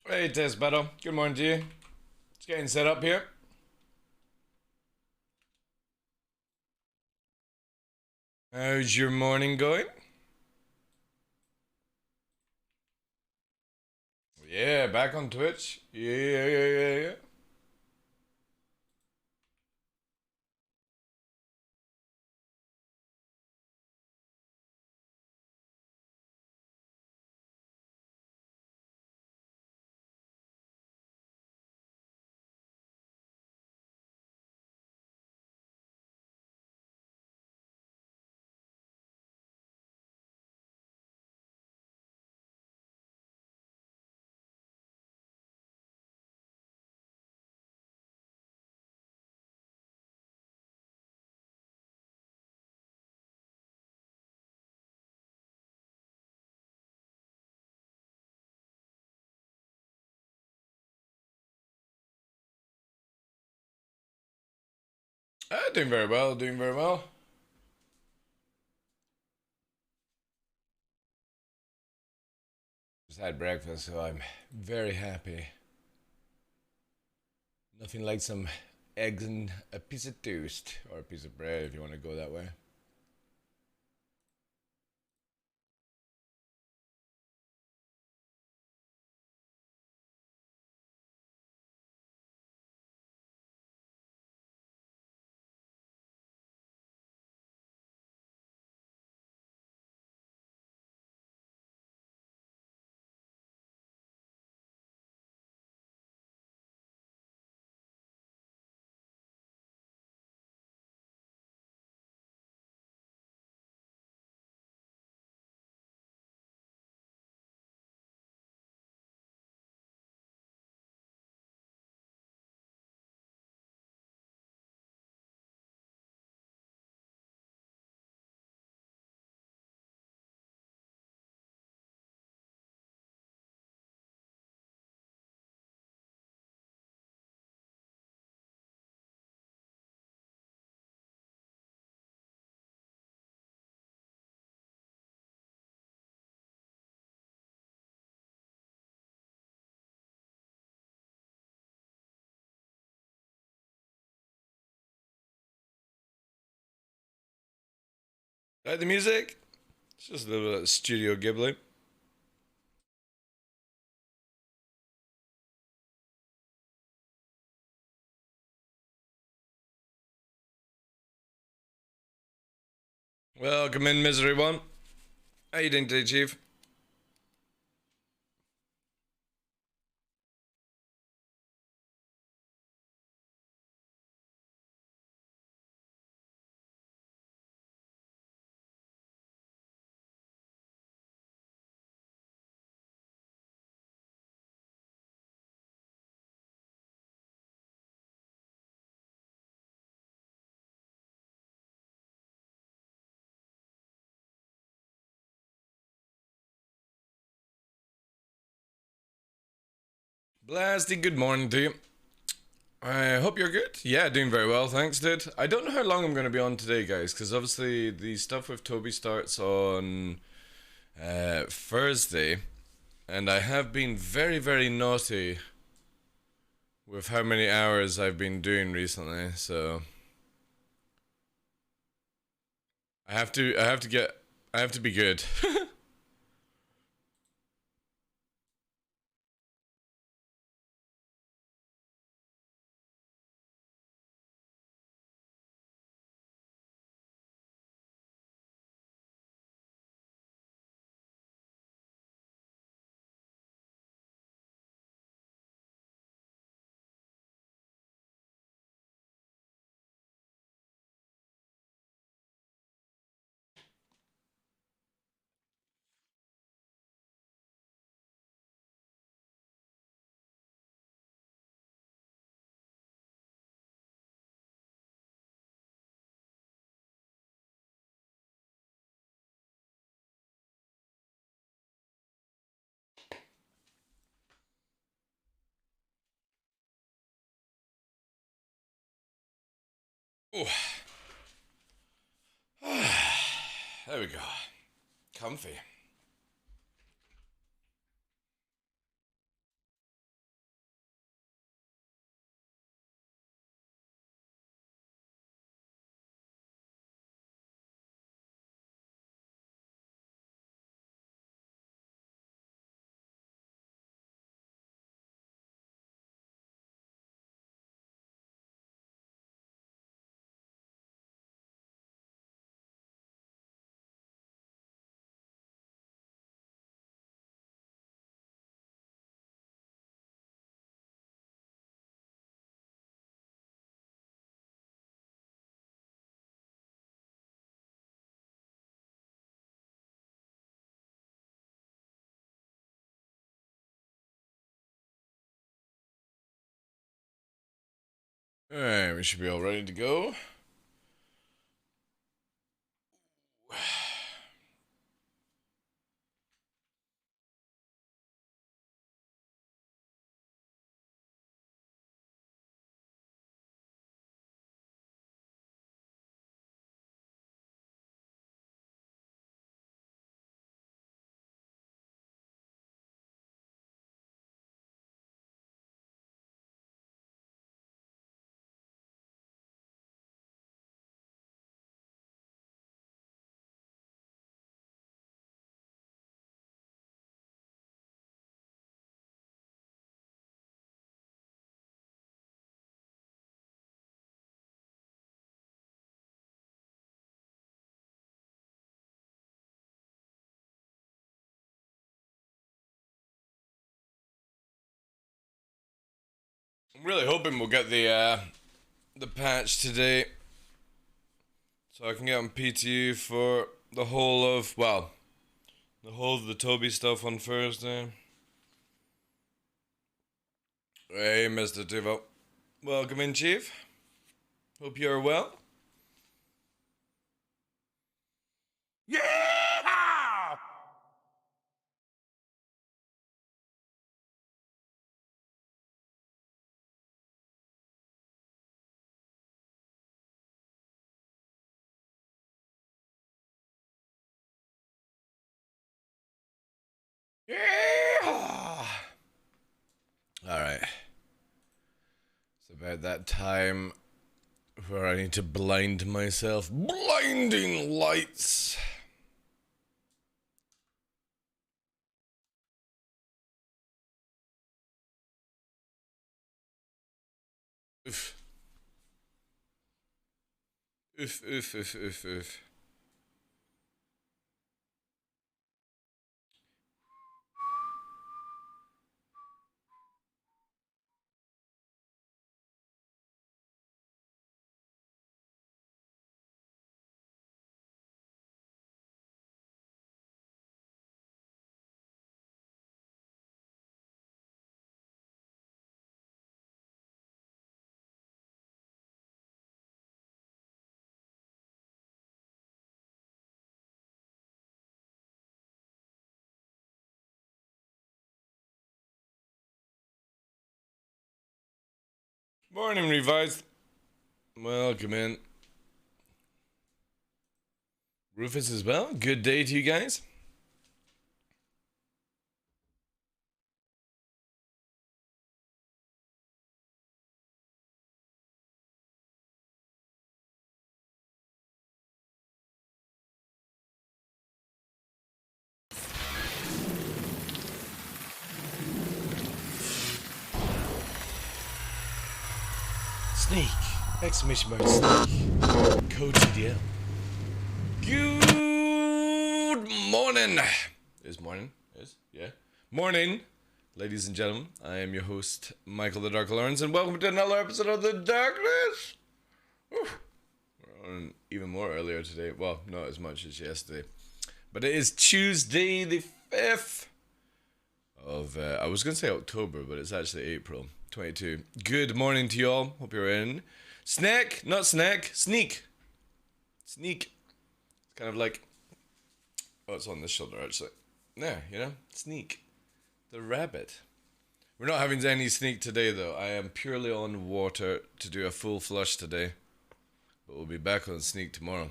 Hey, Tess Battle. Good morning to you. Just getting set up here. How's your morning going? Yeah, back on Twitch. Yeah. Doing very well, doing very well. Just had breakfast, so I'm very happy. Nothing like some eggs and a piece of toast, or a piece of bread if you want to go that way. Like the music? It's just a little bit of Studio Ghibli. Welcome in, Misery One. How you doing today, Chief? Blasty, good morning to you. I hope you're good. Yeah, doing very well, thanks, dude. I don't know how long I'm going to be on today, guys, because obviously the stuff with Toby starts on Thursday, and I have been very, very naughty with how many hours I've been doing recently. So I have to be good. Ooh. There we go. Comfy. Alright, we should be all ready to go. I'm really hoping we'll get the patch today, so I can get on PTU for the whole of the Toby stuff on Thursday. Hey, Mr. Tivo. Welcome in, Chief. Hope you are well. Yeah! Yeah! Alright. It's about that time where I need to blind myself. Blinding lights! Oof. Oof, oof, oof, oof, oof. Morning, Revised. Welcome in. Rufus as well. Good day to you guys. Sneak! Exclamation mark sneak. Code CDL. Good morning! Yeah. Morning, ladies and gentlemen. I am your host, Michael the Dark Lawrence, and welcome to another episode of The Darkness! Whew. We're on even more earlier today. Well, not as much as yesterday. But it is Tuesday the 5th of, I was going to say October, but it's actually April 22. Good morning to you all. Hope you're in. Snack, not snack, sneak. Sneak. It's kind of like, oh, it's on this shoulder actually. Yeah, you know, sneak. The rabbit. We're not having any sneak today though. I am purely on water to do a full flush today. But we'll be back on sneak tomorrow.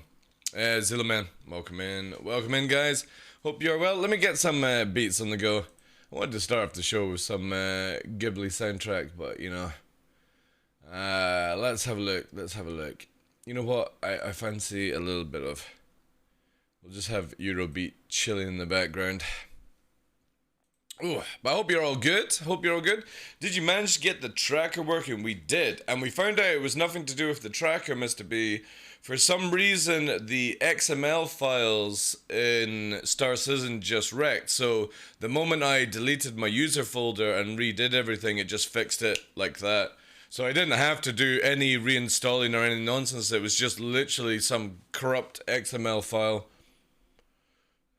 Zilla Man, welcome in. Welcome in, guys. Hope you're well. Let me get some beats on the go. I wanted to start off the show with some Ghibli soundtrack, but you know, let's have a look. Let's have a look. You know what? I fancy a little bit of. We'll just have Eurobeat chilling in the background. Ooh, but I hope you're all good. Hope you're all good. Did you manage to get the tracker working? We did, and we found out it was nothing to do with the tracker, Mr. B. For some reason, the XML files in Star Citizen just wrecked. So the moment I deleted my user folder and redid everything, it just fixed it like that. So I didn't have to do any reinstalling or any nonsense. It was just literally some corrupt XML file.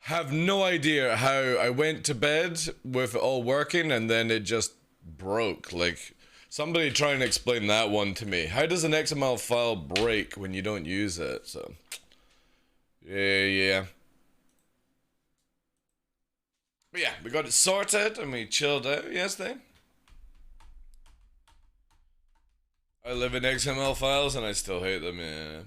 Have no idea how I went to bed with it all working and then it just broke. Like, Somebody try and explain that one to me. How does an XML file break when you don't use it? So, yeah. But yeah, we got it sorted and we chilled out yesterday. I live in XML files and I still hate them, yeah.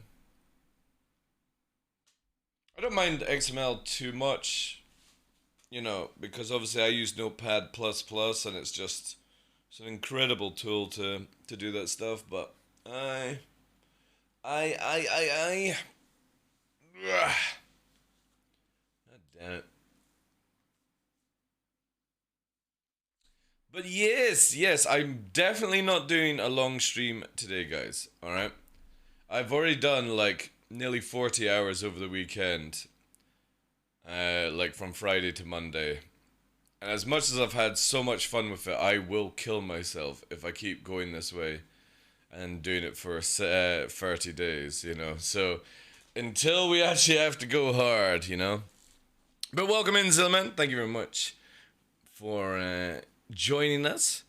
I don't mind XML too much, you know, because obviously I use Notepad++ and it's an incredible tool to do that stuff, but I ugh. God damn it. But yes, I'm definitely not doing a long stream today, guys. Alright? I've already done like nearly 40 hours over the weekend. Like from Friday to Monday. And as much as I've had so much fun with it, I will kill myself if I keep going this way and doing it for 30 days, you know. So until we actually have to go hard, you know. But welcome in, Zillman. Thank you very much for joining us.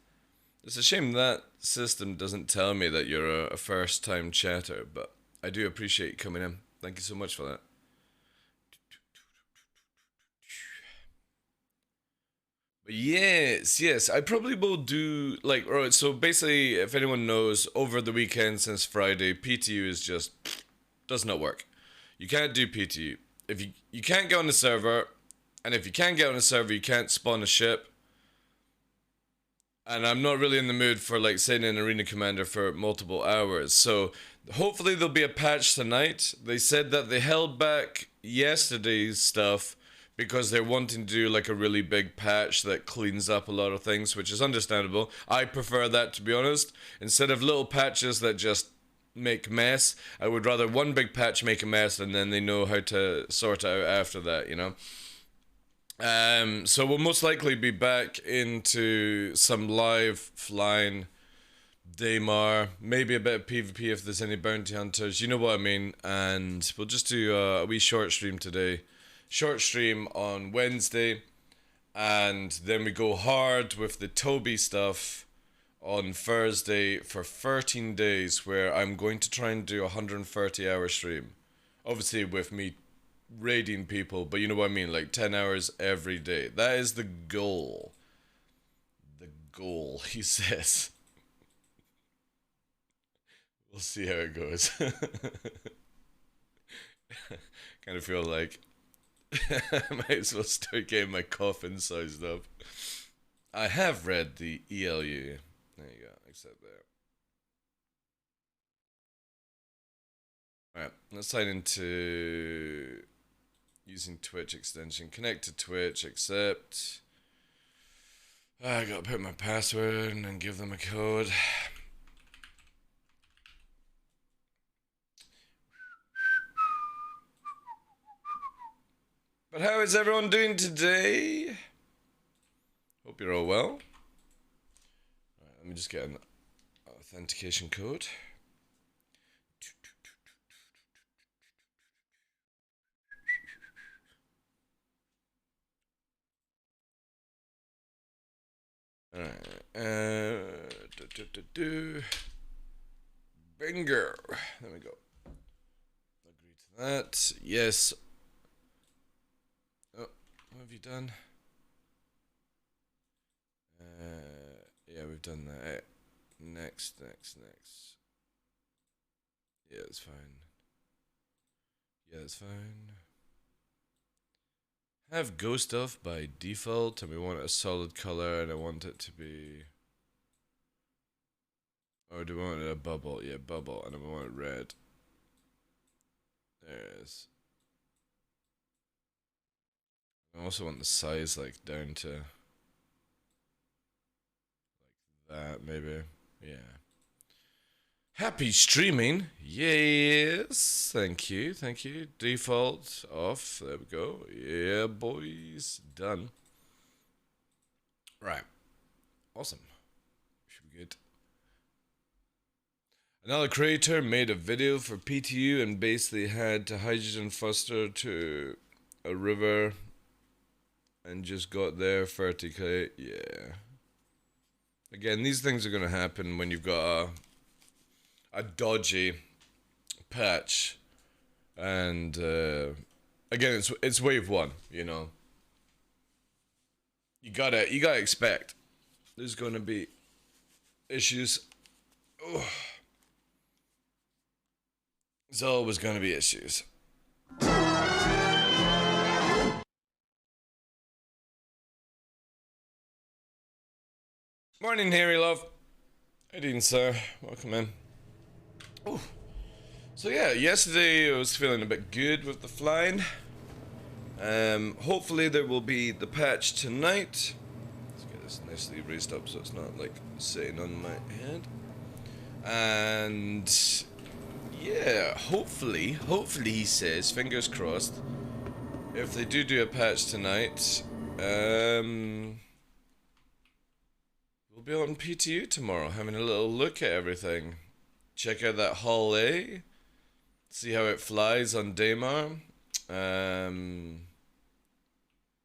It's a shame that system doesn't tell me that you're a first-time chatter, but I do appreciate you coming in. Thank you so much for that. But yes, I probably will do, like, right, so basically, if anyone knows, over the weekend since Friday, PTU is just, does not work. You can't do PTU. If you can't get on the server, and if you can't get on the server, you can't spawn a ship. And I'm not really in the mood for like sitting in Arena Commander for multiple hours. So hopefully there'll be a patch tonight. They said that they held back yesterday's stuff because they're wanting to do like a really big patch that cleans up a lot of things, which is understandable. I prefer that, to be honest. Instead of little patches that just make mess, I would rather one big patch make a mess and then they know how to sort it out after that, you know? So we'll most likely be back into some live flying Daymar, maybe a bit of PvP if there's any bounty hunters, you know what I mean, and we'll just do a wee short stream today, short stream on Wednesday, and then we go hard with the Toby stuff on Thursday for 13 days, where I'm going to try and do a 130-hour stream, obviously with me raiding people, but you know what I mean, like 10 hours every day. That is the goal. The goal, he says. We'll see how it goes. Kind of feel like I might as well start getting my coffin sized up. I have read the ELU. There you go, accept that. Alright, let's sign into using Twitch extension. Connect to Twitch, accept. I gotta put my password and then give them a code. But how is everyone doing today? Hope you're all well. Alright, let me just get an authentication code. Alright, Bingo. There we go. Agree to that. Yes. Oh, what have you done? Yeah, we've done that. Next. Yeah, it's fine. Yeah, it's fine. Have ghost off by default, and we want a solid color, and I want it to be... Or do we want it a bubble? Yeah, bubble, and then we want it red. There it is. I also want the size like down to like that, maybe. Yeah. Happy streaming. Yes. Thank you. Default off. There we go. Yeah, boys. Done. Right. Awesome. Should be good. Another creator made a video for PTU and basically had to hydrogen foster to a river and just got there 30k. Yeah. Again, these things are going to happen when you've got a dodgy patch, and again, it's wave one. You know, you gotta expect there's going to be issues. Ugh. There's always going to be issues. Morning, Harry love. How you doing, sir? Welcome in. Ooh. So yeah, yesterday I was feeling a bit good with the flying. Hopefully there will be the patch tonight. Let's get this nicely raised up so it's not like sitting on my head. And yeah, hopefully he says, fingers crossed, if they do a patch tonight, we'll be on PTU tomorrow, having a little look at everything. Check out that Hall A, see how it flies on Daymar.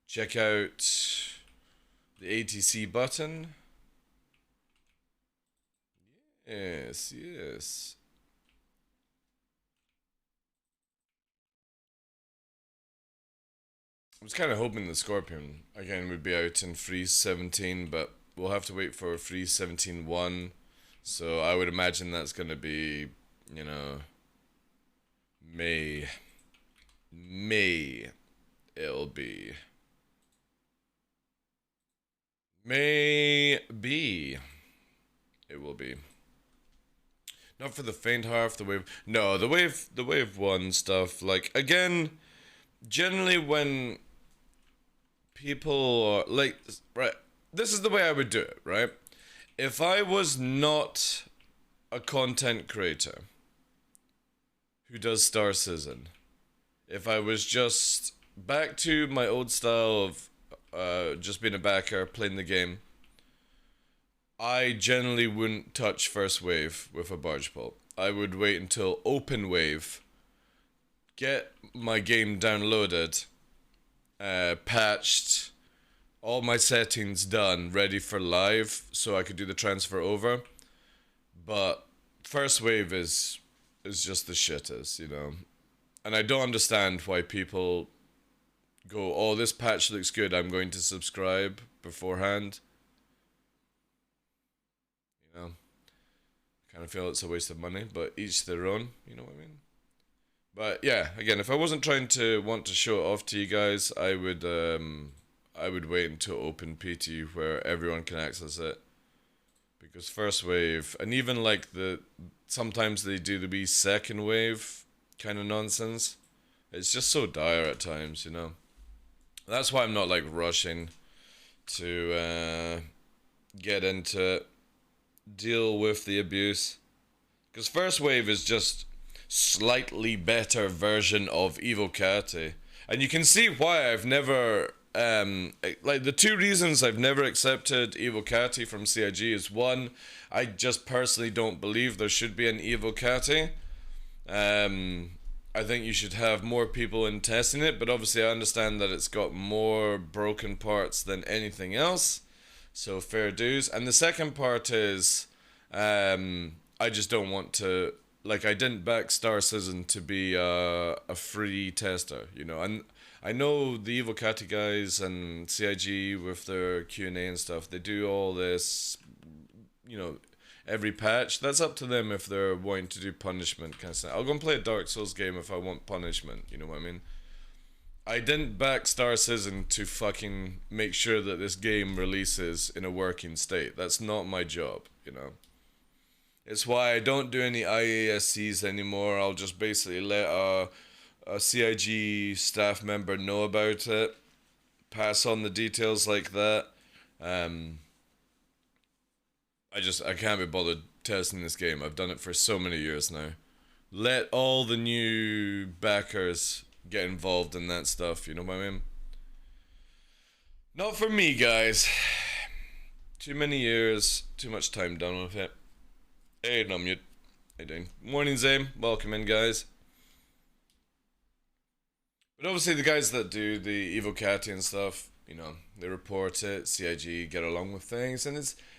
Check out the ATC button. Yes. I was kind of hoping the Scorpion again would be out in Freeze 17, but we'll have to wait for Freeze 17.1. So I would imagine that's going to be, you know, May. It'll be. Maybe. It will be. Not for the faint heart, the wave. No, the wave one stuff. Like, again, generally when people are like, right, this is the way I would do it, right? If I was not a content creator who does Star Citizen, if I was just back to my old style of just being a backer, playing the game, I generally wouldn't touch first wave with a barge pole. I would wait until open wave, get my game downloaded, patched, all my settings done, ready for live, so I could do the transfer over. But first wave is just the shittest, you know. And I don't understand why people go, oh, this patch looks good, I'm going to subscribe beforehand. You know, I kind of feel it's a waste of money, but each their own, you know what I mean? But yeah, again, if I wasn't trying to want to show it off to you guys, I would wait until open PT where everyone can access it. Because first wave, and even like sometimes they do the wee second wave kind of nonsense. It's just so dire at times, you know. That's why I'm not like rushing to get into it, deal with the abuse. Because first wave is just slightly better version of Evocati. And you can see why I've never, like the two reasons I've never accepted Evocati from CIG is one, I just personally don't believe there should be an Evocati. I think you should have more people in testing it, but obviously I understand that it's got more broken parts than anything else. So fair dues. And the second part is, I just don't want to, like, I didn't back Star Citizen to be a free tester, you know. And I know the Evocati guys and CIG with their Q&A and stuff, they do all this, you know, every patch. That's up to them if they're wanting to do punishment kind of stuff. I'll go and play a Dark Souls game if I want punishment, you know what I mean? I didn't back Star Citizen to fucking make sure that this game releases in a working state. That's not my job, you know. It's why I don't do any IASCs anymore. I'll just basically let a CIG staff member know about it, pass on the details like that. I can't be bothered testing this game. I've done it for so many years now. Let all the new backers get involved in that stuff, you know what I mean? Not for me, guys. Too many years, too much time done with it. Hey, Numute. How you doing? Morning, Zame. Welcome in, guys. But obviously the guys that do the Evocati and stuff, you know, they report it, CIG get along with things, and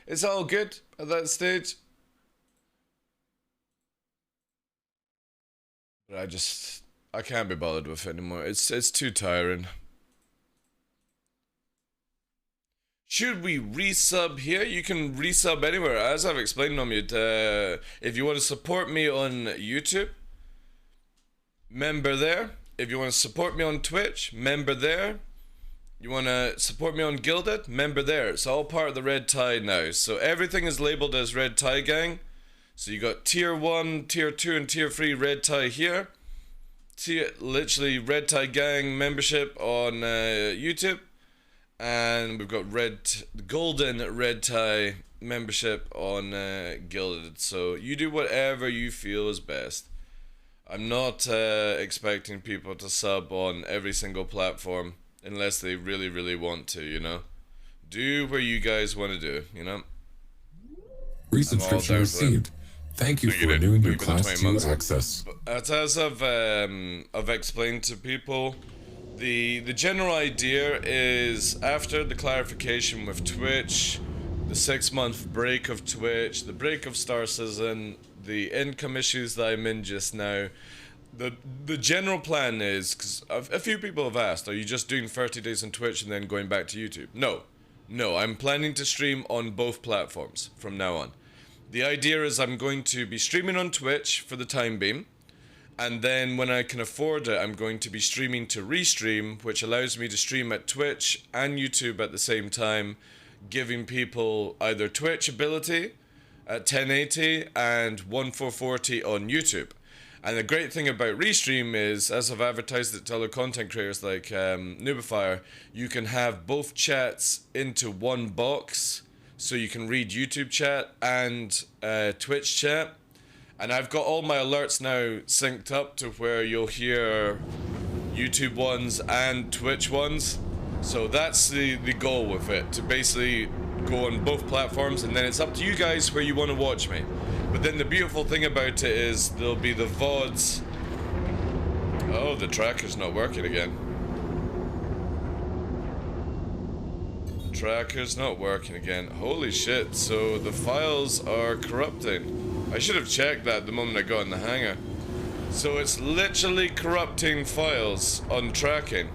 it's all good at that stage. But I can't be bothered with it anymore. It's too tiring. Should we resub here? You can resub anywhere. As I've explained on mute, if you want to support me on YouTube, member there. If you want to support me on Twitch, member there. You want to support me on Gilded, member there. It's all part of the Red Tie now. So everything is labeled as Red Tie Gang. So you got Tier 1, Tier 2, and Tier 3 Red Tie here. Literally Red Tie Gang membership on YouTube. And we've got golden Red Tie membership on Gilded. So you do whatever you feel is best. I'm not expecting people to sub on every single platform unless they really, really want to, you know. Do what you guys want to do, you know. Resubscription received. Thank you for renewing your Class 2 access. But as I've explained to people, the general idea is after the clarification with Twitch, the 6-month break of Twitch, the break of Star Citizen, the income issues that I'm in just now, the general plan is, because a few people have asked, are you just doing 30 days on Twitch and then going back to YouTube? No, I'm planning to stream on both platforms from now on. The idea is I'm going to be streaming on Twitch for the time being, and then when I can afford it, I'm going to be streaming to Restream, which allows me to stream at Twitch and YouTube at the same time, giving people either Twitch ability at 1080 and 1440 on YouTube. And the great thing about Restream is, as I've advertised it to other content creators like Noobifier, you can have both chats into one box, so you can read YouTube chat and Twitch chat. And I've got all my alerts now synced up to where you'll hear YouTube ones and Twitch ones. So that's the goal with it, to basically go on both platforms, and then it's up to you guys where you want to watch me. But then the beautiful thing about it is there'll be the VODs. Oh, the tracker's not working again. The tracker's not working again. Holy shit, so the files are corrupting. I should have checked that the moment I got in the hangar. So it's literally corrupting files on tracking.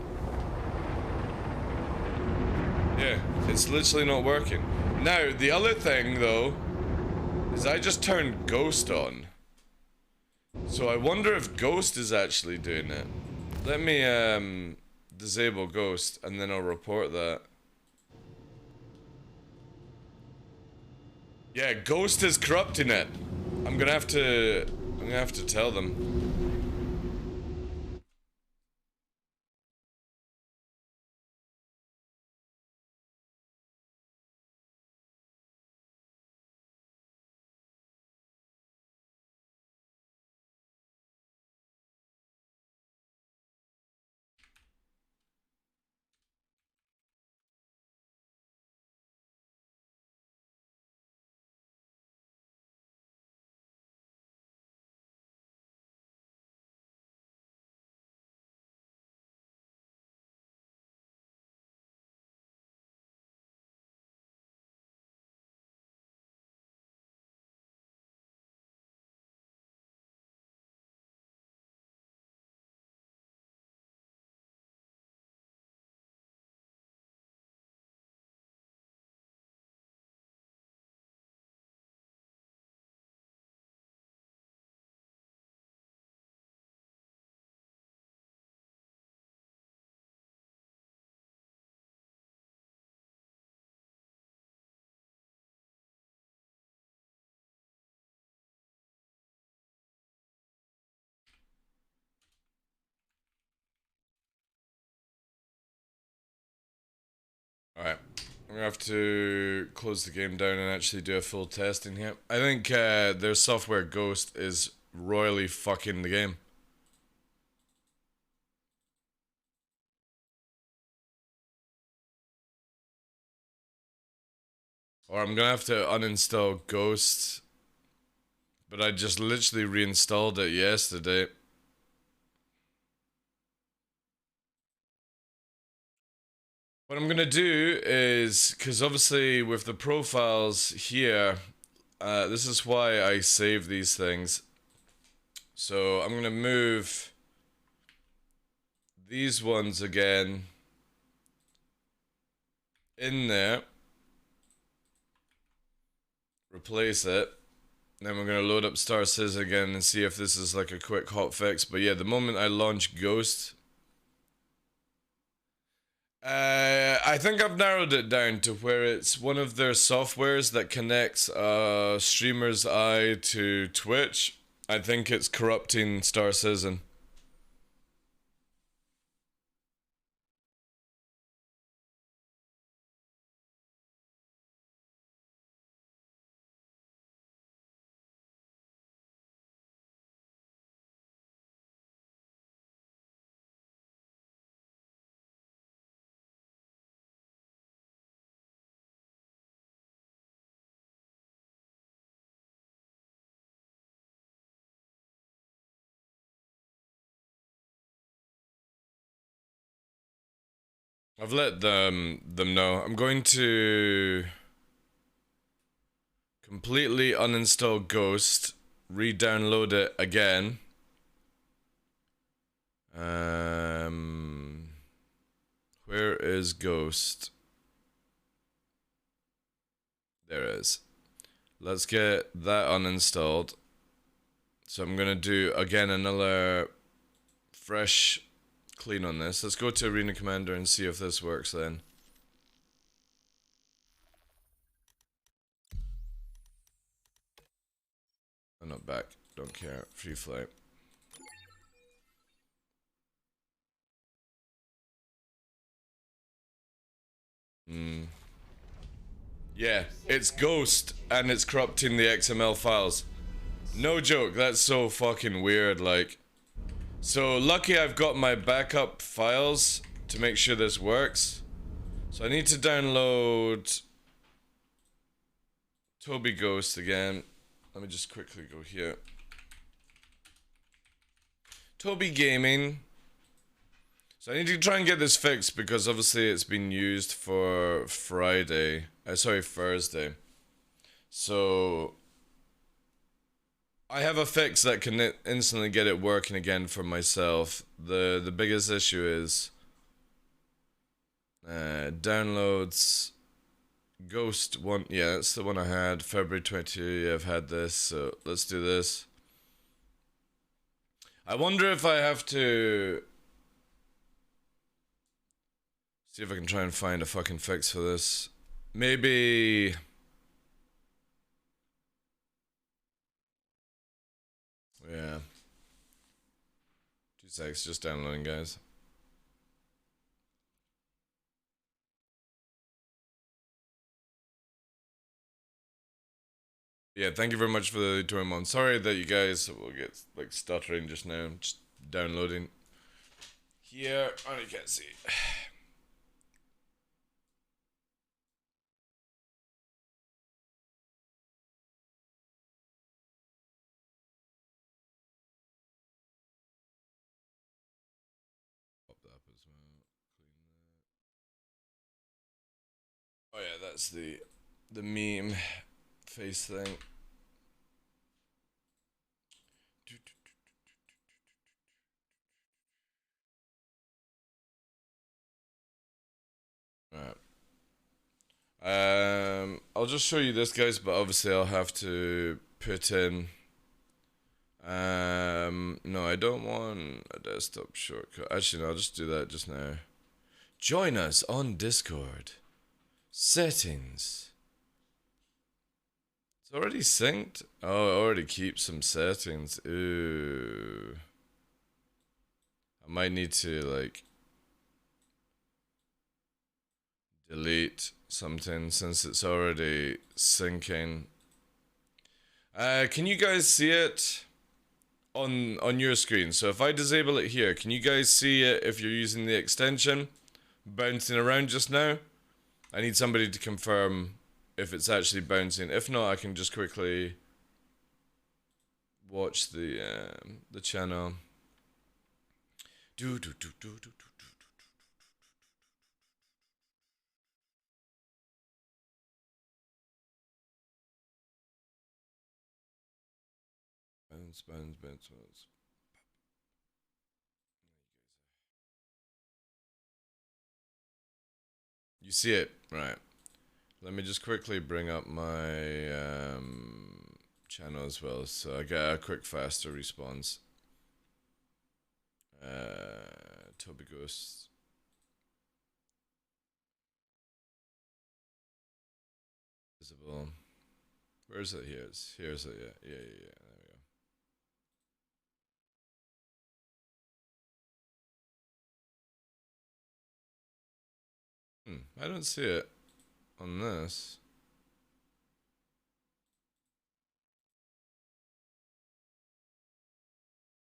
Yeah, it's literally not working. Now, the other thing though, is I just turned Ghost on. So I wonder if Ghost is actually doing it. Let me disable Ghost and then I'll report that. Yeah, Ghost is corrupting it. I'm gonna have to tell them. Alright, I'm gonna have to close the game down and actually do a full testing here. I think their software Ghost is royally fucking the game. Or I'm gonna have to uninstall Ghost. But I just literally reinstalled it yesterday. What I'm gonna do is, because obviously with the profiles here, this is why I save these things. So I'm gonna move these ones again in there, replace it. Then we're gonna load up Star Citizen again and see if this is like a quick hot fix. But yeah, the moment I launch Ghost, I think I've narrowed it down to where it's one of their softwares that connects a streamer's eye to Twitch. I think it's corrupting Star Citizen. I've let them know. I'm going to completely uninstall Ghost, re-download it again. Where is Ghost? There it is. Let's get that uninstalled. So I'm gonna do again another fresh clean on this. Let's go to Arena Commander and see if this works then. I'm not back. Don't care. Free flight. Yeah, it's Ghost and it's corrupting the XML files. No joke, that's so fucking weird, like. So lucky I've got my backup files to make sure this works. So I need to download Toby Ghost again. Let me just quickly go here. Toby Gaming. So I need to try and get this fixed because obviously it's been used for Thursday. So I have a fix that can instantly get it working again for myself. The biggest issue is downloads. Ghost one, yeah, that's the one I had. February 22. Yeah, I've had this. So let's do this. I wonder if I have to see if I can try and find a fucking fix for this. Maybe. Yeah. 2 seconds, just downloading, guys. Yeah, thank you very much for the 2 months. Sorry that you guys will get like stuttering just now. Just downloading. Here, oh, you can't see. Pop that up as well. Clean that. Oh yeah, that's the meme face thing. Alright. I'll just show you this, guys, but obviously I'll have to put in. No, I don't want a desktop shortcut. Actually, no, I'll just do that just now. Join us on Discord. Settings. It's already synced. Oh, it already keeps some settings. Ooh. I might need to like delete something since it's already syncing. Can you guys see it on your screen? So if I disable it here, can you guys see it if you're using the extension bouncing around just now? I need somebody to confirm if it's actually bouncing. If not, I can just quickly watch the channel. bounce. You see it, right? Let me just quickly bring up my channel as well, so I get a quick, faster response. Toby Ghost. Visible. Where is it? Here's it. Yeah. There we go. I don't see it on this.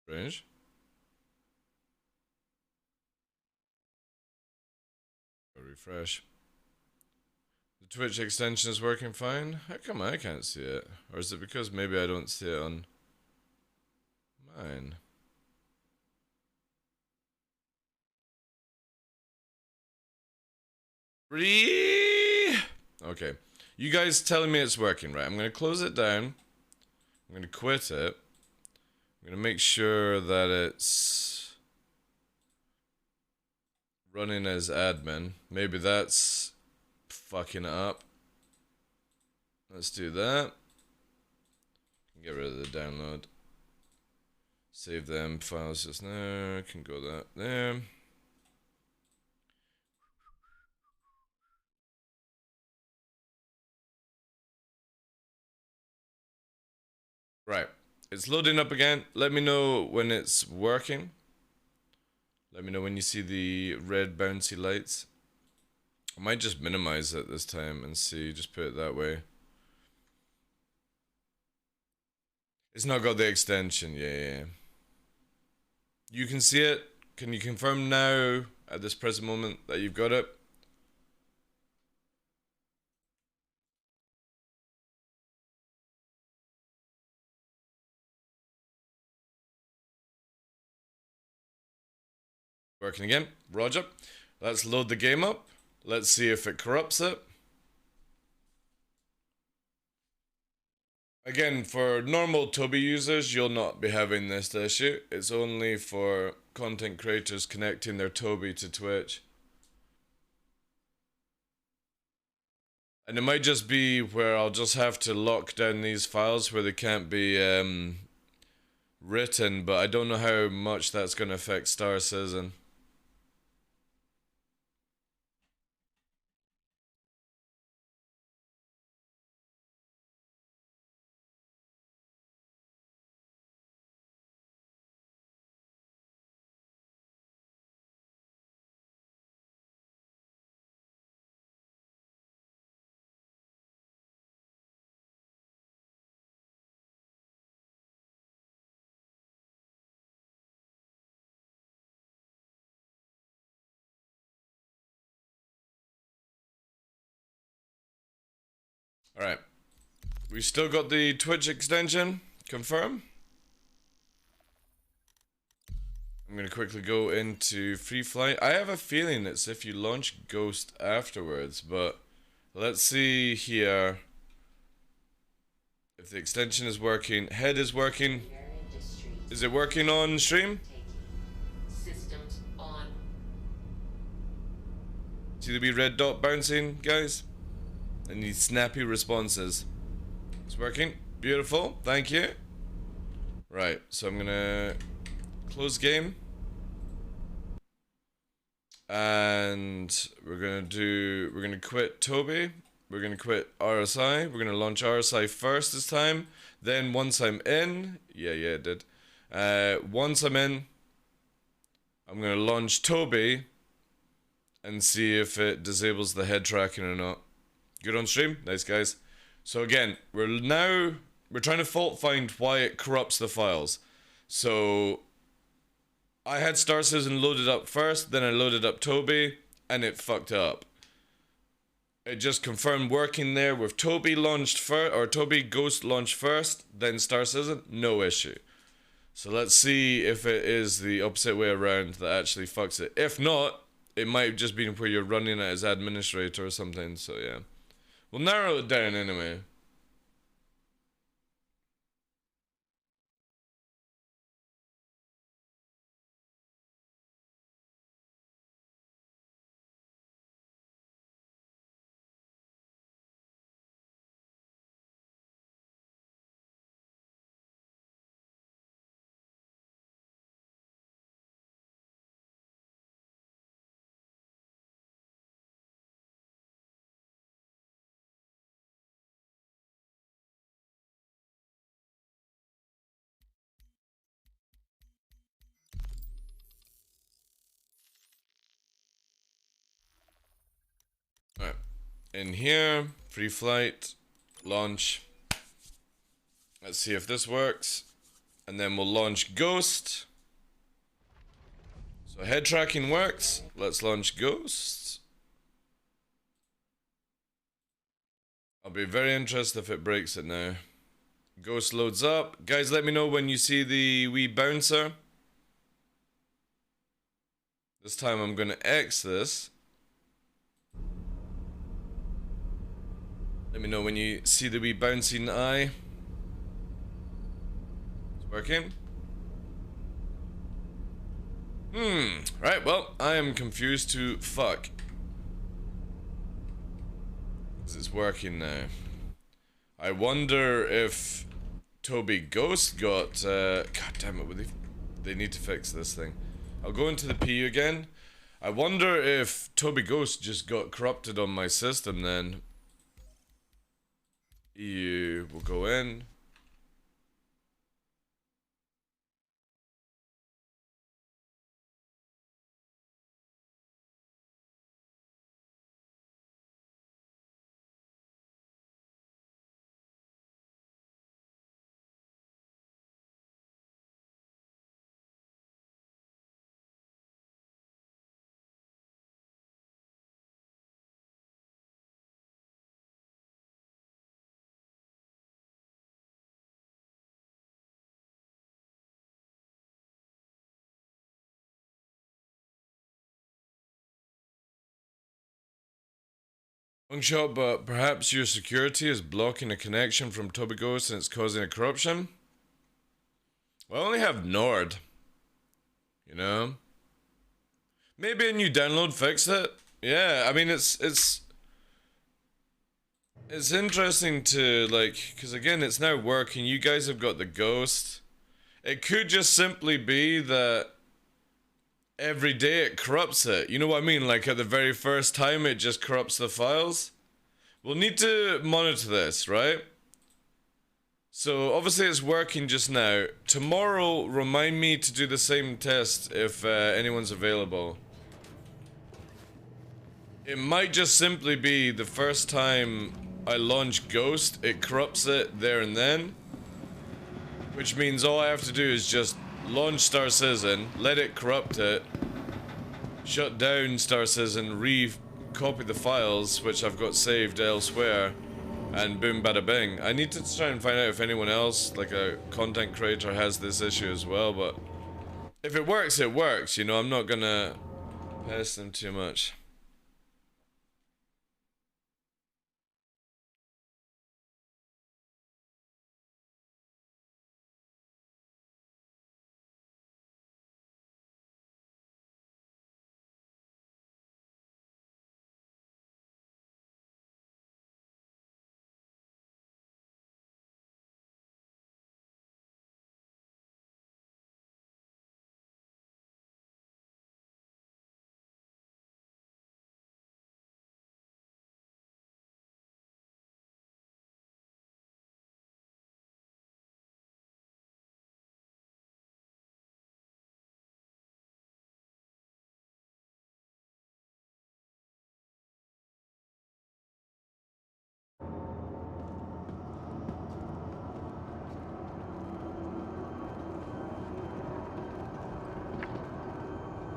Strange. Refresh. The Twitch extension is working fine. How come I can't see it? Or is it because maybe I don't see it on mine? Okay. You guys telling me it's working, right? I'm going to close it down. I'm going to quit it. I'm going to make sure that it's running as admin. Maybe that's fucking it up. Let's do that. Get rid of the download. Save them files just now. Can go that there. Right. It's loading up again. Let me know when it's working. Let me know when you see the red bouncy lights. I might just minimize it this time and see. Just put it that way. It's not got the extension. Yeah. You can see it. Can you confirm now at this present moment that you've got it? Working again. Roger. Let's load the game up. Let's see if it corrupts it. Again, for normal Toby users, you'll not be having this issue. It's only for content creators connecting their Toby to Twitch. And it might just be where I'll just have to lock down these files where they can't be written, but I don't know how much that's going to affect Star Citizen. Alright. We still got the Twitch extension. Confirm. I'm going to quickly go into Free Flight. I have a feeling it's if you launch Ghost afterwards, but let's see here if the extension is working. Head is working. Is it working on stream? Systems on. See the wee red dot bouncing, guys? And these snappy responses. It's working. Beautiful. Thank you. Right, so I'm gonna close game. And we're gonna quit Toby. We're gonna quit RSI. We're gonna launch RSI first this time. Then once I'm in, yeah, it did. Once I'm in, I'm gonna launch Toby and see if it disables the head tracking or not. Good on stream? Nice, guys. So again, we're trying to fault find why it corrupts the files. So I had Star Citizen loaded up first, then I loaded up Toby, and it fucked up. It just confirmed working there with Toby launched first, or Toby Ghost launched first, then Star Citizen, no issue. So let's see if it is the opposite way around that actually fucks it. If not, it might just be where you're running it as administrator or something, so yeah. We'll narrow it down anyway. in here, free flight, launch. Let's see if this works. And then we'll launch Ghost. So head tracking works. Let's launch Ghost. I'll be very interested if it breaks it now. Ghost loads up. Guys, let me know when you see the wee bouncer. This time I'm gonna X this. Let me know when you see the wee bouncing eye. It's working. Right, well, I am confused to fuck. It's working now. I wonder if Toby Ghost got, God damn it, they need to fix this thing. I'll go into the PU again. I wonder if Toby Ghost just got corrupted on my system then. EU will go in. Long shot, but perhaps your security is blocking a connection from Toby Ghost and it's causing a corruption? Well, I only have Nord. You know? Maybe a new download fixed it? Yeah, I mean, it's interesting to, like, because again, it's now working. You guys have got the Ghost. It could just simply be that every day it corrupts it. You know what I mean? Like at the very first time it just corrupts the files. We'll need to monitor this, right? So obviously it's working just now. Tomorrow, remind me to do the same test if anyone's available. It might just simply be the first time I launch Ghost, it corrupts it there and then. Which means all I have to do is just launch Star Citizen, let it corrupt it, shut down Star Citizen, re-copy the files, which I've got saved elsewhere, and boom bada bing. I need to try and find out if anyone else, like a content creator, has this issue as well, but if it works, it works, you know, I'm not gonna pest them too much.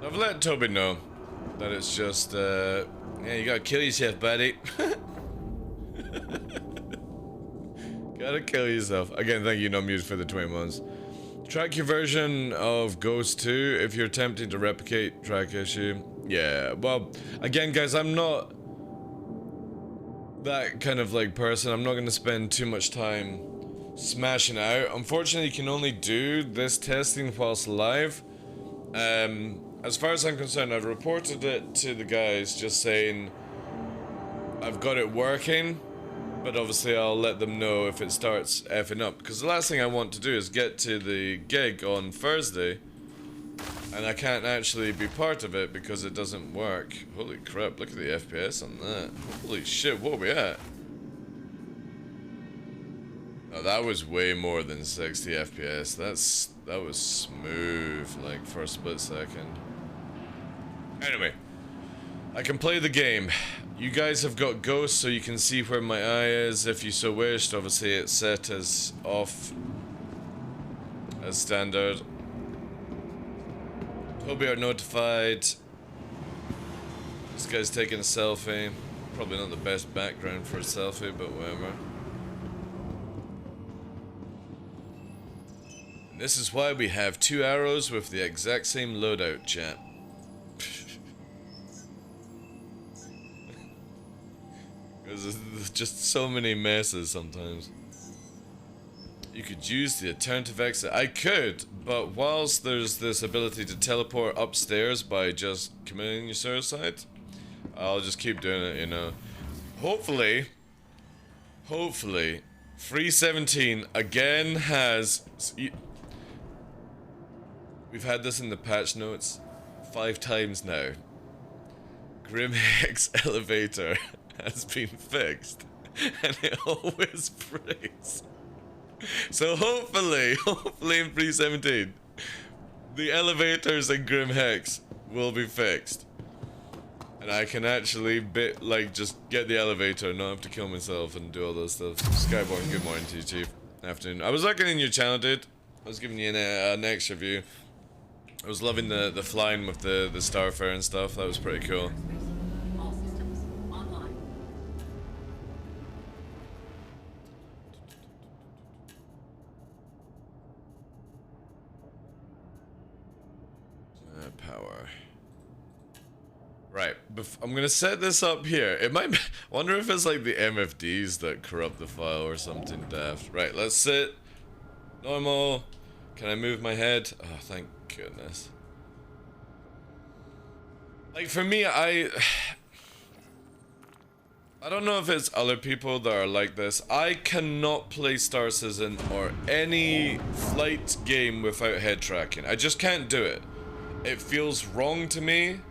I've let Toby know that it's just, yeah, you gotta kill yourself, buddy. Gotta kill yourself. Again, thank you, No Mute, for the 20 months. Track your version of Ghost 2 if you're attempting to replicate track issue. Yeah, well, again, guys, I'm not that kind of, like, person. I'm not gonna spend too much time smashing out. Unfortunately, you can only do this testing whilst live. As far as I'm concerned, I've reported it to the guys, just saying I've got it working, but obviously I'll let them know if it starts effing up, because the last thing I want to do is get to the gig on Thursday and I can't actually be part of it because it doesn't work. Holy crap, look at the FPS on that. Holy shit, what are we at? Oh, that was way more than 60 FPS. That was smooth, like, for a split second. Anyway, I can play the game. You guys have got ghosts, so you can see where my eye is if you so wished. Obviously, it's set as off, as standard. Hope you are notified. This guy's taking a selfie. Probably not the best background for a selfie, but whatever. And this is why we have 2 arrows with the exact same loadout, chat. There's just so many messes sometimes. You could use the alternative exit. I could, but whilst there's this ability to teleport upstairs by just committing your suicide, I'll just keep doing it, you know. Hopefully, 317 again has... We've had this in the patch notes 5 times now. Grim Hex elevator has been fixed, and it always breaks. So hopefully in 317, the elevators in Grim Hex will be fixed. And I can actually just get the elevator and not have to kill myself and do all those stuff. Skyborn, good morning to you, Chief. Afternoon. I was looking in your channel, dude. I was giving you an extra view. I was loving the flying with the Starfare and stuff. That was pretty cool. Power. Right, I'm gonna set this up here. It might be, wonder if it's like the MFDs that corrupt the file or something daft. Right, let's sit. Normal. Can I move my head? Oh, thank goodness. Like, for me, I don't know if it's other people that are like this. I cannot play Star Citizen or any flight game without head tracking. I just can't do it. It feels wrong to me.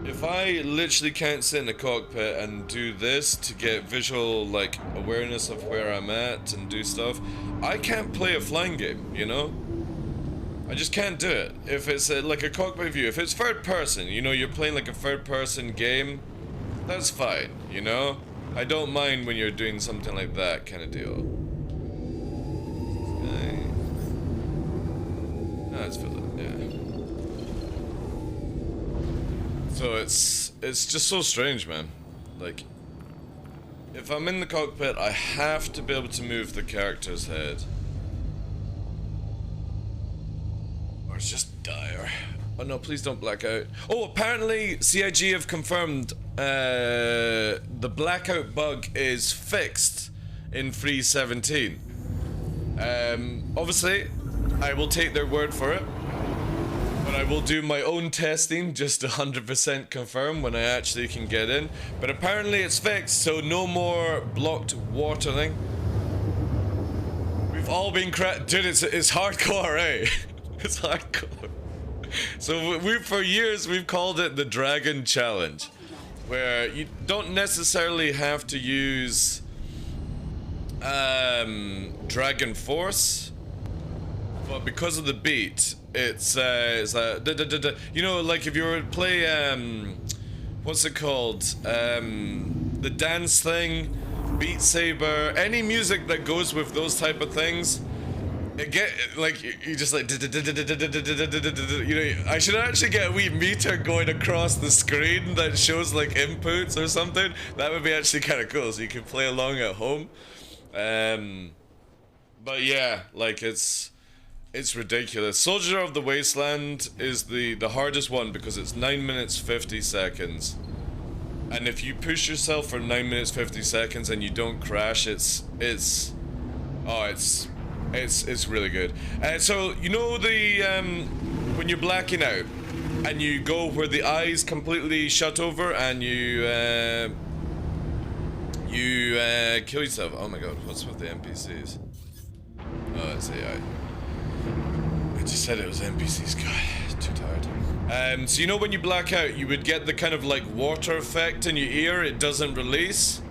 If I literally can't sit in the cockpit and do this to get visual, like, awareness of where I'm at and do stuff, I can't play a flying game, you know? I just can't do it. If it's like a cockpit view, if it's third person, you know, you're playing like a third person game, that's fine, you know? I don't mind when you're doing something like that kind of deal. Let's fill it, yeah. So it's just so strange, man. Like, if I'm in the cockpit, I have to be able to move the character's head. Or it's just dire. Oh no, please don't black out. Oh, apparently CIG have confirmed the blackout bug is fixed in 317. Obviously, I will take their word for it, but I will do my own testing just to 100% confirm when I actually can get in. But apparently it's fixed, so no more blocked watering. We've all been dude, it's hardcore, eh? It's hardcore. So for years we've called it the Dragon Challenge, where you don't necessarily have to use Dragon Force, but because of the beat, it's you know, like if you were to play what's it called, the dance thing, Beat Saber, any music that goes with those type of things, it get like you just like, you know, I should actually get a wee meter going across the screen that shows like inputs or something. That would be actually kind of cool, so you can play along at home. But yeah, like it's ridiculous. Soldier of the Wasteland is the hardest one because it's 9 minutes 50 seconds. And if you push yourself for 9 minutes 50 seconds and you don't crash, it's really good. So you know the when you're blacking out and you go where the eyes completely shut over and you kill yourself. Oh my god, what's with the NPCs? Oh, it's AI. I just said it was NPCs. God, too tired. So you know when you black out, you would get the kind of like water effect in your ear. It doesn't release.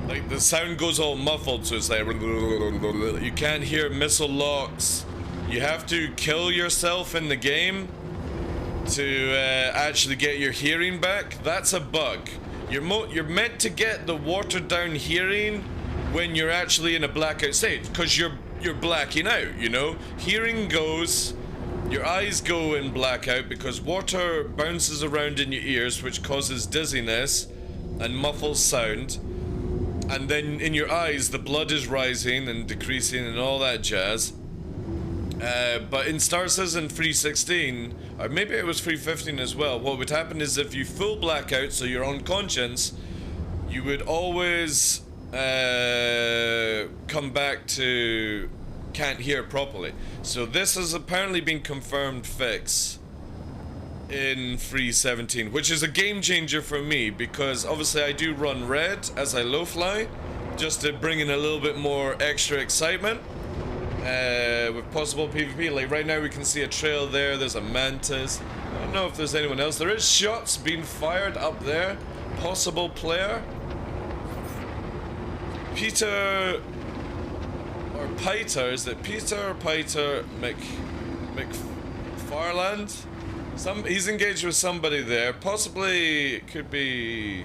Like the sound goes all muffled, so it's like you can't hear missile locks. You have to kill yourself in the game to actually get your hearing back. That's a bug. You're meant to get the watered down hearing when you're actually in a blackout state, because you're blacking out, you know? Hearing goes, your eyes go in blackout because water bounces around in your ears, which causes dizziness and muffles sound. And then in your eyes, the blood is rising and decreasing and all that jazz. But in Star Citizen 3.16, or maybe it was 3.15 as well, what would happen is if you full blackout, so you're unconscious, you would always come back to can't hear properly. So this has apparently been confirmed fix in 3.17, which is a game changer for me, because obviously I do run red as I low fly, just to bring in a little bit more extra excitement with possible PvP. Like right now we can see a trail there, there's a mantis. I don't know if there's anyone else. There is shots being fired up there. Possible player. Peter or Piter, is it Peter or Piter McFarland? He's engaged with somebody there. Possibly it could be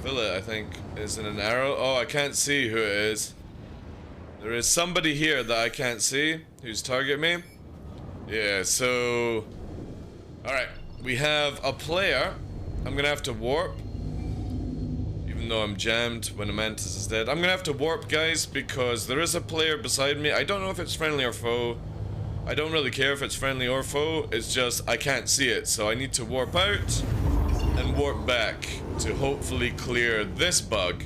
Philip, I think, is in an arrow. Oh, I can't see who it is. There is somebody here that I can't see who's targeting me. Yeah, so alright, we have a player. I'm gonna have to warp. Even though I'm jammed when a mantis is dead. I'm gonna have to warp, guys, because there is a player beside me. I don't know if it's friendly or foe. I don't really care if it's friendly or foe. It's just I can't see it, so I need to warp out and warp back to hopefully clear this bug,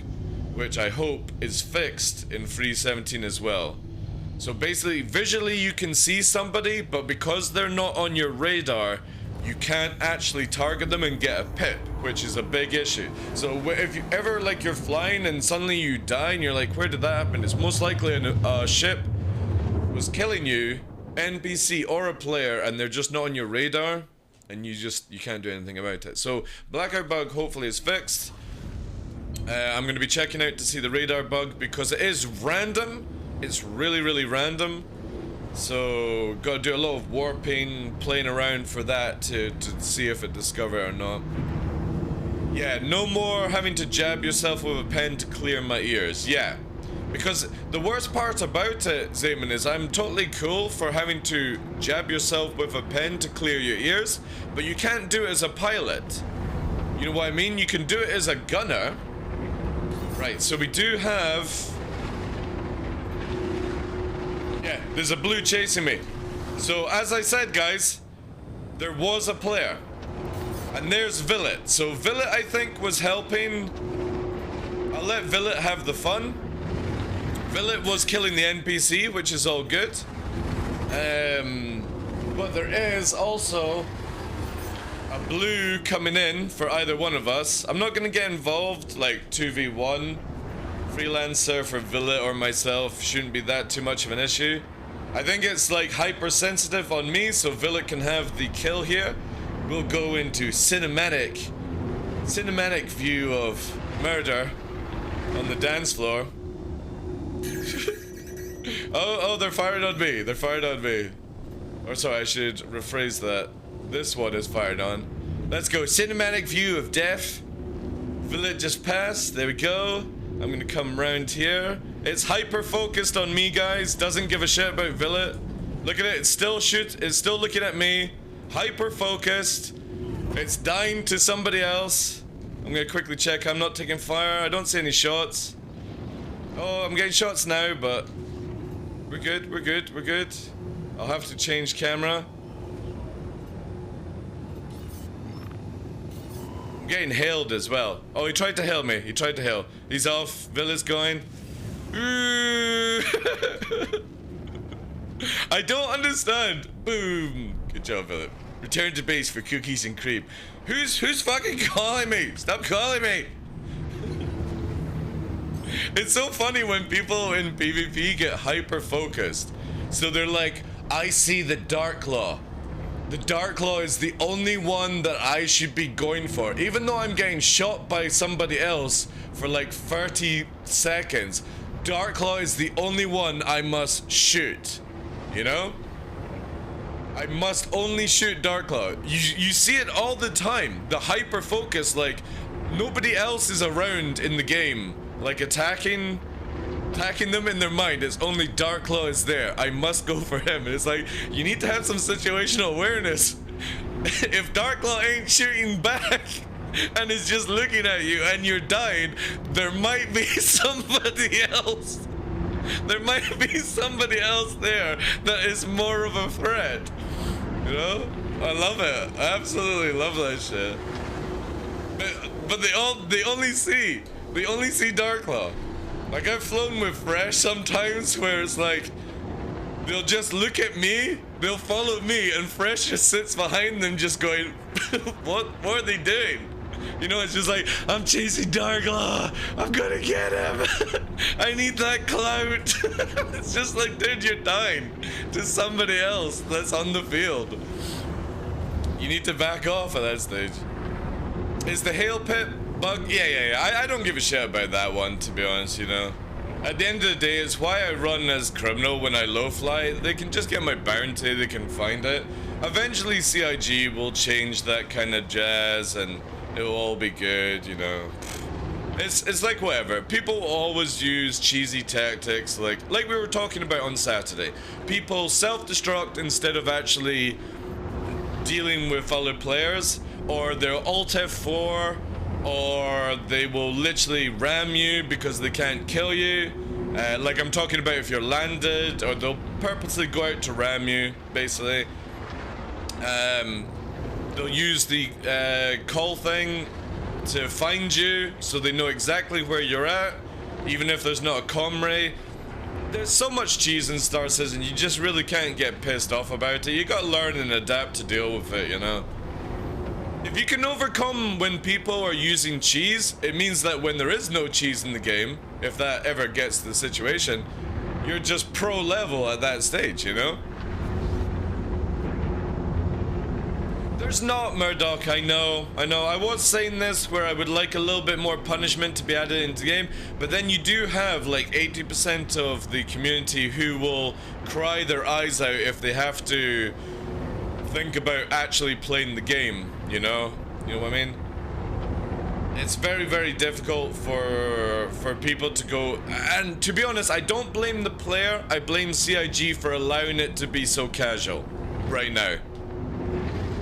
which I hope is fixed in 3.17 as well. So basically, visually you can see somebody, but because they're not on your radar, you can't actually target them and get a pip, which is a big issue. So if you ever, like, you're flying and suddenly you die and you're like, where did that happen? It's most likely a ship was killing you, NPC or a player, and they're just not on your radar, and you can't do anything about it. So blackout bug hopefully is fixed. I'm going to be checking out to see the radar bug, because it is random. It's really, really random. So got to do a lot of warping, playing around for that to see if it discover it or not. Yeah, no more having to jab yourself with a pen to clear my ears. Yeah, because the worst part about it, Zayman, is I'm totally cool for having to jab yourself with a pen to clear your ears, but you can't do it as a pilot. You know what I mean? You can do it as a gunner. Right, so we do have... yeah, there's a blue chasing me. So, as I said, guys, there was a player. And there's Villet. So, Villet, I think, was helping. I'll let Villet have the fun. Villet was killing the NPC, which is all good. But there is also a blue coming in for either one of us. I'm not going to get involved, like 2v1. Freelancer for Villet or myself shouldn't be that too much of an issue. I think it's like hypersensitive on me, so Villet can have the kill here. We'll go into cinematic view of murder on the dance floor. oh, they're fired on me. They're fired on me. Or sorry, I should rephrase that. This one is fired on. Let's go. Cinematic view of death. Villet just passed. There we go. I'm gonna come round here. It's hyper focused on me, guys. Doesn't give a shit about Villet. Look at it. It's still It's still looking at me. Hyper focused. It's dying to somebody else. I'm gonna quickly check. I'm not taking fire. I don't see any shots. Oh, I'm getting shots now, but we're good. We're good. We're good. I'll have to change camera. Getting hailed as well. Oh, he tried to hail me. He tried to hail. He's off. Villa's going. I don't understand. Boom. Good job, Villa. Return to base for cookies and cream. Who's fucking calling me? Stop calling me. It's so funny when people in PvP get hyper focused. So they're like, I see the TheDarkLaw. The TheDarkLaw is the only one that I should be going for. Even though I'm getting shot by somebody else for like 30 seconds, TheDarkLaw is the only one I must shoot. You know? I must only shoot Darklaw. You see it all the time. The hyper focus, like nobody else is around in the game, like attacking them in their mind. It's only Darklaw is there. I must go for him. And it's like, you need to have some situational awareness. If Darklaw ain't shooting back and is just looking at you and you're dying, there might be somebody else. There might be somebody else there that is more of a threat. You know? I love it. I absolutely love that shit. But they only see Darklaw. Like, I've flown with Fresh sometimes where it's like, they'll just look at me, they'll follow me, and Fresh just sits behind them just going, what are they doing? You know, it's just like, I'm chasing Darklaw, I'm gonna get him. I need that clout. It's just like, dude, you're dying to somebody else that's on the field. You need to back off at that stage. Is the hail pit bug? Yeah. I don't give a shit about that one, to be honest, you know. At the end of the day, it's why I run as criminal when I low fly. They can just get my bounty, they can find it. Eventually CIG will change that kind of jazz and it'll all be good, you know. It's like whatever. People always use cheesy tactics like we were talking about on Saturday. People self-destruct instead of actually dealing with other players, or they'll alt F4, or they will literally ram you because they can't kill you. Like I'm talking about if you're landed, or they'll purposely go out to ram you, basically. They'll use the call thing to find you so they know exactly where you're at, even if there's not a comm ray. There's so much cheese in Star Citizen, you just really can't get pissed off about it. You gotta learn and adapt to deal with it, you know. If you can overcome when people are using cheese, it means that when there is no cheese in the game, if that ever gets to the situation, you're just pro level at that stage, you know? There's not, Murdoch, I know. I was saying this where I would like a little bit more punishment to be added into the game, but then you do have like 80% of the community who will cry their eyes out if they have to think about actually playing the game, you know? You know what I mean? It's very, very difficult for people to go, and to be honest, I don't blame the player, I blame CIG for allowing it to be so casual right now.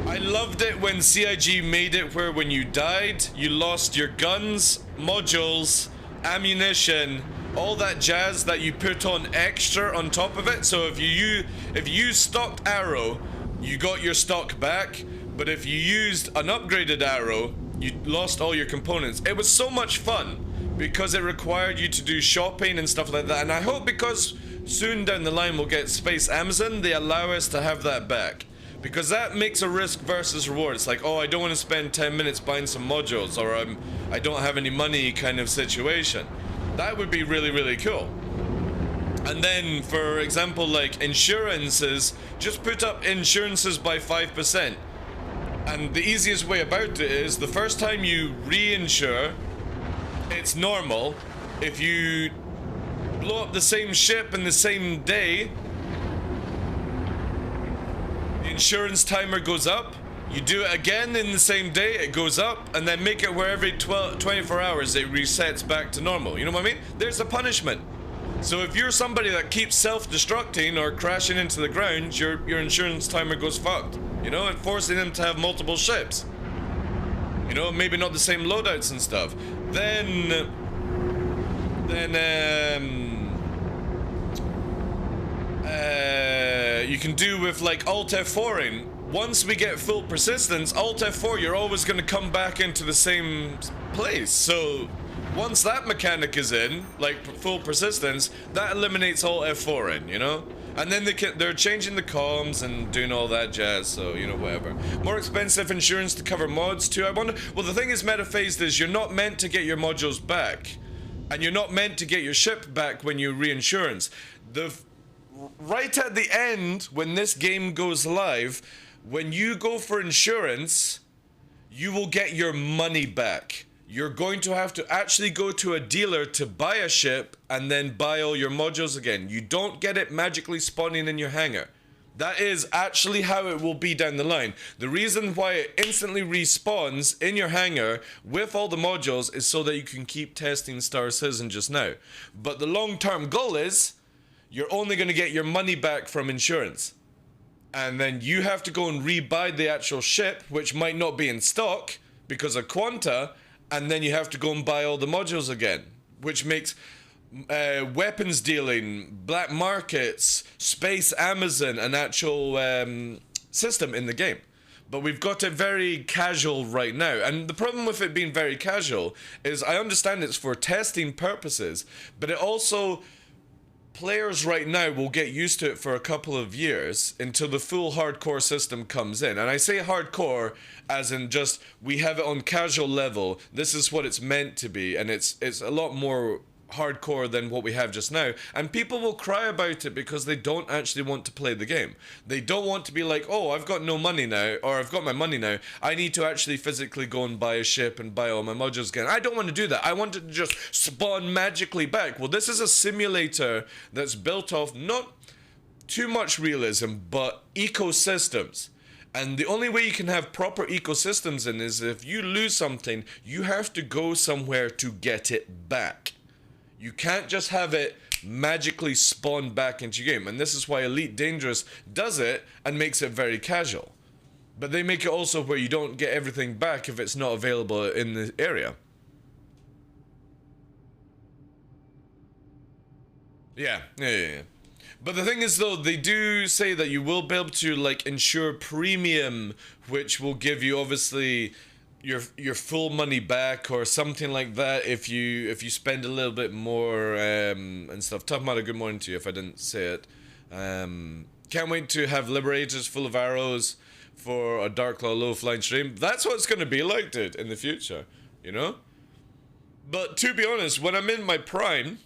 I loved it when CIG made it where when you died, you lost your guns, modules, ammunition, all that jazz that you put on extra on top of it. So if you used stocked arrow, you got your stock back, but if you used an upgraded arrow, you lost all your components. It was so much fun because it required you to do shopping and stuff like that, and I hope because soon down the line we'll get Space Amazon, they allow us to have that back. Because that makes a risk versus reward. It's like, oh, I don't want to spend 10 minutes buying some modules, or I don't have any money kind of situation. That would be really, really cool. And then, for example, like insurances, just put up insurances by 5%. And the easiest way about it is the first time you reinsure, it's normal. If you blow up the same ship in the same day, insurance timer goes up. You do it again in the same day, it goes up, and then make it where every 24 hours it resets back to normal. You know what I mean? There's a punishment. So if you're somebody that keeps self-destructing or crashing into the ground, your insurance timer goes fucked. You know, and forcing them to have multiple ships. You know, maybe not the same loadouts and stuff. Then you can do with like Alt F4ing. Once we get full persistence, Alt F4, you're always going to come back into the same place. So once that mechanic is in, like full persistence, that eliminates Alt F4ing, you know? And then they're changing the comms and doing all that jazz, so, you know, whatever. More expensive insurance to cover mods too, I wonder? Well, the thing is, metaphased is you're not meant to get your modules back. And you're not meant to get your ship back when you reinsurance. Right at the end, when this game goes live, when you go for insurance, you will get your money back. You're going to have to actually go to a dealer to buy a ship and then buy all your modules again. You don't get it magically spawning in your hangar. That is actually how it will be down the line. The reason why it instantly respawns in your hangar with all the modules is so that you can keep testing Star Citizen just now. But the long-term goal is you're only going to get your money back from insurance. And then you have to go and rebuy the actual ship, which might not be in stock because of Quanta, and then you have to go and buy all the modules again, which makes weapons dealing, black markets, space Amazon an actual system in the game. But we've got it very casual right now, and the problem with it being very casual is I understand it's for testing purposes, but it also, players right now will get used to it for a couple of years until the full hardcore system comes in. And I say hardcore as in just we have it on casual level, this is what it's meant to be, and it's a lot more hardcore than what we have just now, and people will cry about it because they don't actually want to play the game. They don't want to be like, oh, I've got no money now, or I've got my money now, I need to actually physically go and buy a ship and buy all my modules again. I don't want to do that. I want it to just spawn magically back. Well, this is a simulator that's built off not too much realism, but ecosystems. And the only way you can have proper ecosystems in is if you lose something, you have to go somewhere to get it back. You can't just have it magically spawn back into your game. And this is why Elite Dangerous does it and makes it very casual. But they make it also where you don't get everything back if it's not available in the area. Yeah. But the thing is though, they do say that you will be able to like insure premium, which will give you obviously your full money back or something like that if you spend a little bit more and stuff. Tough Mudder, good morning to you if I didn't say it. Can't wait to have Liberators full of arrows for a TheDarkLaw low flying stream. That's what it's going to be like, dude, in the future, you know? But to be honest, when I'm in my prime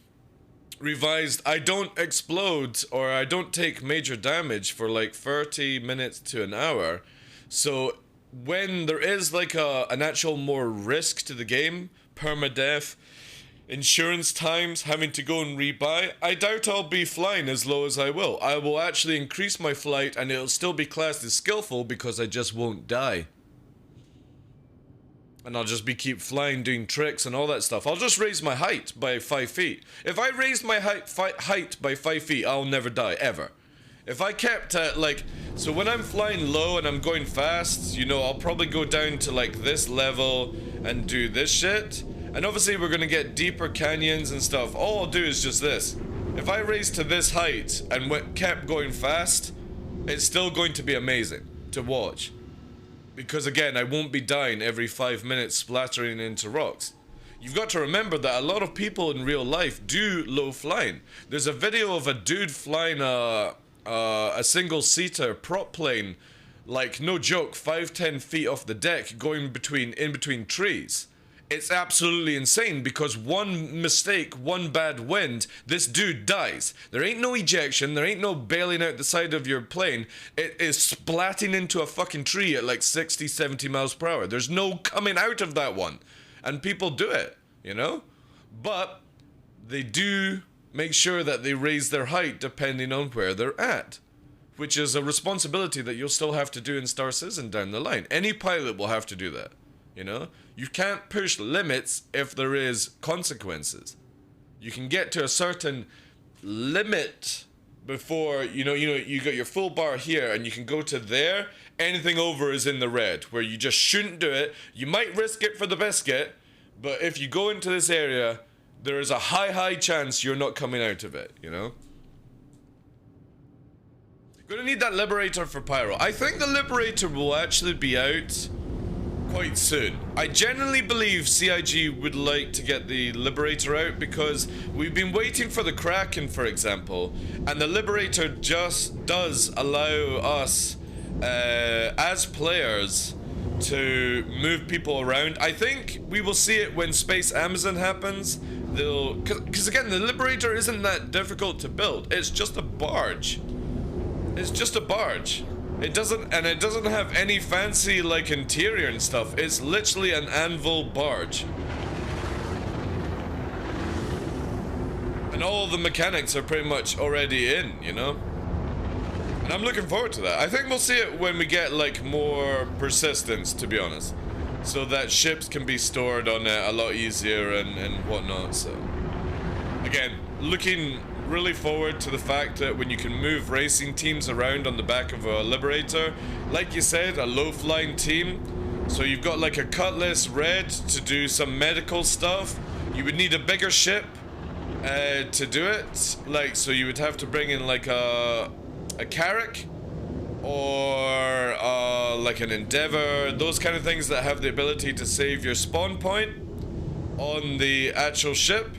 revised, I don't explode or I don't take major damage for like 30 minutes to an hour. So when there is like an actual more risk to the game, permadeath, insurance times, having to go and rebuy, I doubt I'll be flying as low as I will. I will actually increase my flight and it'll still be classed as skillful because I just won't die. And I'll just keep flying, doing tricks and all that stuff. I'll just raise my height by 5 feet. If I raised my height by 5 feet, I'll never die, ever. If I kept at like, so when I'm flying low and I'm going fast, you know, I'll probably go down to like this level and do this shit. And obviously we're gonna get deeper canyons and stuff. All I'll do is just this. If I raise to this height and kept going fast, it's still going to be amazing to watch. Because again, I won't be dying every 5 minutes splattering into rocks. You've got to remember that a lot of people in real life do low flying. There's a video of a dude flying a single-seater prop plane, like no joke, 5-10 feet off the deck, going in between trees. It's absolutely insane because one mistake, one bad wind, this dude dies. There ain't no ejection, there ain't no bailing out the side of your plane. It is splatting into a fucking tree at like 60, 70 miles per hour. There's no coming out of that one. And people do it, you know? But they do make sure that they raise their height depending on where they're at, which is a responsibility that you'll still have to do in Star Citizen down the line. Any pilot will have to do that, you know? You can't push limits if there is consequences. You can get to a certain limit before, you got your full bar here and you can go to there. Anything over is in the red, where you just shouldn't do it. You might risk it for the biscuit, but if you go into this area, there is a high chance you're not coming out of it, you know? Gonna need that Liberator for Pyro. I think the Liberator will actually be out quite soon. I genuinely believe CIG would like to get the Liberator out because we've been waiting for the Kraken, for example, and the Liberator just does allow us, as players, to move people around. I think we will see it when Space Amazon happens. Because again, the Liberator isn't that difficult to build. It's just a barge. It's just a barge. It doesn't have any fancy like interior and stuff. It's literally an anvil barge. And all the mechanics are pretty much already in, you know? And I'm looking forward to that. I think we'll see it when we get like more persistence, to be honest. So that ships can be stored on it a lot easier and whatnot, so. Again, looking really forward to the fact that when you can move racing teams around on the back of a Liberator, like you said, a low-flying team, so you've got like a Cutlass Red to do some medical stuff. You would need a bigger ship to do it, like, so you would have to bring in like a Carrack or like an Endeavor, those kind of things that have the ability to save your spawn point on the actual ship.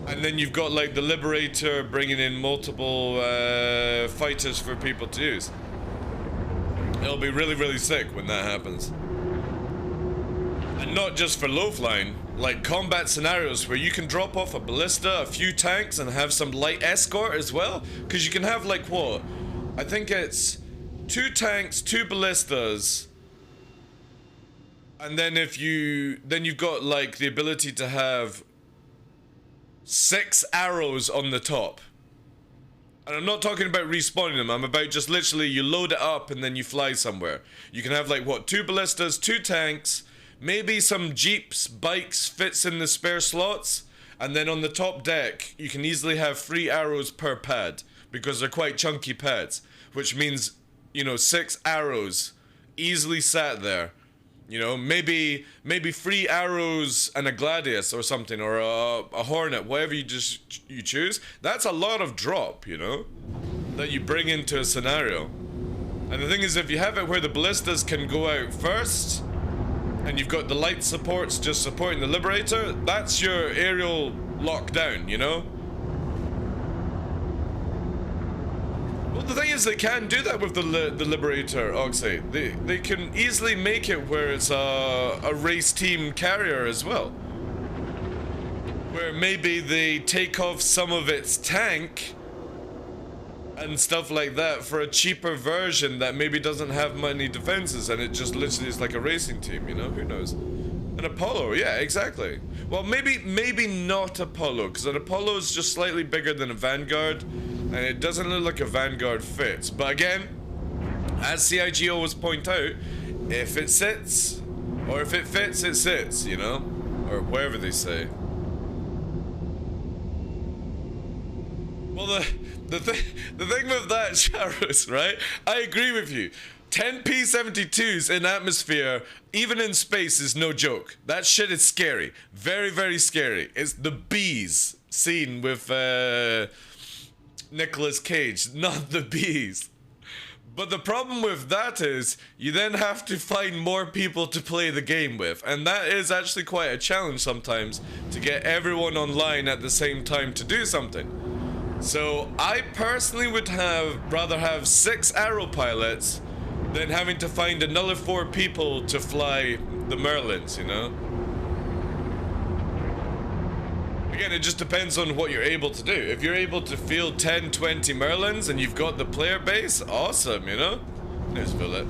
And then you've got like the Liberator bringing in multiple fighters for people to use. It'll be really, really sick when that happens. And not just for low flying, like combat scenarios where you can drop off a ballista, a few tanks, and have some light escort as well. Because you can have like what? I think it's 2 tanks, 2 ballistas. And then you've got like the ability to have 6 arrows on the top. And I'm not talking about respawning them, I'm about just literally you load it up and then you fly somewhere. You can have like what, 2 ballistas, 2 tanks, maybe some jeeps, bikes fits in the spare slots, and then on the top deck you can easily have 3 arrows per pad because they're quite chunky pads, which means, you know, 6 arrows easily sat there. You know, maybe 3 arrows and a Gladius or something, or a Hornet, whatever you choose. That's a lot of drop, you know, that you bring into a scenario. And the thing is, if you have it where the ballistas can go out first, and you've got the light supports just supporting the Liberator, that's your aerial lockdown, you know? Well, the thing is, they can do that with the Liberator, Oxy. They can easily make it where it's a race team carrier as well. Where maybe they take off some of its tank and stuff like that for a cheaper version that maybe doesn't have many defenses, and it just literally is like a racing team, you know? Who knows? An Apollo, yeah, exactly. Well, maybe not Apollo, because an Apollo is just slightly bigger than a Vanguard, and it doesn't look like a Vanguard fits. But again, as CIG always point out, if it sits, or if it fits, it sits, you know? Or whatever they say. Well, the thing with that, Charos, right? I agree with you. 10 P-72s in atmosphere, even in space, is no joke. That shit is scary. Very, very scary. It's the bees scene with Nicolas Cage, not the bees. But the problem with that is, you then have to find more people to play the game with. And that is actually quite a challenge sometimes, to get everyone online at the same time to do something. So, I personally would rather have 6 arrow pilots than having to find another 4 people to fly the Merlins, you know? Again, it just depends on what you're able to do. If you're able to field 10, 20 Merlins and you've got the player base, awesome, you know? There's Bullet.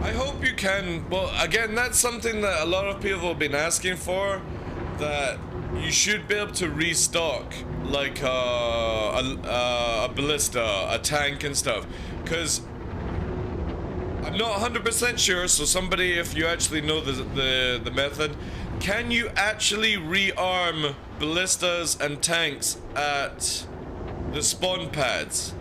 I hope you can, well, again, that's something that a lot of people have been asking for, that you should be able to restock like a ballista, a tank and stuff, because I'm not 100% sure, so somebody, if you actually know the method, can you actually rearm ballistas and tanks at the spawn pads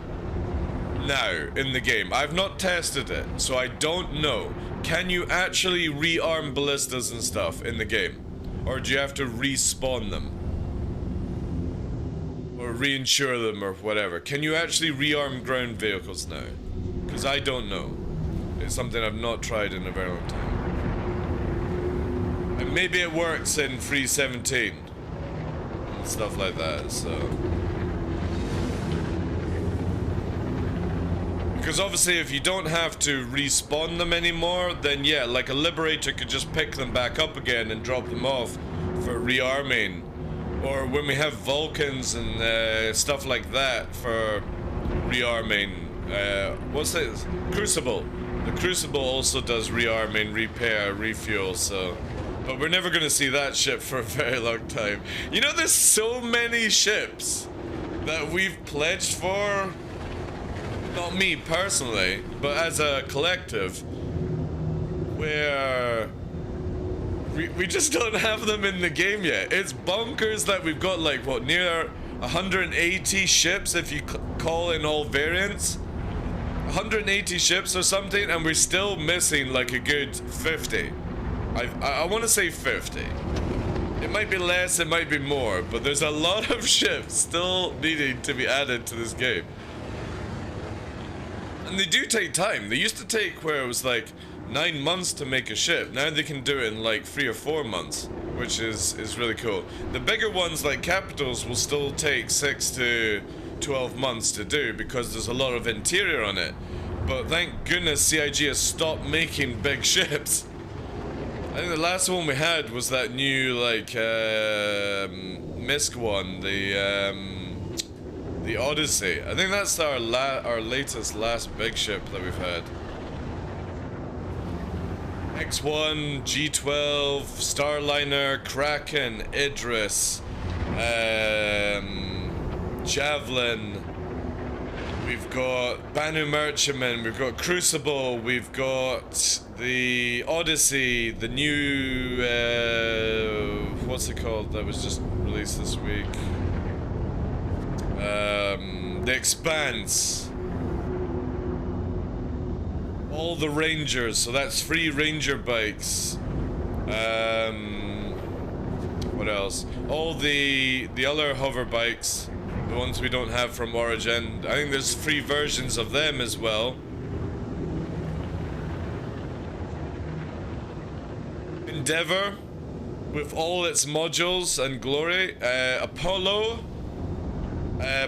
now in the game? I've not tested it, so I don't know. Can you actually rearm ballistas and stuff in the game? Or do you have to respawn them? Or reinsure them or whatever? Can you actually rearm ground vehicles now? Because I don't know. It's something I've not tried in a very long time. And maybe it works in 3.17 and stuff like that, so... Because obviously if you don't have to respawn them anymore, then yeah, like a Liberator could just pick them back up again and drop them off for rearming. Or when we have Vulcans and stuff like that for rearming. What's this? Crucible. The Crucible also does rearming, repair, refuel, so But we're never gonna see that ship for a very long time. You know, there's so many ships that we've pledged for. Not me personally, but as a collective, where we just don't have them in the game yet. It's bonkers that we've got like, what, near 180 ships if you call in all variants. 180 ships or something, and we're still missing like a good 50. I want to say 50. It might be less, it might be more, but there's a lot of ships still needing to be added to this game. And they do take time. They used to take where it was like 9 months to make a ship. Now they can do it in like 3 or 4 months, which is really cool. The bigger ones like Capitals will still take 6 to 12 months to do because there's a lot of interior on it. But thank goodness CIG has stopped making big ships. I think the last one we had was that new like Misk one, the Odyssey. I think that's our last big ship that we've had. X1, G12, Starliner, Kraken, Idris, Javelin. We've got Banu Merchantman, we've got Crucible, we've got the Odyssey, the new, what's it called that was just released this week? The Expanse. All the Rangers, so that's 3 Ranger bikes. What else? All the other hover bikes. The ones we don't have from Origin. I think there's 3 versions of them as well. Endeavor, with all its modules and glory. Apollo.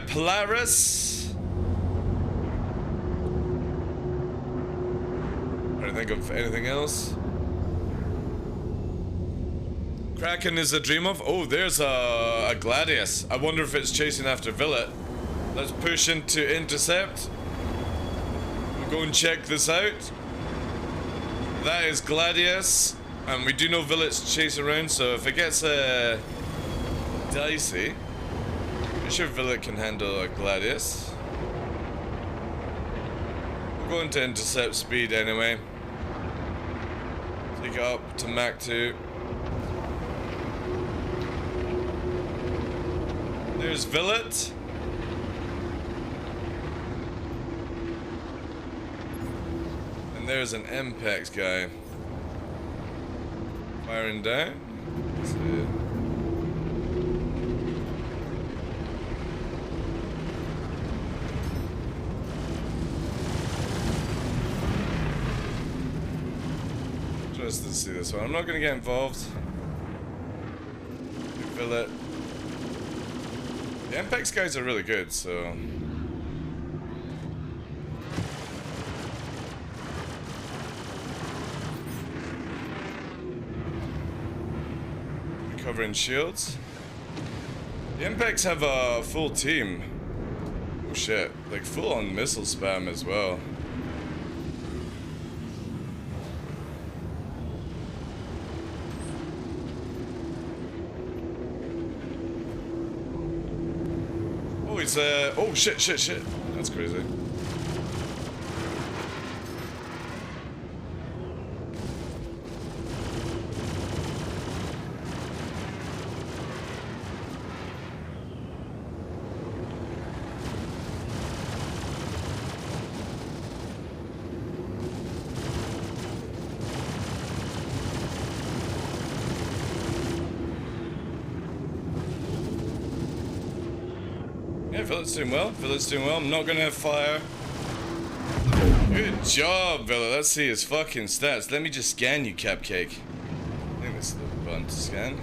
Polaris. I don't think of anything else. Kraken is a dream of. Oh, there's a Gladius. I wonder if it's chasing after Villet. Let's push into Intercept. We'll go and check this out. That is Gladius, and we do know Villet's chasing around. So if it gets dicey, I'm sure Villet can handle a Gladius. We'll go into Intercept speed anyway. Take it up to Mach 2. There's Villet. And there's an MPEX guy. Firing down. Let's see. Interested to see this one. I'm not gonna get involved. Villet. The MPEX guys are really good, so... Covering shields. The MPEX have a full team. Oh shit, like full on missile spam as well. Oh, he's oh shit. That's crazy. Yeah, Villet's doing well. Villet's doing well. I'm not gonna fire. Good job, Villet. Let's see his fucking stats. Let me just scan you, Cupcake. I think this is the button to scan.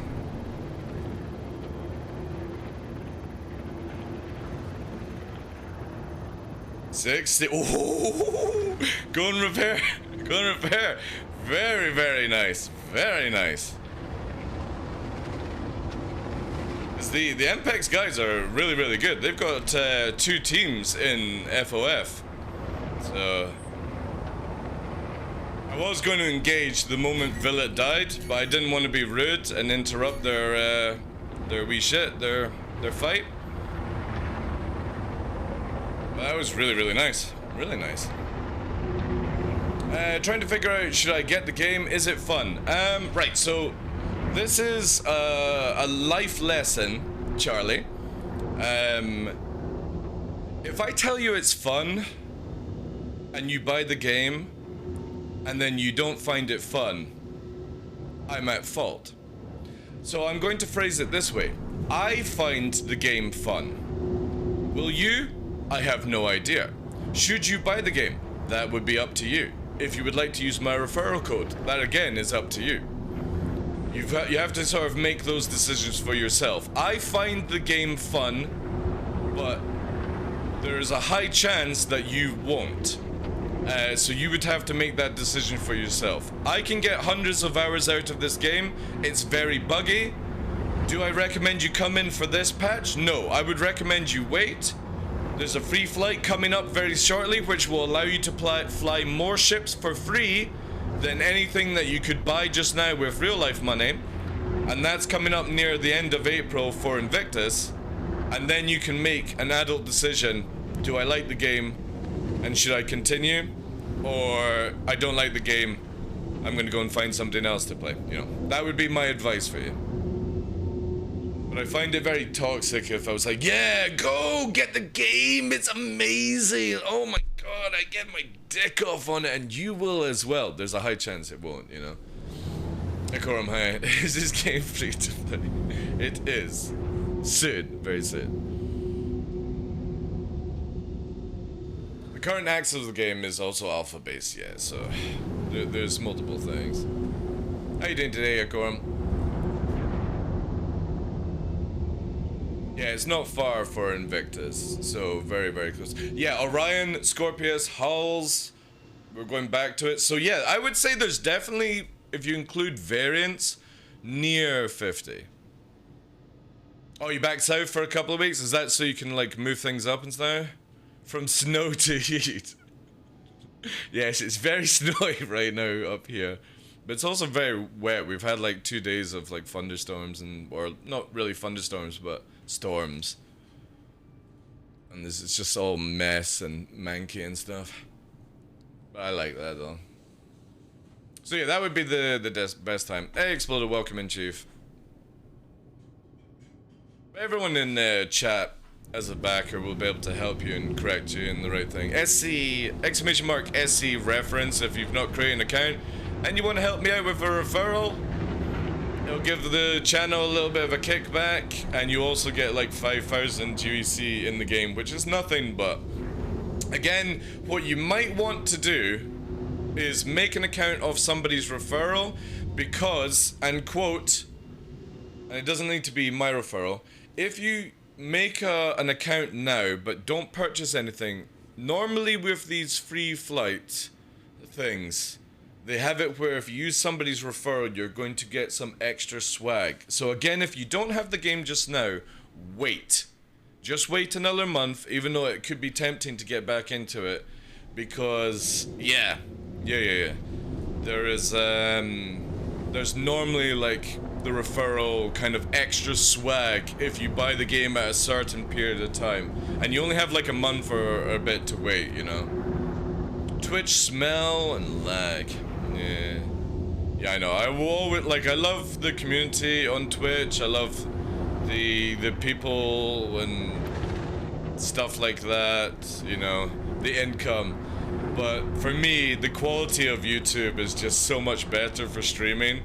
$60. Oh, go and repair. Go and repair. Very, very nice. Very nice. The MPEX guys are really, really good. They've got 2 teams in FOF. So I was going to engage the moment Villet died, but I didn't want to be rude and interrupt their wee shit, their fight. But that was really, really nice. Really nice. Trying to figure out, should I get the game? Is it fun? Right, so this is a life lesson, Charlie. If I tell you it's fun, and you buy the game, and then you don't find it fun, I'm at fault. So I'm going to phrase it this way. I find the game fun. Will you? I have no idea. Should you buy the game? That would be up to you. If you would like to use my referral code, that again is up to you. You have to sort of make those decisions for yourself. I find the game fun, but there's a high chance that you won't. So you would have to make that decision for yourself. I can get hundreds of hours out of this game. It's very buggy. Do I recommend you come in for this patch? No, I would recommend you wait. There's a free flight coming up very shortly, which will allow you to fly more ships for free than anything that you could buy just now with real life money. And that's coming up near the end of April for Invictus. And then you can make an adult decision. Do I like the game? And should I continue? Or I don't like the game, I'm gonna go and find something else to play. You know, that would be my advice for you. But I find it very toxic if I was like, yeah, go get the game, it's amazing. Oh my god, I get my dick off on it, and you will as well. There's a high chance it won't, you know. Ikorum, hi. Is this game free to play? It is. Soon, very soon. The current access of the game is also alpha based, yeah, so there's multiple things. How you doing today, Ikorum? Yeah, it's not far for Invictus, so very, very close. Yeah, Orion, Scorpius, Hulls, we're going back to it. So yeah, I would say there's definitely, if you include variants, near 50. Oh, you back south for a couple of weeks? Is that so you can, like, move things up and stuff? From snow to heat. Yes, it's very snowy right now up here. But it's also very wet. We've had, like, 2 days of, like, thunderstorms and... or, not really thunderstorms, but storms. And this is just all mess and manky and stuff. But I like that, though. So, yeah, that would be the best time. Hey, Exploder, welcome in, Chief. Everyone in chat as a backer will be able to help you and correct you in the right thing. SC, exclamation mark SC reference if you've not created an account and you want to help me out with a referral. It'll give the channel a little bit of a kickback, and you also get like 5,000 UEC in the game, which is nothing. But again, what you might want to do is make an account of somebody's referral, because, and quote, and it doesn't need to be my referral, if you make an account now but don't purchase anything, normally with these free flight things, they have it where if you use somebody's referral, you're going to get some extra swag. So again, if you don't have the game just now, wait. Just wait another month, even though it could be tempting to get back into it, because yeah. There is there's normally like the referral kind of extra swag if you buy the game at a certain period of time, and you only have like a month or a bit to wait, you know. Twitch smell and lag. Yeah, I know. I will always, like, I love the community on Twitch. I love the people and stuff like that, you know, the income. But for me, the quality of YouTube is just so much better for streaming,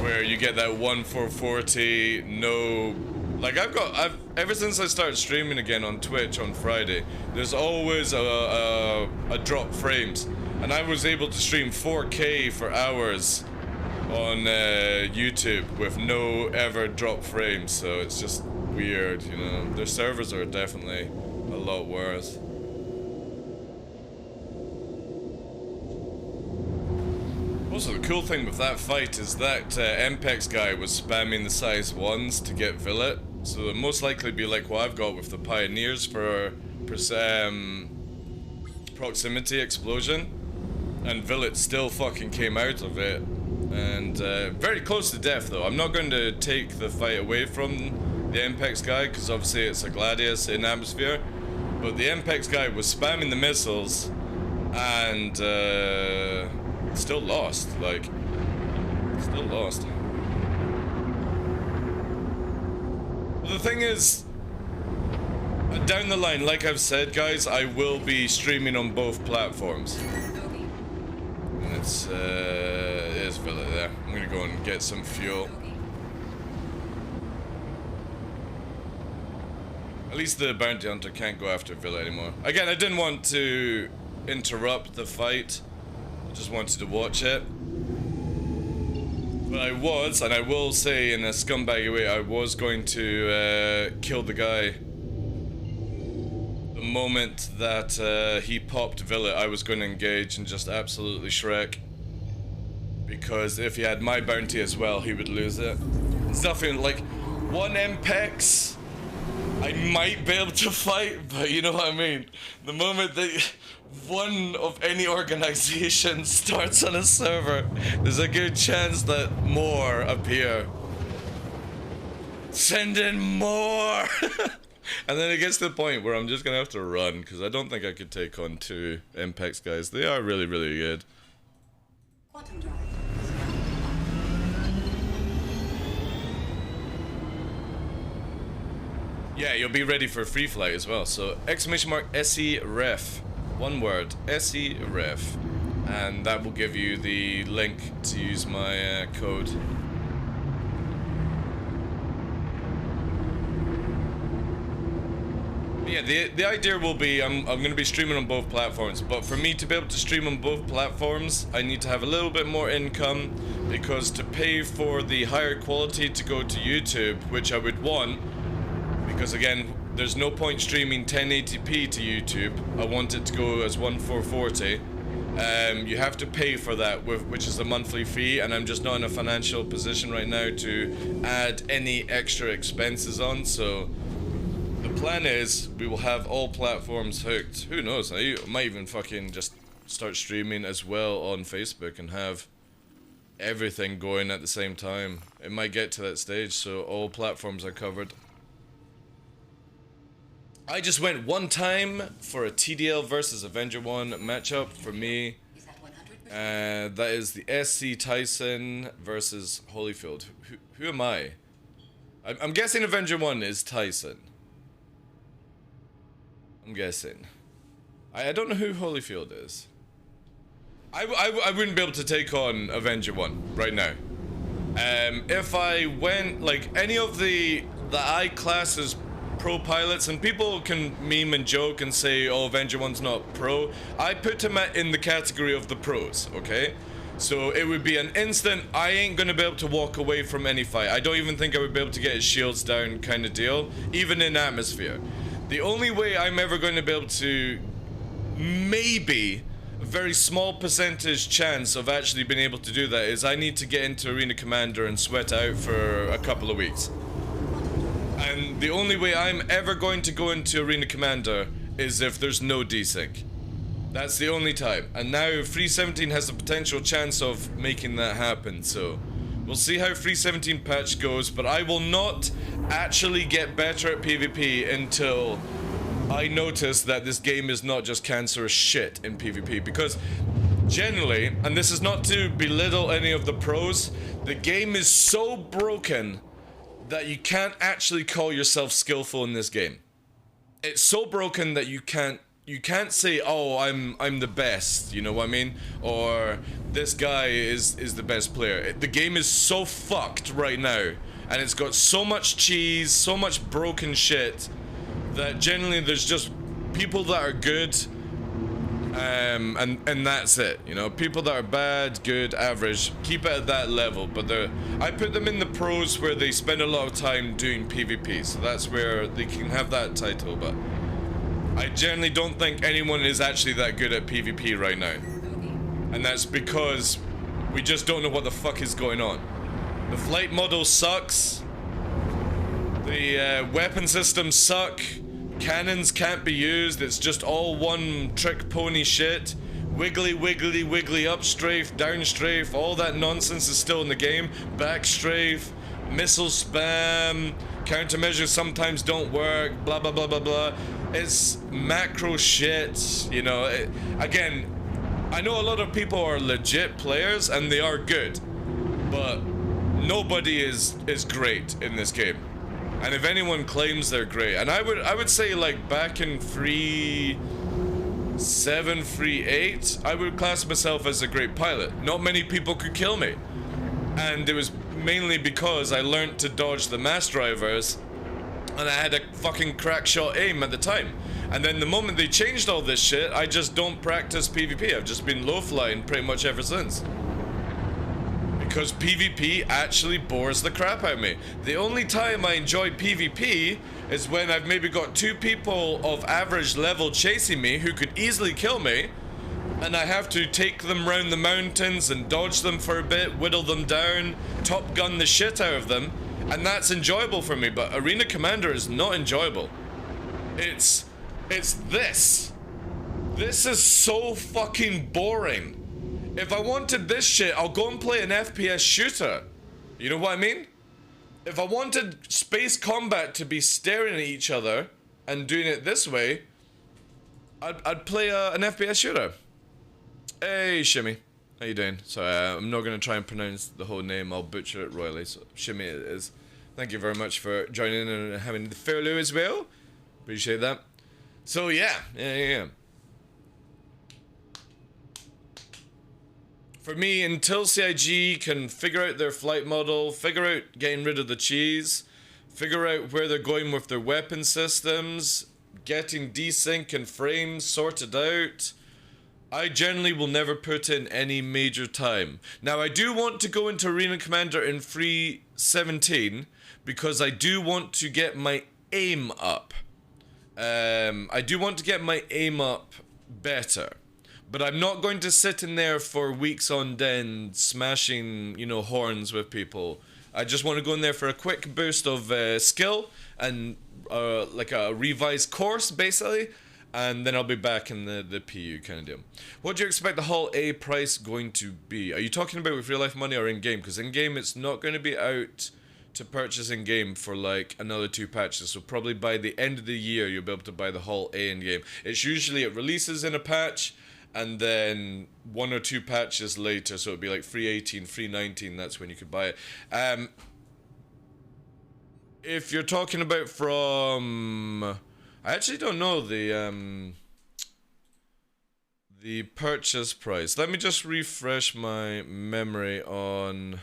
where you get that 1:440, no, like I've ever since I started streaming again on Twitch on Friday, there's always a drop frames, and I was able to stream 4K for hours on YouTube with no ever drop frames. So it's just weird, you know. Their servers are definitely a lot worse. Also, the cool thing with that fight is that MPEX guy was spamming the size 1s to get Villet, so it'll most likely be like what I've got with the Pioneers for proximity explosion. And Villet still fucking came out of it. And very close to death though. I'm not going to take the fight away from the Impex guy, because obviously it's a Gladius in atmosphere. But the Impex guy was spamming the missiles and still lost. Like, still lost. The thing is, down the line, like I've said, guys, I will be streaming on both platforms. And it's, there's Villa there. I'm gonna go and get some fuel. At least the bounty hunter can't go after Villa anymore. Again, I didn't want to interrupt the fight. I just wanted to watch it. But I was, and I will say in a scumbaggy way, I was going to kill the guy. The moment that he popped Villa, I was going to engage and just absolutely Shrek. Because if he had my bounty as well, he would lose it. It's nothing like one MPEX. I might be able to fight, but you know what I mean? The moment that one of any organization starts on a server, there's a good chance that more appear. Send in more! And then it gets to the point where I'm just gonna have to run, because I don't think I could take on two Impex guys. They are really, really good. Quantum drive. Yeah, you'll be ready for a free flight as well. So, !SE ref. One word, SE ref. And that will give you the link to use my code. Yeah, the idea will be I'm going to be streaming on both platforms, but for me to be able to stream on both platforms, I need to have a little bit more income, because to pay for the higher quality to go to YouTube, which I would want, because again, there's no point streaming 1080p to YouTube. I want it to go as 1440. You have to pay for that, which is a monthly fee, and I'm just not in a financial position right now to add any extra expenses on, so the plan is we will have all platforms hooked. Who knows, I might even fucking just start streaming as well on Facebook and have everything going at the same time. It might get to that stage, so all platforms are covered. I just went one time for a TDL versus Avenger 1 matchup for me. That is the SC Tyson versus Holyfield. Who am I? I'm guessing Avenger 1 is Tyson. I'm guessing. I don't know who Holyfield is. I wouldn't be able to take on Avenger 1 right now. If I went, like, any of the I classes pro pilots, and people can meme and joke and say, oh, Avenger 1's not pro. I put him in the category of the pros, okay? So it would be an instant, I ain't gonna be able to walk away from any fight. I don't even think I would be able to get his shields down kind of deal, even in atmosphere. The only way I'm ever going to be able to, maybe, a very small percentage chance of actually being able to do that is I need to get into Arena Commander and sweat out for a couple of weeks. And the only way I'm ever going to go into Arena Commander is if there's no desync. That's the only time. And now Free 17 has a potential chance of making that happen, so we'll see how Free 17 patch goes, but I will not actually get better at PvP until I notice that this game is not just cancerous shit in PvP, because generally, and this is not to belittle any of the pros, the game is so broken that you can't actually call yourself skillful in this game. It's so broken that you can't say, oh, I'm the best, you know what I mean? Or this guy is the best player. The game is so fucked right now, and it's got so much cheese, so much broken shit, that generally there's just people that are good, and that's it, you know? People that are bad, good, average, keep it at that level, but I put them in the pros where they spend a lot of time doing PvP, so that's where they can have that title, but I generally don't think anyone is actually that good at PvP right now. And that's because we just don't know what the fuck is going on. The flight model sucks. The weapon systems suck. Cannons can't be used. It's just all one trick pony shit. Wiggly, wiggly, wiggly, up strafe, down strafe, all that nonsense is still in the game. Back strafe, missile spam, countermeasures sometimes don't work, blah, blah, blah, blah, blah. It's macro shit, you know. Again, I know a lot of people are legit players and they are good, but nobody is great in this game. And if anyone claims they're great, and I would say like back in 3.7, 3.8, I would class myself as a great pilot. Not many people could kill me. And it was mainly because I learned to dodge the mass drivers and I had a fucking crack shot aim at the time. And then the moment they changed all this shit, I just don't practice PvP. I've just been low flying pretty much ever since. Because PvP actually bores the crap out of me. The only time I enjoy PvP is when I've maybe got two people of average level chasing me who could easily kill me, and I have to take them round the mountains and dodge them for a bit, whittle them down, top gun the shit out of them, and that's enjoyable for me. But Arena Commander is not enjoyable. It's this. This is so fucking boring. If I wanted this shit, I'll go and play an FPS shooter. You know what I mean? If I wanted space combat to be staring at each other and doing it this way, I'd play an FPS shooter. Hey, Shimmy. How you doing? Sorry, I'm not going to try and pronounce the whole name. I'll butcher it royally, so Shimmy it is. Thank you very much for joining and having the Fairloo as well. Appreciate that. So, yeah. For me, until CIG can figure out their flight model, figure out getting rid of the cheese, figure out where they're going with their weapon systems, getting desync and frames sorted out, I generally will never put in any major time. Now, I do want to go into Arena Commander in 3.17 because I do want to get my aim up. I do want to get my aim up better. But I'm not going to sit in there for weeks on end smashing, you know, horns with people. I just want to go in there for a quick boost of skill and like a revised course, basically. And then I'll be back in the PU kind of deal. What do you expect the Hull A price going to be? Are you talking about with real life money or in-game? Because in-game it's not going to be out to purchase in-game for like another 2 patches. So probably by the end of the year you'll be able to buy the Hull A in-game. It's usually, it releases in a patch, and then 1 or 2 patches later, so it'd be like 3.18, 3.19, that's when you could buy it. If you're talking about from... I actually don't know the purchase price. Let me just refresh my memory on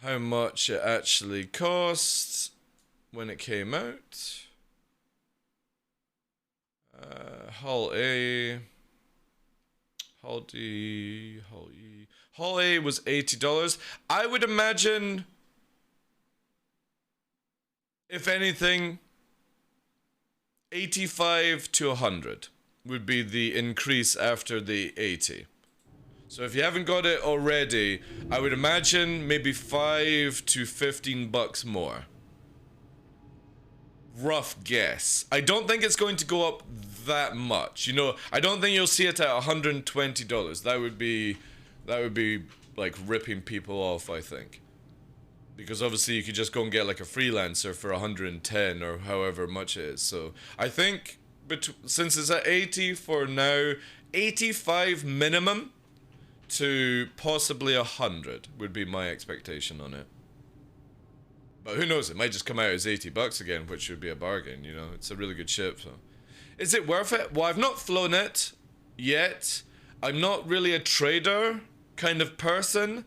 how much it actually cost when it came out. Hull A, Hull D, Hull E. Hull A was $80. I would imagine, if anything, 85 to 100 would be the increase after the 80. So if you haven't got it already, I would imagine maybe 5 to 15 bucks more. Rough guess. I don't think it's going to go up that much. You know, I don't think you'll see it at $120. That would be like ripping people off, I think. Because obviously you could just go and get like a freelancer for 110 or however much it is. So I think since it's at 80 for now, 85 minimum to possibly 100 would be my expectation on it. But who knows, it might just come out as 80 bucks again, which would be a bargain, you know. It's a really good ship, so. Is it worth it? Well, I've not flown it yet. I'm not really a trader kind of person.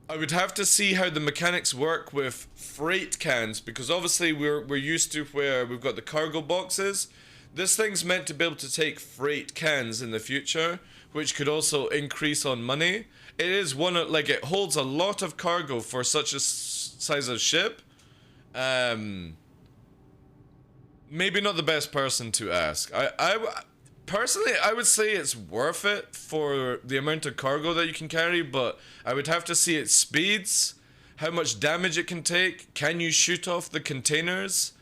I would have to see how the mechanics work with freight cans, because obviously we're used to where we've got the cargo boxes. This thing's meant to be able to take freight cans in the future, which could also increase on money. It is one of, like, it holds a lot of cargo for such a size of ship. Maybe not the best person to ask. Personally, I would say it's worth it for the amount of cargo that you can carry, but I would have to see its speeds, how much damage it can take, can you shoot off the containers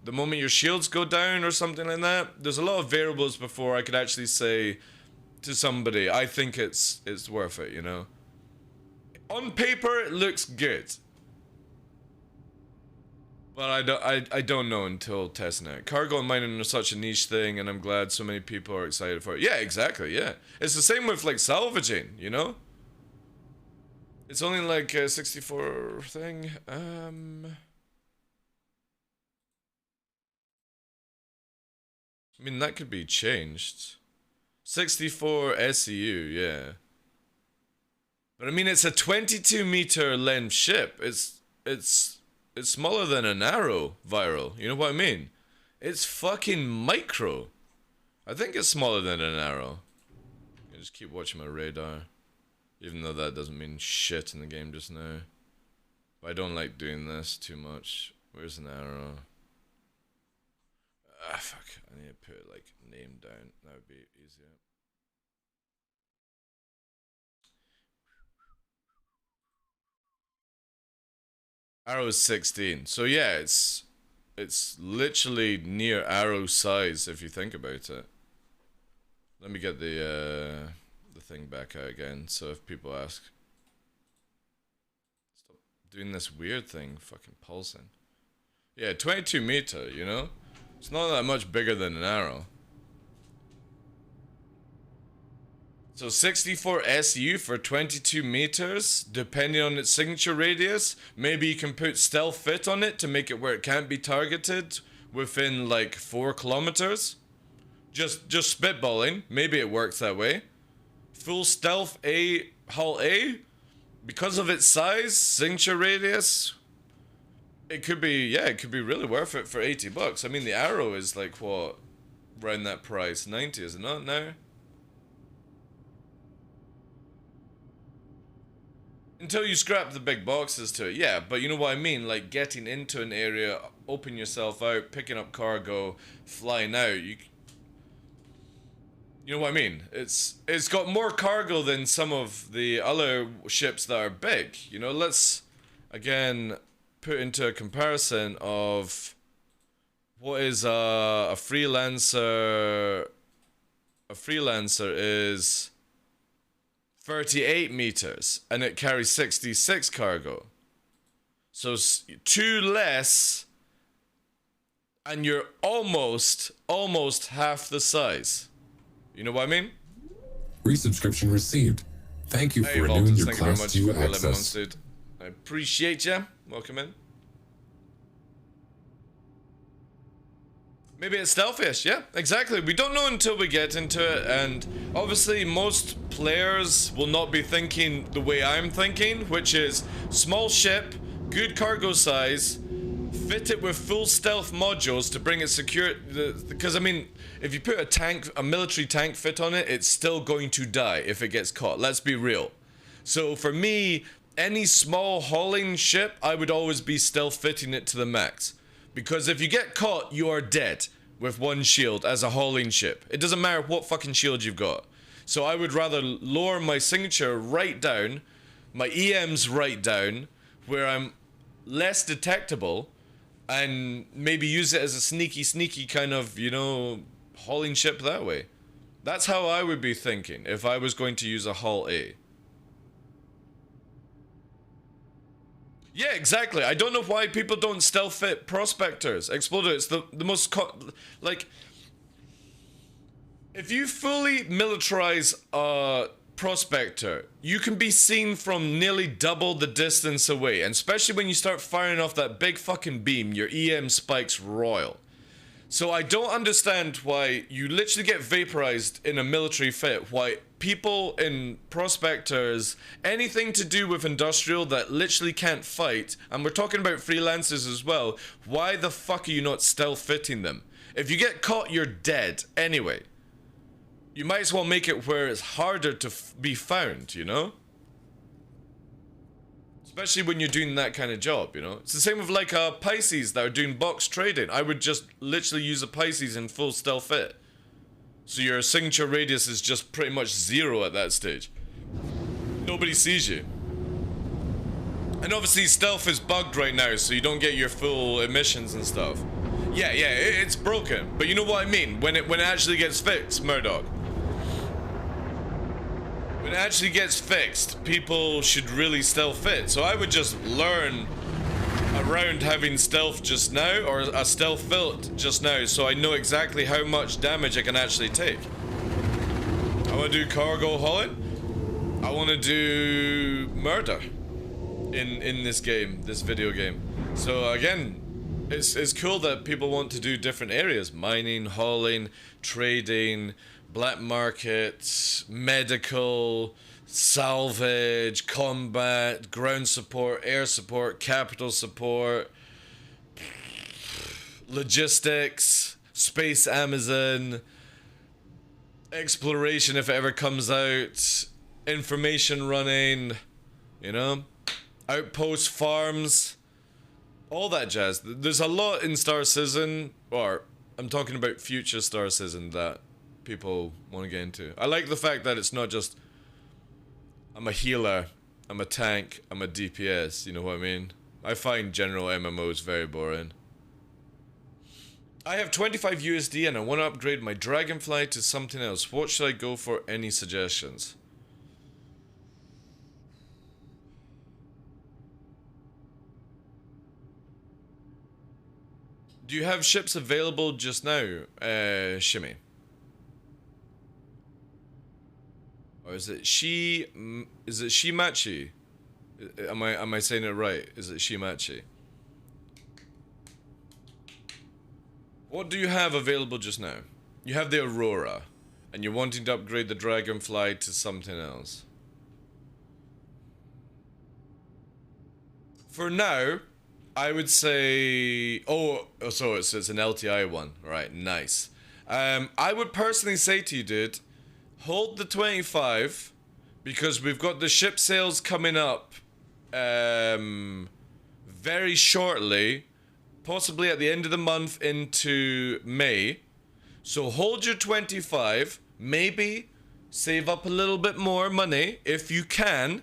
the moment your shields go down or something like that. There's a lot of variables before I could actually say to somebody, I think it's worth it, you know? On paper, it looks good. But I don't know until testing it. Cargo and mining are such a niche thing, and I'm glad so many people are excited for it. Yeah, exactly, yeah. It's the same with, like, salvaging, you know? It's only, like, a 64 thing. I mean, that could be changed. 64 SEU, yeah. But, I mean, it's a 22-meter length ship. It's smaller than an arrow viral. You know what I mean? It's fucking micro. I think it's smaller than an arrow. I just keep watching my radar. Even though that doesn't mean shit in the game just now. But I don't like doing this too much. Where's an arrow? Ah, fuck. I need to put, like, name down. That would be easier. Arrow is 16. So yeah, it's literally near arrow size if you think about it. Let me get the thing back out again, so if people ask. Stop doing this weird thing, fucking pulsing. Yeah, 22 meter, you know? It's not that much bigger than an arrow. So 64 SU for 22 meters, depending on its signature radius. Maybe you can put stealth fit on it to make it where it can't be targeted within like 4 kilometers. Just spitballing. Maybe it works that way. Full stealth A, hull A. Because of its size, signature radius, it could be, yeah, it could be really worth it for 80 bucks. I mean, the arrow is like, what, around that price? 90, is it not now? Until you scrap the big boxes to it, yeah, but you know what I mean, like getting into an area, open yourself out, picking up cargo, flying out, you know what I mean? It's got more cargo than some of the other ships that are big, you know. Let's, again, put into a comparison of what is a freelancer. A freelancer is 38 meters, and it carries 66 cargo. So 2 less, and you're almost half the size. You know what I mean? Resubscription received. Thank you for renewing your Class 2 for 11 access. months, dude. I appreciate you. Welcome in. Maybe it's stealthish, yeah, exactly. We don't know until we get into it, and obviously most players will not be thinking the way I'm thinking, which is small ship, good cargo size, fit it with full stealth modules to bring it secure. Because I mean, if you put a military tank fit on it, it's still going to die if it gets caught. Let's be real. So for me, any small hauling ship, I would always be stealth fitting it to the max. Because if you get caught, you are dead with one shield as a hauling ship. It doesn't matter what fucking shield you've got. So I would rather lower my signature right down, my EMs right down, where I'm less detectable, and maybe use it as a sneaky kind of, you know, hauling ship that way. That's how I would be thinking if I was going to use a hull A. Yeah, exactly. I don't know why people don't stealth fit prospectors. Exploder, it's the most like, if you fully militarize a prospector, you can be seen from nearly double the distance away, and especially when you start firing off that big fucking beam, your EM spikes royal. So I don't understand why you literally get vaporized in a military fit, why people in prospectors, anything to do with industrial that literally can't fight, and we're talking about freelancers as well, why the fuck are you not stealth fitting them? If you get caught, you're dead anyway. You might as well make it where it's harder to be found, you know? Especially when you're doing that kind of job, you know? It's the same with like Pisces that are doing box trading. I would just literally use a Pisces in full stealth fit. So your signature radius is just pretty much 0 at that stage. Nobody sees you. And obviously stealth is bugged right now, so you don't get your full emissions and stuff. Yeah, it's broken. But you know what I mean? When it actually gets fixed, Murdoch. When it actually gets fixed, people should really stealth fit. So I would just learn around having stealth just now, or a stealth filt just now, so I know exactly how much damage I can actually take. I want to do cargo hauling. I want to do murder in this game, this video game. So again, it's cool that people want to do different areas: mining, hauling, trading, black markets, medical, salvage, combat, ground support, air support, capital support, logistics, space Amazon, exploration if it ever comes out, information running, you know, outpost farms, all that jazz. There's a lot in Star Citizen, or I'm talking about future Star Citizen, that people want to get into. I like the fact that it's not just I'm a healer, I'm a tank, I'm a DPS, you know what I mean? I find general MMOs very boring. I have 25 USD and I want to upgrade my Dragonfly to something else. What should I go for? Any suggestions? Do you have ships available just now, Shimmy? Or is it Shimachi? Am I saying it right? Is it Shimachi? What do you have available just now? You have the Aurora, and you're wanting to upgrade the Dragonfly to something else. For now, I would say... Oh, so it's an LTI one. Right, nice. I would personally say to you, dude, hold the 25, because we've got the ship sales coming up very shortly, possibly at the end of the month into May. So hold your 25, maybe save up a little bit more money if you can,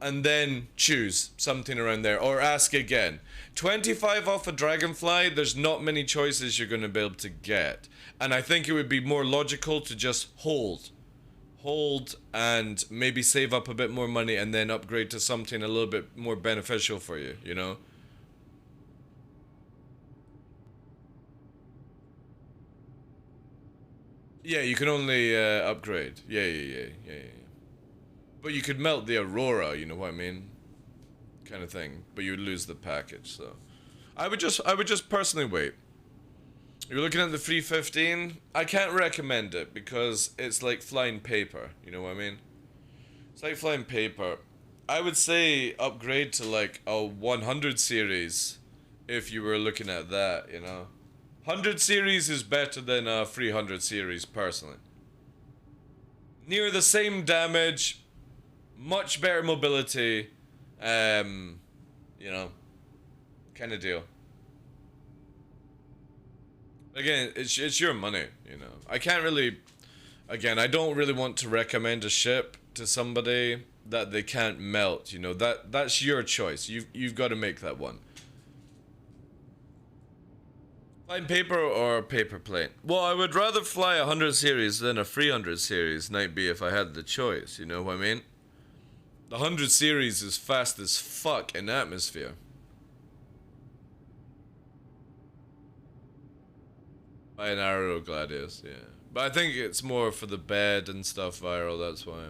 and then choose something around there, or ask again. 25 off a Dragonfly, there's not many choices you're going to be able to get. And I think it would be more logical to just hold and maybe save up a bit more money and then upgrade to something a little bit more beneficial for you, you know? Yeah, you can only upgrade. Yeah. But you could melt the Aurora, you know what I mean? Kind of thing. But you would lose the package, so I would just personally wait. You're looking at the 315. I can't recommend it because it's like flying paper, you know what I mean? It's like flying paper. I would say upgrade to like a 100 series if you were looking at that, you know? 100 series is better than a 300 series, personally. Near the same damage, much better mobility, you know, kind of deal. Again, it's your money, you know. I can't really, again, I don't really want to recommend a ship to somebody that they can't melt, you know. That's your choice. You've got to make that one. Flying paper or paper plane? Well, I would rather fly a 100 series than a 300 series, might be, if I had the choice, you know what I mean? The 100 series is fast as fuck in atmosphere. By an Aero Gladius, yeah. But I think it's more for the bed and stuff viral, that's why.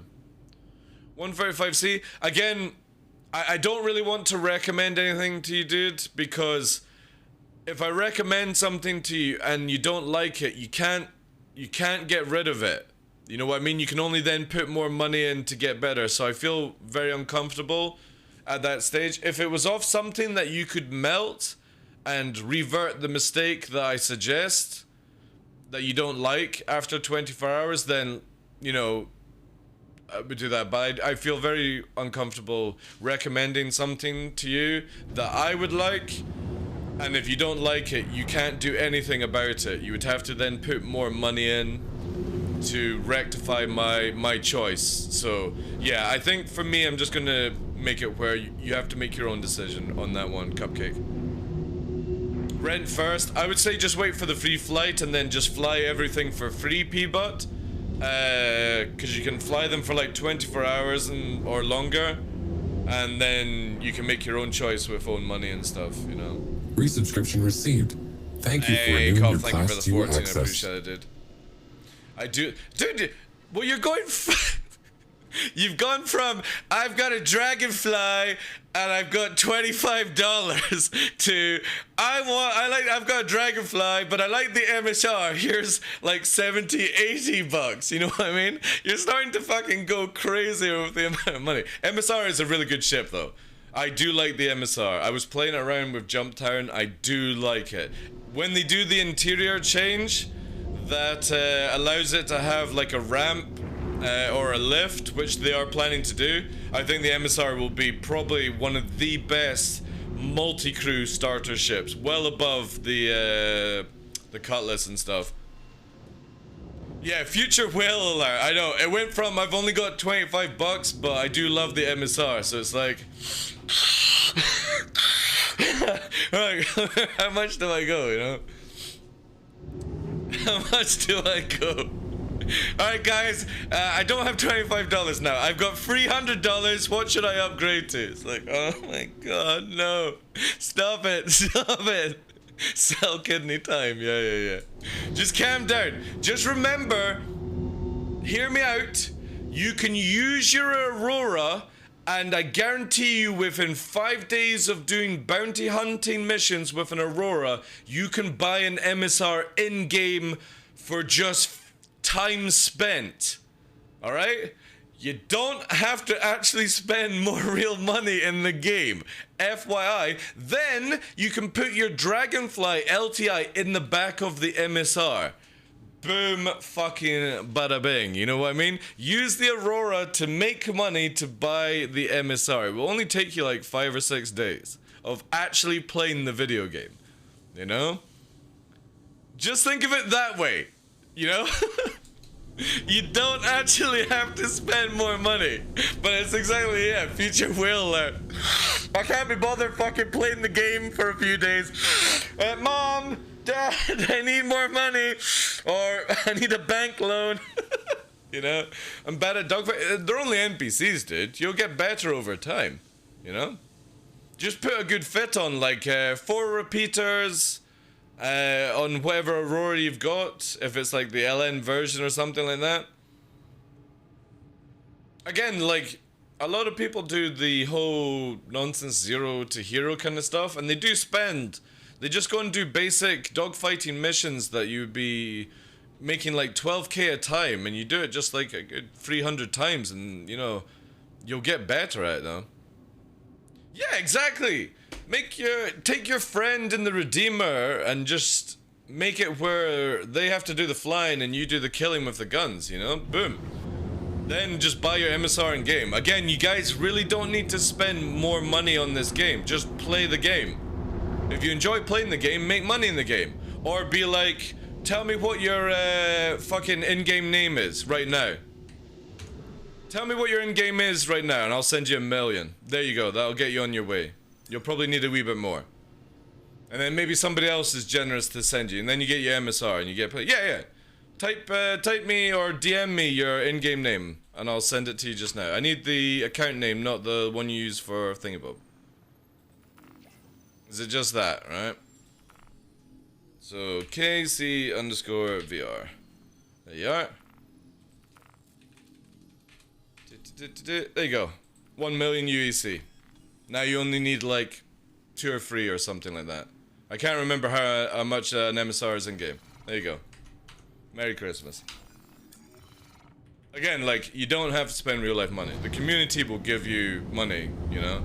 135C, again, I don't really want to recommend anything to you, dude, because if I recommend something to you and you don't like it, you can't get rid of it. You know what I mean? You can only then put more money in to get better. So I feel very uncomfortable at that stage. If it was off something that you could melt and revert the mistake that I suggest, that you don't like after 24 hours, then, you know, I would do that. But I feel very uncomfortable recommending something to you that I would like. And if you don't like it, you can't do anything about it. You would have to then put more money in to rectify my choice. So yeah, I think for me, I'm just gonna make it where you have to make your own decision on that one, Cupcake. rent first. I would say just wait for the free flight and then just fly everything for free, P-Bot. Because you can fly them for like 24 hours or longer. And then you can make your own choice with own money and stuff, you know. Resubscription received. Thank you for renewing your thank you for the Class 2 14, access. I appreciate it, dude. I do... Dude, well, you're going... You've gone from, I've got a dragonfly and I've got $25 to, I've got a dragonfly, but I like the MSR. Here's like 70, 80 bucks. You know what I mean? You're starting to fucking go crazy with the amount of money. MSR is a really good ship though. I do like the MSR. I was playing around with Jump Town. I do like it. When they do the interior change, that allows it to have like a ramp or a lift, which they are planning to do. I think the MSR will be probably one of the best multi-crew starter ships, well above the Cutlass and stuff. Yeah, future whale alert. I know, it went from I've only got 25 bucks, but I do love the MSR, so it's like... How much do I go, you know? How much do I go? Alright guys, I don't have $25 now. I've got $300. What should I upgrade to? It's like, oh my god, no. Stop it, stop it. Sell kidney time, yeah. Just calm down. Just remember, hear me out. You can use your Aurora, and I guarantee you within 5 days of doing bounty hunting missions with an Aurora, you can buy an MSR in-game for just time spent. Alright? You don't have to actually spend more real money in the game. FYI. Then you can put your Dragonfly LTI in the back of the MSR. Boom, fucking bada bing. You know what I mean? Use the Aurora to make money to buy the MSR. It will only take you like 5 or 6 days of actually playing the video game. You know? Just think of it that way. You know? You don't actually have to spend more money. But it's exactly, yeah, future whale alert. I can't be bothered fucking playing the game for a few days. Mom, Dad, I need more money. Or I need a bank loan. You know? I'm bad at dogfight. They're only NPCs, dude. You'll get better over time. You know? Just put a good fit on, like 4 repeaters. On whatever Aurora you've got, if it's like the LN version or something like that. Again, like, a lot of people do the whole nonsense 0 to hero kind of stuff, and they do spend. They just go and do basic dogfighting missions that you'd be making like 12k a time, and you do it just like a good 300 times, and you know, you'll get better at it though. Yeah, exactly. Take your friend in the Redeemer and just make it where they have to do the flying and you do the killing with the guns, you know? Boom. Then just buy your MSR in game. Again, you guys really don't need to spend more money on this game. Just play the game. If you enjoy playing the game, make money in the game. Or be like, tell me what your fucking in-game name is right now. Tell me what your in-game is right now and I'll send you $1 million. There you go, that'll get you on your way. You'll probably need a wee bit more. And then maybe somebody else is generous to send you, and then you get your MSR and you get paid. Yeah. Type me or DM me your in-game name and I'll send it to you just now. I need the account name, not the one you use for Thingabob. Is it just that, right? So KC_VR. There you are. There you go. 1 million UEC. Now you only need like 2 or 3 or something like that. I can't remember how much an MSR is in game. There you go. Merry Christmas. Again, like, you don't have to spend real life money. The community will give you money, you know?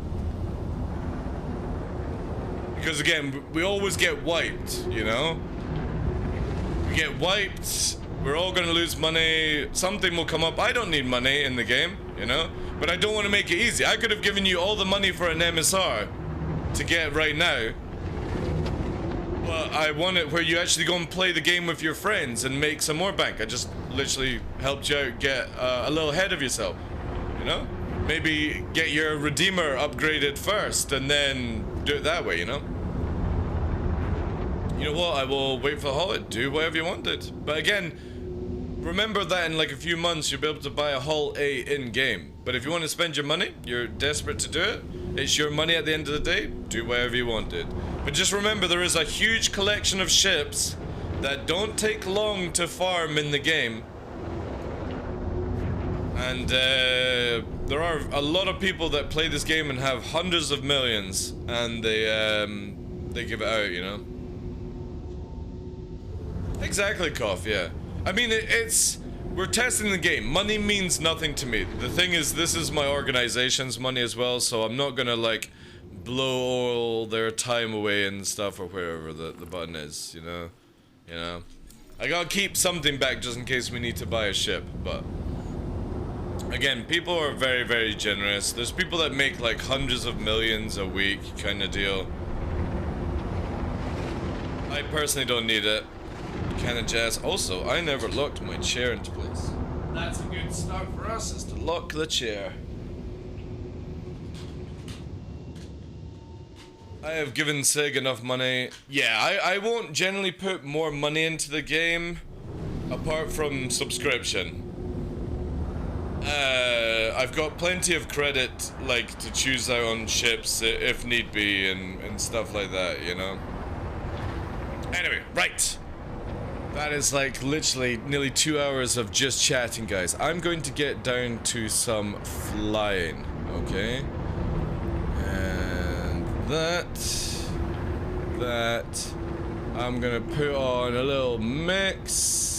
Because again, we always get wiped, you know? We get wiped, we're all gonna lose money, something will come up. I don't need money in the game, you know? But I don't want to make it easy. I could have given you all the money for an MSR to get right now. But I want it where you actually go and play the game with your friends and make some more bank. I just literally helped you out get a little ahead of yourself. You know? Maybe get your Redeemer upgraded first and then do it that way, you know? you know what, I will wait for the haul it, do whatever you wanted. But again, remember that in like a few months you'll be able to buy a Hull A in-game. But if you want to spend your money, you're desperate to do it, it's your money at the end of the day, do whatever you wanted. But just remember, there is a huge collection of ships that don't take long to farm in the game. And there are a lot of people that play this game and have hundreds of millions, and they give it out, you know? Exactly, Koff, yeah. I mean, we're testing the game. Money means nothing to me. The thing is, this is my organization's money as well, so I'm not gonna, like, blow all their time away and stuff, or wherever the button is, you know? You know? I gotta keep something back just in case we need to buy a ship, but... Again, people are very, very generous. There's people that make, like, hundreds of millions a week kind of deal. I personally don't need it. Kind of jazz. Also, I never locked my chair into place. That's a good start for us, is to lock the chair. I have given Sig enough money. Yeah, I won't generally put more money into the game, apart from subscription. I've got plenty of credit, like, to choose out on ships if need be, and stuff like that, you know? Anyway, right. That is like literally nearly 2 hours of just chatting, guys. I'm going to get down to some flying, okay? And that, I'm gonna put on a little mix.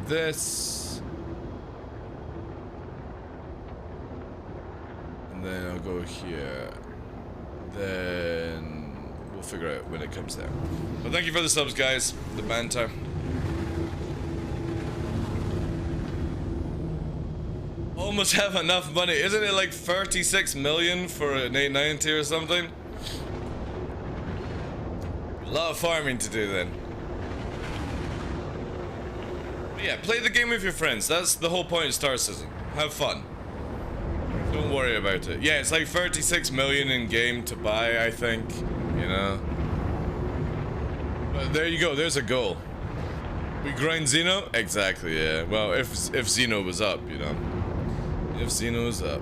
This. And then I'll go here. Then... we'll figure out when it comes there. But thank you for the subs, guys. The banter. Almost have enough money. Isn't it like 36 million for an 890 or something? A lot of farming to do then. But yeah, play the game with your friends. That's the whole point of Star Citizen. Have fun. Don't worry about it. Yeah, it's like 36 million in game to buy, I think. You know? But there you go, there's a goal. We grind Xeno? Exactly, yeah. Well, if Xeno was up, you know. If Xeno was up.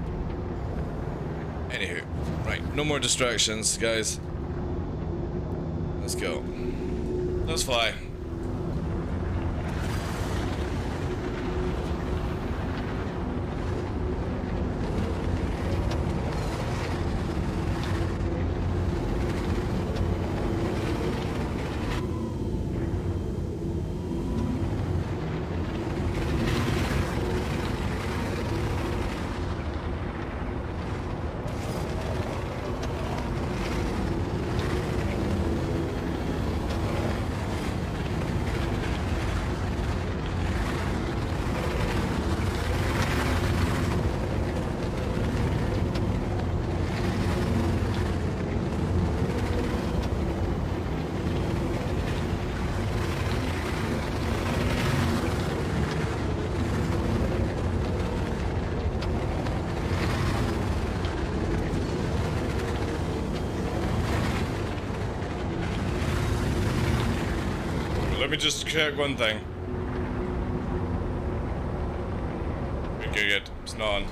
Anywho. Right, no more distractions, guys. Let's go. Let's fly. Let me just check one thing. Okay, good. It's not on.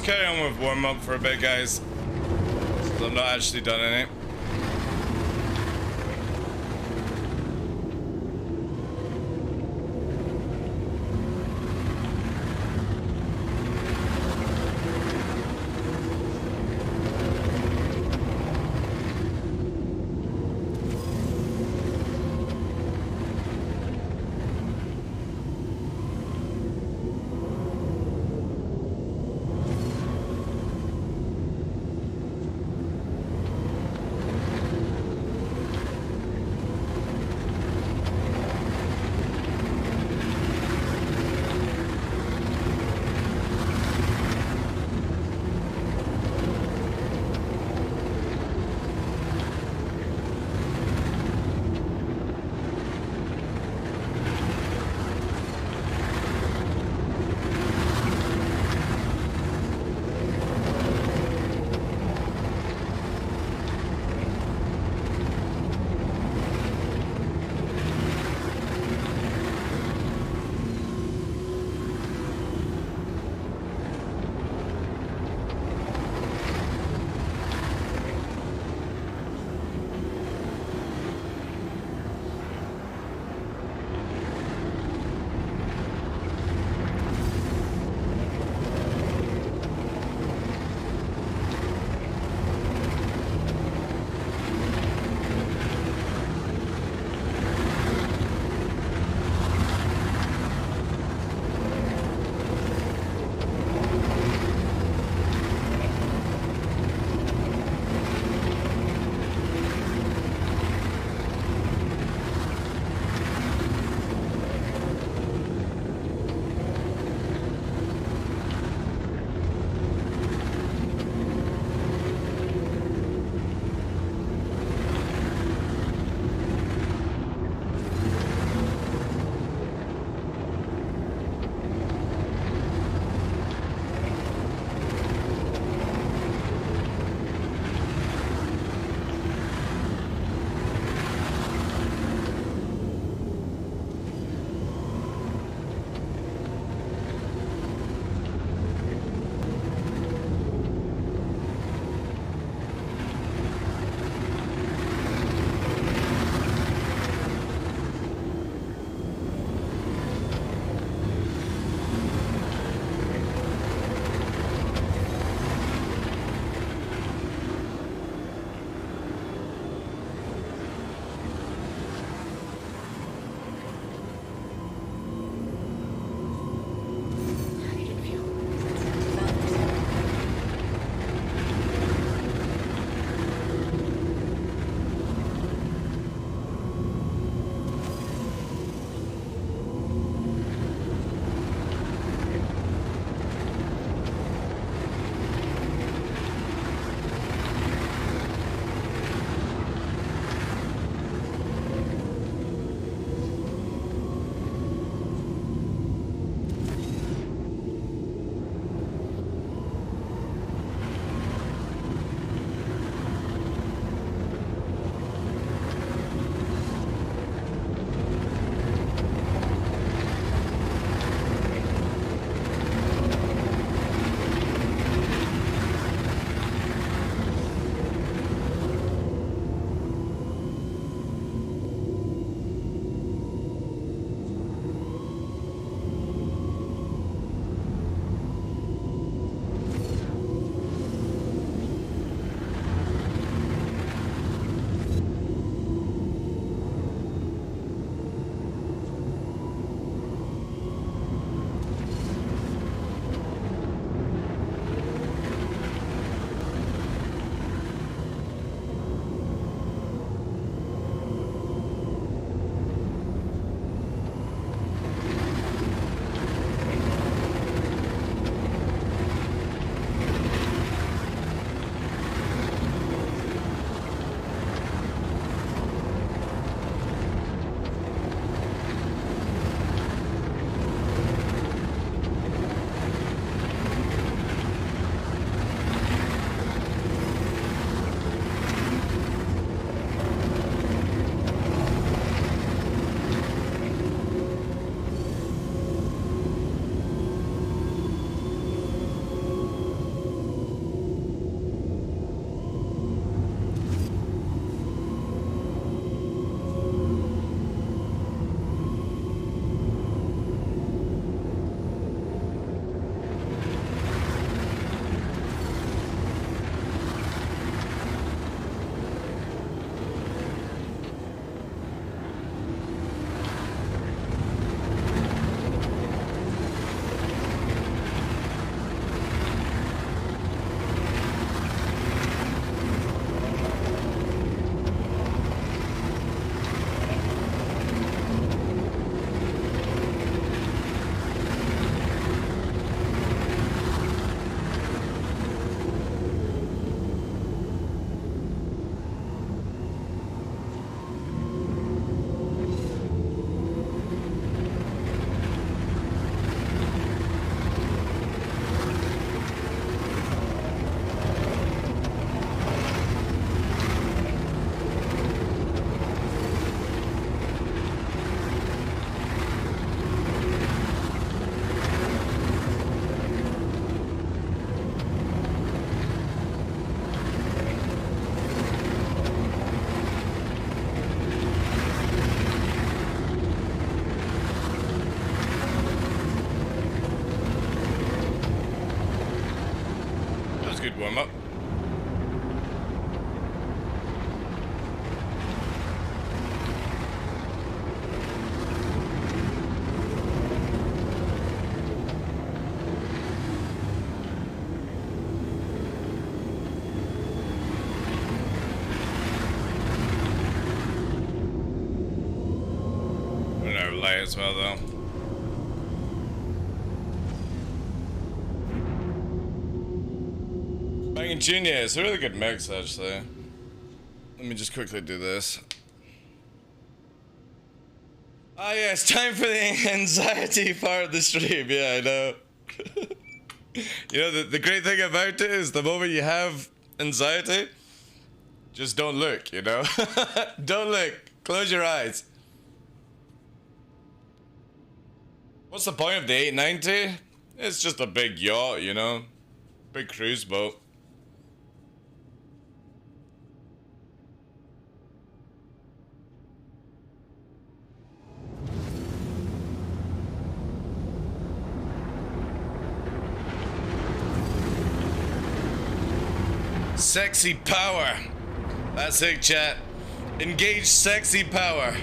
Carry on with warm up for a bit, guys, since I'm not actually done any. light as well, though. Bang and Tune, yeah, it's a really good mix, actually. Let me just quickly do this. Ah, yeah, it's time for the anxiety part of the stream. Yeah, I know. You know, the great thing about it is the moment you have anxiety, just don't look, you know? Don't look. Close your eyes. What's the point of the 890? It's just a big yacht, you know? Big cruise boat. Sexy power. That's it, chat. Engage sexy power.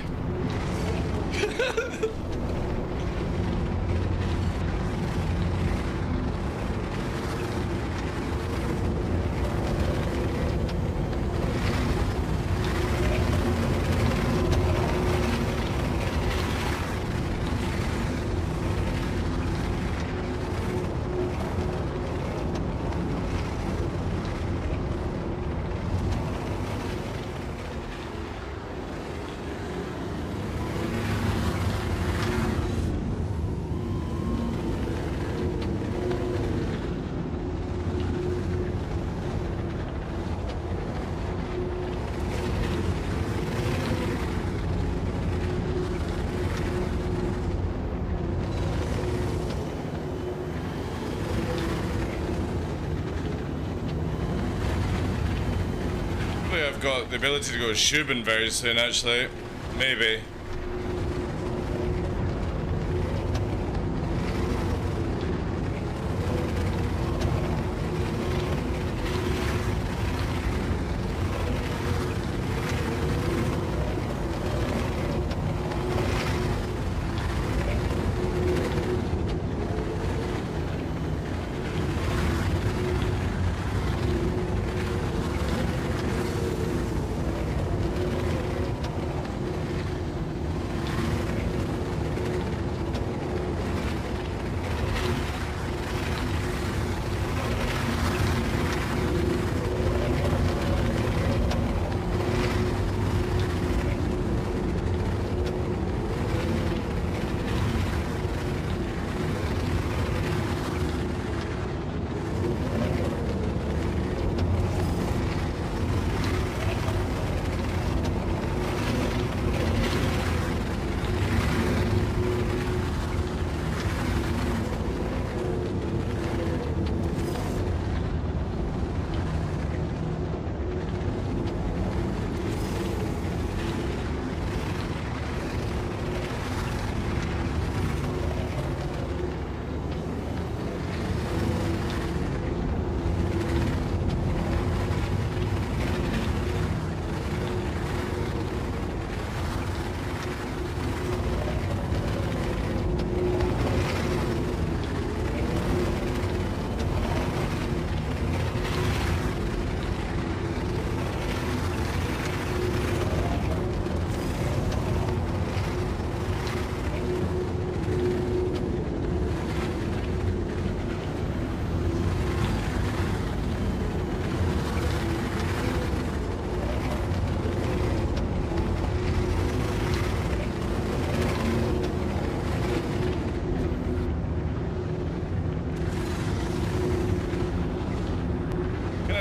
I've got the ability to go Shubin very soon, actually. Maybe.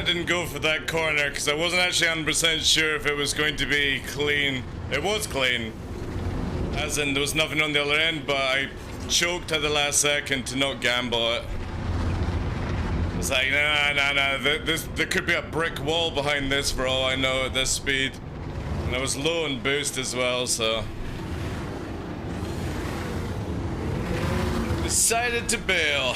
Didn't go for that corner because I wasn't actually 100% sure if it was going to be clean. It was clean, as in there was nothing on the other end, but I choked at the last second to not gamble it. It's like, nah, there could be a brick wall behind this for all I know at this speed. And I was low on boost as well, so decided to bail.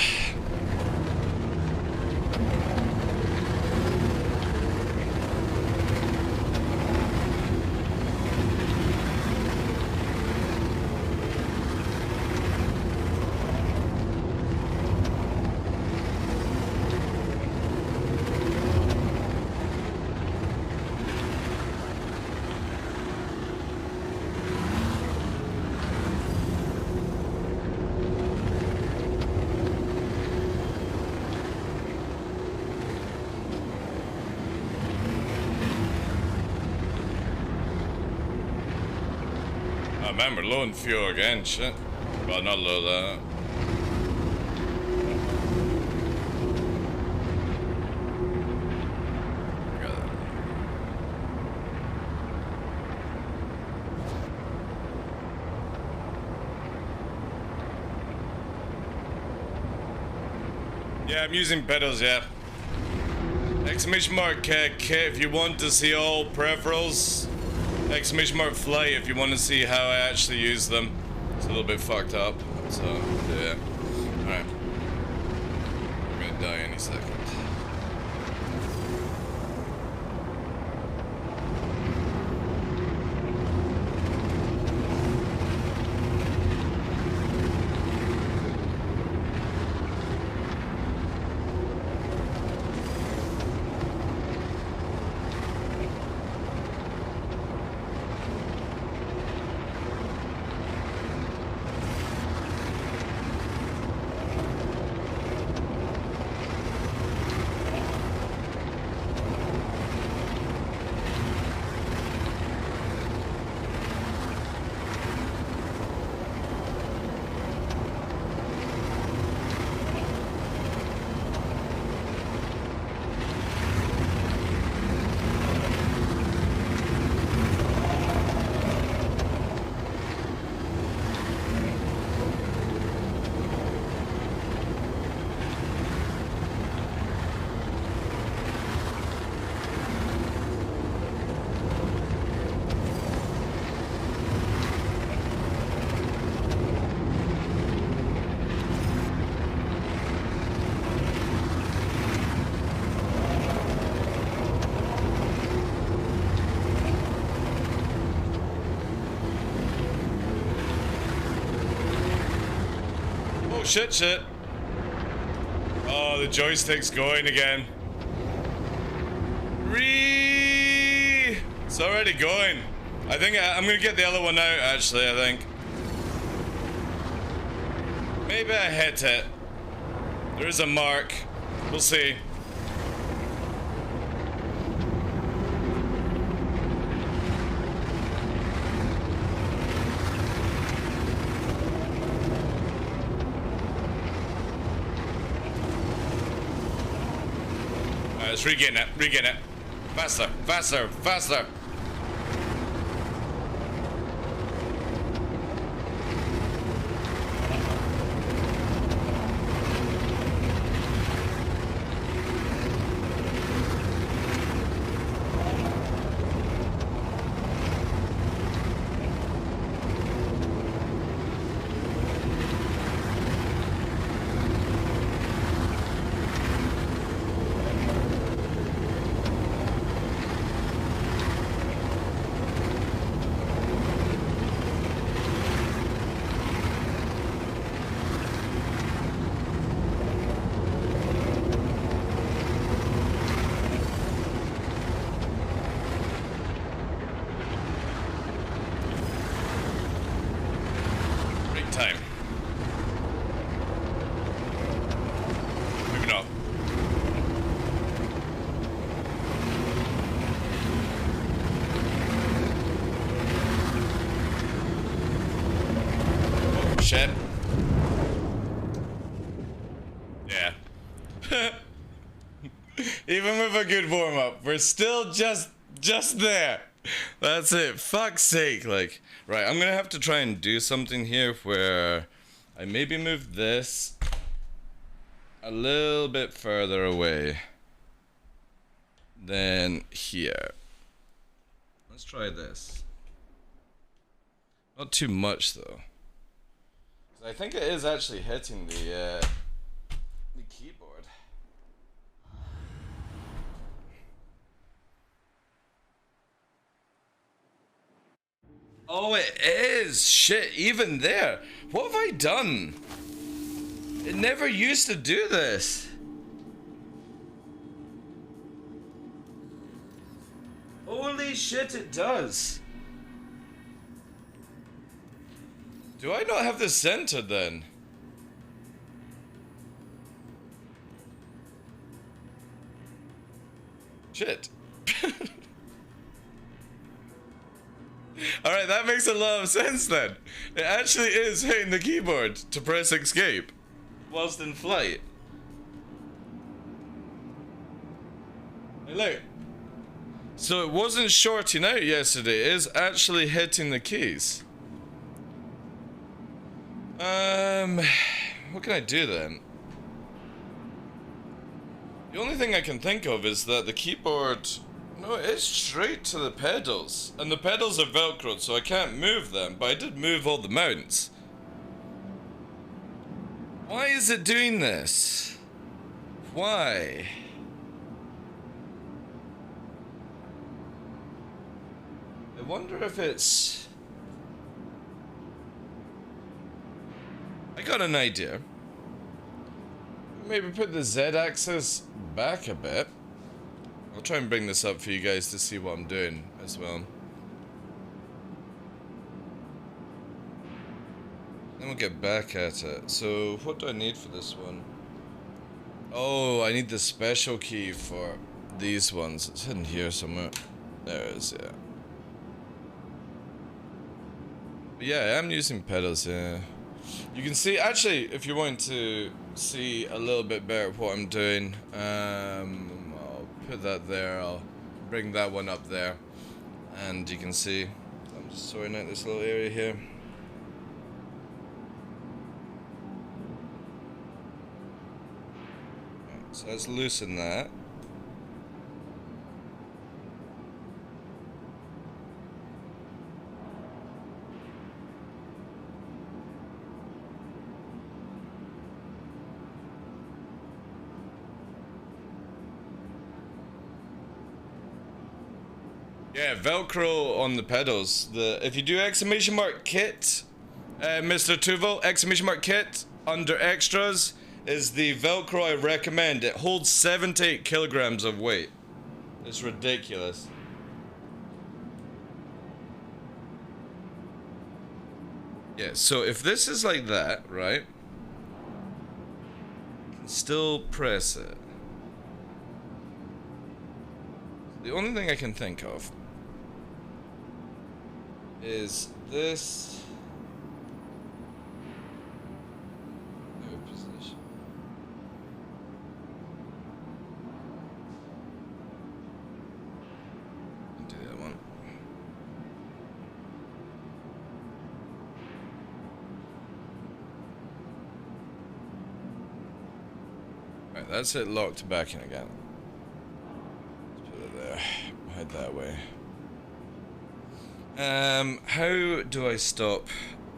Oh man, we're low on fuel again, shit. Well, not low, that. Yeah, I'm using pedals, yeah. Exclamation mark K if you want to see all peripherals. Exclamation mark flight if you want to see how I actually use them. It's a little bit fucked up, so yeah. Alright. I'm gonna die any second. Oh, shit. Oh, the joystick's going again. It's already going. I think I'm gonna get the other one out, actually, I think. Maybe I hit it. There is a mark. We'll see. Let's regain it. Faster. Time. Moving up. Oh, shit. Yeah. Even with a good warm-up, we're still just there. That's it. Fuck's sake. Like, right, I'm gonna have to try and do something here where I maybe move this a little bit further away than here. Let's try this. Not too much though. 'Cause I think it is actually hitting the keyboard. Oh, it is! Shit, even there. What have I done? It never used to do this. Holy shit, it does. Do I not have this centered then? Shit. Alright, that makes a lot of sense then. It actually is hitting the keyboard to press escape whilst in flight. Hey, look. So it wasn't shorting out yesterday, it is actually hitting the keys. What can I do then? The only thing I can think of is that the keyboard... No, it's straight to the pedals. And the pedals are velcroed, so I can't move them, but I did move all the mounts. Why is it doing this? Why? I wonder if it's... I got an idea. Maybe put the Z-axis back a bit. I'll try and bring this up for you guys to see what I'm doing as well. Then we'll get back at it. So, what do I need for this one? Oh, I need the special key for these ones. It's hidden here somewhere. There it is, yeah. But yeah, I'm using pedals, yeah. You can see, actually, if you want to see a little bit better what I'm doing, I'll put that there, I'll bring that one up there, and you can see, I'm just sorting out this little area here. Right, so let's loosen that. Yeah, Velcro on the pedals. If you do exclamation mark kit, Mr. Tuvo, exclamation mark kit under extras is the Velcro I recommend. It holds 7 to 8 kilograms of weight. It's ridiculous. Yeah, so if this is like that, right? You can still press it. The only thing I can think of is this new position. Do that one. Right, that's it locked back in again. Let's put it there. Head that way. How do I stop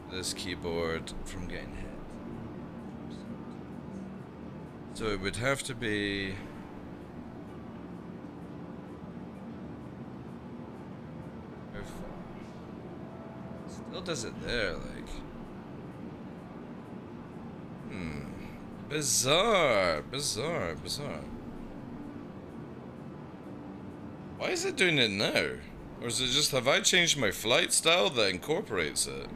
this keyboard from getting hit? So it would have to be... How far? Still does it there, like... Bizarre. Why is it doing it now? Or is it just, have I changed my flight style that incorporates it?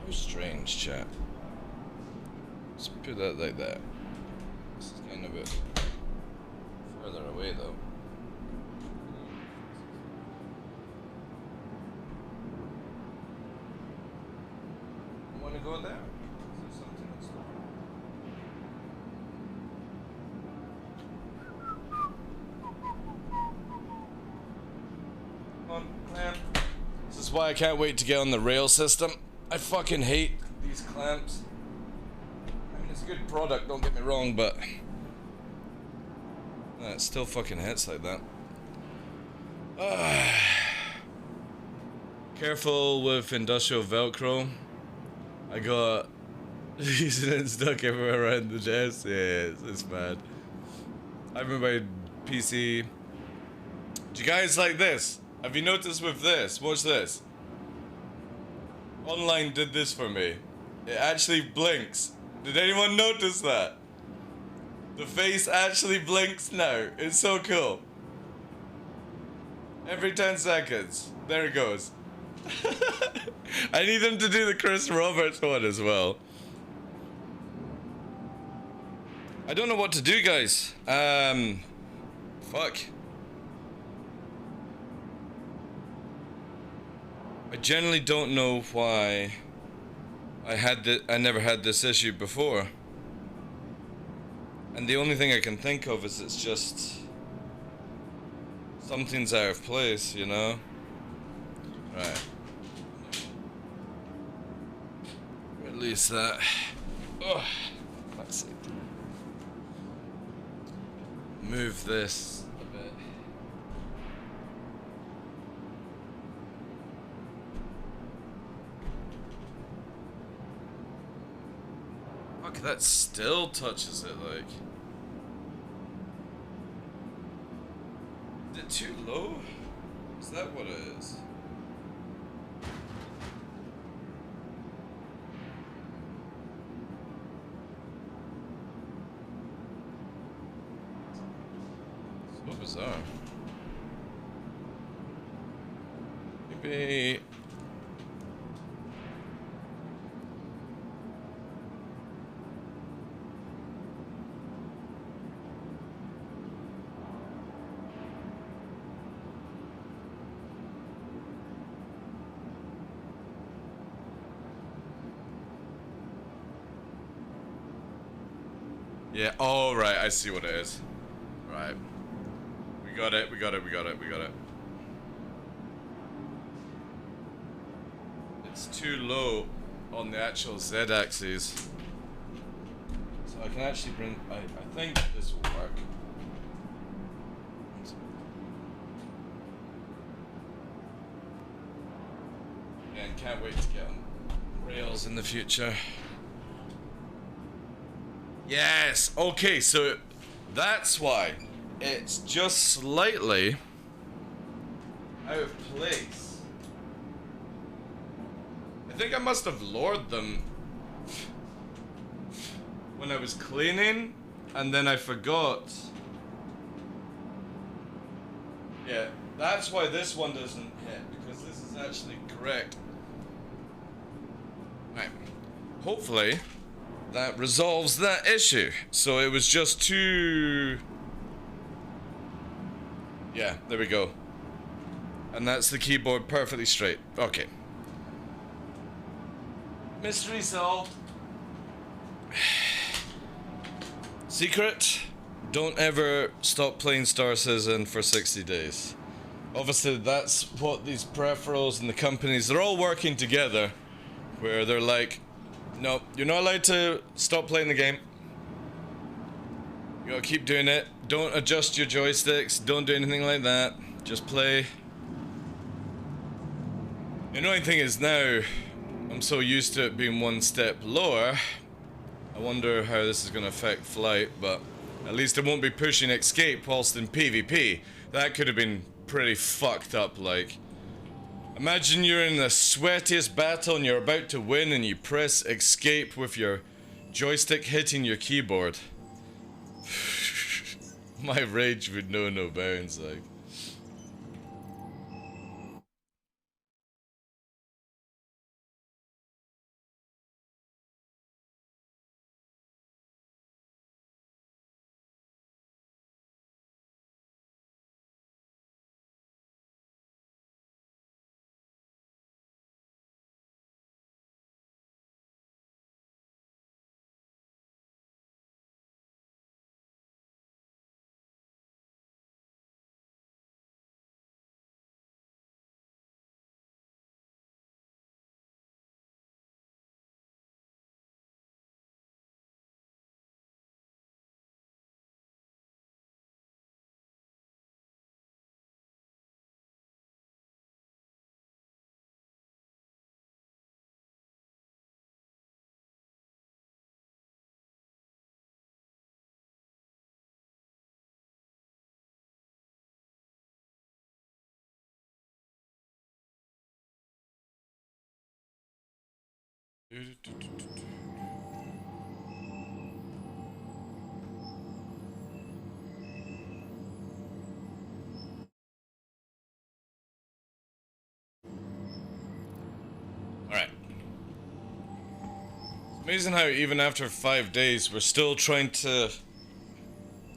How strange, chat. Let's put that like that. This is kind of a bit further away though. Go there? Is there something that's there? Come on, clamp. This is why I can't wait to get on the rail system. I fucking hate these clamps. I mean, it's a good product, don't get me wrong, but it still fucking hits like that. Careful with industrial Velcro. I got using it stuck everywhere around the desk. Yeah, it's bad. I remember my PC. Do you guys like this? Have you noticed with this? Watch this. Online did this for me. It actually blinks. Did anyone notice that? The face actually blinks now. It's so cool. Every 10 seconds. There it goes. I need him to do the Chris Roberts one as well. I don't know what to do, guys. Fuck. I generally don't know why I never had this issue before. And the only thing I can think of is it's just something's out of place, you know? Right. Release that. Ugh. Let's see. Move this a bit. Fuck, that still touches it, like. Is it too low? Is that what it is? So bizarre. Maybe... Yeah, oh right, I see what it is. Right. We got it. It's too low on the actual Z-axis. So I can actually bring... I think this will work. Again, can't wait to get on rails in the future. Yes! Okay, so that's why it's just slightly out of place. I think I must have lowered them when I was cleaning, and then I forgot. Yeah, that's why this one doesn't hit, because this is actually correct. Right. Hopefully that resolves that issue. So it was just too... Yeah, there we go. And that's the keyboard perfectly straight. Okay. Mystery solved. Secret: don't ever stop playing Star Citizen for 60 days. Obviously that's what these peripherals and the companies, they're all working together, where they're like, no, you're not allowed to stop playing the game. You gotta keep doing it. Don't adjust your joysticks. Don't do anything like that. Just play. The annoying thing is now, I'm so used to it being one step lower. I wonder how this is gonna affect flight, but at least it won't be pushing escape whilst in PvP. That could have been pretty fucked up, like. Imagine you're in the sweatiest battle and you're about to win and you press escape with your joystick hitting your keyboard. My rage would know no bounds, like. Amazing how even after 5 days we're still trying to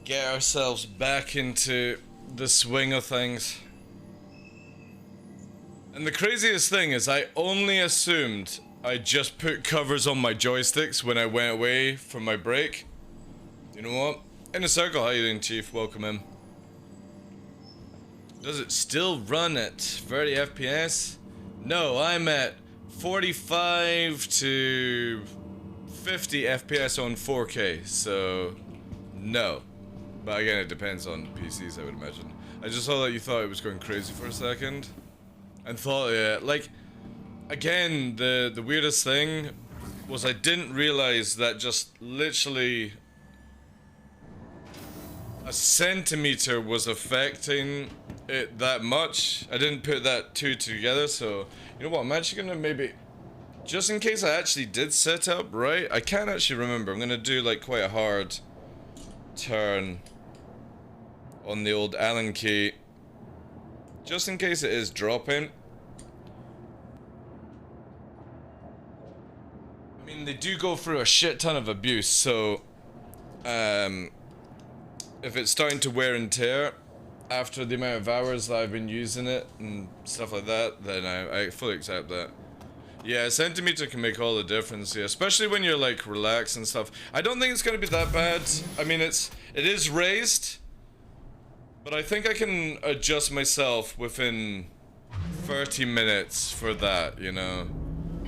get ourselves back into the swing of things. And the craziest thing is I only assumed I just put covers on my joysticks when I went away from my break. You know what? In a circle, how you doing, Chief? Welcome in. Does it still run at 30 FPS? No, I'm at 45 to 50 FPS on 4K, so no. But again, it depends on PCs, I would imagine. I just saw that you thought it was going crazy for a second. And thought, yeah, like, again, the weirdest thing was I didn't realize that just literally a centimeter was affecting it that much. I didn't put that two together, so you know what, I'm actually gonna maybe, just in case I actually did set up right, I can't actually remember, I'm gonna do like quite a hard turn on the old Allen key, just in case it is dropping. I mean, they do go through a shit ton of abuse, so if it's starting to wear and tear after the amount of hours that I've been using it and stuff like that, then I fully accept that. Yeah, a centimeter can make all the difference, yeah, especially when you're like relaxed and stuff. I don't think it's gonna be that bad. I mean, it is raised, but I think I can adjust myself within 30 minutes for that, you know.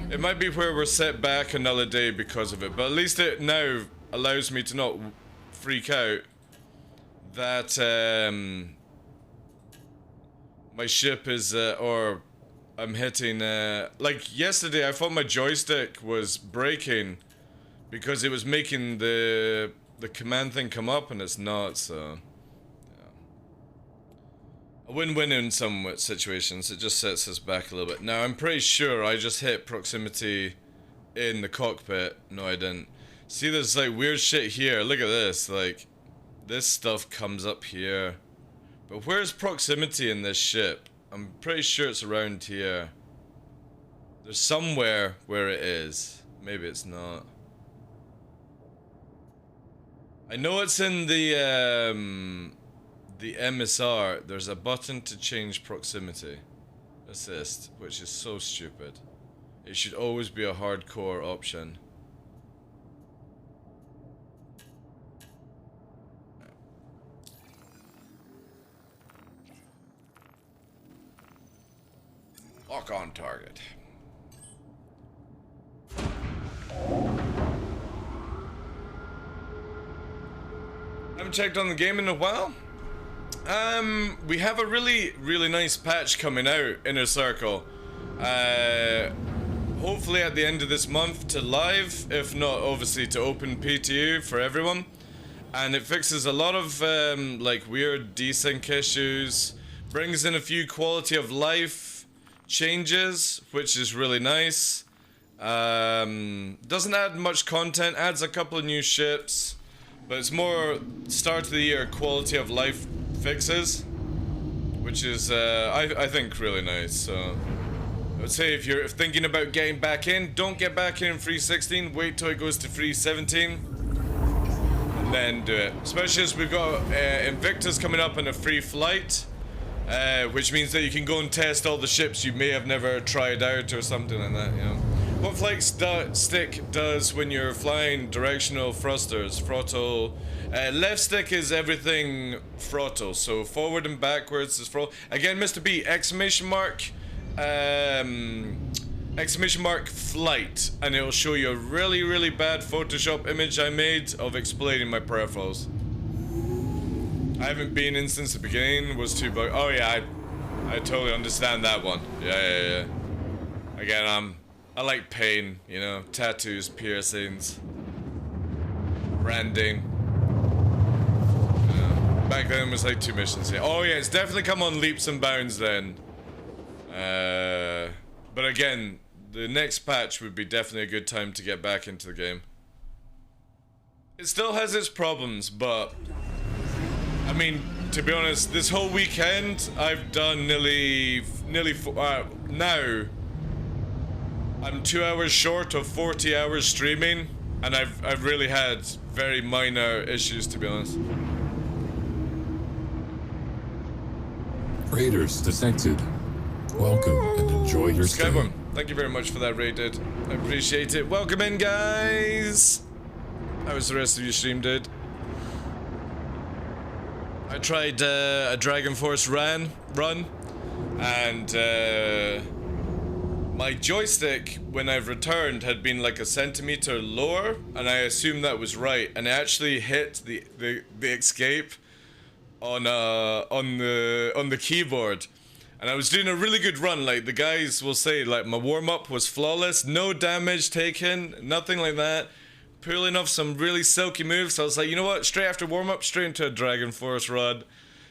It might be where we're set back another day because of it, but at least it now allows me to not freak out that my ship is, or I'm hitting, like yesterday I thought my joystick was breaking because it was making the command thing come up and it's not, so yeah. A win-win in some situations, it just sets us back a little bit. Now I'm pretty sure I just hit proximity in the cockpit. No, I didn't. See, there's like weird shit here, look at this, like this stuff comes up here. But where's proximity in this ship? I'm pretty sure it's around here. There's somewhere where it is. Maybe it's not. I know it's in the MSR. There's a button to change proximity. Assist, which is so stupid. It should always be a hardcore option. Lock on target. Haven't checked on the game in a while. We have a really nice patch coming out, Inner Circle. Hopefully at the end of this month to live, if not obviously to open PTU for everyone. And it fixes a lot of like weird desync issues, brings in a few quality of life changes, which is really nice. Doesn't add much content, adds a couple of new ships, but it's more start of the year quality of life fixes, which is I think really nice. So I would say if you're thinking about getting back in, don't get back in 3.16, wait till it goes to 3.17 and then do it, especially as we've got Invictus coming up in a free flight. Which means that you can go and test all the ships you may have never tried out or something like that, you know. What flight stick does when you're flying directional thrusters? Throttle. Left stick is everything throttle, so forward and backwards is throttle. Again, Mr. B, exclamation mark flight, and it'll show you a really bad Photoshop image I made of explaining my peripherals. I haven't been in since the beginning, was too bug. Oh yeah, I totally understand that one. Yeah. Again, I like pain, you know, tattoos, piercings, branding. Back then it was like 2 missions. Yeah. Oh yeah, it's definitely come on leaps and bounds then. But again, the next patch would be definitely a good time to get back into the game. It still has its problems, but I mean, to be honest, this whole weekend I've done nearly now I'm 2 hours short of 40 hours streaming, And I've really had very minor issues, to be honest. Raiders detected. Welcome and enjoy your stay. Skyborn, thank you very much for that raid, dude. I appreciate it. Welcome in, guys. How was the rest of your stream, dude? I tried a Dragon Force run, and my joystick, when I've returned, had been like a centimeter lower, and I assumed that was right, and it actually hit the escape on the keyboard. And I was doing a really good run, like the guys will say, like my warm-up was flawless, no damage taken, nothing like that. Pulling off some really silky moves, so I was like, you know what, straight after warm-up, straight into a Dragon Force run,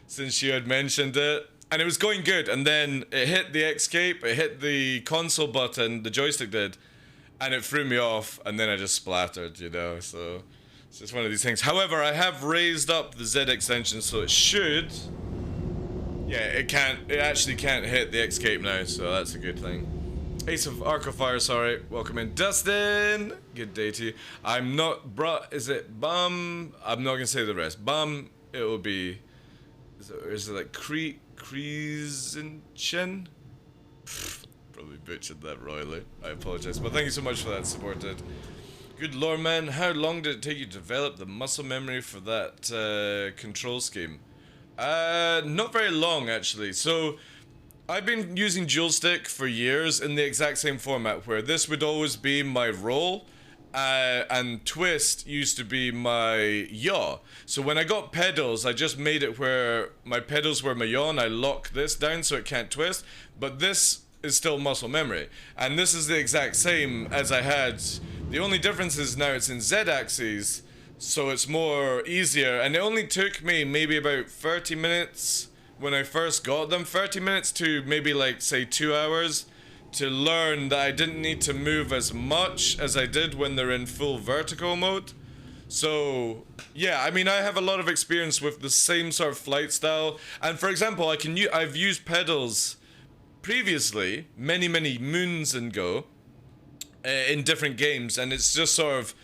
since you had mentioned it. And it was going good, and then it hit the escape, it hit the console button, the joystick did, and it threw me off, and then I just splattered, you know, so it's just one of these things. However, I have raised up the Z extension, so it should, yeah, it actually can't hit the escape now, so that's a good thing. Ace of Arc of Fire, sorry, welcome in. Dustin, good day to you. I'm not, is it Bum? I'm not gonna say the rest. Bum, it will be, is it like Kreezenchen? Probably butchered that royally. I apologize, but thank you so much for that support, dude. Good lord, man. How long did it take you to develop the muscle memory for that control scheme? Not very long, actually. So, I've been using dual stick for years in the exact same format, where this would always be my roll, and twist used to be my yaw. So when I got pedals, I just made it where my pedals were my yaw, and I lock this down so it can't twist. But this is still muscle memory, and this is the exact same as I had. The only difference is now it's in Z-axis, so it's more easier, and it only took me maybe about 30 minutes when I first got them, 30 minutes to maybe like say 2 hours, to learn that I didn't need to move as much as I did when they're in full vertical mode. So yeah, I mean, I have a lot of experience with the same sort of flight style, and for example, I've used pedals previously, many moons ago, in different games, and it's just sort of,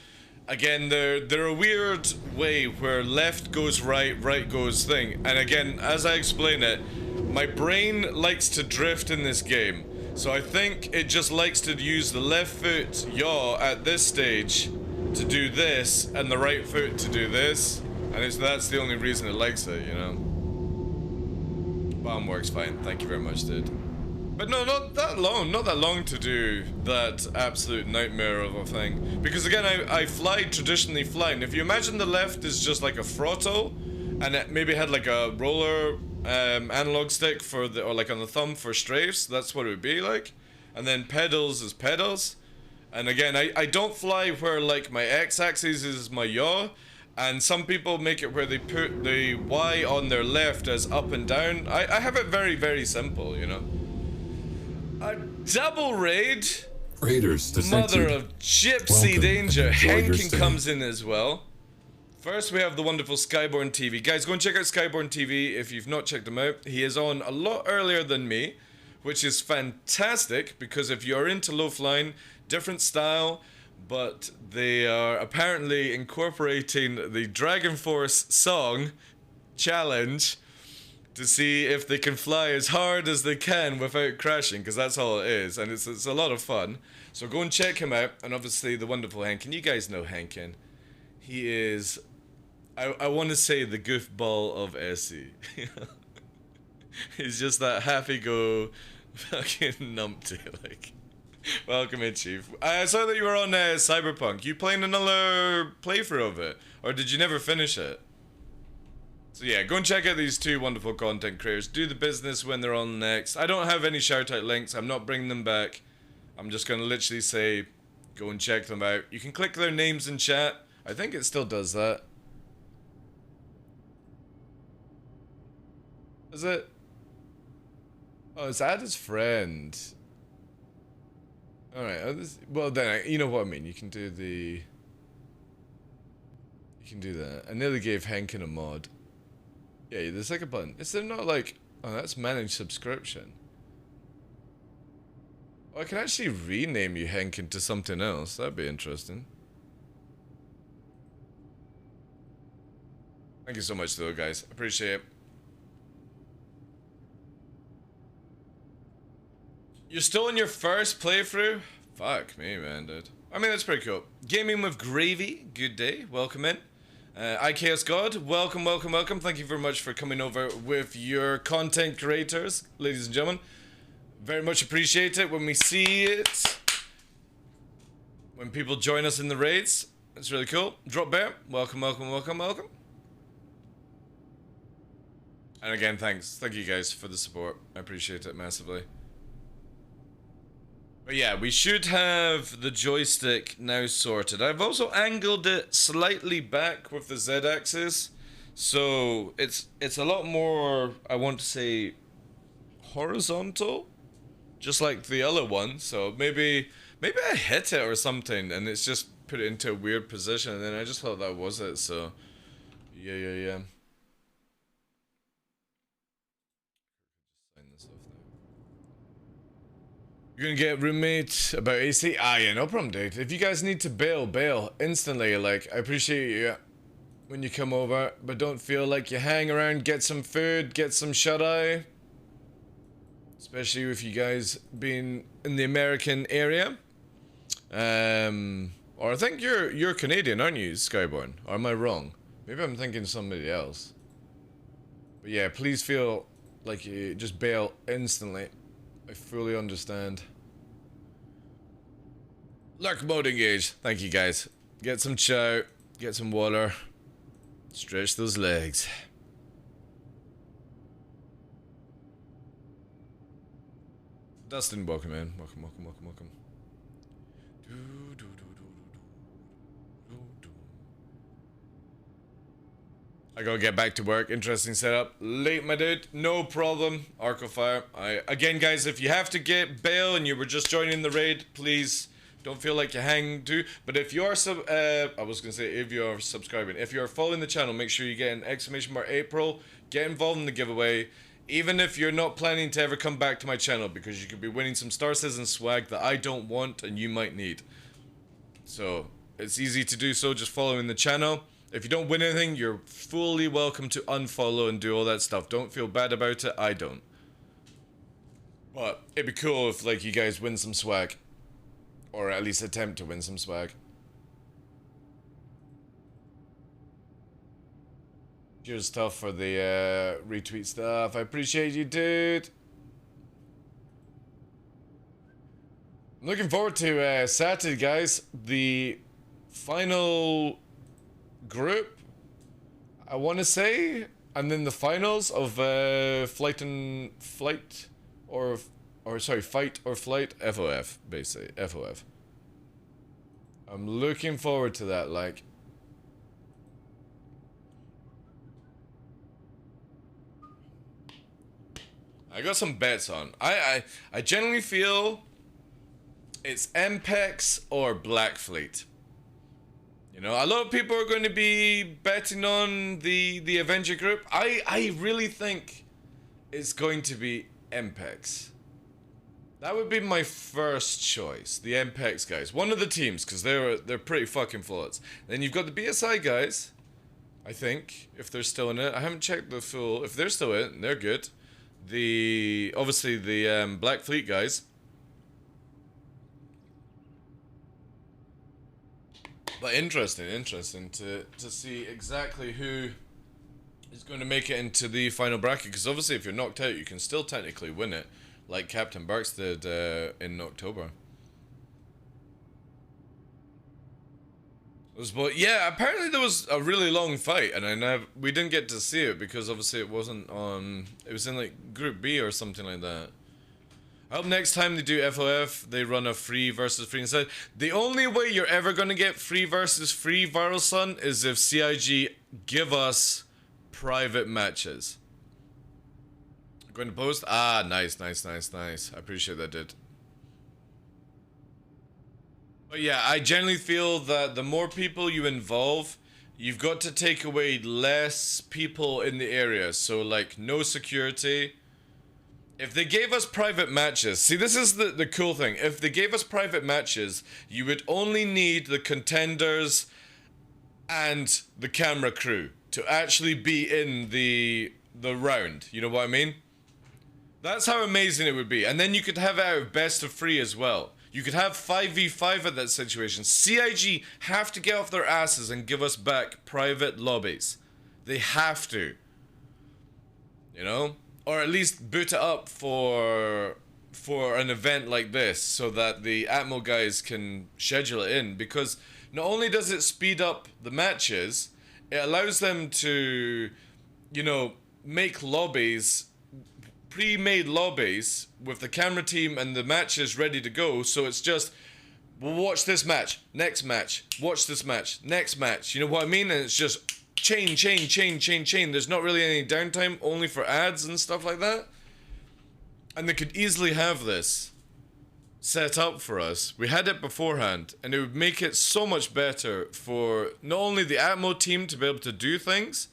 again, they're a weird way where left goes right, right goes thing. And again, as I explain it, my brain likes to drift in this game. So I think it just likes to use the left foot yaw at this stage to do this, and the right foot to do this. And that's the only reason it likes it, you know. Bomb works fine. Thank you very much, dude. But no, not that long to do that absolute nightmare of a thing. Because again, I fly traditionally flying. If you imagine the left is just like a throttle, and it maybe had like a roller analog stick for the, or like on the thumb for strafes, that's what it would be like. And then pedals is pedals. And again, I don't fly where like my x-axis is my yaw. And some people make it where they put the Y on their left as up and down. I have it very simple, you know. A double raid. Raiders detected. Mother of Gypsy Welcome, Danger. and enjoy your Henkin stay. comes in as well. First, we have the wonderful Skyborn TV. Guys, go and check out Skyborn TV if you've not checked him out. He is on a lot earlier than me, which is fantastic, because if you're into low flying, different style, but they are apparently incorporating the Dragon Force song challenge to see if they can fly as hard as they can without crashing, because that's all it is, and it's a lot of fun. So go and check him out, and obviously the wonderful Henkin. You guys know Henkin. He is, I want to say, the goofball of SE. He's just that happy-go fucking numpty, like. Welcome in, Chief. I saw that you were on Cyberpunk. You playing another playthrough of it, or did you never finish it? So yeah, go and check out these two wonderful content creators. Do the business when they're on next. I don't have any shout-out links. I'm not bringing them back. I'm just going to literally say, go and check them out. You can click their names in chat. I think it still does that. Is it? Oh, it's add as friend. Alright, well then, you know what I mean. You can do the... You can do that. I nearly gave Henkin a mod. Yeah, there's like a button. Is there not like... Oh, that's manage subscription. Oh, I can actually rename you Henkin to something else. That'd be interesting. Thank you so much, though, guys. Appreciate it. You're still in your first playthrough? Fuck me, man, dude. I mean, that's pretty cool. Gaming with Gravy, good day. Welcome in. IKS God, welcome, welcome, welcome. Thank you very much for coming over with your content creators, ladies and gentlemen. Very much appreciate it when we see it. When people join us in the raids. It's really cool. Drop Bear, welcome, welcome, welcome, welcome. And again, thanks. Thank you guys for the support. I appreciate it massively. But yeah, we should have the joystick now sorted. I've also angled it slightly back with the Z-axis. So it's a lot more, I want to say, horizontal. Just like the other one. So maybe I hit it or something and it's just put it into a weird position. And then I just thought that was it. So yeah. You're gonna get roommate about AC? Ah, yeah, no problem, dude. If you guys need to bail instantly. Like, I appreciate you when you come over, but don't feel like you hang around, get some food, get some shut-eye. Especially with you guys being in the American area. Or I think you're Canadian, aren't you, Skyborn? Or am I wrong? Maybe I'm thinking somebody else. But yeah, please feel like you just bail instantly. I fully understand. Lurk mode engaged. Thank you guys. Get some chow. Get some water. Stretch those legs. Dustin, welcome in. Welcome. I gotta get back to work. Interesting setup. Late, my dude. No problem. Arc of Fire. Again, guys, if you have to get bail and you were just joining the raid, please don't feel like you hang to. But if you are I was gonna say if you are subscribing, if you are following the channel, make sure you get an !April. Get involved in the giveaway. Even if you're not planning to ever come back to my channel, because you could be winning some Star Citizen swag that I don't want and you might need. So it's easy to do so, just following the channel. If you don't win anything, you're fully welcome to unfollow and do all that stuff. Don't feel bad about it. I don't. But it'd be cool if, like, you guys win some swag. Or at least attempt to win some swag. Cheers, stuff for the retweet stuff. I appreciate you, dude. I'm looking forward to Saturday, guys. The final group, I want to say, and then the finals of Fight or Flight FOF, basically FOF. I'm looking forward to that. Like, I got some bets on. I generally feel it's MPEX or Black Fleet. You know, a lot of people are going to be betting on the Avenger group. I really think it's going to be MPEX. That would be my first choice. The MPEX guys. One of the teams, because they're pretty fucking flawless. Then you've got the BSI guys. I think, if they're still in it. I haven't checked the full. If they're still in it, they're good. Obviously the Black Fleet guys. But interesting to see exactly who is going to make it into the final bracket. Because obviously if you're knocked out, you can still technically win it. Like Captain Burks did in October. But yeah, apparently there was a really long fight. And we didn't get to see it because obviously it wasn't on... It was in like Group B or something like that. I hope next time they do FOF, they run a free versus free instead. The only way you're ever going to get free versus free, Viral Sun, is if CIG give us private matches. Going to post? Ah, nice. I appreciate that, dude. But yeah, I generally feel that the more people you involve, you've got to take away less people in the area. So, like, no security. If they gave us private matches, see, this is the cool thing. If they gave us private matches, you would only need the contenders and the camera crew to actually be in the round. You know what I mean? That's how amazing it would be. And then you could have it out of best of 3 as well. You could have 5v5 at that situation. CIG have to get off their asses and give us back private lobbies. They have to. You know? Or at least boot it up for an event like this so that the Atmo guys can schedule it in. Because not only does it speed up the matches, it allows them to, you know, make lobbies, pre-made lobbies with the camera team and the matches ready to go. So it's just, we'll watch this match, next match, watch this match, next match. You know what I mean? And it's just chain. There's not really any downtime, only for ads and stuff like that. And they could easily have this set up for us. We had it beforehand, and it would make it so much better for not only the Atmo team to be able to do things,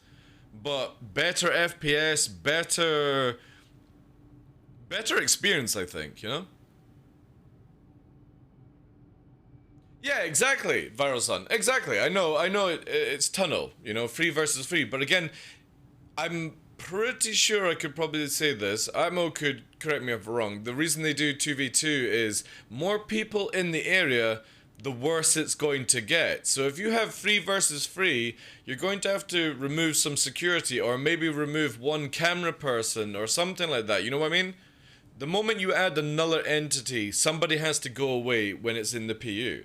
but better FPS, better experience, I think, you know? Yeah, exactly, Viral Sun. Exactly. I know it's tunnel, you know, 3 versus 3. But again, I'm pretty sure I could probably say this. Atmo could correct me if I'm wrong. The reason they do 2v2 is more people in the area, the worse it's going to get. So if you have 3 versus 3, you're going to have to remove some security, or maybe remove one camera person or something like that. You know what I mean? The moment you add another entity, somebody has to go away when it's in the PU.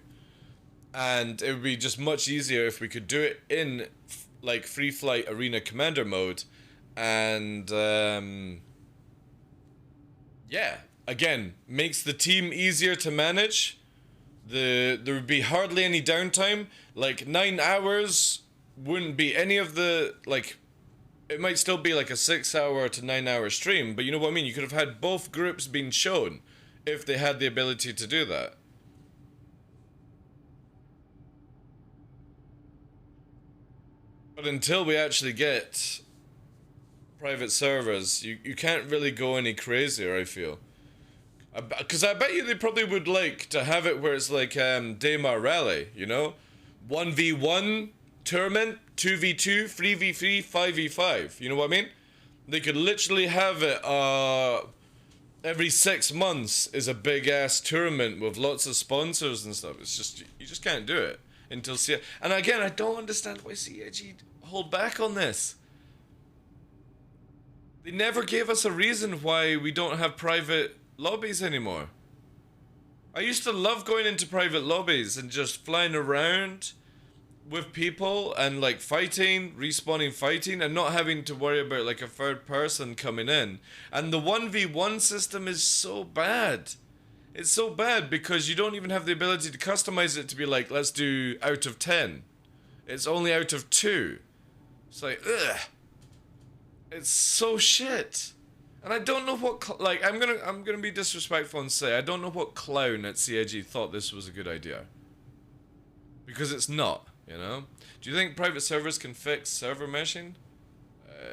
And it would be just much easier if we could do it in like Free Flight Arena Commander mode. And yeah, again, makes the team easier to manage. There would be hardly any downtime. Like 9 hours wouldn't be any of the, like, it might still be like a 6 hour to 9 hour stream, but you know what I mean? You could have had both groups being shown if they had the ability to do that. But until we actually get private servers, you can't really go any crazier, I feel. Because I bet you they probably would like to have it where it's like Daymar Rally, you know? 1v1 tournament, 2v2, 3v3, 5v5, you know what I mean? They could literally have it every 6 months is a big ass tournament with lots of sponsors and stuff. It's just, you just can't do it until CIG. And again, I don't understand why CIG hold back on this. They never gave us a reason why we don't have private lobbies anymore. I used to love going into private lobbies and just flying around with people and like fighting, respawning, fighting, and not having to worry about like a third person coming in. And the 1v1 system is so bad. It's so bad because you don't even have the ability to customize it to be like, let's do out of 10. It's only out of 2. It's like, ugh. It's so shit. And I don't know what, like, I'm gonna be disrespectful and say, I don't know what clown at CIG thought this was a good idea. Because it's not, you know? Do you think private servers can fix server meshing?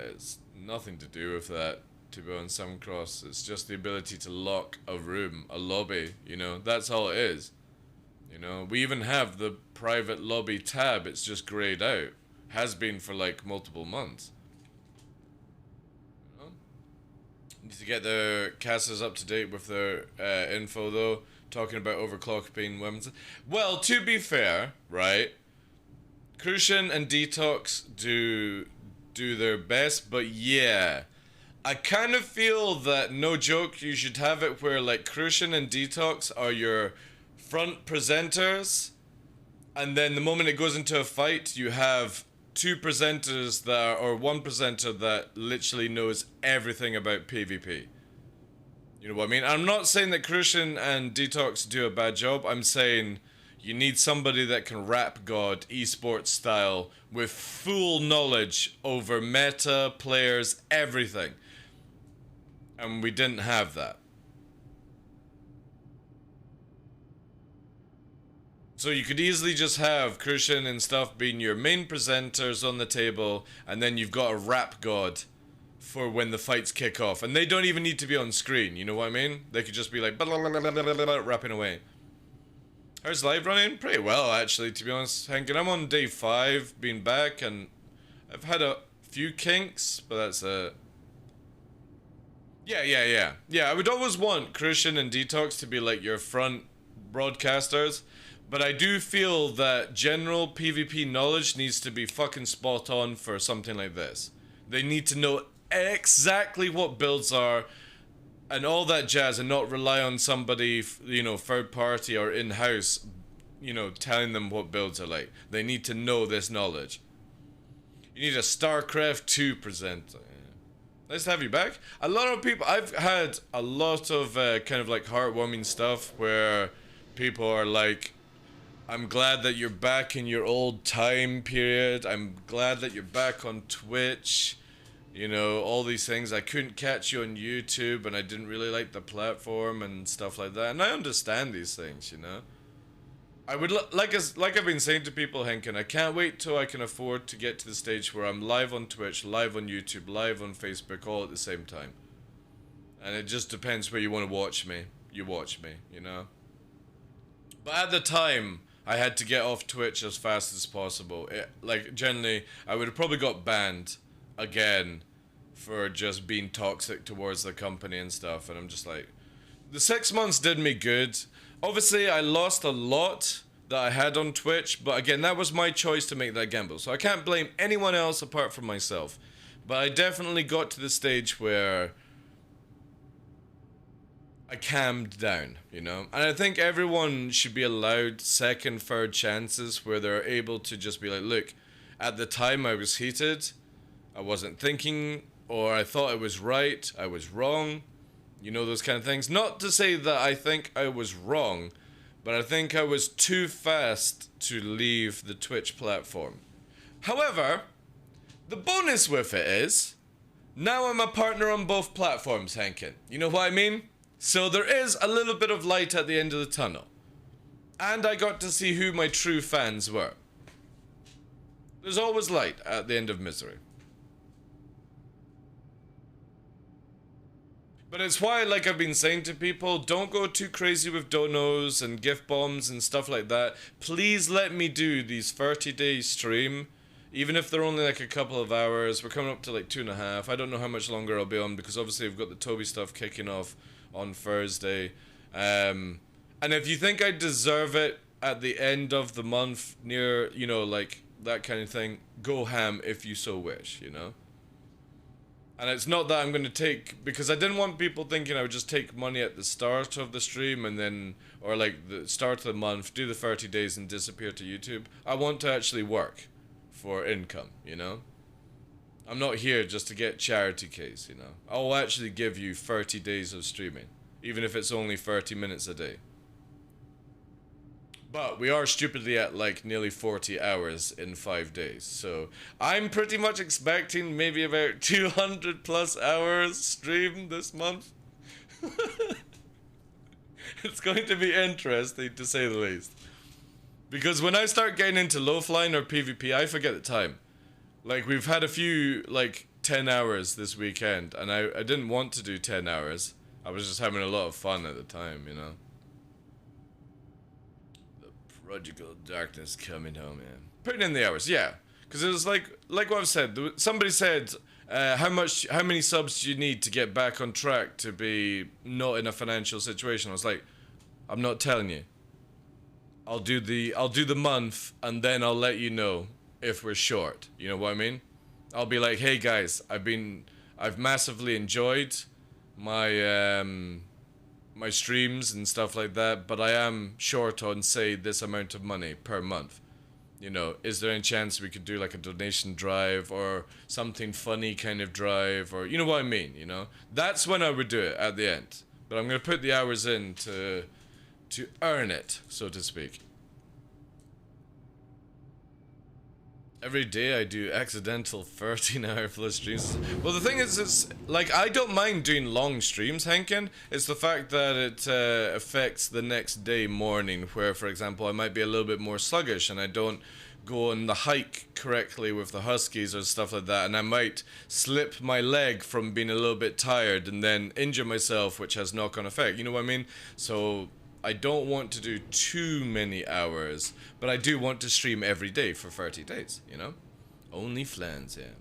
It's nothing to do with that, to be on Suncross. It's just the ability to lock a room, a lobby, you know? That's all it is. You know, we even have the private lobby tab, it's just grayed out. Has been for like multiple months. You know? Need to get the casters up to date with their info though. Talking about overclock being women's. Well, to be fair, right? Crucian and Detox do their best, but yeah. I kind of feel that, no joke, you should have it where like Crucian and Detox are your front presenters, and then the moment it goes into a fight, you have 2 presenters that, or 1 presenter that literally knows everything about PvP. You know what I mean? I'm not saying that Crucian and Detox do a bad job. I'm saying you need somebody that can rap God esports style with full knowledge over meta, players, everything. And we didn't have that. So you could easily just have Crucian and stuff being your main presenters on the table, and then you've got a rap god for when the fights kick off. And they don't even need to be on screen, you know what I mean? They could just be like rapping away. How's live running? Pretty well, actually, to be honest. Hank, I'm on day 5, being back, and I've had a few kinks, but that's it. Yeah, I would always want Christian and Detox to be like your front broadcasters, but I do feel that general PvP knowledge needs to be fucking spot on for something like this. They need to know exactly what builds are and all that jazz, and not rely on somebody, you know, third party or in-house, you know, telling them what builds are like. They need to know this knowledge. You need a StarCraft 2 presenter. Nice to have you back. A lot of people, I've had a lot of kind of like heartwarming stuff where people are like, I'm glad that you're back in your old time period. I'm glad that you're back on Twitch. You know, all these things. I couldn't catch you on YouTube and I didn't really like the platform and stuff like that. And I understand these things, you know. I would like I've been saying to people, Henkin, I can't wait till I can afford to get to the stage where I'm live on Twitch, live on YouTube, live on Facebook, all at the same time. And it just depends where you want to watch me. You watch me, you know. But at the time, I had to get off Twitch as fast as possible. Like generally, I would have probably got banned again for just being toxic towards the company and stuff. And I'm just like, the 6 months did me good. Obviously, I lost a lot that I had on Twitch, but again, that was my choice to make that gamble. So I can't blame anyone else apart from myself. But I definitely got to the stage where I calmed down, you know? And I think everyone should be allowed second, third chances where they're able to just be like, look, at the time I was heated, I wasn't thinking, or I thought I was right, I was wrong. You know, those kind of things. Not to say that I think I was wrong, but I think I was too fast to leave the Twitch platform. However, the bonus with it is, now I'm a partner on both platforms, Henkin. You know what I mean? So there is a little bit of light at the end of the tunnel. And I got to see who my true fans were. There's always light at the end of misery. But it's why, like I've been saying to people, don't go too crazy with donos and gift bombs and stuff like that. Please let me do these 30-day stream, even if they're only like a couple of hours. We're coming up to like 2.5. I don't know how much longer I'll be on, because obviously I've got the Toby stuff kicking off on Thursday. And if you think I deserve it at the end of the month, near, you know, like that kind of thing, go ham if you so wish, you know? And it's not that I'm going to take, because I didn't want people thinking I would just take money at the start of the stream and then, or like the start of the month, do the 30 days and disappear to YouTube. I want to actually work for income, you know? I'm not here just to get charity case, you know? I'll actually give you 30 days of streaming, even if it's only 30 minutes a day. But we are stupidly at like nearly 40 hours in 5 days. So I'm pretty much expecting maybe about 200 plus hours streamed this month. It's going to be interesting, to say the least. Because when I start getting into Loafline or PvP, I forget the time. Like, we've had a few, like, 10 hours this weekend. And I didn't want to do 10 hours. I was just having a lot of fun at the time, you know. Prodigal darkness coming home, man. Putting in the hours, yeah. Because it was like what I've said. Somebody said, how many subs do you need to get back on track to be not in a financial situation? I was like, I'm not telling you. I'll do the month, and then I'll let you know if we're short. You know what I mean? I'll be like, hey guys, I've massively enjoyed my my streams and stuff like that, but I am short on, say, this amount of money per month. You know, is there any chance we could do like a donation drive or something funny kind of drive, or you know what I mean, you know? That's when I would do it at the end. But I'm going to put the hours in to earn it, so to speak. Every day I do accidental 13-hour plus streams. Well, the thing is, it's like, I don't mind doing long streams, Henkin. It's the fact that it affects the next day morning, where, for example, I might be a little bit more sluggish and I don't go on the hike correctly with the huskies or stuff like that, and I might slip my leg from being a little bit tired and then injure myself, which has knock-on effect. You know what I mean? So I don't want to do too many hours, but I do want to stream every day for 30 days, you know? Only flans, yeah.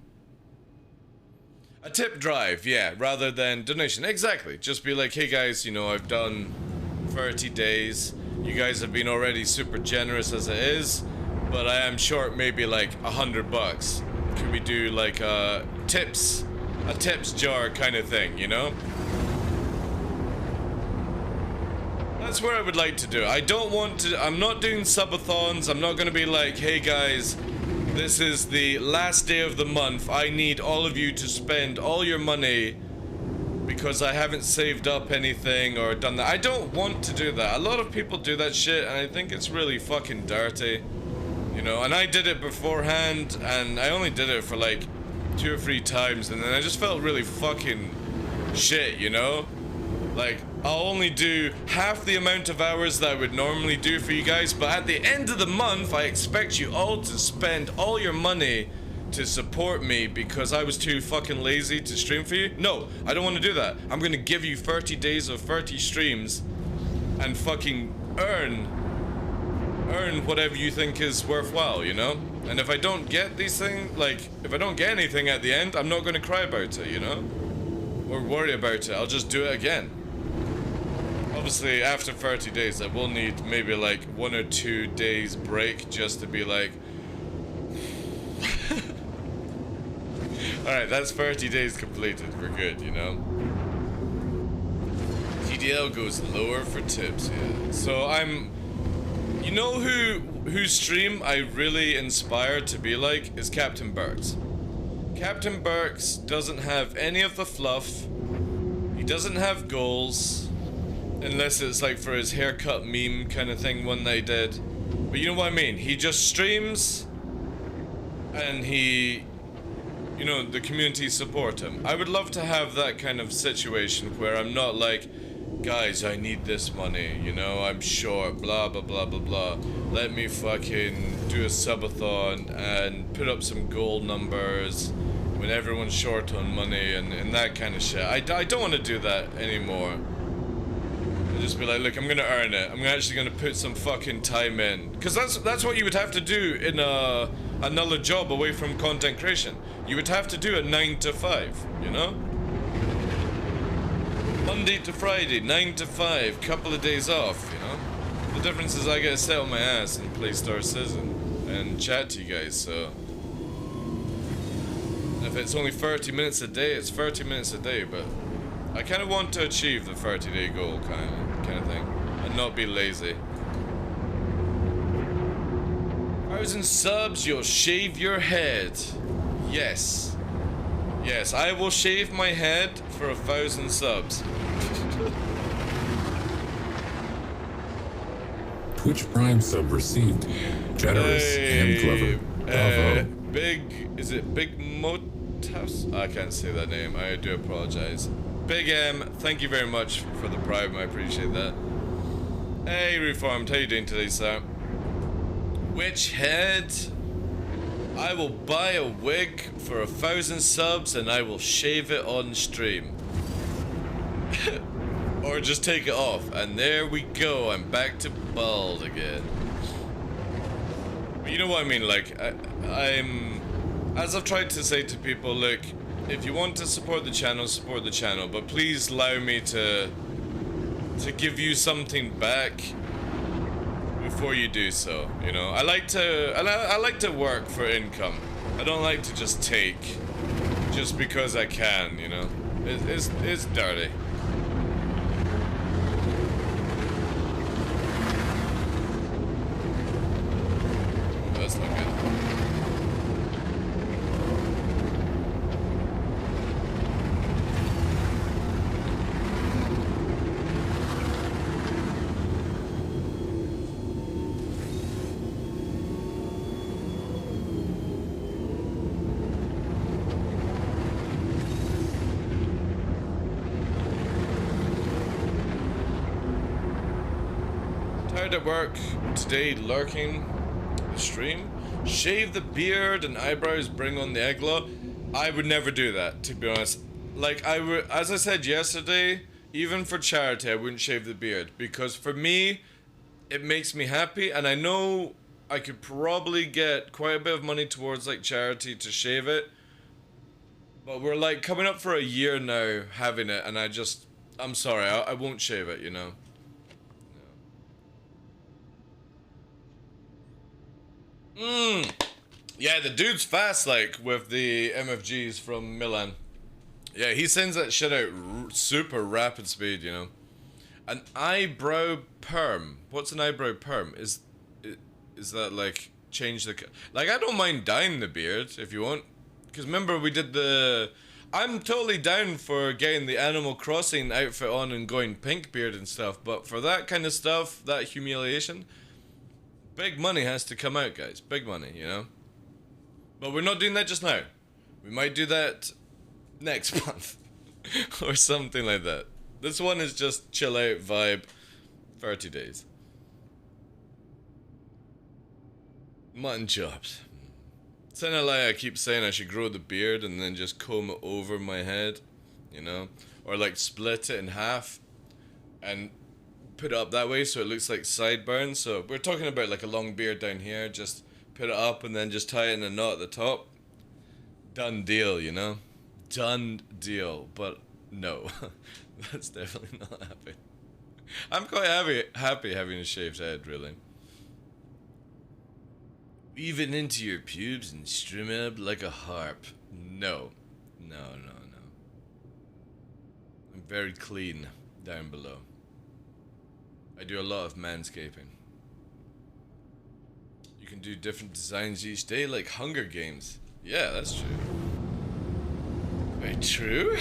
A tip drive, yeah, rather than donation. Exactly. Just be like, hey guys, you know, I've done 30 days. You guys have been already super generous as it is, but I am short maybe like $100. Can we do like a tips jar kind of thing, you know? That's where I would like to do. I don't want to, I'm not doing subathons. I'm not gonna be like, hey guys, this is the last day of the month. I need all of you to spend all your money because I haven't saved up anything or done that. I don't want to do that. A lot of people do that shit and I think it's really fucking dirty. You know, and I did it beforehand and I only did it for like 2 or 3 times and then I just felt really fucking shit, you know? Like, I'll only do half the amount of hours that I would normally do for you guys, but at the end of the month, I expect you all to spend all your money to support me because I was too fucking lazy to stream for you. No, I don't want to do that. I'm gonna give you 30 days of 30 streams and fucking earn whatever you think is worthwhile, you know? And if I don't get these things, like, if I don't get anything at the end, I'm not gonna cry about it, you know? Or worry about it, I'll just do it again. Obviously, after 30 days, I will need maybe like 1 or 2 days break just to be like... Alright, that's 30 days completed, we're good, you know? TDL goes lower for tips, yeah. So I'm... You know whose stream I really inspired to be like is Captain Burks. Captain Burks doesn't have any of the fluff. He doesn't have goals. Unless it's like for his haircut meme kind of thing one they did. But you know what I mean? He just streams and he, you know, the community support him. I would love to have that kind of situation where I'm not like, guys, I need this money, you know, I'm short, blah, blah, blah, blah, blah. Let me fucking do a subathon and put up some goal numbers when everyone's short on money and that kind of shit. I don't want to do that anymore. I'll just be like, look, I'm gonna earn it. I'm actually gonna put some fucking time in. Because that's what you would have to do in another job away from content creation. You would have to do it 9 to 5, you know? Monday to Friday, 9 to 5, couple of days off, you know? The difference is I get to sit on my ass and play Star Citizen and chat to you guys, so... If it's only 30 minutes a day, it's 30 minutes a day, but... I kind of want to achieve the 30-day goal, kind of thing, and not be lazy. 1,000 subs, you'll shave your head. Yes. Yes, I will shave my head for 1,000 subs. Twitch Prime sub received. Generous and clever. Bravo. Is it Big Motehouse? I can't say that name, I do apologize. Big M, thank you very much for the Prime, I appreciate that. Hey Reformed, how you doing today, sir? Witch head? I will buy a wig for 1,000 subs and I will shave it on stream. Or just take it off, and there we go, I'm back to bald again. But you know what I mean, like, I'm... As I've tried to say to people, look, if you want to support the channel, but please allow me to give you something back before you do so, you know? I like to work for income. I don't like to just take just because I can, you know? It's dirty. That's not good. At work today, lurking the stream. Shave the beard and eyebrows, bring on the egg law. I would never do that, to be honest. Like, I would, as I said yesterday, even for charity I wouldn't shave the beard, because for me it makes me happy, and I know I could probably get quite a bit of money towards like charity to shave it. But we're like coming up for a year now having it, and I'm sorry, I won't shave it, you know. Yeah, the dude's fast, like, with the MFGs from Milan. Yeah, he sends that shit out super rapid speed, you know. An eyebrow perm. What's an eyebrow perm? Is that like change the like? I don't mind dyeing the beard if you want, because remember we did the. I'm totally down for getting the Animal Crossing outfit on and going pink beard and stuff, but for that kind of stuff, that humiliation, big money has to come out, guys. Big money, you know. But we're not doing that just now. We might do that next month or something like that. This one is just chill out vibe, 30 days. Mutton chops. It's kinda like I keep saying I should grow the beard and then just comb it over my head, you know? Or like split it in half and put it up that way so it looks like sideburns. So we're talking about like a long beard down here, just put it up and then just tie it in a knot at the top. Done deal, you know? Done deal. But no, that's definitely not happening. I'm quite happy having a shaved head, really. Weave it into your pubes and strum it up like a harp. No. No. I'm very clean down below. I do a lot of manscaping. You can do different designs each day, like Hunger Games. Yeah, that's true. Very true.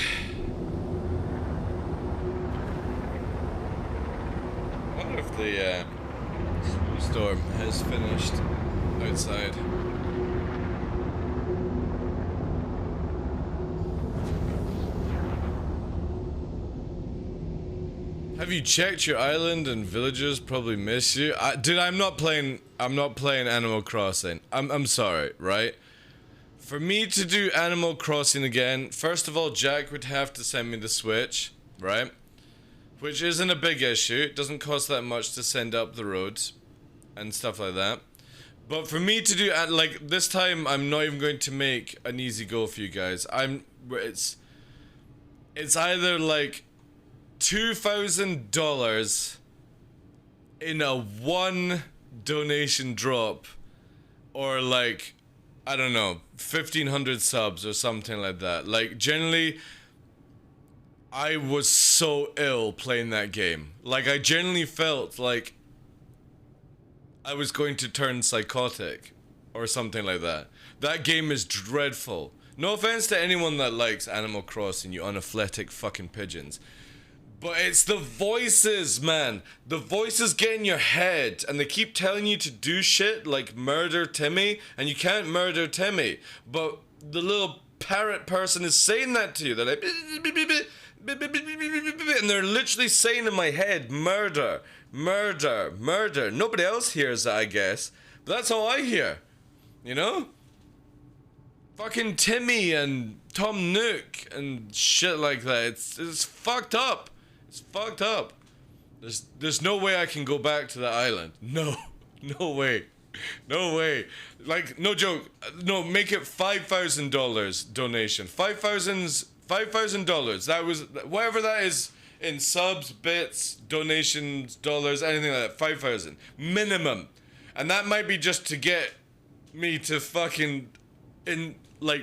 I wonder if the storm has finished outside. Have you checked your island and villagers probably miss you? Dude, I'm not playing Animal Crossing. I'm sorry, right? For me to do Animal Crossing again, first of all, Jack would have to send me the Switch, right? Which isn't a big issue. It doesn't cost that much to send up the roads and stuff like that. But for me to do, like, this time, I'm not even going to make an easy go for you guys. It's either, like, $2,000 in a one donation drop, or, like, I don't know, 1,500 subs or something like that. Like, generally, I was so ill playing that game. Like, I genuinely felt like I was going to turn psychotic or something like that. That game is dreadful. No offense to anyone that likes Animal Crossing, you unathletic fucking pigeons. But it's the voices, man. The voices get in your head and they keep telling you to do shit like murder Timmy, and you can't murder Timmy. But the little parrot person is saying that to you. They're like, and they're literally saying in my head, murder, murder, murder. Nobody else hears that, I guess. But that's all I hear. You know? Fucking Timmy and Tom Nook and shit like that. It's fucked up. It's fucked up. There's no way I can go back to that island. No. No way. No way. Like, no joke. No, make it $5,000 donation. $5,000. That was, whatever that is in subs, bits, donations, dollars, anything like that. 5,000 minimum. And that might be just to get me to fucking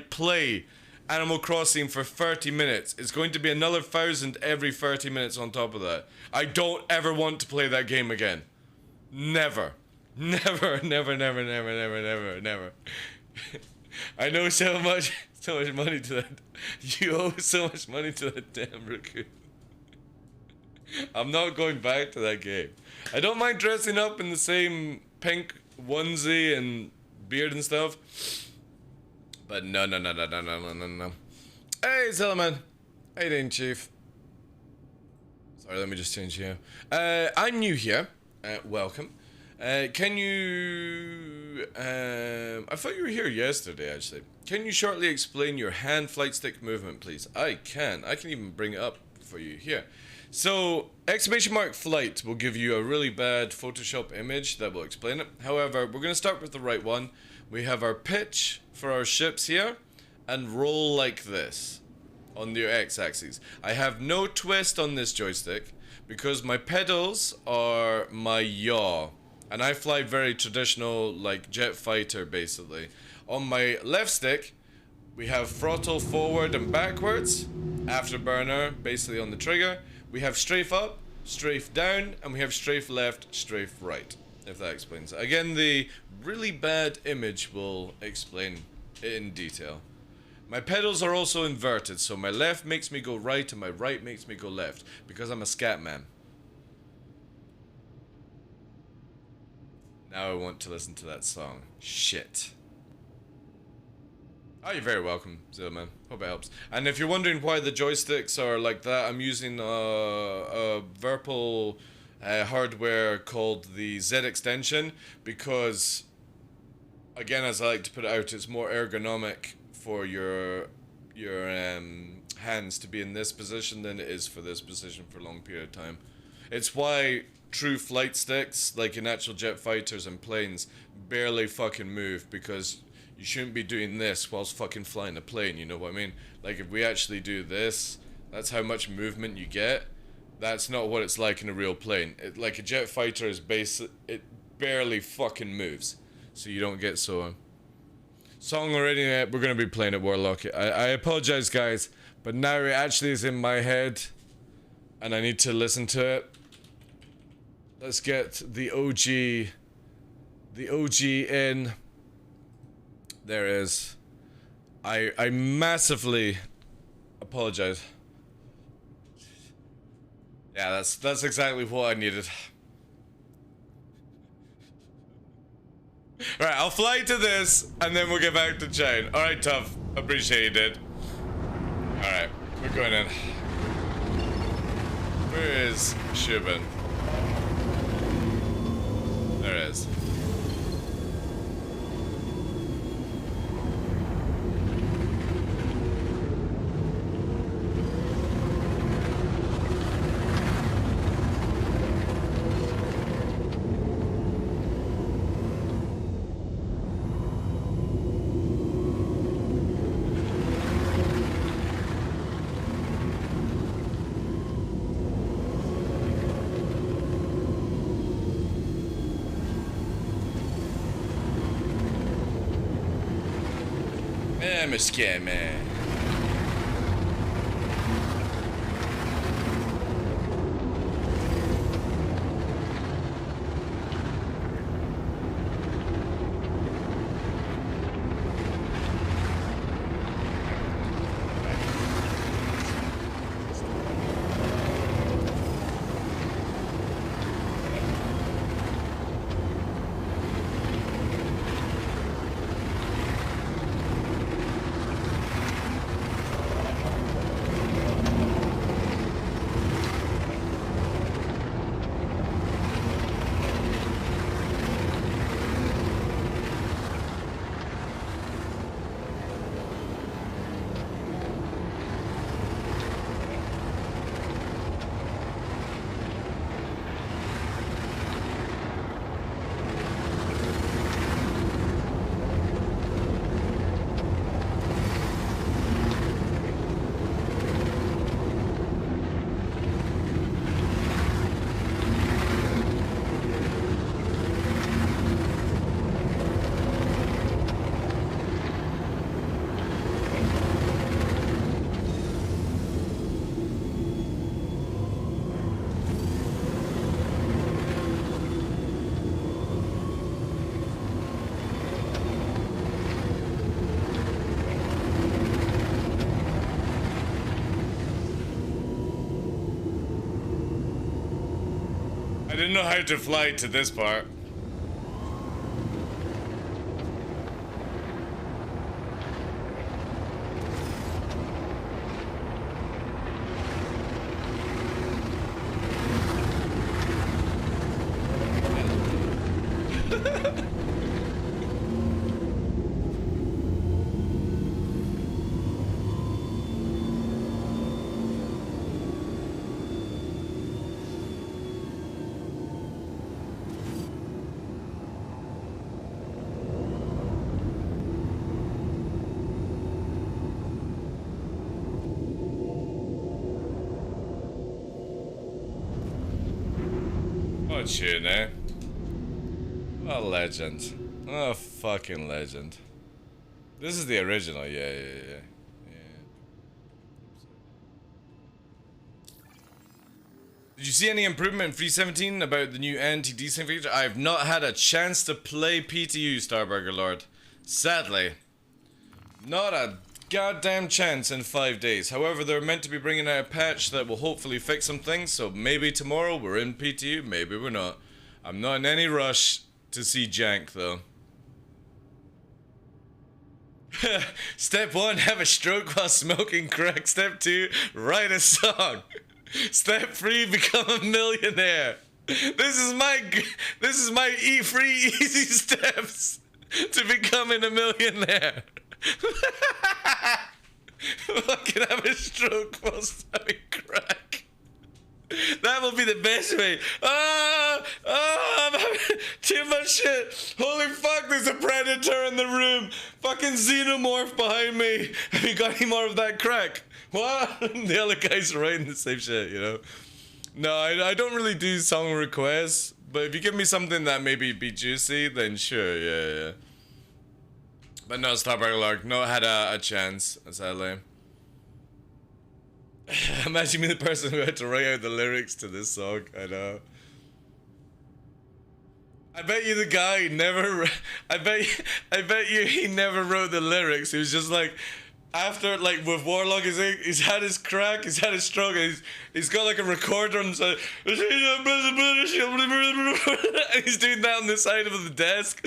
play Animal Crossing for 30 minutes. It's going to be another 1,000 every 30 minutes on top of that. I don't ever want to play that game again. Never. Never. I know so much money to that. You owe so much money to that damn raccoon. I'm not going back to that game. I don't mind dressing up in the same pink onesie and beard and stuff. But no. Hey, Zillman. How you doing, Chief? Sorry, let me just change here. I'm new here. Welcome. Can you... I thought you were here yesterday, actually. Can you shortly explain your hand flight stick movement, please? I can. I can even bring it up for you here. So, exclamation mark flight will give you a really bad Photoshop image that will explain it. However, we're going to start with the right one. We have our pitch for our ships here, and roll like this on your x-axis. I have no twist on this joystick because my pedals are my yaw, and I fly very traditional, like jet fighter basically. On my left stick, we have throttle forward and backwards, afterburner basically on the trigger. We have strafe up, strafe down, and we have strafe left, strafe right, if that explains it. Again, the really bad image will explain it in detail. My pedals are also inverted, so my left makes me go right and my right makes me go left, because I'm a scat man. Now I want to listen to that song. Shit. Oh, you're very welcome, Zillman. Hope it helps. And if you're wondering why the joysticks are like that, I'm using a Virpil hardware called the Z extension because, again, as I like to put it out, it's more ergonomic for your hands to be in this position than it is for this position for a long period of time. It's why true flight sticks, like in actual jet fighters and planes, barely fucking move, because you shouldn't be doing this whilst fucking flying a plane, you know what I mean? Like, if we actually do this, that's how much movement you get. That's not what it's like in a real plane. Like, a jet fighter is it barely fucking moves. So you don't get so... Song already, we're going to be playing at Warlock. I apologize, guys, but now it actually is in my head, and I need to listen to it. Let's get the OG in. There it is. I massively apologize. Yeah, that's exactly what I needed. Alright, I'll fly to this, and then we'll get back to Chain. Alright, tough. Appreciate you did. Alright, we're going in. Where is Shubin? There it is. I'm scared, man. I didn't know how to fly to this part. Oh, tune, eh? What a legend. What a fucking legend. This is the original, yeah. Did you see any improvement in 317 about the new anti-desync feature? I have not had a chance to play PTU, Starburger Lord. Sadly. Not a goddamn chance in 5 days. However, they're meant to be bringing out a patch that will hopefully fix some things, so maybe tomorrow we're in PTU, maybe we're not. I'm not in any rush to see jank, though. Step 1, have a stroke while smoking crack. Step 2, write a song. Step 3, become a millionaire. This is my free easy steps to becoming a millionaire. Fucking have a stroke while smoking crack. That will be the best way. I'm having too much shit. Holy fuck, there's a predator in the room. Fucking xenomorph behind me. Have you got any more of that crack? What? The other guy's writing the same shit, you know? No, I don't really do song requests, but if you give me something that maybe be juicy, then sure, yeah. But no, Starburger Lark, not had a chance, sadly. Imagine me the person who had to write out the lyrics to this song. I know. I bet you the guy never. I bet you he never wrote the lyrics. He was just like, after like with Warlock, he's had his crack, he's had his stroke, and he's got like a recorder and so, and he's doing that on the side of the desk.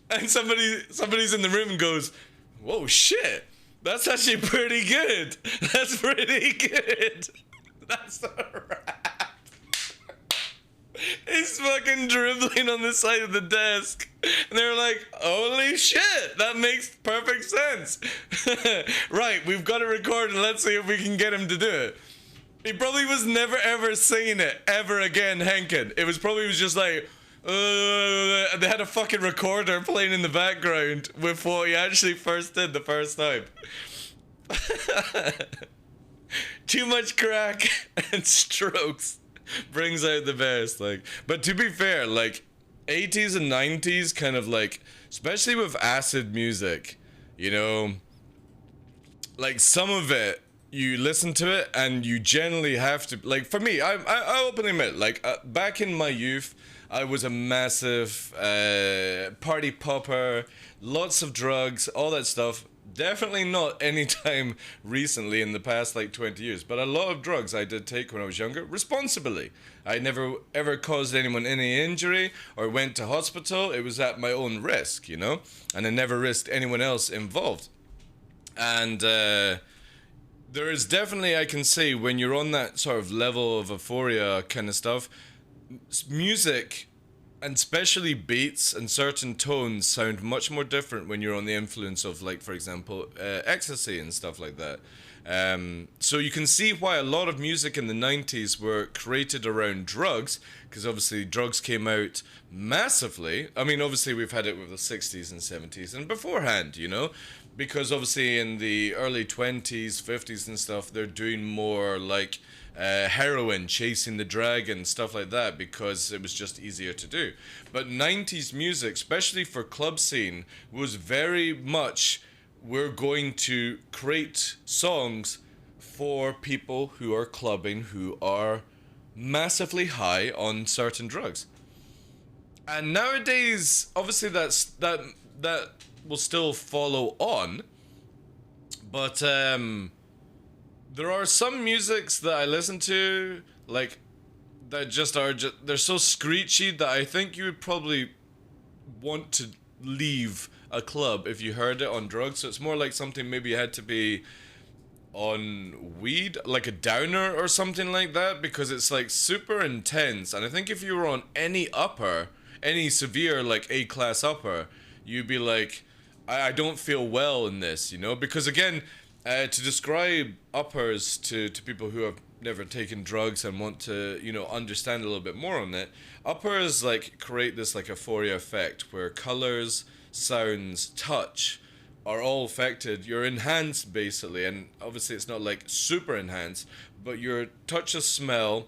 And somebody's in the room and goes, "Whoa, shit! That's actually pretty good. That's pretty good. That's a rap." He's fucking dribbling on the side of the desk. And they're like, holy shit, that makes perfect sense. Right, we've got to record and let's see if we can get him to do it. He probably was never ever singing it ever again, Henkin. It was probably just like, and they had a fucking recorder playing in the background with what he actually first did the first time. Too much crack and strokes brings out the best, like. But to be fair, like 80s and 90s kind of like, especially with acid music, you know, like some of it you listen to it and you generally have to, like, for me, I openly admit, like back in my youth I was a massive party popper, lots of drugs, all that stuff. Definitely not anytime recently in the past like 20 years, but a lot of drugs I did take when I was younger, responsibly. I never ever caused anyone any injury or went to hospital. It was at my own risk, you know, and I never risked anyone else involved. And there is definitely, I can say, when you're on that sort of level of euphoria kind of stuff, music, and especially beats and certain tones, sound much more different when you're on the influence of, like, for example, ecstasy and stuff like that. So you can see why a lot of music in the 90s were created around drugs, because obviously drugs came out massively. I mean, obviously we've had it with the 60s and 70s and beforehand, you know, because obviously in the early 20s, 50s and stuff, they're doing more like heroin, chasing the dragon, stuff like that, because it was just easier to do. But 90s music, especially for club scene, was very much, we're going to create songs for people who are clubbing, who are massively high on certain drugs. And nowadays, obviously that will still follow on, but there are some musics that I listen to, like, that they're so screechy that I think you would probably want to leave a club if you heard it on drugs. So it's more like something maybe you had to be on weed, like a downer or something like that, because it's like super intense. And I think if you were on any severe like A-class upper, you'd be like, I don't feel well in this, you know, because again, to describe uppers to people who have never taken drugs and want to, you know, understand a little bit more on it, uppers like create this like euphoria effect where colors, sounds, touch are all affected. You're enhanced basically, and obviously it's not like super enhanced, but your touch of smell,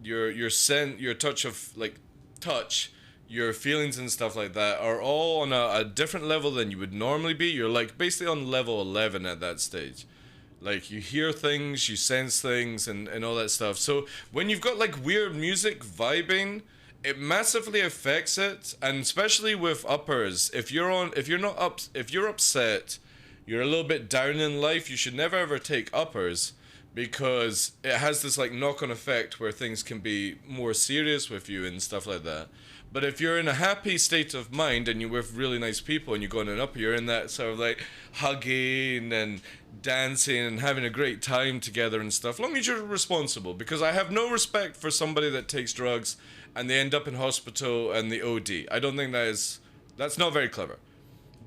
your touch of like touch, your feelings and stuff like that are all on a different level than you would normally be. You're like basically on level 11 at that stage. Like you hear things, you sense things, and all that stuff. So when you've got like weird music vibing, it massively affects it, and especially with uppers. If you're upset, you're a little bit down in life, you should never ever take uppers, because it has this like knock-on effect where things can be more serious with you and stuff like that. But if you're in a happy state of mind and you're with really nice people and you're going up, you're in that sort of like hugging and dancing and having a great time together and stuff, as long as you're responsible. Because I have no respect for somebody that takes drugs and they end up in hospital and they OD. I don't think that's not very clever.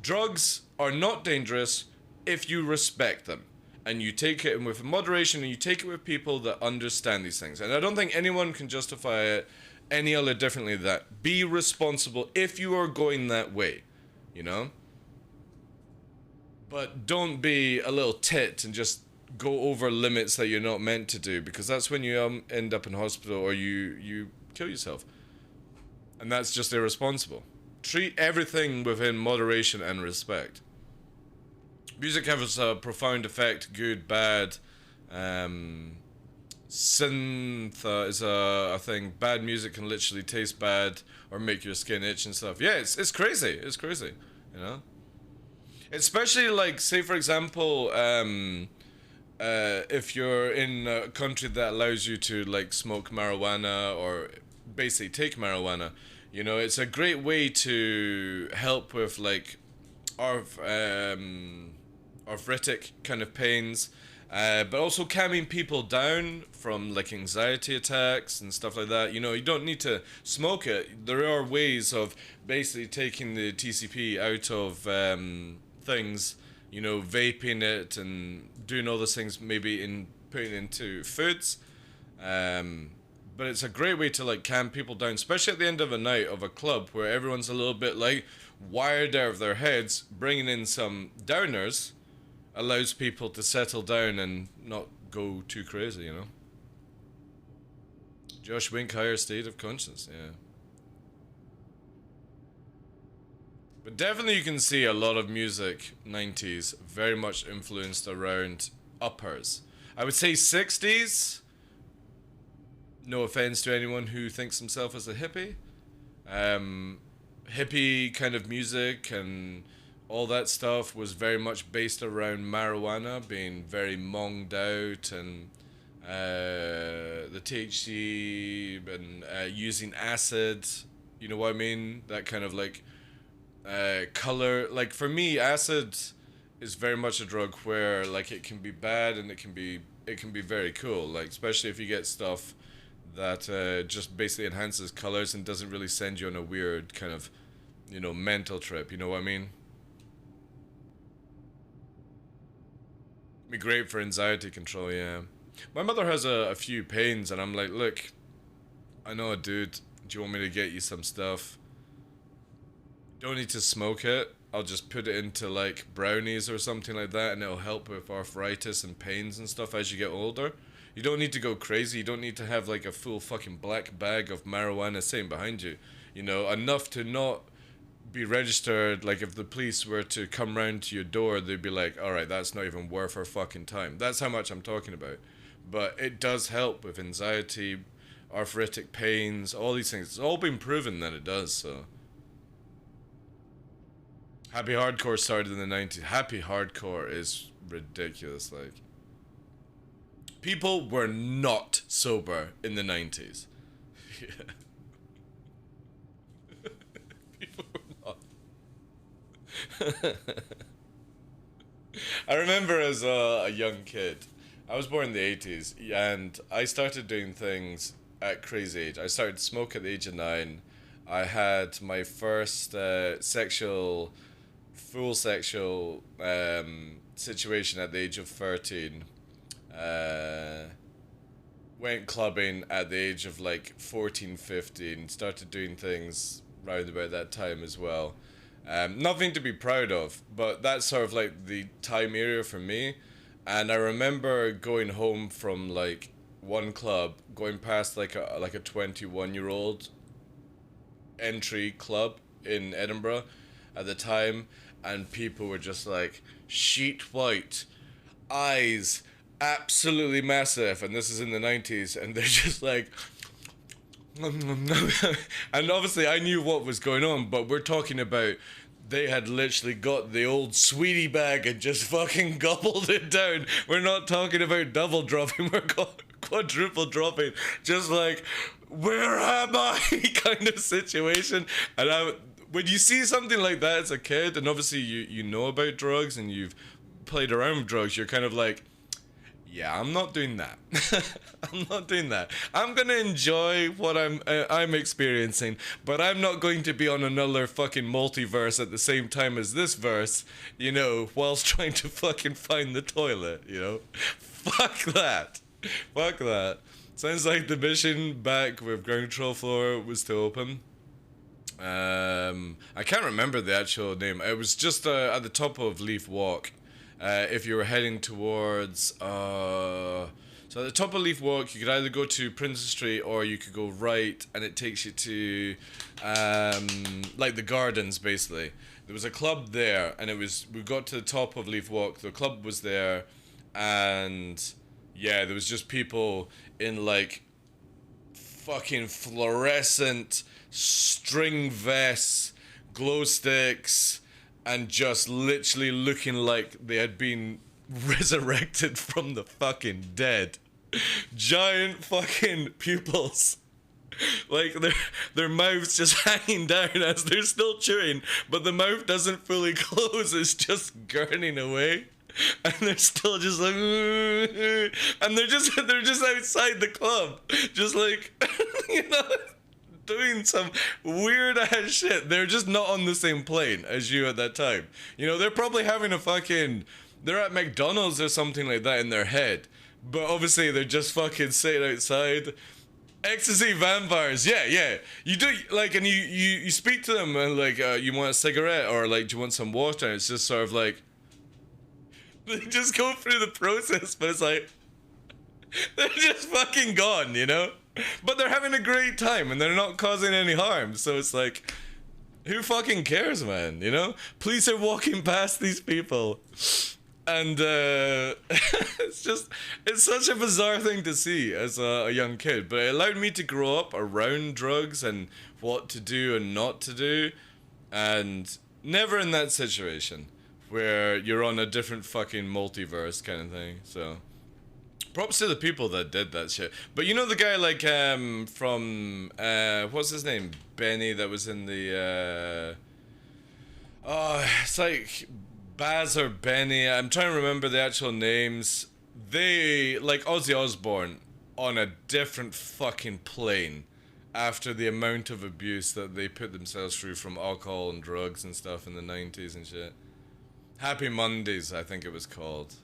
Drugs are not dangerous if you respect them and you take it with moderation and you take it with people that understand these things. And I don't think anyone can justify it any other differently than that. Be responsible if you are going that way, you know? But don't be a little tit and just go over limits that you're not meant to do, because that's when you end up in hospital or you kill yourself. And that's just irresponsible. Treat everything within moderation and respect. Music has a profound effect, good, bad. Synth is a thing. Bad music can literally taste bad or make your skin itch and stuff. Yeah, it's crazy. It's crazy, you know? Especially like, say for example, if you're in a country that allows you to like smoke marijuana or basically take marijuana, you know, it's a great way to help with like arthritic kind of pains, but also calming people down from like anxiety attacks and stuff like that. You know, you don't need to smoke it. There are ways of basically taking the TCP out of things, you know, vaping it and doing all those things, maybe in putting it into foods. But it's a great way to like calm people down, especially at the end of a night of a club where everyone's a little bit like wired out of their heads. Bringing in some downers allows people to settle down and not go too crazy, you know. Josh Wink, higher state of conscience, yeah. But definitely you can see a lot of music, 90s, very much influenced around uppers. I would say 60s, no offense to anyone who thinks himself as a hippie. Hippie kind of music and all that stuff was very much based around marijuana, being very monged out, and the THC, and using acid, you know what I mean? That kind of like color. Like for me, acid is very much a drug where like it can be bad and it can be very cool. Like especially if you get stuff that just basically enhances colors and doesn't really send you on a weird kind of, you know, mental trip. You know what I mean? Be great for anxiety control, yeah. My mother has a few pains, and I'm like, look, I know a dude. Do you want me to get you some stuff? Don't need to smoke it. I'll just put it into like brownies or something like that, and it'll help with arthritis and pains and stuff as you get older. You don't need to go crazy. You don't need to have like a full fucking black bag of marijuana sitting behind you. You know, enough to not be registered. Like if the police were to come round to your door, they'd be like, alright, that's not even worth our fucking time. That's how much I'm talking about. But it does help with anxiety, arthritic pains, all these things. It's all been proven that it does, so. Happy Hardcore started in the 90s. Happy Hardcore is ridiculous, like. People were not sober in the 90s. Yeah. People were not. I remember as a young kid, I was born in the 80s, and I started doing things at crazy age. I started to smoke at the age of 9. I had my first full sexual situation at the age of 13. Went clubbing at the age of like 14, 15. Started doing things round about that time as well. Nothing to be proud of, but that's sort of like the time area for me. And I remember going home from like one club, going past like a 21-year-old entry club in Edinburgh at the time, and people were just like sheet white, eyes absolutely massive, and this is in the 90s, and they're just like and obviously I knew what was going on, but we're talking about they had literally got the old sweetie bag and just fucking gobbled it down. We're not talking about double dropping, we're quadruple dropping. Just like, where am I kind of situation. And when you see something like that as a kid, and obviously you know about drugs and you've played around with drugs, you're kind of like, yeah, I'm not doing that. I'm not doing that. I'm gonna enjoy what I'm experiencing, but I'm not going to be on another fucking multiverse at the same time as this verse, you know, whilst trying to fucking find the toilet, you know? Fuck that. Fuck that. Sounds like the mission back with ground control floor was to open. I can't remember the actual name. It was just at the top of Leaf Walk. If you were heading towards, so at the top of Leaf Walk, you could either go to Princess Street or you could go right, and it takes you to, like the gardens, basically. There was a club there, and we got to the top of Leaf Walk, the club was there, and yeah, there was just people in like fucking fluorescent string vests, glow sticks, and just literally looking like they had been resurrected from the fucking dead. Giant fucking pupils. Like their mouths just hanging down as they're still chewing, but the mouth doesn't fully close, it's just gurning away. And they're still just like, and they're just outside the club, just like, you know, doing some weird ass shit. They're just not on the same plane as you at that time. You know, they're probably having they're at McDonald's or something like that in their head, but obviously they're just fucking sitting outside. Ecstasy vampires, yeah. You do, like, and you speak to them and like, you want a cigarette or like, do you want some water? And it's just sort of like, they just go through the process, but it's like, they're just fucking gone, you know? But they're having a great time and they're not causing any harm, so it's like, who fucking cares, man, you know? Police are walking past these people. And it's such a bizarre thing to see as a young kid, but it allowed me to grow up around drugs and what to do and not to do, and never in that situation where you're on a different fucking multiverse kind of thing. So props to the people that did that shit. But you know the guy like from what's his name, Benny, that was in the it's like Baz or Benny, I'm trying to remember the actual names. They, like Ozzy Osbourne, on a different fucking plane after the amount of abuse that they put themselves through from alcohol and drugs and stuff in the 90s and shit. Happy Mondays, I think it was called.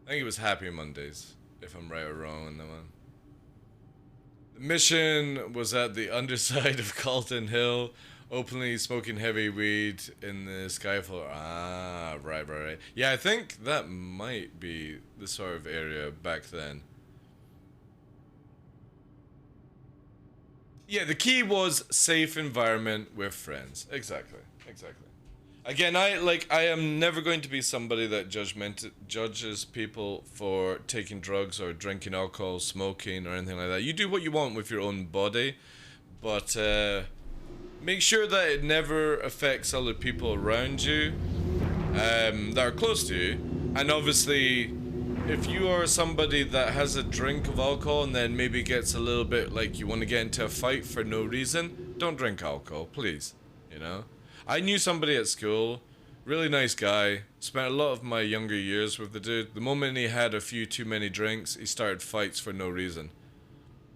I think it was Happy Mondays, if I'm right or wrong on that one. The mission was at the underside of Calton Hill, openly smoking heavy weed in the skyfall. Ah, right. Yeah, I think that might be the sort of area back then. Yeah, the key was safe environment with friends. Exactly. Again, I am never going to be somebody that judges people for taking drugs or drinking alcohol, smoking, or anything like that. You do what you want with your own body, but make sure that it never affects other people around you that are close to you. And obviously, if you are somebody that has a drink of alcohol and then maybe gets a little bit like you want to get into a fight for no reason, don't drink alcohol, please, you know? I knew somebody at school, really nice guy, spent a lot of my younger years with the dude. The moment he had a few too many drinks, he started fights for no reason.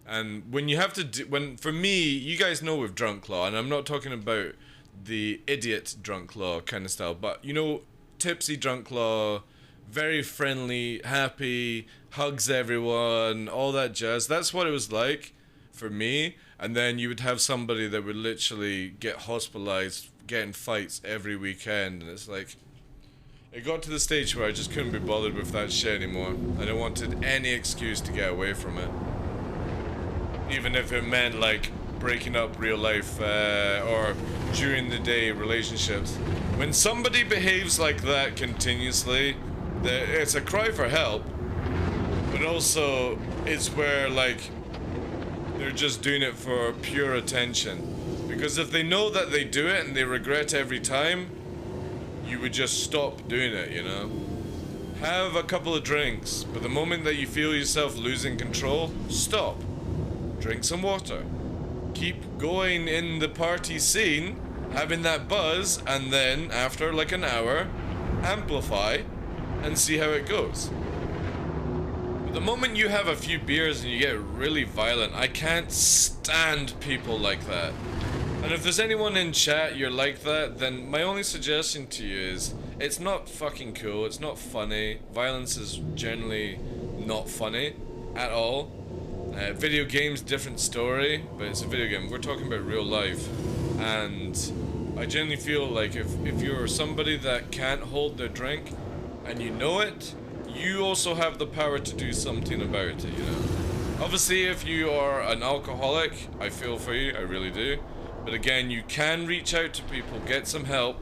And when you have to for me, you guys know with Drunk Law, and I'm not talking about the idiot Drunk Law kind of style, but you know, tipsy Drunk Law, very friendly, happy, hugs everyone, all that jazz. That's what it was like for me. And then you would have somebody that would literally get hospitalized, get in fights every weekend, and it's like, It got to the stage where I just couldn't be bothered with that shit anymore, and I wanted any excuse to get away from it. Even if it meant, like, breaking up real life, or during the day relationships. When somebody behaves like that continuously, it's a cry for help, but also it's where, like, they're just doing it for pure attention. Because if they know that they do it and they regret every time, you would just stop doing it, you know? Have a couple of drinks, but the moment that you feel yourself losing control, stop. Drink some water. Keep going in the party scene, having that buzz, and then, after like an hour, amplify and see how it goes. But the moment you have a few beers and you get really violent, I can't stand people like that. And if there's anyone in chat you're like that, then my only suggestion to you is, it's not fucking cool, it's not funny. Violence is generally not funny at all. Video games, different story, but it's a video game. We're talking about real life. And I generally feel like if you're somebody that can't hold their drink and you know it, you also have the power to do something about it, you know? Obviously, if you are an alcoholic, I feel for you, I really do. But again, you can reach out to people, get some help,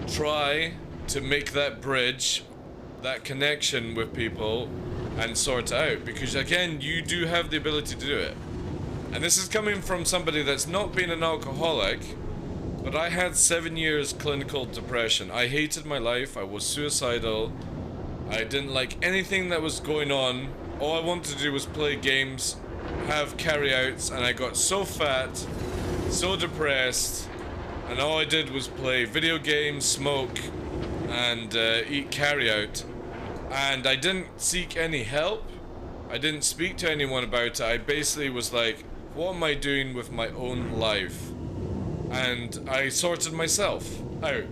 try to make that bridge, that connection with people, and sort it out. Because again, you do have the ability to do it. And this is coming from somebody that's not been an alcoholic, but I had 7 years clinical depression. I hated my life, I was suicidal, I didn't like anything that was going on. All I wanted to do was play games, have carry-outs, and I got so fat, so depressed, and all I did was play video games, smoke, and eat carry-out. And I didn't seek any help. I didn't speak to anyone about it. I basically was like, what am I doing with my own life? And I sorted myself out.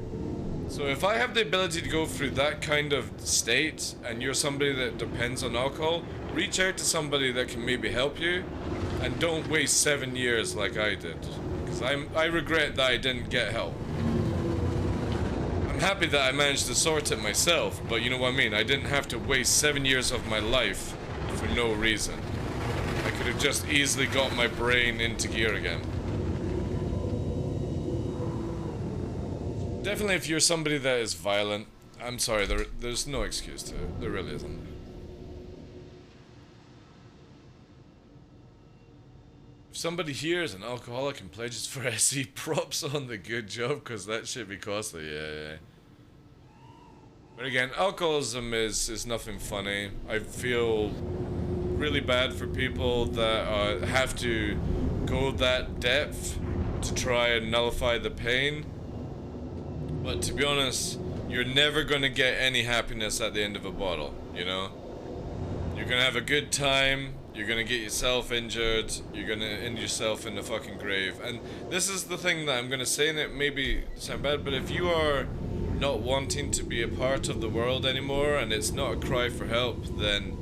So if I have the ability to go through that kind of state, and you're somebody that depends on alcohol, reach out to somebody that can maybe help you, and don't waste 7 years like I did. Because I regret that I didn't get help. I'm happy that I managed to sort it myself, but you know what I mean? I didn't have to waste 7 years of my life for no reason. I could have just easily got my brain into gear again. Definitely if you're somebody that is violent, I'm sorry, there's no excuse to it. There really isn't. If somebody here is an alcoholic and pledges for SE, props on the good job, because that shit be costly, yeah. But again, alcoholism is nothing funny. I feel really bad for people that have to go that depth to try and nullify the pain. But to be honest, you're never going to get any happiness at the end of a bottle, you know? You're going to have a good time, you're going to get yourself injured, you're going to end yourself in the fucking grave. And this is the thing that I'm going to say, and it maybe sound bad, but if you are not wanting to be a part of the world anymore, and it's not a cry for help, then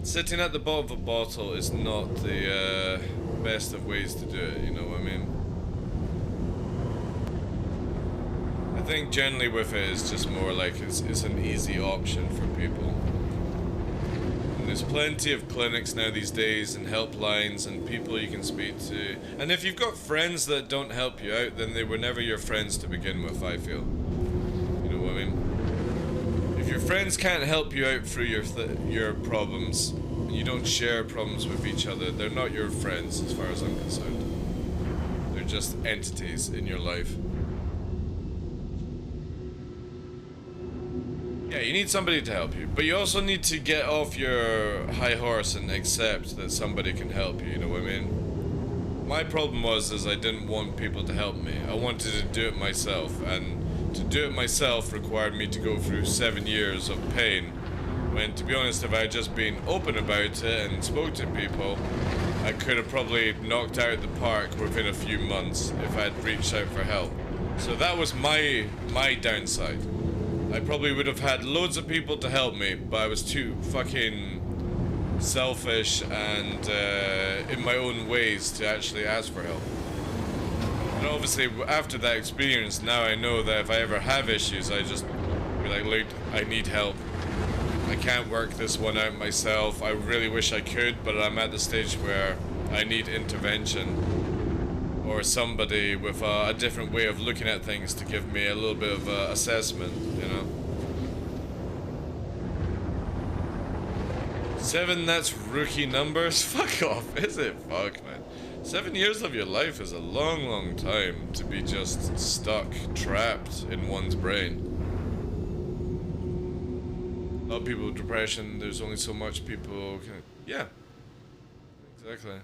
sitting at the bottom of a bottle is not the best of ways to do it, you know what I mean? I think generally with it, it's just more like it's an easy option for people. And there's plenty of clinics now these days, and helplines, and people you can speak to. And if you've got friends that don't help you out, then they were never your friends to begin with, I feel. You know what I mean? If your friends can't help you out through your problems, and you don't share problems with each other, they're not your friends as far as I'm concerned. They're just entities in your life. Yeah, you need somebody to help you, but you also need to get off your high horse and accept that somebody can help you, you know what I mean? My problem is I didn't want people to help me. I wanted to do it myself, and to do it myself required me to go through 7 years of pain, when, to be honest, if I had just been open about it and spoke to people, I could have probably knocked out the park within a few months if I had reached out for help. So that was my downside. I probably would have had loads of people to help me, but I was too fucking selfish and in my own ways to actually ask for help. And obviously, after that experience, now I know that if I ever have issues, I just Be like, look, I need help. I can't work this one out myself. I really wish I could, but I'm at the stage where I need intervention. Or somebody with a different way of looking at things to give me a little bit of assessment, you know? 7, that's rookie numbers? Fuck off, is it? Fuck, man. 7 years of your life is a long, long time to be just stuck, trapped in one's brain. A lot of people with depression, there's only so much people can... Yeah. Exactly.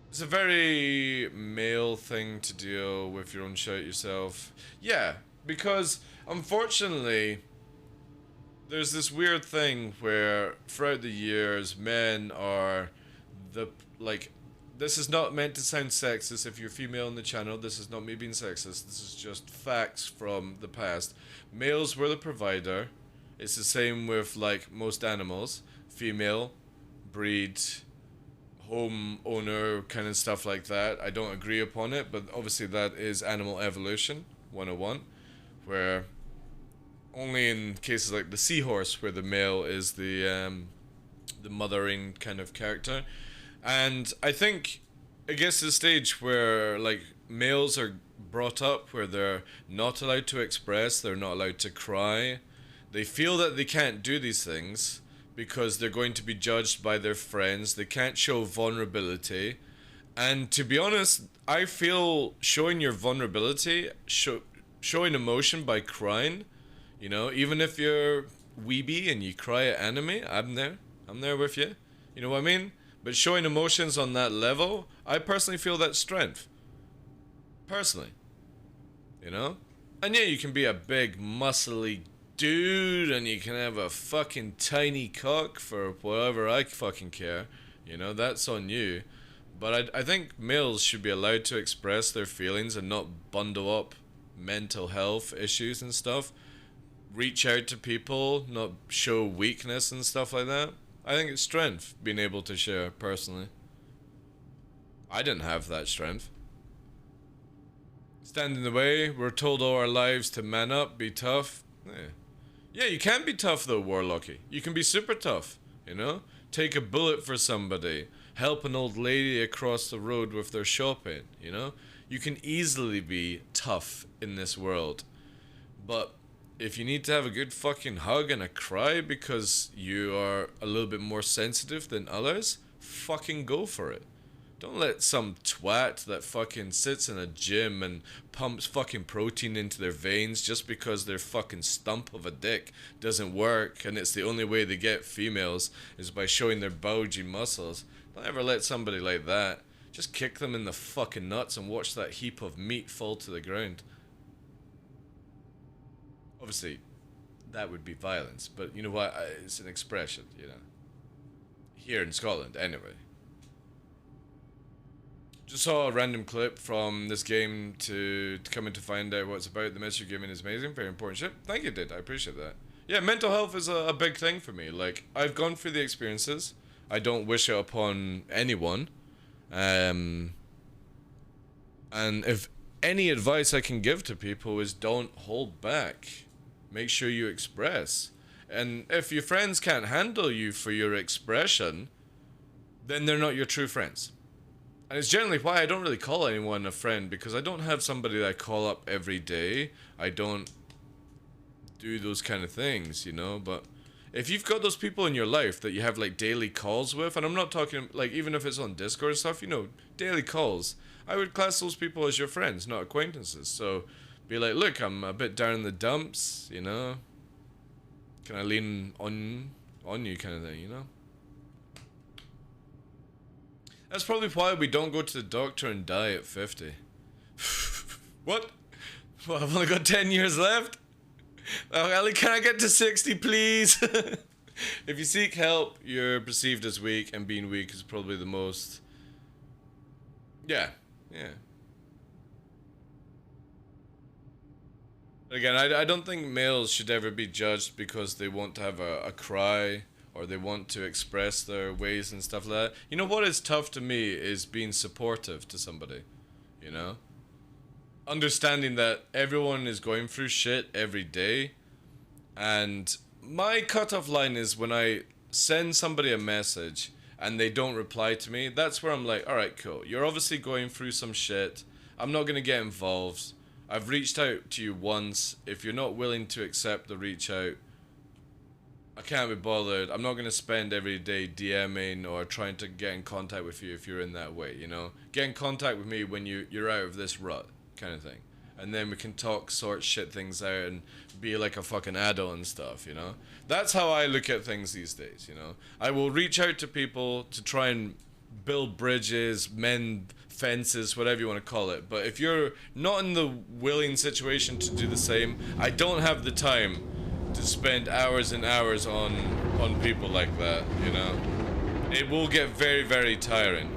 It's a very male thing to deal with your own shit yourself. Yeah, because unfortunately, there's this weird thing where throughout the years, men are the, like, this is not meant to sound sexist. If you're female on the channel, this is not me being sexist. This is just facts from the past. Males were the provider. It's the same with, like, most animals. Female, breed, home owner, kind of stuff like that. I don't agree upon it, but obviously that is animal evolution 101, where only in cases like the seahorse where the male is the mothering kind of character. And I think it gets to the stage where, like, males are brought up where they're not allowed to express, they're not allowed to cry. They feel that they can't do these things because they're going to be judged by their friends. They can't show vulnerability. And to be honest, I feel showing your vulnerability, showing emotion by crying, you know, even if you're weeby and you cry at anime, I'm there with you. You know what I mean? But showing emotions on that level, I personally feel that's strength. Personally. You know? And yeah, you can be a big, muscly dude, and you can have a fucking tiny cock for whatever I fucking care. You know, that's on you. But I think males should be allowed to express their feelings and not bundle up mental health issues and stuff. Reach out to people, not show weakness and stuff like that. I think it's strength, being able to share, personally. I didn't have that strength. Stand in the way, we're told all our lives to man up, be tough. Yeah, you can be tough though, Warlocky. You can be super tough, you know? Take a bullet for somebody. Help an old lady across the road with their shopping, you know? You can easily be tough in this world. But if you need to have a good fucking hug and a cry because you are a little bit more sensitive than others, fucking go for it. Don't let some twat that fucking sits in a gym and pumps fucking protein into their veins just because their fucking stump of a dick doesn't work and it's the only way they get females is by showing their bulgy muscles. Don't ever let somebody like that. Just kick them in the fucking nuts and watch that heap of meat fall to the ground. Obviously, that would be violence, but you know what? It's an expression, you know. Here in Scotland, anyway. Just saw a random clip from this game to come in to find out what it's about. The message you're giving is amazing, very important shit. Thank you, Did. I appreciate that. Yeah, mental health is a big thing for me. Like, I've gone through the experiences. I don't wish it upon anyone. And if any advice I can give to people is don't hold back. Make sure you express. And if your friends can't handle you for your expression, then they're not your true friends. And it's generally why I don't really call anyone a friend, because I don't have somebody that I call up every day. I don't do those kind of things, you know. But if you've got those people in your life that you have like daily calls with, and I'm not talking like even if it's on Discord and stuff, you know, daily calls, I would class those people as your friends, not acquaintances. So be like, look, I'm a bit down in the dumps, you know. Can I lean on you kind of thing, you know? That's probably why we don't go to the doctor and die at 50. What? Well, I've only got 10 years left? Oh, Ellie, can I get to 60, please? If you seek help, you're perceived as weak, and being weak is probably the most... Yeah. Again, I don't think males should ever be judged because they want to have a cry or they want to express their ways and stuff like that. You know what is tough to me is being supportive to somebody, you know? understanding that everyone is going through shit every day, and my cutoff line is when I send somebody a message and they don't reply to me. That's where I'm like, alright, cool. You're obviously going through some shit. I'm not gonna get involved. I've reached out to you once. If you're not willing to accept the reach out, I can't be bothered. I'm not gonna spend every day DMing or trying to get in contact with you if you're in that way, you know? Get in contact with me when you're out of this rut, kind of thing. And then we can talk, sort shit things out, and be like a fucking adult and stuff, you know? That's how I look at things these days, you know? I will reach out to people to try and build bridges, mend fences, whatever you want to call it. But if you're not in the willing situation to do the same, I don't have the time to spend hours and hours on people like that, you know? It will get very, very tiring.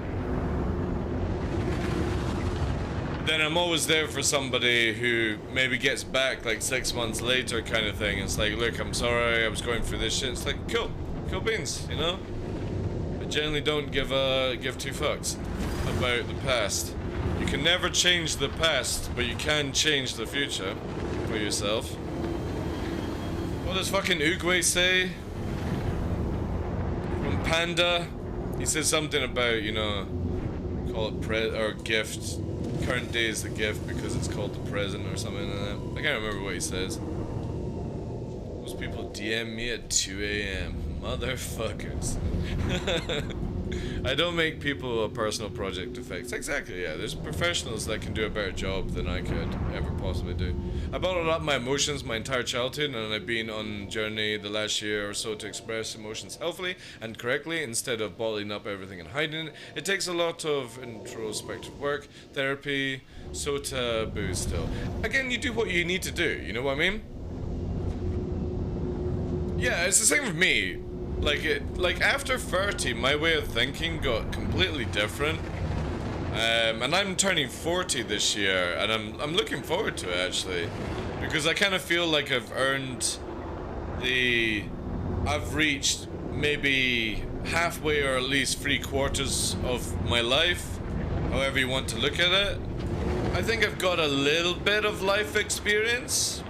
Then I'm always there for somebody who maybe gets back like 6 months later kind of thing. It's like, look, I'm sorry, I was going through this shit. It's like, cool beans, you know? I generally don't give two fucks about the past. You can never change the past, but you can change the future for yourself. What does fucking Uguay say? From Panda, he says something about, you know, call it or gift. Current day is the gift because it's called the present or something like that. I can't remember what he says. Most people DM me at 2 a.m. Motherfuckers. I don't make people a personal project to fix. Exactly, yeah. There's professionals that can do a better job than I could ever possibly do. I bottled up my emotions my entire childhood, and I've been on a journey the last year or so to express emotions healthily and correctly instead of bottling up everything and hiding it. It takes a lot of introspective work, therapy, so taboo still. Again, you do what you need to do, you know what I mean? Yeah, it's the same with me. Like after 30, my way of thinking got completely different. And I'm turning 40 this year, and I'm looking forward to it actually, because I kind of feel like I've reached maybe halfway or at least 3/4 of my life, however you want to look at it. I think I've got a little bit of life experience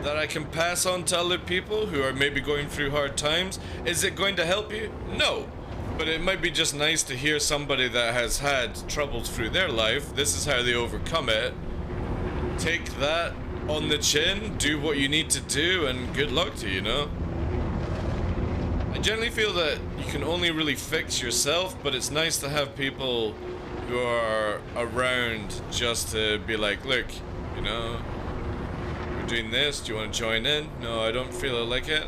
that I can pass on to other people who are maybe going through hard times. Is it going to help you? No. But it might be just nice to hear somebody that has had troubles through their life. This is how they overcome it. Take that on the chin, do what you need to do, and good luck to you, you know? I generally feel that you can only really fix yourself, but it's nice to have people who are around just to be like, look, you know, doing this, do you want to join in? No, I don't feel like it.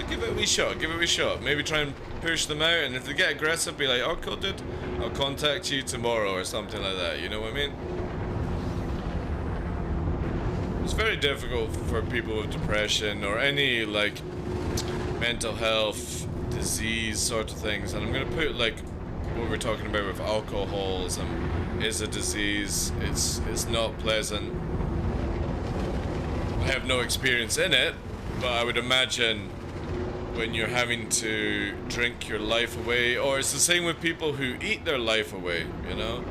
Give it a wee shot, maybe try and push them out, and if they get aggressive, be like, oh cool dude, I'll contact you tomorrow or something like that, you know what I mean? It's very difficult for people with depression or any like mental health disease sort of things, and I'm gonna put like what we're talking about with alcoholism is a disease. It's not pleasant. I have no experience in it, but I would imagine when you're having to drink your life away, or it's the same with people who eat their life away, you know?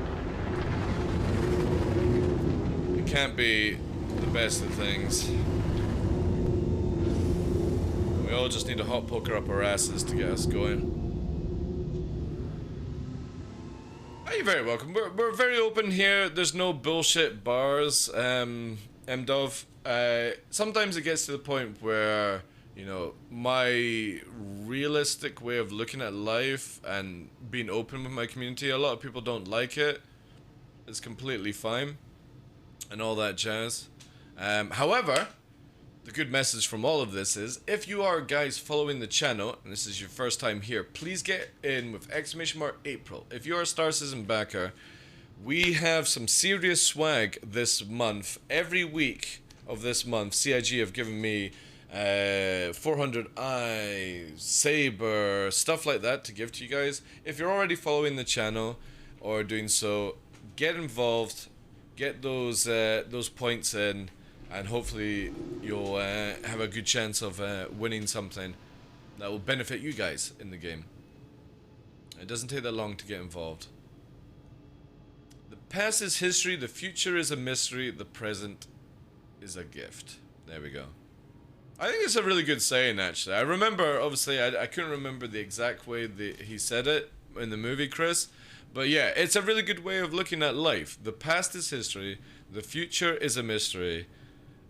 It can't be the best of things. We all just need a hot poker up our asses to get us going. Oh, you're very welcome. We're very open here. There's no bullshit bars, MDov. Sometimes it gets to the point where, you know, my realistic way of looking at life and being open with my community, a lot of people don't like it. It's completely fine and all that jazz. However, the good message from all of this is, if you are guys following the channel and this is your first time here, please get in with !April. If you're a Star Citizen backer, we have some serious swag this month. Every week of this month, CIG have given me 400 eyes, saber, stuff like that to give to you guys. If you're already following the channel or doing so, get involved, get those points in, and hopefully you'll have a good chance of winning something that will benefit you guys in the game. It doesn't take that long to get involved. The past is history, the future is a mystery, the present is a gift. There we go. I think it's a really good saying, actually. I remember, obviously, I couldn't remember the exact way that he said it in the movie, Chris. But yeah, it's a really good way of looking at life. The past is history, the future is a mystery,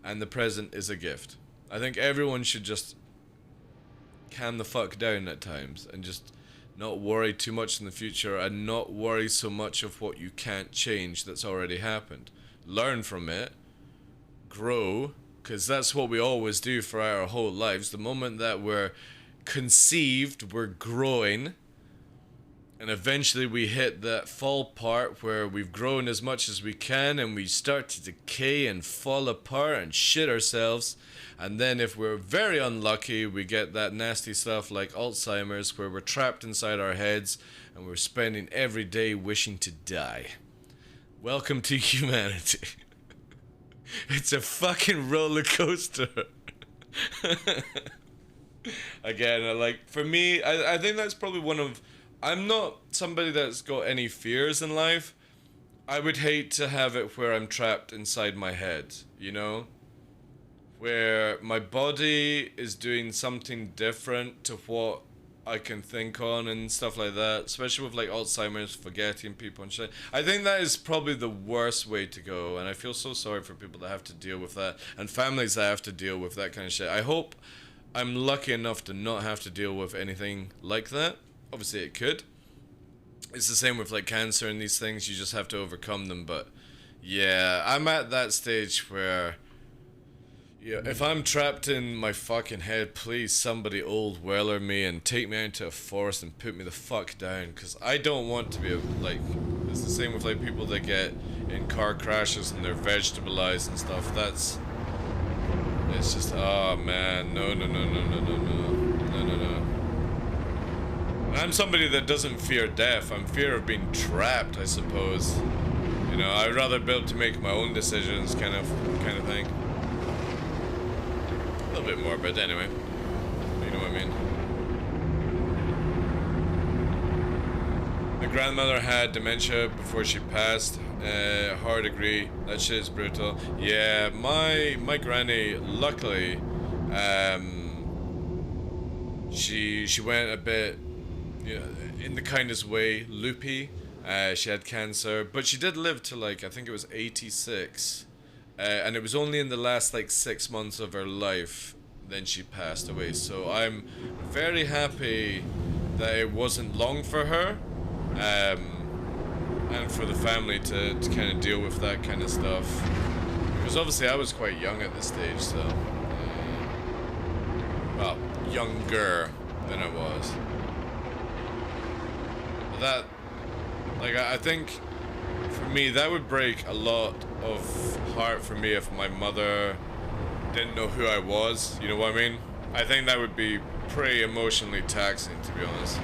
and the present is a gift. I think everyone should just calm the fuck down at times and just not worry too much in the future and not worry so much of what you can't change that's already happened. Learn from it, grow, because that's what we always do for our whole lives. The moment that we're conceived, we're growing, and eventually we hit that fall part where we've grown as much as we can and we start to decay and fall apart and shit ourselves. And then if we're very unlucky, we get that nasty stuff like Alzheimer's, where we're trapped inside our heads and we're spending every day wishing to die. Welcome to humanity. It's a fucking roller coaster. Again, like, for me, I think that's probably one of... I'm not somebody that's got any fears in life. I would hate to have it where I'm trapped inside my head, you know? Where my body is doing something different to what I can think on and stuff like that, especially with like Alzheimer's, forgetting people and shit. I think that is probably the worst way to go, and I feel so sorry for people that have to deal with that, and families that have to deal with that kind of shit. I hope I'm lucky enough to not have to deal with anything like that. Obviously it could. It's the same with like cancer and these things, you just have to overcome them. But yeah, I'm at that stage where, yeah, if I'm trapped in my fucking head, please somebody old weller me and take me out into a forest and put me the fuck down, because I don't want to be like, it's the same with like people that get in car crashes and they're vegetabilized and stuff. That's, it's just, oh man, no. I'm somebody that doesn't fear death. I'm fear of being trapped, I suppose. You know, I'd rather be able to make my own decisions, kind of thing. A little bit more, but anyway, you know what I mean. My grandmother had dementia before she passed. Hard agree. That shit is brutal. Yeah, my granny, luckily, she went a bit, you know, in the kindest way, loopy. She had cancer, but she did live to like, I think it was 86. And it was only in the last like 6 months of her life then she passed away. So I'm very happy that it wasn't long for her, and for the family to kind of deal with that kind of stuff. Because obviously I was quite young at this stage, so well, younger than I was. That, like, I think for me that would break a lot of heart for me if my mother didn't know who I was, you know what I mean? I think that would be pretty emotionally taxing, to be honest.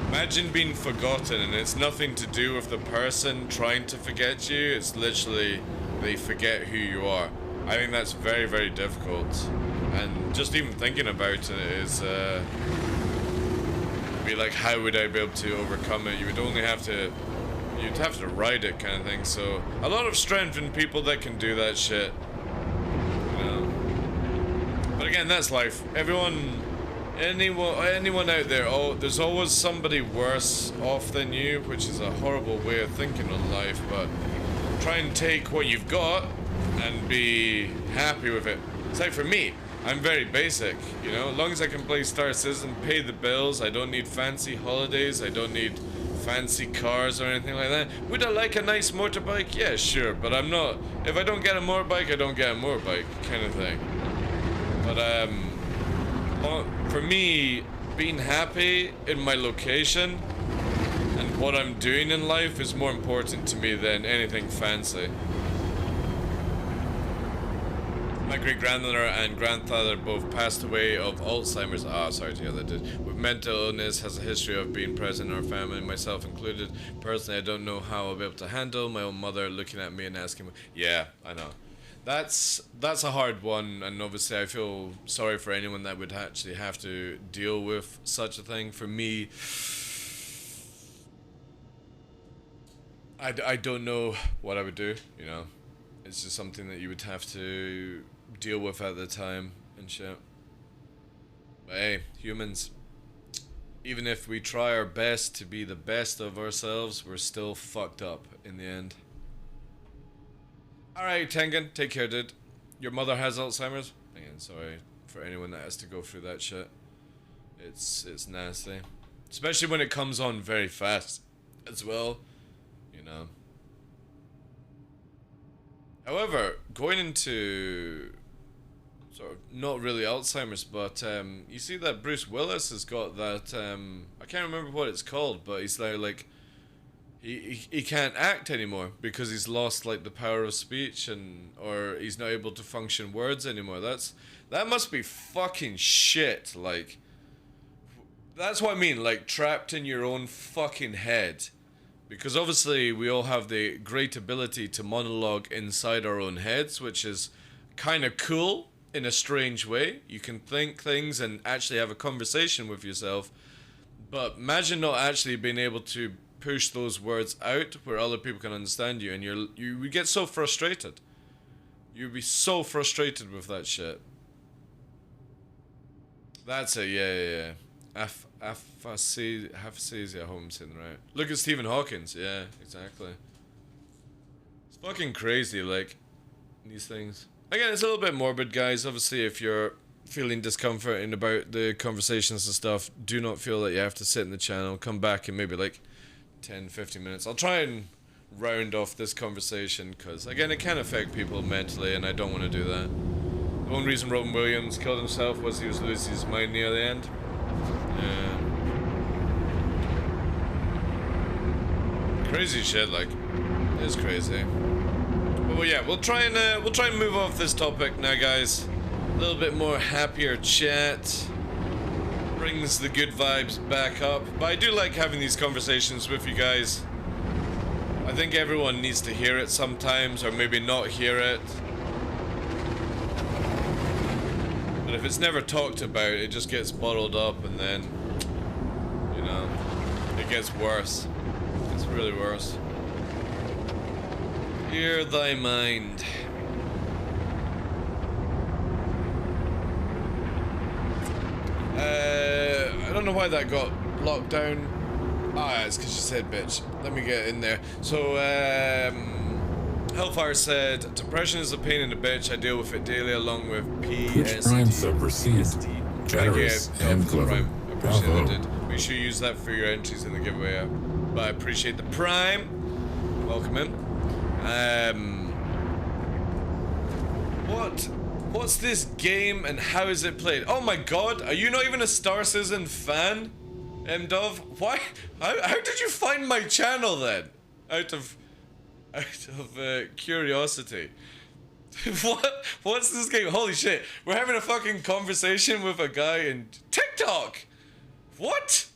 Imagine being forgotten, and it's nothing to do with the person trying to forget you, it's literally they forget who you are. I think that's very, very difficult, and just even thinking about it is be like, how would I be able to overcome it? You would only have to, you'd have to ride it, kind of thing. So a lot of strength in people that can do that shit, you know. But again, that's life. Anyone out there, there's always somebody worse off than you, which is a horrible way of thinking on life. But try and take what you've got and be happy with it. It's like for me, I'm very basic, you know, as long as I can play Star Citizen, pay the bills, I don't need fancy holidays, I don't need fancy cars or anything like that. Would I like a nice motorbike? Yeah, sure, but I'm not, if I don't get a motorbike, I don't get a motorbike, kind of thing. But, for me, being happy in my location and what I'm doing in life is more important to me than anything fancy. My great-grandmother and grandfather both passed away of Alzheimer's. Sorry to hear that. With mental illness, has a history of being present in our family, myself included. Personally, I don't know how I'll be able to handle my own mother looking at me and asking me. Yeah, I know. That's a hard one, and obviously I feel sorry for anyone that would actually have to deal with such a thing. For me, I don't know what I would do, you know. It's just something that you would have to deal with at the time and shit. But hey, humans, even if we try our best to be the best of ourselves, we're still fucked up in the end. Alright, Tengen, take care, dude. Your mother has Alzheimer's? Again, sorry for anyone that has to go through that shit. It's nasty. Especially when it comes on very fast as well, you know. However, going into sort of not really Alzheimer's, but you see that Bruce Willis has got that I can't remember what it's called, but he's like he can't act anymore because he's lost like the power of speech, and or he's not able to function words anymore. That must be fucking shit. Like, that's what I mean, like trapped in your own fucking head. Because obviously we all have the great ability to monologue inside our own heads, which is kind of cool in a strange way. You can think things and actually have a conversation with yourself. But imagine not actually being able to push those words out where other people can understand you, and you would get so frustrated. You'd be so frustrated with that shit. That's it, yeah. Aphasia, I hope I'm saying it right. Look at Stephen Hawking's, yeah, exactly. It's fucking crazy, like, these things. Again, it's a little bit morbid, guys. Obviously, if you're feeling discomfort about the conversations and stuff, do not feel that you have to sit in the channel. Come back in maybe like 10-15 minutes. I'll try and round off this conversation, because, again, it can affect people mentally, and I don't want to do that. The only reason Robin Williams killed himself was he was losing his mind near the end. Yeah. Crazy shit, like, it's crazy. But well, yeah, we'll try and move off this topic now, guys. A little bit more happier chat brings the good vibes back up. But I do like having these conversations with you guys. I think everyone needs to hear it sometimes, or maybe not hear it. But if it's never talked about, it just gets bottled up, and then, you know, it gets worse. It's really worse. Clear thy mind. I don't know why that got locked down. Ah, it's because you said bitch. Let me get in there. So, Hellfire said, depression is a pain in the bitch. I deal with it daily along with Which Prime sub received? Generous and clever. Appreciate it. Make sure you use that for your entries in the giveaway. But I appreciate the Prime. Welcome in. What's this game and how is it played? Oh my god, are you not even a Star Citizen fan, Dove? Why? How did you find my channel then? Out of curiosity. What's this game? Holy shit, we're having a fucking conversation with a guy in TikTok. What?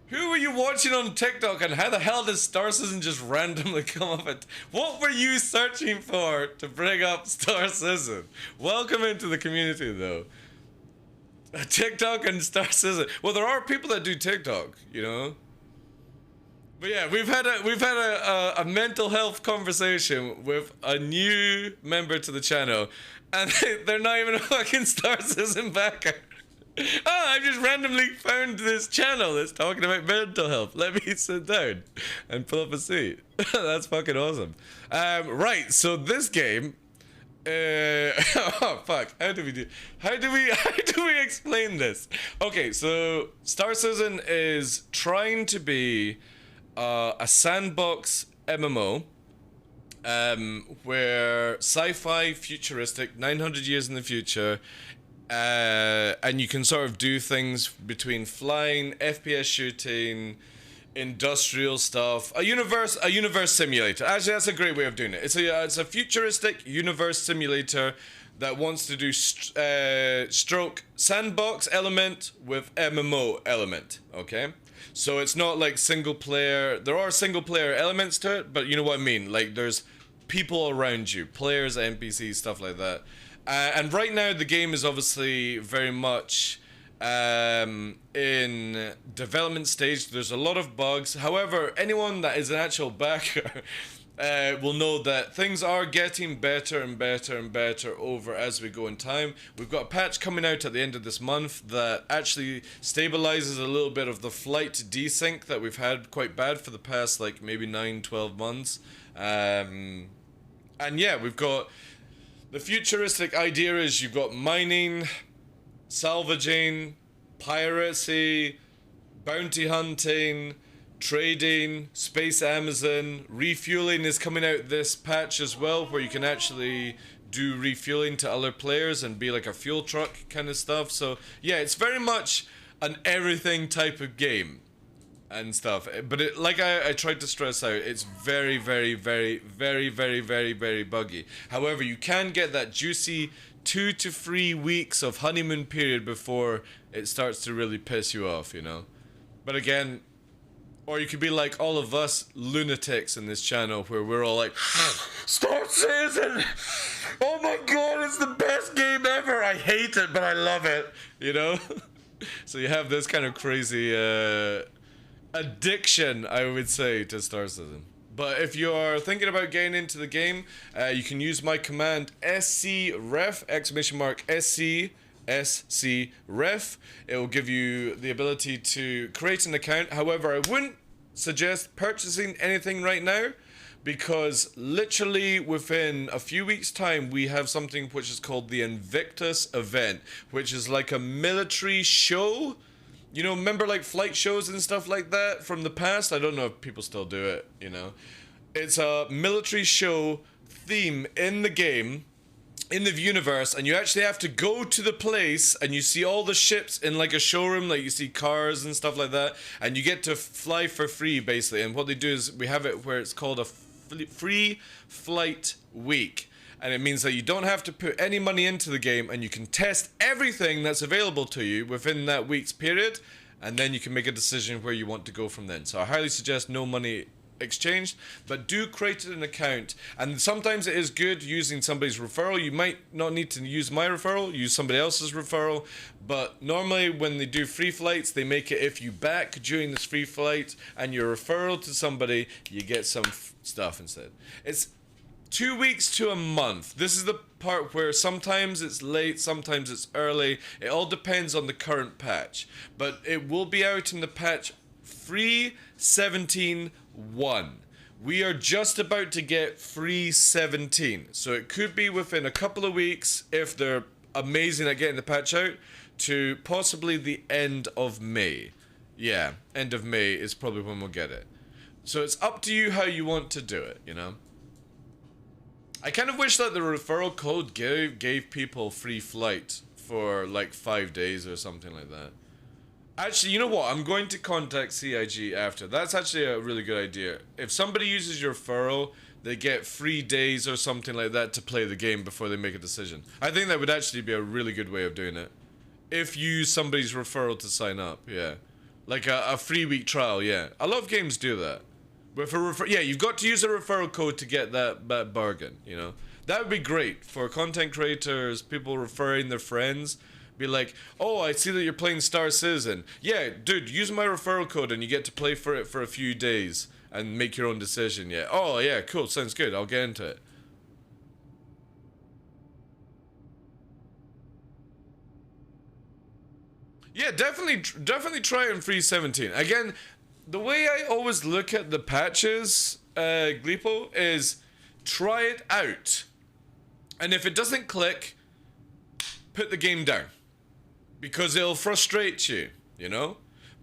Who were you watching on TikTok, and how the hell does Star Citizen just randomly come up at... What were you searching for to bring up Star Citizen? Welcome into the community, though. TikTok and Star Citizen. Well, there are people that do TikTok, you know? But yeah, we've had a mental health conversation with a new member to the channel, and they're not even a fucking Star Citizen backer. Oh, I just randomly found this channel that's talking about mental health. Let me sit down and pull up a seat. That's fucking awesome. Right, so this game, oh fuck, how do we explain this? Okay, so Star Citizen is trying to be a sandbox MMO, where sci-fi, futuristic, 900 years in the future. And you can sort of do things between flying, FPS shooting, industrial stuff. A universe simulator. Actually, that's a great way of doing it. It's a futuristic universe simulator that wants to do stroke sandbox element with MMO element. Okay, so it's not like single player. There are single player elements to it, but you know what I mean. Like there's people around you, players, NPCs, stuff like that. And right now the game is obviously very much in development stage. There's a lot of bugs. However, anyone that is an actual backer will know that things are getting better and better and better over as we go in time. We've got a patch coming out at the end of this month that actually stabilizes a little bit of the flight desync that we've had quite bad for the past like maybe 9-12 months. And yeah, we've got the futuristic idea is you've got mining, salvaging, piracy, bounty hunting, trading, space Amazon, refueling is coming out this patch as well, where you can actually do refueling to other players and be like a fuel truck kind of stuff. So yeah, it's very much an everything type of game and stuff. But it, like I tried to stress out, it's very, very, very, very, very, very, very buggy. However, you can get that juicy 2 to 3 weeks of honeymoon period before it starts to really piss you off, you know. But again, or you could be like all of us lunatics in this channel where we're all like, Star Citizen! Oh my god, it's the best game ever! I hate it, but I love it, you know? So you have this kind of crazy addiction, I would say, to Star Citizen. But if you're thinking about getting into the game, you can use my command scref, SC ref. It will give you the ability to create an account. However, I wouldn't suggest purchasing anything right now, because literally within a few weeks time we have something which is called the Invictus event, which is like a military show. You know, remember like flight shows and stuff like that from the past? I don't know if people still do it, you know. It's a military show theme in the game, in the universe, and you actually have to go to the place and you see all the ships in like a showroom, like you see cars and stuff like that, and you get to fly for free basically. And what they do is we have it where it's called a free flight week. And it means that you don't have to put any money into the game and you can test everything that's available to you within that week's period, and then you can make a decision where you want to go from then. So I highly suggest no money exchanged, but do create an account. And sometimes it is good using somebody's referral. You might not need to use my referral, use somebody else's referral, but normally when they do free flights, they make it if you back during this free flight and your referral to somebody, you get some stuff instead. It's 2 weeks to a month. This is the part where sometimes it's late, sometimes it's early. It all depends on the current patch. But it will be out in the patch 3.17.1. We are just about to get 3.17. So it could be within a couple of weeks, if they're amazing at getting the patch out, to possibly the end of May. Yeah, end of May is probably when we'll get it. So it's up to you how you want to do it, you know? I kind of wish that the referral code gave people free flight for like 5 days or something like that. Actually, you know what? I'm going to contact CIG after. That's actually a really good idea. If somebody uses your referral, they get 3 days or something like that to play the game before they make a decision. I think that would actually be a really good way of doing it. If you use somebody's referral to sign up, yeah. Like a free week trial, yeah. A lot of games do that. With a yeah, you've got to use a referral code to get that bargain, you know. That would be great for content creators, people referring their friends. Be like, oh, I see that you're playing Star Citizen. Yeah, dude, use my referral code and you get to play for it for a few days and make your own decision, yeah. Oh, yeah, cool, sounds good, I'll get into it. Yeah, definitely try it in 3.17. Again, the way I always look at the patches, Gleepo, is try it out. And if it doesn't click, put the game down. Because it'll frustrate you, you know?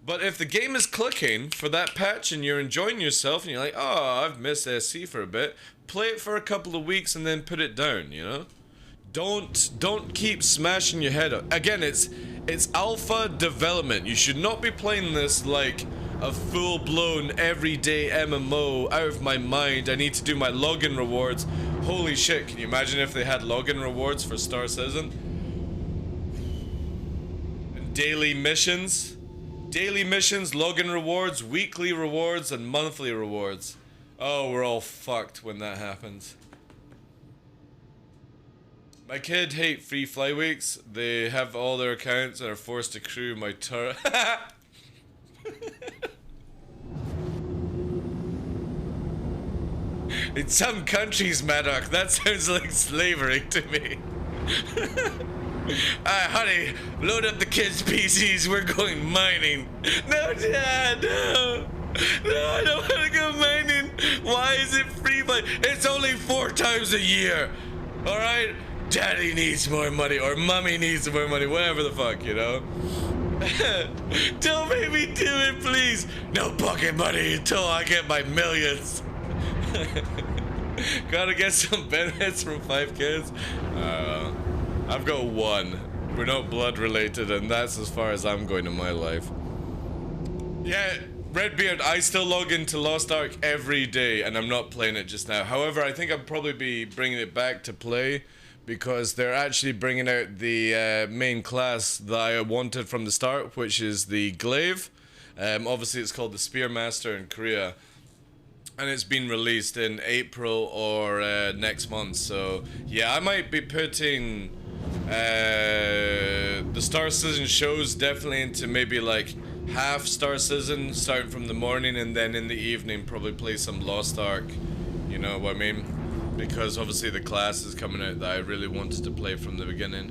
But if the game is clicking for that patch and you're enjoying yourself and you're like, oh, I've missed SC for a bit, play it for a couple of weeks and then put it down, you know? Don't keep smashing your head up. Again, it's alpha development. You should not be playing this like a full-blown everyday MMO out of my mind. I need to do my login rewards. Holy shit, can you imagine if they had login rewards for Star Citizen? And daily missions, login rewards, weekly rewards, and monthly rewards. Oh, we're all fucked when that happens. My kid hate free fly weeks. They have all their accounts and are forced to crew my turret. In some countries, Maddock, that sounds like slavery to me. Honey, load up the kids' PCs, we're going mining. No, Dad, no. No, I don't want to go mining. Why is it free flight? It's only 4 times a year. Alright? Daddy needs more money, or Mommy needs more money, whatever the fuck, you know? Don't make me do it, please. No pocket money until I get my millions. Gotta get some benefits from 5 kids. I've got 1. We're not blood related, and that's as far as I'm going in my life. Yeah, Redbeard, I still log into Lost Ark every day, and I'm not playing it just now. However, I think I'll probably be bringing it back to play, because they're actually bringing out the main class that I wanted from the start, which is the Glaive. Obviously, it's called the Spearmaster in Korea. And it's been released in April or next month, so yeah, I might be putting the Star Citizen shows definitely into maybe like half Star Citizen, starting from the morning, and then in the evening probably play some Lost Ark, you know what I mean? Because obviously the class is coming out that I really wanted to play from the beginning.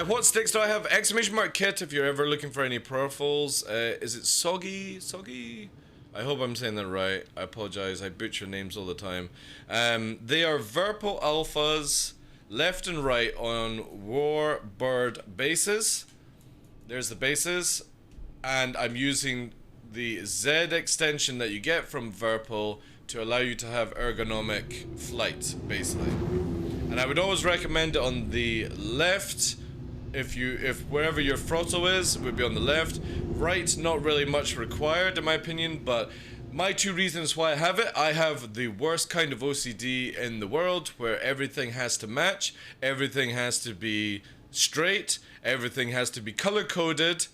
What sticks do I have? Exclamation mark kit if you're ever looking for any peripherals. Is it Soggy? I hope I'm saying that right. I apologize. I butcher names all the time. They are Verpal Alphas, left and right on Warbird bases. There's the bases. And I'm using the Z extension that you get from Verpal to allow you to have ergonomic flight, basically. And I would always recommend it on the left. If wherever your throttle is, it would be on the left. Right, not really much required in my opinion, but my 2 reasons why I have it: I have the worst kind of OCD in the world, where everything has to match, everything has to be straight, everything has to be color-coded.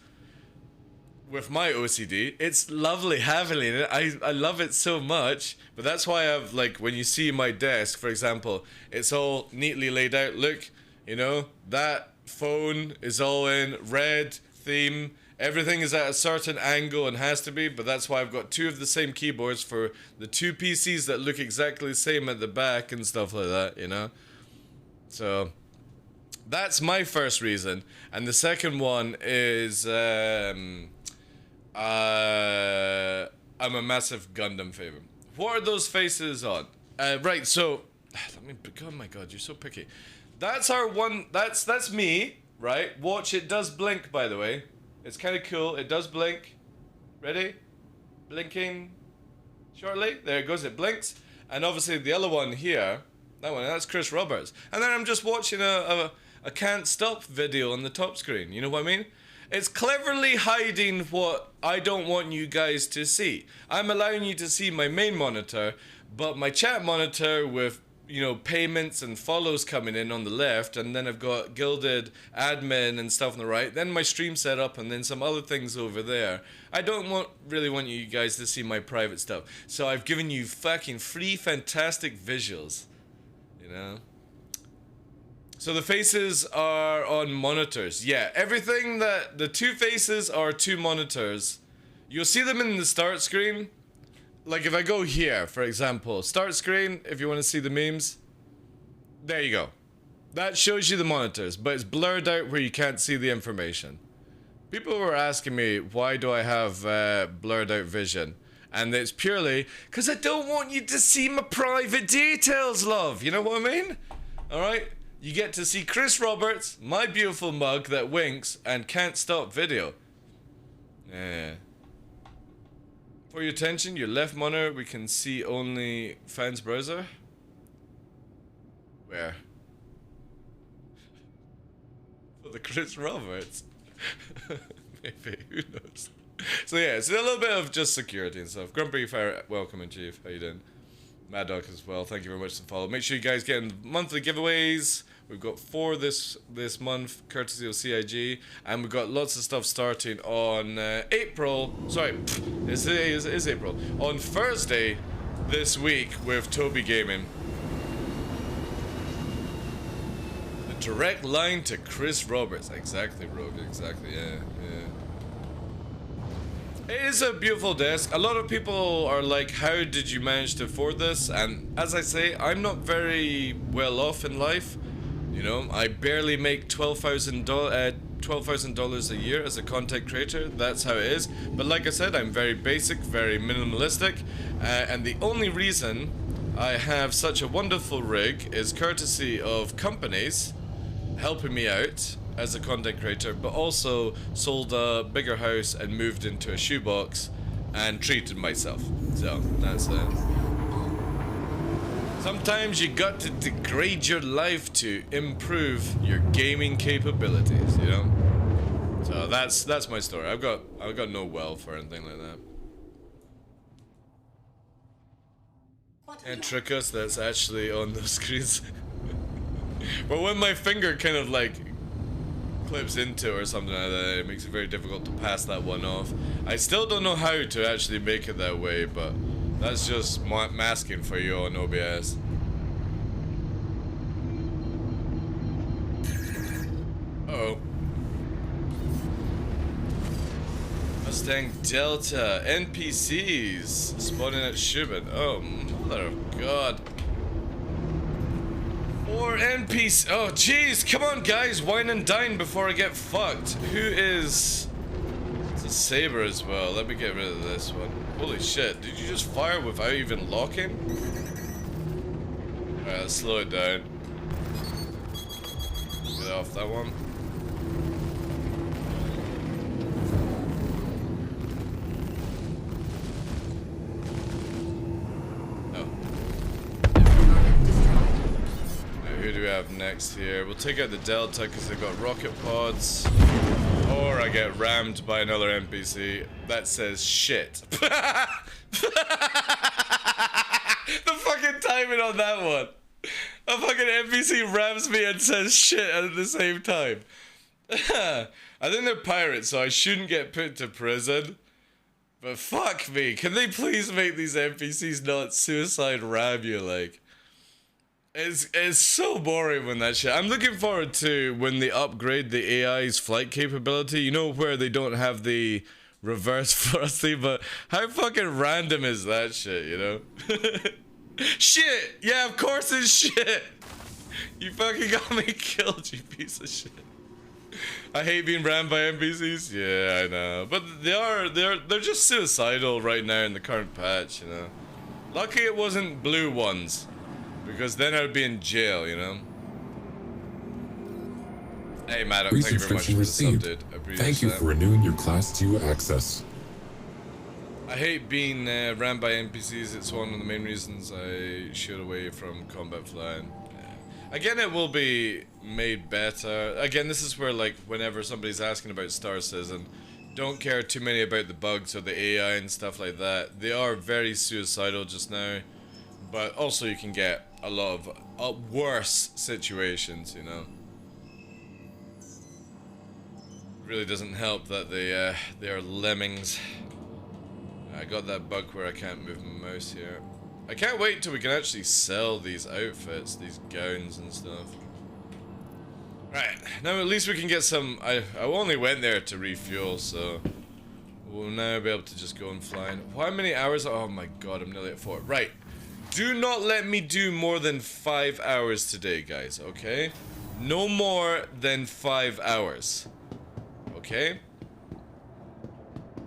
With my OCD, it's lovely having it. I love it so much, but that's why I have, like, when you see my desk, for example, it's all neatly laid out. Look, you know, that phone is all in red theme. Everything is at a certain angle and has to be, but that's why I've got 2 of the same keyboards for the 2 PCs that look exactly the same at the back and stuff like that, you know? So that's my first reason. And the second one is I'm a massive Gundam favorite. What are those faces on? Right, so let me, oh my god, you're so picky. That's our one, that's me, right? Watch, it does blink, by the way. It's kind of cool, it does blink. Ready? Blinking shortly. There it goes, it blinks. And obviously the other one here, that one, that's Chris Roberts. And then I'm just watching a can't stop video on the top screen, you know what I mean? It's cleverly hiding what I don't want you guys to see. I'm allowing you to see my main monitor, but my chat monitor with, you know, payments and follows coming in on the left, and then I've got Gilded admin and stuff on the right, then my stream setup, and then some other things over there. I don't really want you guys to see my private stuff, so I've given you fucking free fantastic visuals, you know? So the faces are on monitors. Yeah, everything that the 2 faces are 2 monitors. You'll see them in the start screen. Like if I go here, for example, start screen, if you want to see the memes, there you go. That shows you the monitors, but it's blurred out where you can't see the information. People were asking me, why do I have blurred out vision? And it's purely because I don't want you to see my private details, love. You know what I mean? Alright? You get to see Chris Roberts, my beautiful mug that winks, and can't stop video. Yeah. For your attention, your left monitor, we can see only fans browser. Where? For the Chris Roberts. Maybe, who knows? So yeah, it's a little bit of just security and stuff. Grumpy Fire, welcome in, Chief. How you doing? Mad Dog as well. Thank you very much for the follow. Make sure you guys get in monthly giveaways. We've got 4 this month, courtesy of CIG, and we've got lots of stuff starting on April. Sorry, it is April. On Thursday this week with Toby Gaming. The direct line to Chris Roberts. Exactly, Rogue. Exactly. Yeah. It is a beautiful desk. A lot of people are like, how did you manage to afford this? And as I say, I'm not very well off in life. You know, I barely make $12,000 a year as a content creator. That's how it is. But like I said, I'm very basic, very minimalistic. And the only reason I have such a wonderful rig is courtesy of companies helping me out as a content creator, but also sold a bigger house and moved into a shoebox and treated myself. So that's it. Sometimes you got to degrade your life to improve your gaming capabilities, you know. So that's my story. I've got no wealth or anything like that. And trick us, that's actually on the screens. But when my finger kind of like clips into or something like that, it makes it very difficult to pass that one off. I still don't know how to actually make it that way, but that's just masking for you on OBS. Uh-oh. Mustang Delta NPCs spawning at Shubin. Oh, mother of God. 4 NPCs. Oh, jeez. Come on, guys. Wine and dine before I get fucked. Who is... It's a saber as well. Let me get rid of this one. Holy shit. Did you just fire without even locking? Alright, let's slow it down. Get off that one. Who do we have next here? We'll take out the Delta because they've got rocket pods. Or I get rammed by another NPC that says shit. The fucking timing on that one. A fucking NPC rams me and says shit at the same time. I think they're pirates, so I shouldn't get put to prison. But fuck me. Can they please make these NPCs not suicide ram you, like? It's so boring when that shit. I'm looking forward to when they upgrade the AI's flight capability. You know, where they don't have the reverse thrusting, but how fucking random is that shit, you know? Shit! Yeah, of course it's shit! You fucking got me killed, you piece of shit. I hate being rammed by NPCs. Yeah, I know. But they're just suicidal right now in the current patch, you know. Lucky it wasn't blue ones. Because then I'd be in jail, you know? Hey, Maddox, thank you very much for the sub, dude. I appreciate Thank you for renewing your Class 2 access. I hate being rammed by NPCs. It's one of the main reasons I shoot away from combat flying. Again, it will be made better. Again, this is where, like, whenever somebody's asking about Star Citizen, don't care too many about the bugs or the AI and stuff like that. They are very suicidal just now. But also you can get a lot of worse situations, you know. Really doesn't help that they are lemmings. I got that bug where I can't move my mouse here. I can't wait till we can actually sell these outfits, these gowns and stuff. Right, now at least we can get some... I only went there to refuel, so... We'll now be able to just go and fly. How many hours? Oh my god, I'm nearly at 4. Right. Do not let me do more than 5 hours today, guys, okay? No more than 5 hours. Okay?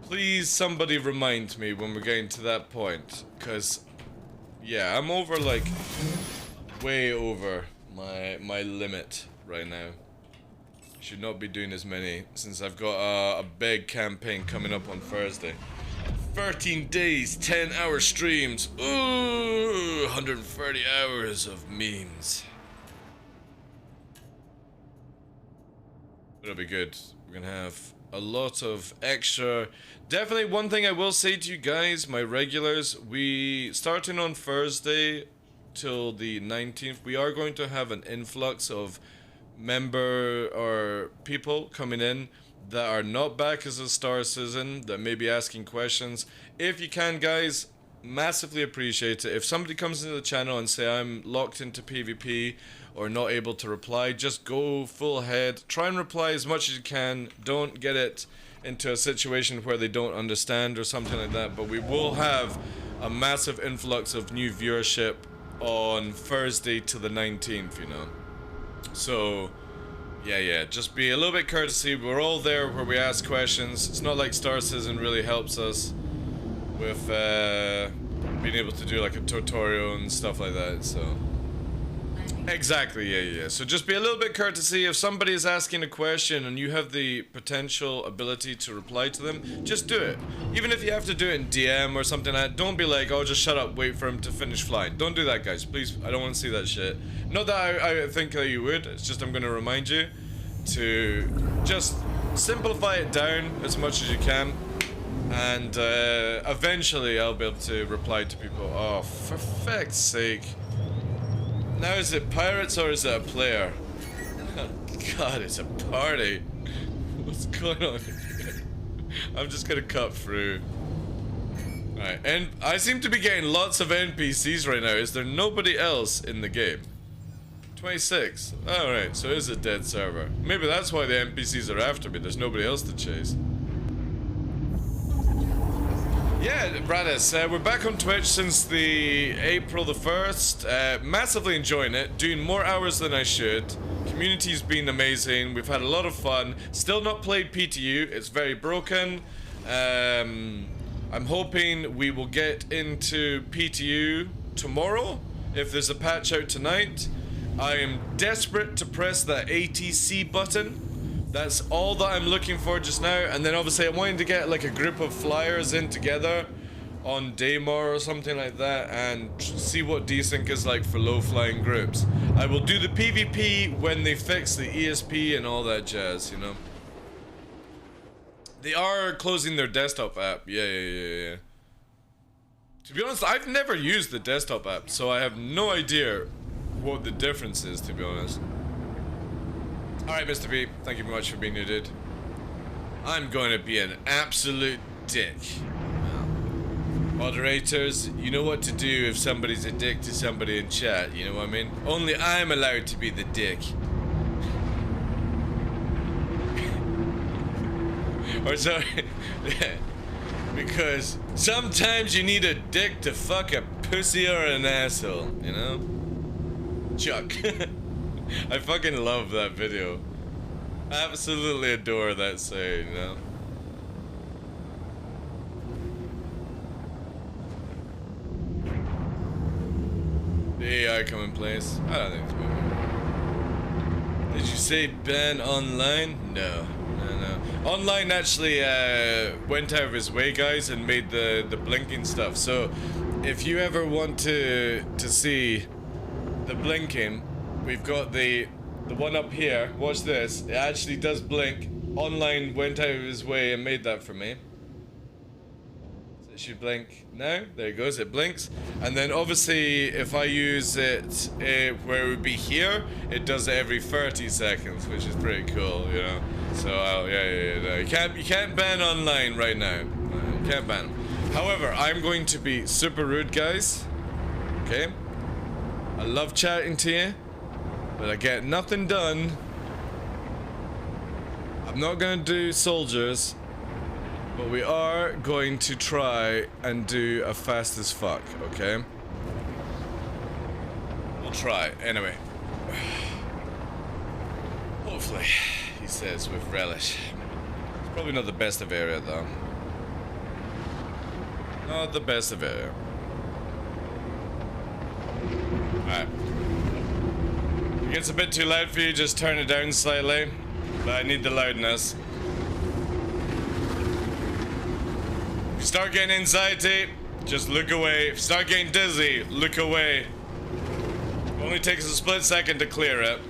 Please, somebody remind me when we're getting to that point. Because, yeah, I'm over, like, way over my limit right now. Should not be doing as many, since I've got a big campaign coming up on Thursday. 13 days, 10-hour streams. Ooh, 130 hours of memes. It'll be good. We're gonna have a lot of extra... Definitely one thing I will say to you guys, my regulars, we starting on Thursday till the 19th, we are going to have an influx of member or people coming in that are not back as a Star Citizen, that may be asking questions. If you can, guys, massively appreciate it. If somebody comes into the channel and say I'm locked into PvP or not able to reply, just go full ahead. Try and reply as much as you can. Don't get it into a situation where they don't understand or something like that. But we will have a massive influx of new viewership on Thursday to the 19th, you know. So, yeah, just be a little bit courtesy. We're all there where we ask questions. It's not like Star Citizen really helps us with being able to do like a tutorial and stuff like that, so. Exactly, yeah. So just be a little bit courtesy. If somebody is asking a question and you have the potential ability to reply to them, just do it. Even if you have to do it in DM or something like that, don't be like, oh, just shut up, wait for him to finish flying. Don't do that, guys, please. I don't want to see that shit. Not that I think that you would, it's just I'm going to remind you to just simplify it down as much as you can. And eventually I'll be able to reply to people. Oh, for fuck's sake. Now is it pirates or is it a player? Oh, God, it's a party. What's going on here? I'm just gonna cut through. Alright, and I seem to be getting lots of NPCs right now. Is there nobody else in the game? 26. Alright, so it is a dead server. Maybe that's why the NPCs are after me. There's nobody else to chase. Yeah, Bradis, we're back on Twitch since the April the 1st. Massively enjoying it, doing more hours than I should. Community's been amazing, we've had a lot of fun. Still not played PTU, it's very broken. I'm hoping we will get into PTU tomorrow, if there's a patch out tonight. I am desperate to press that ATC button. That's all that I'm looking for just now, and then obviously I'm wanting to get like a group of flyers in together on Daymar or something like that and see what desync is like for low flying groups. I will do the PvP when they fix the ESP and all that jazz, you know. They are closing their desktop app, yeah. To be honest, I've never used the desktop app, so I have no idea what the difference is, to be honest. Alright, Mr. B, thank you very much for being here, dude. I'm going to be an absolute dick. Moderators, you know what to do if somebody's a dick to somebody in chat, you know what I mean? Only I'm allowed to be the dick. Or sorry, because sometimes you need a dick to fuck a pussy or an asshole, you know? Chuck. I fucking love that video. Absolutely adore that saying, you know? The AI come in place? I don't think it's moving. Did you say ban online? No. Online actually went out of his way, guys, and made the blinking stuff. So if you ever want to see the blinking, we've got the one up here. Watch this. It actually does blink. Online went out of his way and made that for me. So it should blink now. There it goes. It blinks. And then obviously if I use it where it would be here, it does it every 30 seconds, which is pretty cool, you know. So yeah. You can't ban online right now. You can't ban them. However, I'm going to be super rude, guys. Okay? I love chatting to you, but I get nothing done. I'm not gonna do soldiers, but we are going to try and do a fast as fuck, okay? We'll try, anyway. Hopefully, he says with relish. It's probably not the best of area though. Not the best of area. Alright. If it gets a bit too loud for you, just turn it down slightly. But I need the loudness. If you start getting anxiety, just look away. If you start getting dizzy, look away. It only takes a split second to clear it.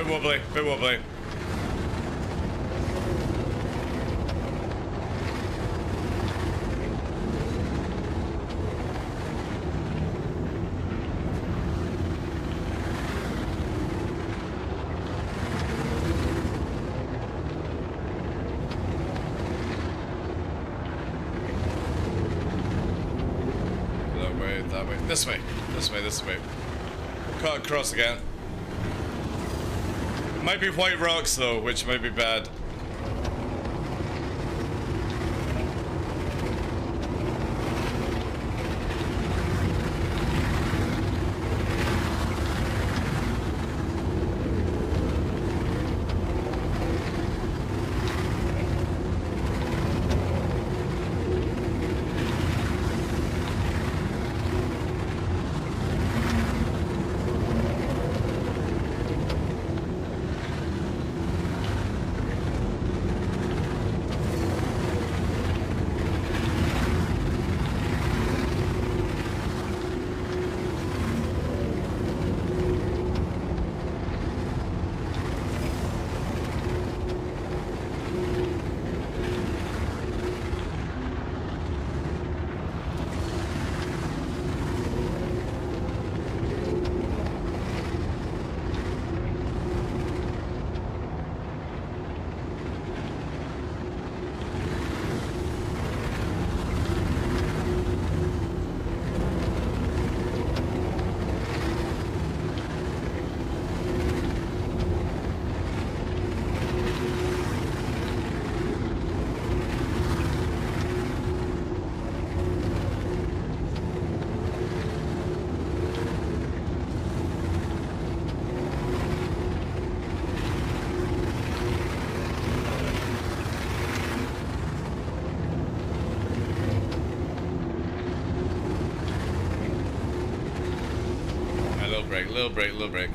wobbly, bit wobbly. That way, this way, this way, this way. Cut across again. Might be white rocks though, which might be bad. Little break, little break.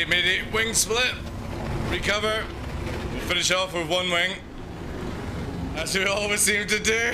Mayday, wing split. Recover. We'll finish off with one wing. As we always seem to do.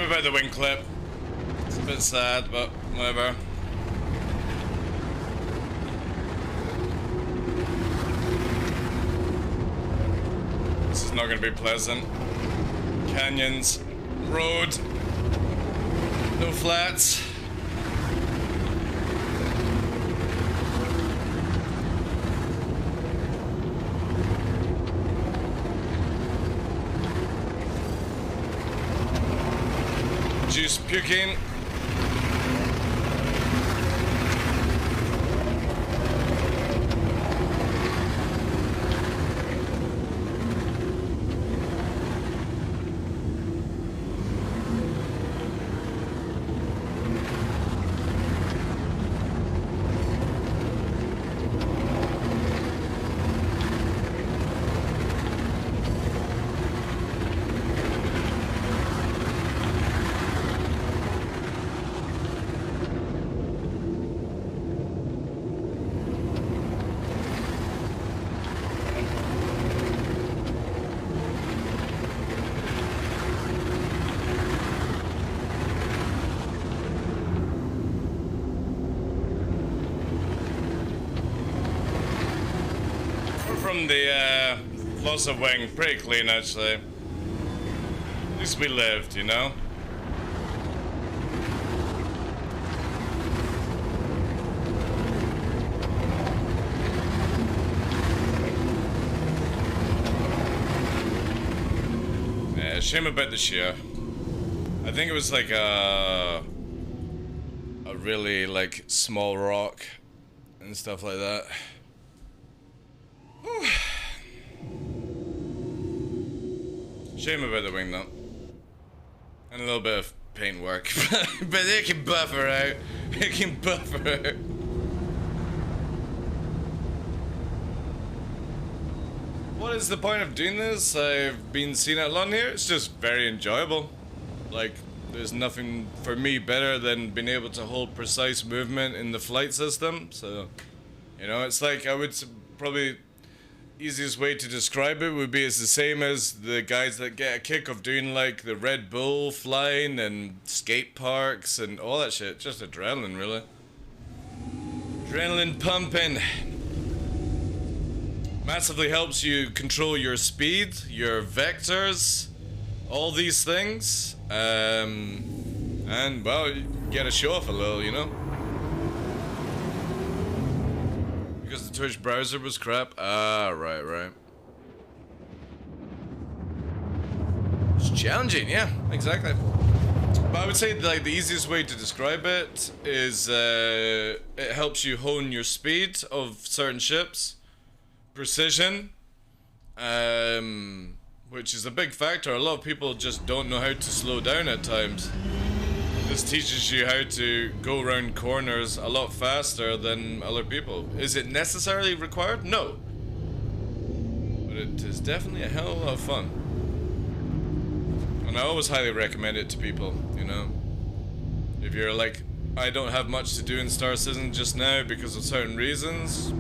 About the wing clip. It's a bit sad, but whatever. This is not going to be pleasant. Canyons, road, no flats. Juice puking. from the loss of wing, pretty clean actually. At least we lived, you know? Yeah, shame about the shear. I think it was like a really like small rock and stuff like that. Whew. Shame about the wing though. And a little bit of paint work. But it can buffer out. It can buffer out. What is the point of doing this? I've been seeing it on here. It's just very enjoyable. Like, there's nothing for me better than being able to hold precise movement in the flight system. So, you know, it's like I would probably easiest way to describe it would be it's the same as the guys that get a kick of doing like the Red Bull flying and skate parks and all that shit. Just adrenaline, really. Adrenaline pumping. Massively helps you control your speed, your vectors, all these things. And well, you gotta show off a little, you know? Because the Twitch browser was crap? Ah, right. It's challenging, yeah, exactly. But I would say like the easiest way to describe it is it helps you hone your speed of certain ships, precision, which is a big factor. A lot of people just don't know how to slow down at times. This teaches you how to go around corners a lot faster than other people. Is it necessarily required? No. But it is definitely a hell of a lot of fun. And I always highly recommend it to people, you know. If you're like, I don't have much to do in Star Citizen just now because of certain reasons,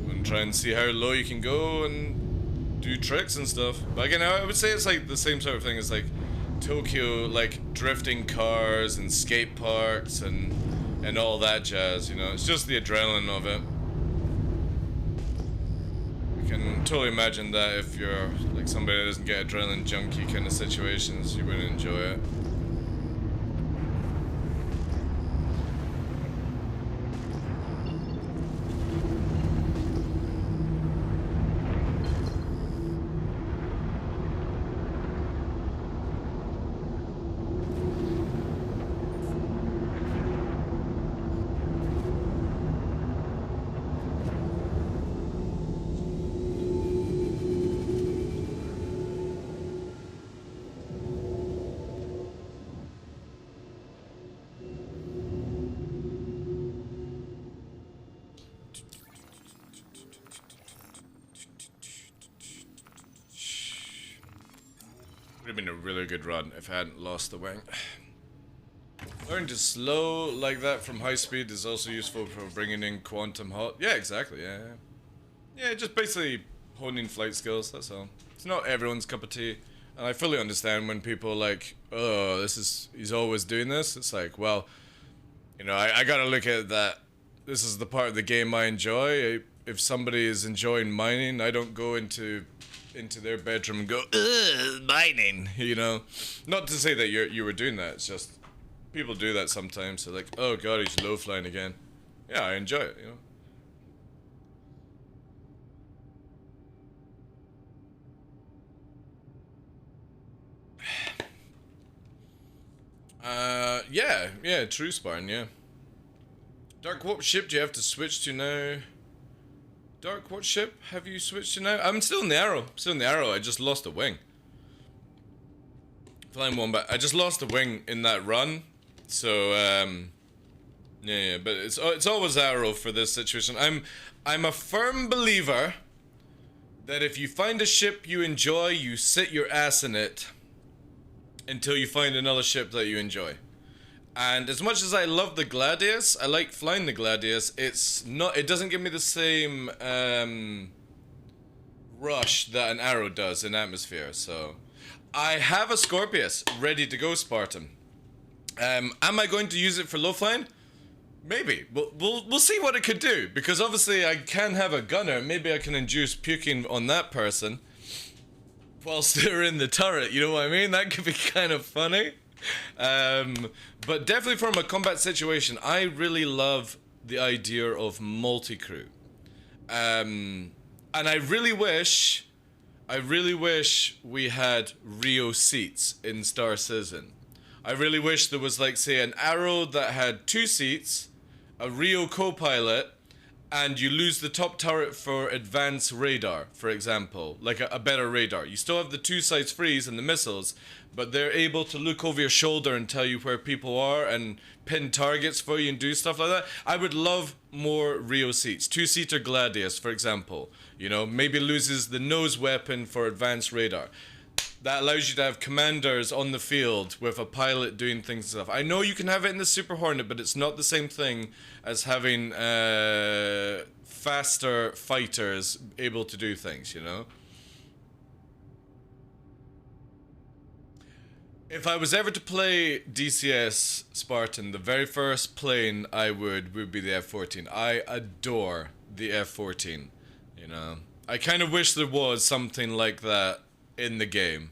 and try and see how low you can go and do tricks and stuff. But again, I would say it's like the same sort of thing as like Tokyo, like drifting cars and skate parks and all that jazz, you know. It's just the adrenaline of it. You can totally imagine that if you're like somebody that doesn't get adrenaline junkie kind of situations, you wouldn't enjoy it. Would have been a really good run if I hadn't lost the wing. Learning to slow like that from high speed is also useful for bringing in quantum hot. Yeah, exactly, yeah. Yeah, just basically honing flight skills, that's all. It's not everyone's cup of tea. And I fully understand when people are like, oh, he's always doing this. It's like, well, you know, I gotta look at that. This is the part of the game I enjoy. If somebody is enjoying mining, I don't go into their bedroom and go, ugh, mining, you know. Not to say that you were doing that, it's just people do that sometimes. They're like, oh god, he's low flying again. Yeah, I enjoy it, you know. Yeah, true Spartan, yeah. Dark, what ship do you have to switch to now? Dark, what ship have you switched to now? I'm still in the Arrow. I just lost a wing. Flying one back. I just lost a wing in that run. So, yeah, but it's always Arrow for this situation. I'm a firm believer that if you find a ship you enjoy, you sit your ass in it until you find another ship that you enjoy. And as much as I love the Gladius, I like flying the Gladius, it doesn't give me the same rush that an Arrow does in atmosphere. So I have a Scorpius ready to go, Spartan. Am I going to use it for low flying? Maybe. We'll see what it could do, because obviously I can have a gunner. Maybe I can induce puking on that person whilst they're in the turret, you know what I mean? That could be kind of funny. But definitely from a combat situation, I really love the idea of multi-crew. And I really wish we had Rio seats in Star Citizen. I really wish there was, like, say, an Arrow that had 2 seats, a Rio co-pilot, and you lose the top turret for advanced radar, for example, like a better radar. You still have the 2 sides freeze and the missiles, but they're able to look over your shoulder and tell you where people are and pin targets for you and do stuff like that. I would love more Rio seats. 2-seater Gladius, for example. You know, maybe loses the nose weapon for advanced radar. That allows you to have commanders on the field with a pilot doing things and stuff. I know you can have it in the Super Hornet, but it's not the same thing as having faster fighters able to do things, you know? If I was ever to play DCS Spartan, the very first plane I would be the F-14. I adore the F-14, you know? I kind of wish there was something like that in the game.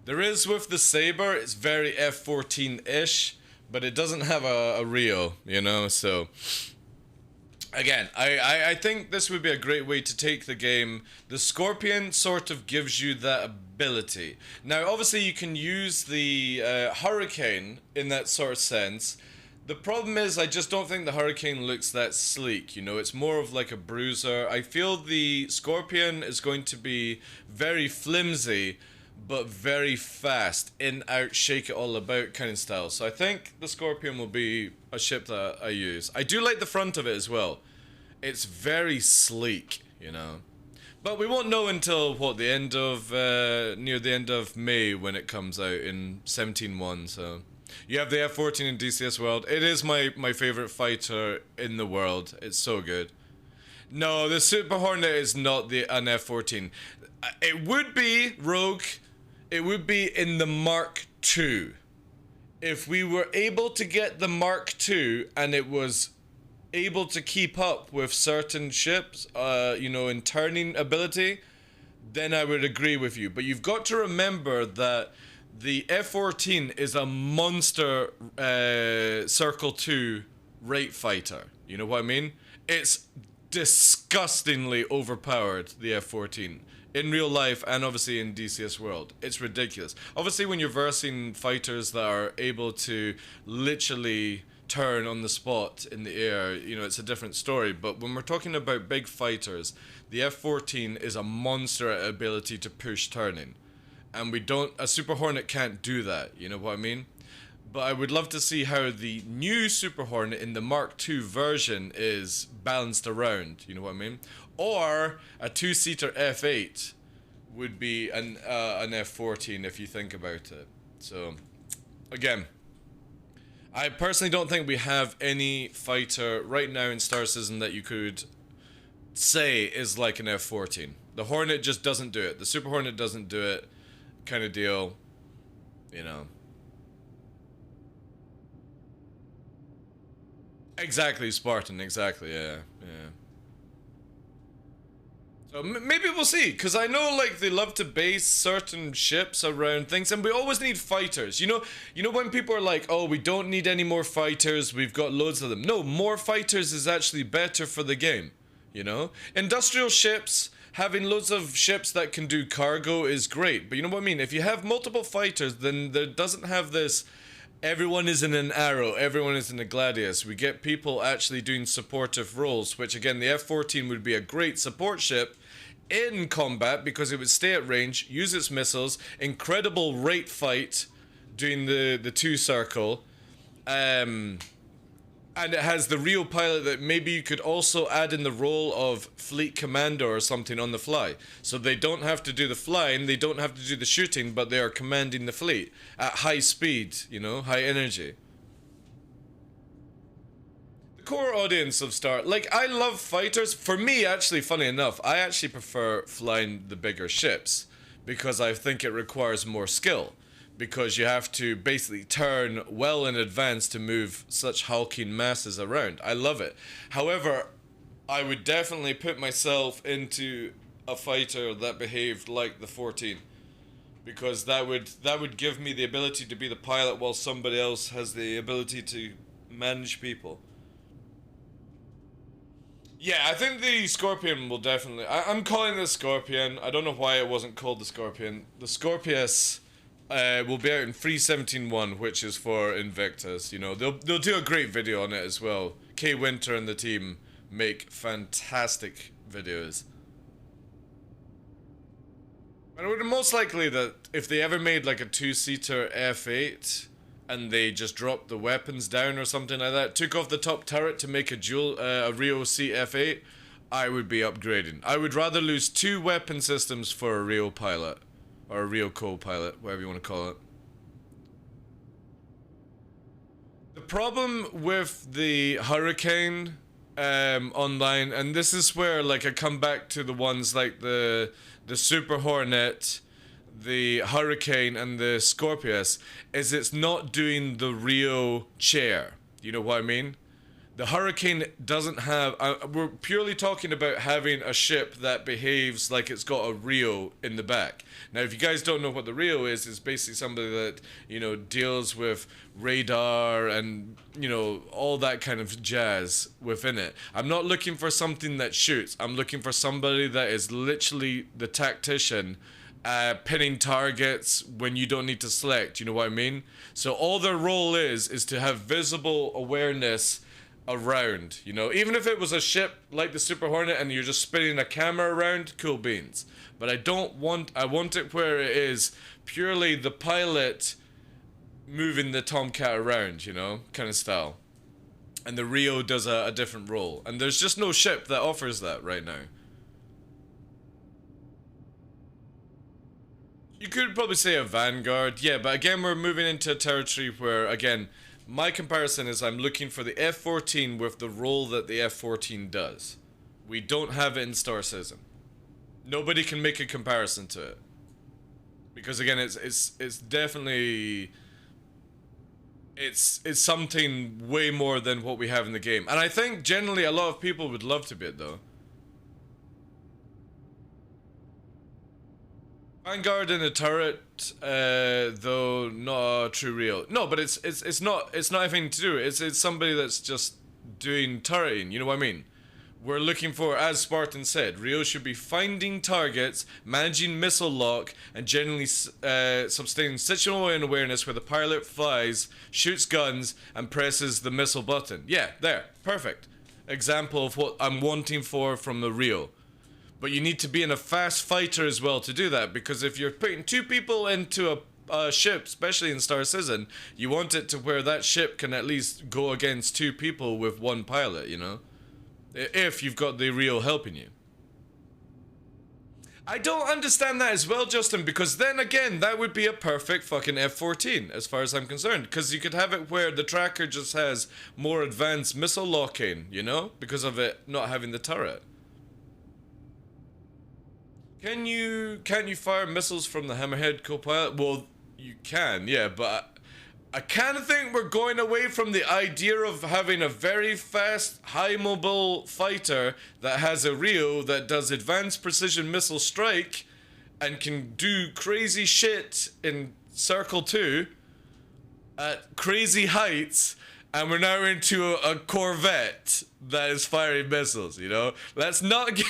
There is with the Saber. It's very F-14-ish, but it doesn't have a Rio, you know, so again, I think this would be a great way to take the game. The Scorpion sort of gives you that ability. Now obviously you can use the Hurricane in that sort of sense. The problem is, I just don't think the Hurricane looks that sleek, you know, it's more of like a bruiser. I feel the Scorpion is going to be very flimsy, but very fast, in, out, shake it all about kind of style. So I think the Scorpion will be a ship that I use. I do like the front of it as well. It's very sleek, you know. But we won't know until, what, the end of, near the end of May when it comes out in 17.1, so... You have the F-14 in DCS World. It is my favorite fighter in the world. It's so good. No, the Super Hornet is not an F-14. It would be, Rogue, it would be in the Mark II. If we were able to get the Mark II and it was able to keep up with certain ships, you know, in turning ability, then I would agree with you. But you've got to remember that the F-14 is a monster Circle 2 rate fighter. You know what I mean? It's disgustingly overpowered, the F-14. In real life and obviously in DCS World. It's ridiculous. Obviously when you're versing fighters that are able to literally turn on the spot in the air, you know, it's a different story. But when we're talking about big fighters, the F-14 is a monster at ability to push turning. And a Super Hornet can't do that, you know what I mean? But I would love to see how the new Super Hornet in the Mark II version is balanced around, you know what I mean? Or a 2-seater F8 would be an F-14 if you think about it. So, again, I personally don't think we have any fighter right now in Star Citizen that you could say is like an F-14. The Hornet just doesn't do it. The Super Hornet doesn't do it. Kind of deal, you know. Exactly, Spartan, exactly, yeah. So maybe we'll see, because I know, like, they love to base certain ships around things, and we always need fighters. You know when people are like, oh, we don't need any more fighters, we've got loads of them. No, more fighters is actually better for the game, you know? Industrial ships... Having loads of ships that can do cargo is great, but you know what I mean? If you have multiple fighters, then there doesn't have this, everyone is in an Arrow, everyone is in a Gladius. We get people actually doing supportive roles, which again, the F-14 would be a great support ship in combat because it would stay at range, use its missiles, incredible rate fight doing the 2-circle, and it has the real pilot that maybe you could also add in the role of fleet commander or something on the fly. So they don't have to do the flying, they don't have to do the shooting, but they are commanding the fleet at high speed, you know, high energy. The core audience of like, I love fighters. For me, actually, funny enough, I actually prefer flying the bigger ships because I think it requires more skill. because you have to basically turn well in advance to move such hulking masses around. I love it. However, I would definitely put myself into a fighter that behaved like the 14, because that would give me the ability to be the pilot while somebody else has the ability to manage people. Yeah, I think the Scorpion will definitely... I'm calling this Scorpion. I don't know why it wasn't called the Scorpion. The Scorpius will be out in 3.17.1, which is for Invictus. You know, they'll do a great video on it as well. K Winter and the team make fantastic videos. And it would most likely that if they ever made like a 2-seater F8 and they just dropped the weapons down or something like that, took off the top turret to make a Rio C F8, I would be upgrading. I would rather lose 2 weapon systems for a Rio pilot, or a Rio co-pilot, whatever you want to call it. The problem with the Hurricane online, and this is where like I come back to the ones like the Super Hornet, the Hurricane, and the Scorpius, is it's not doing the Rio chair. You know what I mean? The Hurricane doesn't have... we're purely talking about having a ship that behaves like it's got a Rio in the back. Now, if you guys don't know what the Rio is, it's basically somebody that, you know, deals with radar and, you know, all that kind of jazz within it. I'm not looking for something that shoots. I'm looking for somebody that is literally the tactician, pinning targets when you don't need to select, you know what I mean? So all their role is to have visible awareness around, you know? Even if it was a ship like the Super Hornet and you're just spinning a camera around, cool beans. But I want it where it is purely the pilot moving the Tomcat around, you know? Kind of style. And the Rio does a different role. And there's just no ship that offers that right now. You could probably say a Vanguard, yeah, but again, we're moving into a territory where, again, my comparison is I'm looking for the F-14 with the role that the F-14 does. We don't have it in Star Citizen. Nobody can make a comparison to it. Because again, it's definitely... It's something way more than what we have in the game. And I think generally a lot of people would love to be it, though. Vanguard in a turret, though not a true Rio. No, but it's not anything to do. It's somebody that's just doing turreting. You know what I mean? We're looking for, as Spartan said, Rio should be finding targets, managing missile lock, and generally sustaining situational awareness where the pilot flies, shoots guns, and presses the missile button. Yeah, there, perfect. Example of what I'm wanting from the Rio. But you need to be in a fast fighter as well to do that, because if you're putting 2 people into a ship, especially in Star Citizen, you want it to where that ship can at least go against 2 people with 1 pilot, you know? If you've got the Rio helping you. I don't understand that as well, Justin, because then again, that would be a perfect fucking F-14, as far as I'm concerned. Because you could have it where the tracker just has more advanced missile locking, you know? Because of it not having the turret. Can't you fire missiles from the Hammerhead co-pilot? Well, you can, yeah, but I kind of think we're going away from the idea of having a very fast, high mobile fighter that has a Rio that does advanced precision missile strike and can do crazy shit in Circle 2 at crazy heights, and we're now into a Corvette that is firing missiles, you know? Let's not get...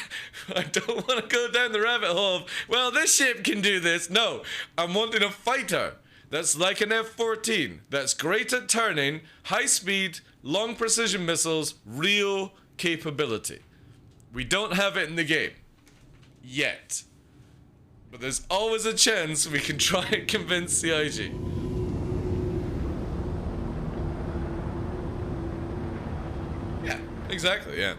I don't want to go down the rabbit hole of, well, this ship can do this. No, I'm wanting a fighter that's like an F-14, that's great at turning, high speed, long precision missiles, real capability. We don't have it in the game. Yet. But there's always a chance we can try and convince CIG. Yeah, exactly, yeah.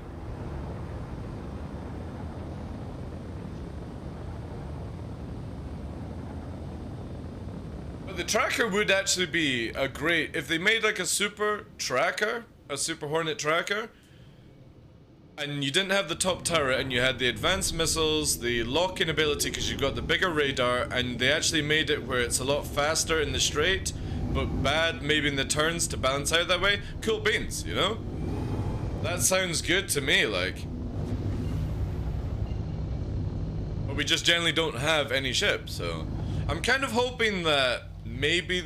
But the tracker would actually be a great... If they made like a super tracker, a Super Hornet tracker, and you didn't have the top turret, and you had the advanced missiles, the lock-in ability because you got the bigger radar, and they actually made it where it's a lot faster in the straight, but bad maybe in the turns to balance out that way. Cool beans, you know? That sounds good to me, like. But we just generally don't have any ships, so I'm kind of hoping that maybe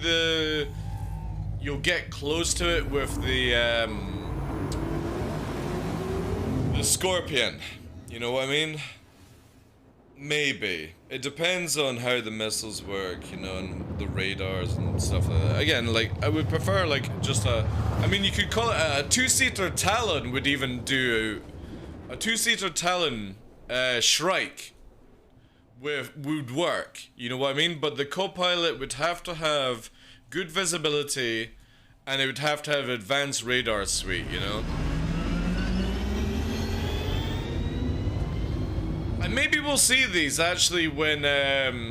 you'll get close to it with the Scorpion. You know what I mean? Maybe. It depends on how the missiles work, you know, and the radars and stuff like that. Again, like, I would prefer, like, just I mean, you could call it a two-seater Talon would even do... A two-seater Talon, Shrike would work, you know what I mean? But the co-pilot would have to have good visibility, and it would have to have advanced radar suite, you know? And maybe we'll see these actually when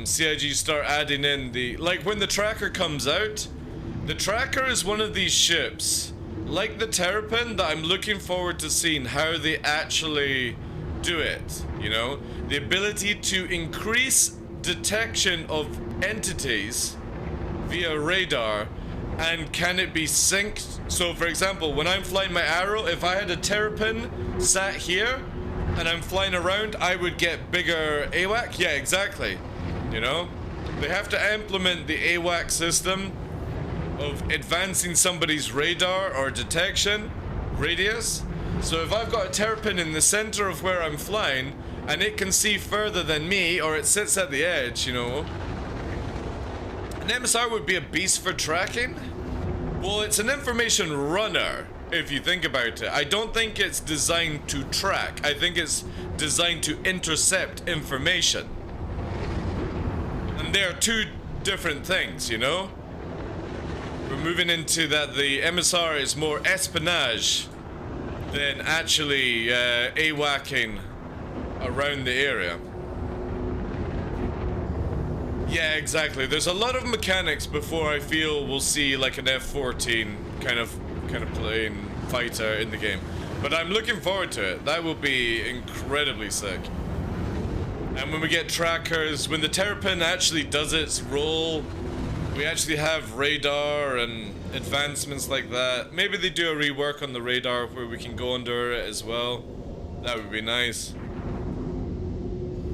CIG start adding in the... Like when the Tracker comes out, the Tracker is one of these ships, like the Terrapin, that I'm looking forward to seeing how they actually do it, you know? The ability to increase detection of entities via radar, and can it be synced? So for example, when I'm flying my Arrow, if I had a Terrapin sat here, and I'm flying around, I would get bigger AWAC? Yeah, exactly. You know? They have to implement the AWAC system of advancing somebody's radar or detection radius. So if I've got a Terrapin in the center of where I'm flying, and it can see further than me, or it sits at the edge, you know, an MSR would be a beast for tracking? Well, it's an information runner. If you think about it, I don't think it's designed to track. I think it's designed to intercept information. And they're two different things, you know? We're moving into that the MSR is more espionage than actually AWACing around the area. Yeah, exactly. There's a lot of mechanics before I feel we'll see like an F-14 kind of plane fighter in the game, but I'm looking forward to it. That will be incredibly sick. And when we get trackers, when the Terrapin actually does its role, we actually have radar and advancements like that. Maybe they do a rework on the radar where we can go under it as well. That would be nice.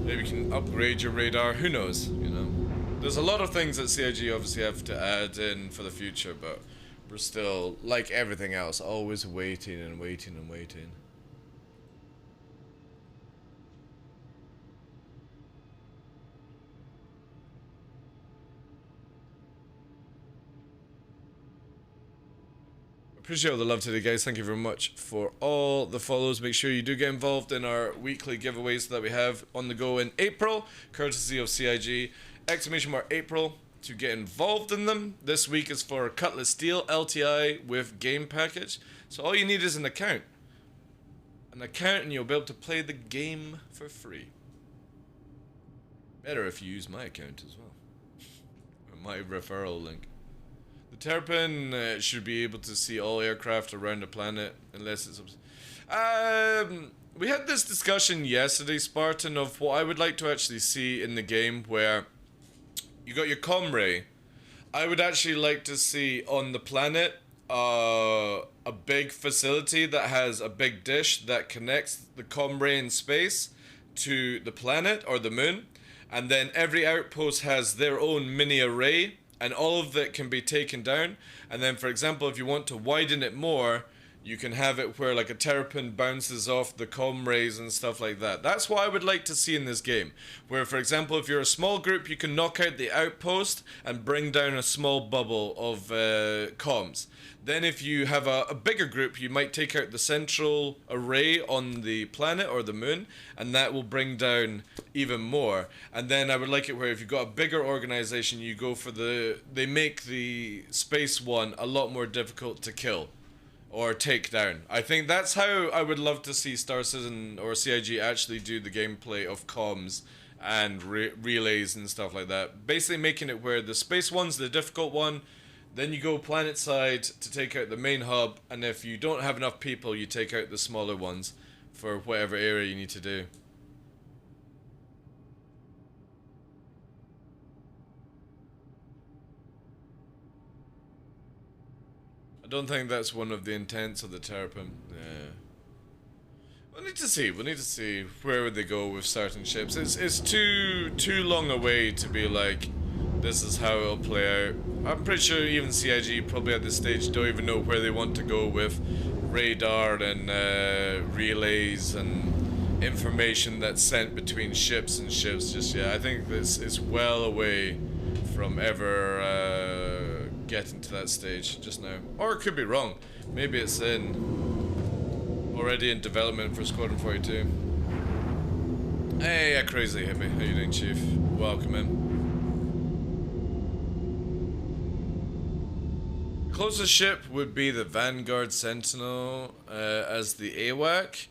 Maybe we can upgrade your radar. Who knows, you know? There's a lot of things that CIG obviously have to add in for the future, but we're still, like everything else, always waiting and waiting and waiting. Appreciate all the love today, guys. Thank you very much for all the follows. Make sure you do get involved in our weekly giveaways that we have on the go in April, courtesy of CIG. !April to get involved in them. This week is for Cutlass Steel LTI with game package. So all you need is an account. An account, and you'll be able to play the game for free. Better if you use my account as well. Or my referral link. The Terrapin should be able to see all aircraft around the planet unless it's... we had this discussion yesterday, Spartan, of what I would like to actually see in the game where you got your comray. I would actually like to see on the planet a big facility that has a big dish that connects the comray in space to the planet or the moon, and then every outpost has their own mini array, and all of it can be taken down. And then, for example, if you want to widen it more, you can have it where like a Terrapin bounces off the comrays and stuff like that. That's what I would like to see in this game. Where, for example, if you're a small group, you can knock out the outpost and bring down a small bubble of comms. Then if you have a bigger group, you might take out the central array on the planet or the moon, and that will bring down even more. And then I would like it where if you've got a bigger organization, you go for they make the space one a lot more difficult to kill or take down. I think that's how I would love to see Star Citizen or CIG actually do the gameplay of comms and relays and stuff like that. Basically making it where the space one's the difficult one, then you go planet side to take out the main hub, and if you don't have enough people, you take out the smaller ones for whatever area you need to do. I don't think that's one of the intents of the Terrapin. Yeah. We'll need to see. We'll need to see where would they go with certain ships. It's too long a way to be like, this is how it'll play out. I'm pretty sure even CIG probably at this stage don't even know where they want to go with radar and relays and information that's sent between ships and ships just yet. I think this is well away from ever getting to that stage just now. Or it could be wrong. Maybe it's already in development for Squadron 42. Hey, crazy hippie. How you doing, Chief? Welcome in. Closest ship would be the Vanguard Sentinel as the AWAC.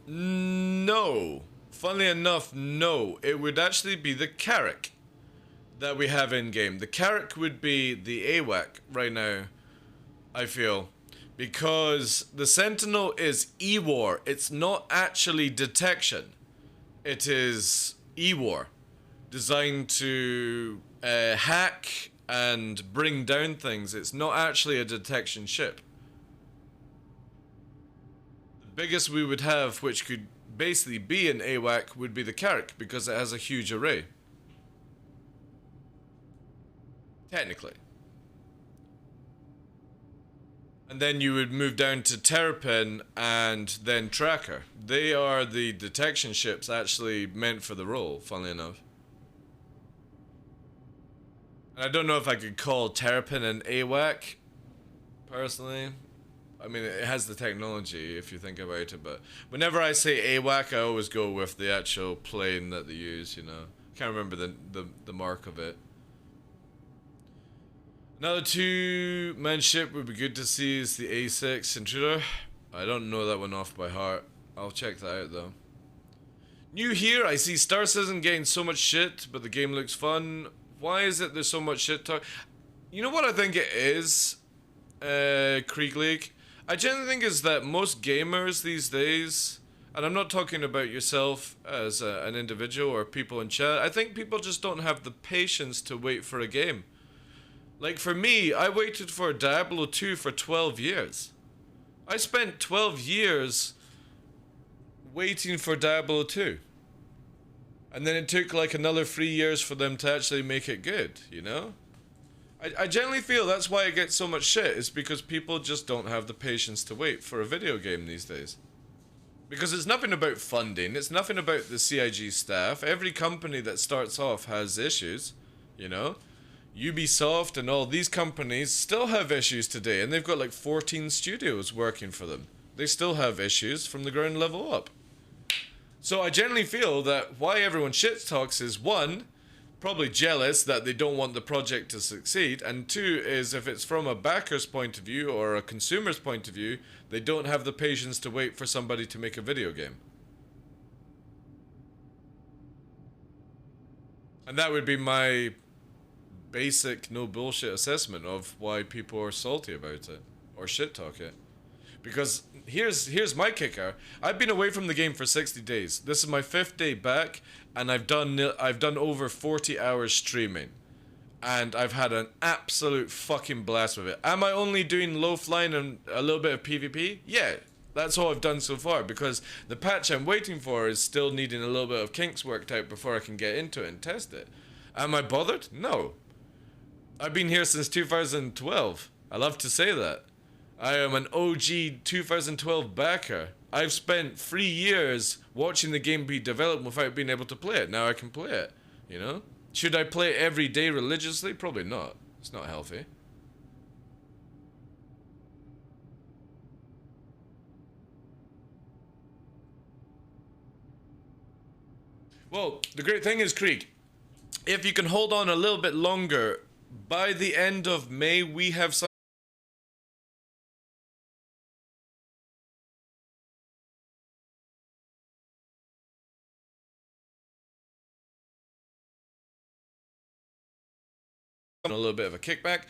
No. Funnily enough, no. It would actually be the Carrack that we have in game. The Carrack would be the AWAC right now, I feel. Because the Sentinel is E-War. It's not actually detection. It is E-War. Designed to hack and bring down things. It's not actually a detection ship. The biggest we would have, which could basically be an AWAC, would be the Carrack, because it has a huge array. Technically. And then you would move down to Terrapin and then Tracker. They are the detection ships actually meant for the role, funnily enough. And I don't know if I could call Terrapin an AWAC, personally. I mean, it has the technology, if you think about it, but whenever I say AWAC, I always go with the actual plane that they use, you know. Can't remember the mark of it. Another two-man ship would be good to see is the A6 Intruder. I don't know that one off by heart. I'll check that out, though. New here, I see Star Citizen getting so much shit, but the game looks fun. Why is it there's so much shit talk? You know what I think it is, Krieg League? I generally think is that most gamers these days, and I'm not talking about yourself as an individual or people in chat, I think people just don't have the patience to wait for a game. Like for me, I waited for Diablo 2 for 12 years. I spent 12 years waiting for Diablo 2. And then it took like another 3 years for them to actually make it good, you know? I generally feel that's why I get so much shit, is because people just don't have the patience to wait for a video game these days. Because it's nothing about funding, it's nothing about the CIG staff. Every company that starts off has issues, you know? Ubisoft and all these companies still have issues today, and they've got like 14 studios working for them. They still have issues from the ground level up. So I generally feel that why everyone shit talks is, one, probably jealous that they don't want the project to succeed, and two is if it's from a backer's point of view or a consumer's point of view, they don't have the patience to wait for somebody to make a video game. And that would be my basic no bullshit assessment of why people are salty about it or shit talk it. Because here's my kicker. I've been away from the game for 60 days. This is my 5th day back, and I've done over 40 hours streaming, and I've had an absolute fucking blast with it. Am I only doing low flying and a little bit of PvP? Yeah, that's all I've done so far, because the patch I'm waiting for is still needing a little bit of kinks worked out before I can get into it and test it. Am I bothered? No. I've been here since 2012. I love to say that. I am an OG 2012 backer. I've spent 3 years watching the game be developed without being able to play it. Now I can play it, you know? Should I play it every day religiously? Probably not. It's not healthy. Well, the great thing is, Krieg, if you can hold on a little bit longer, by the end of May, we have some a little bit of a kickback. !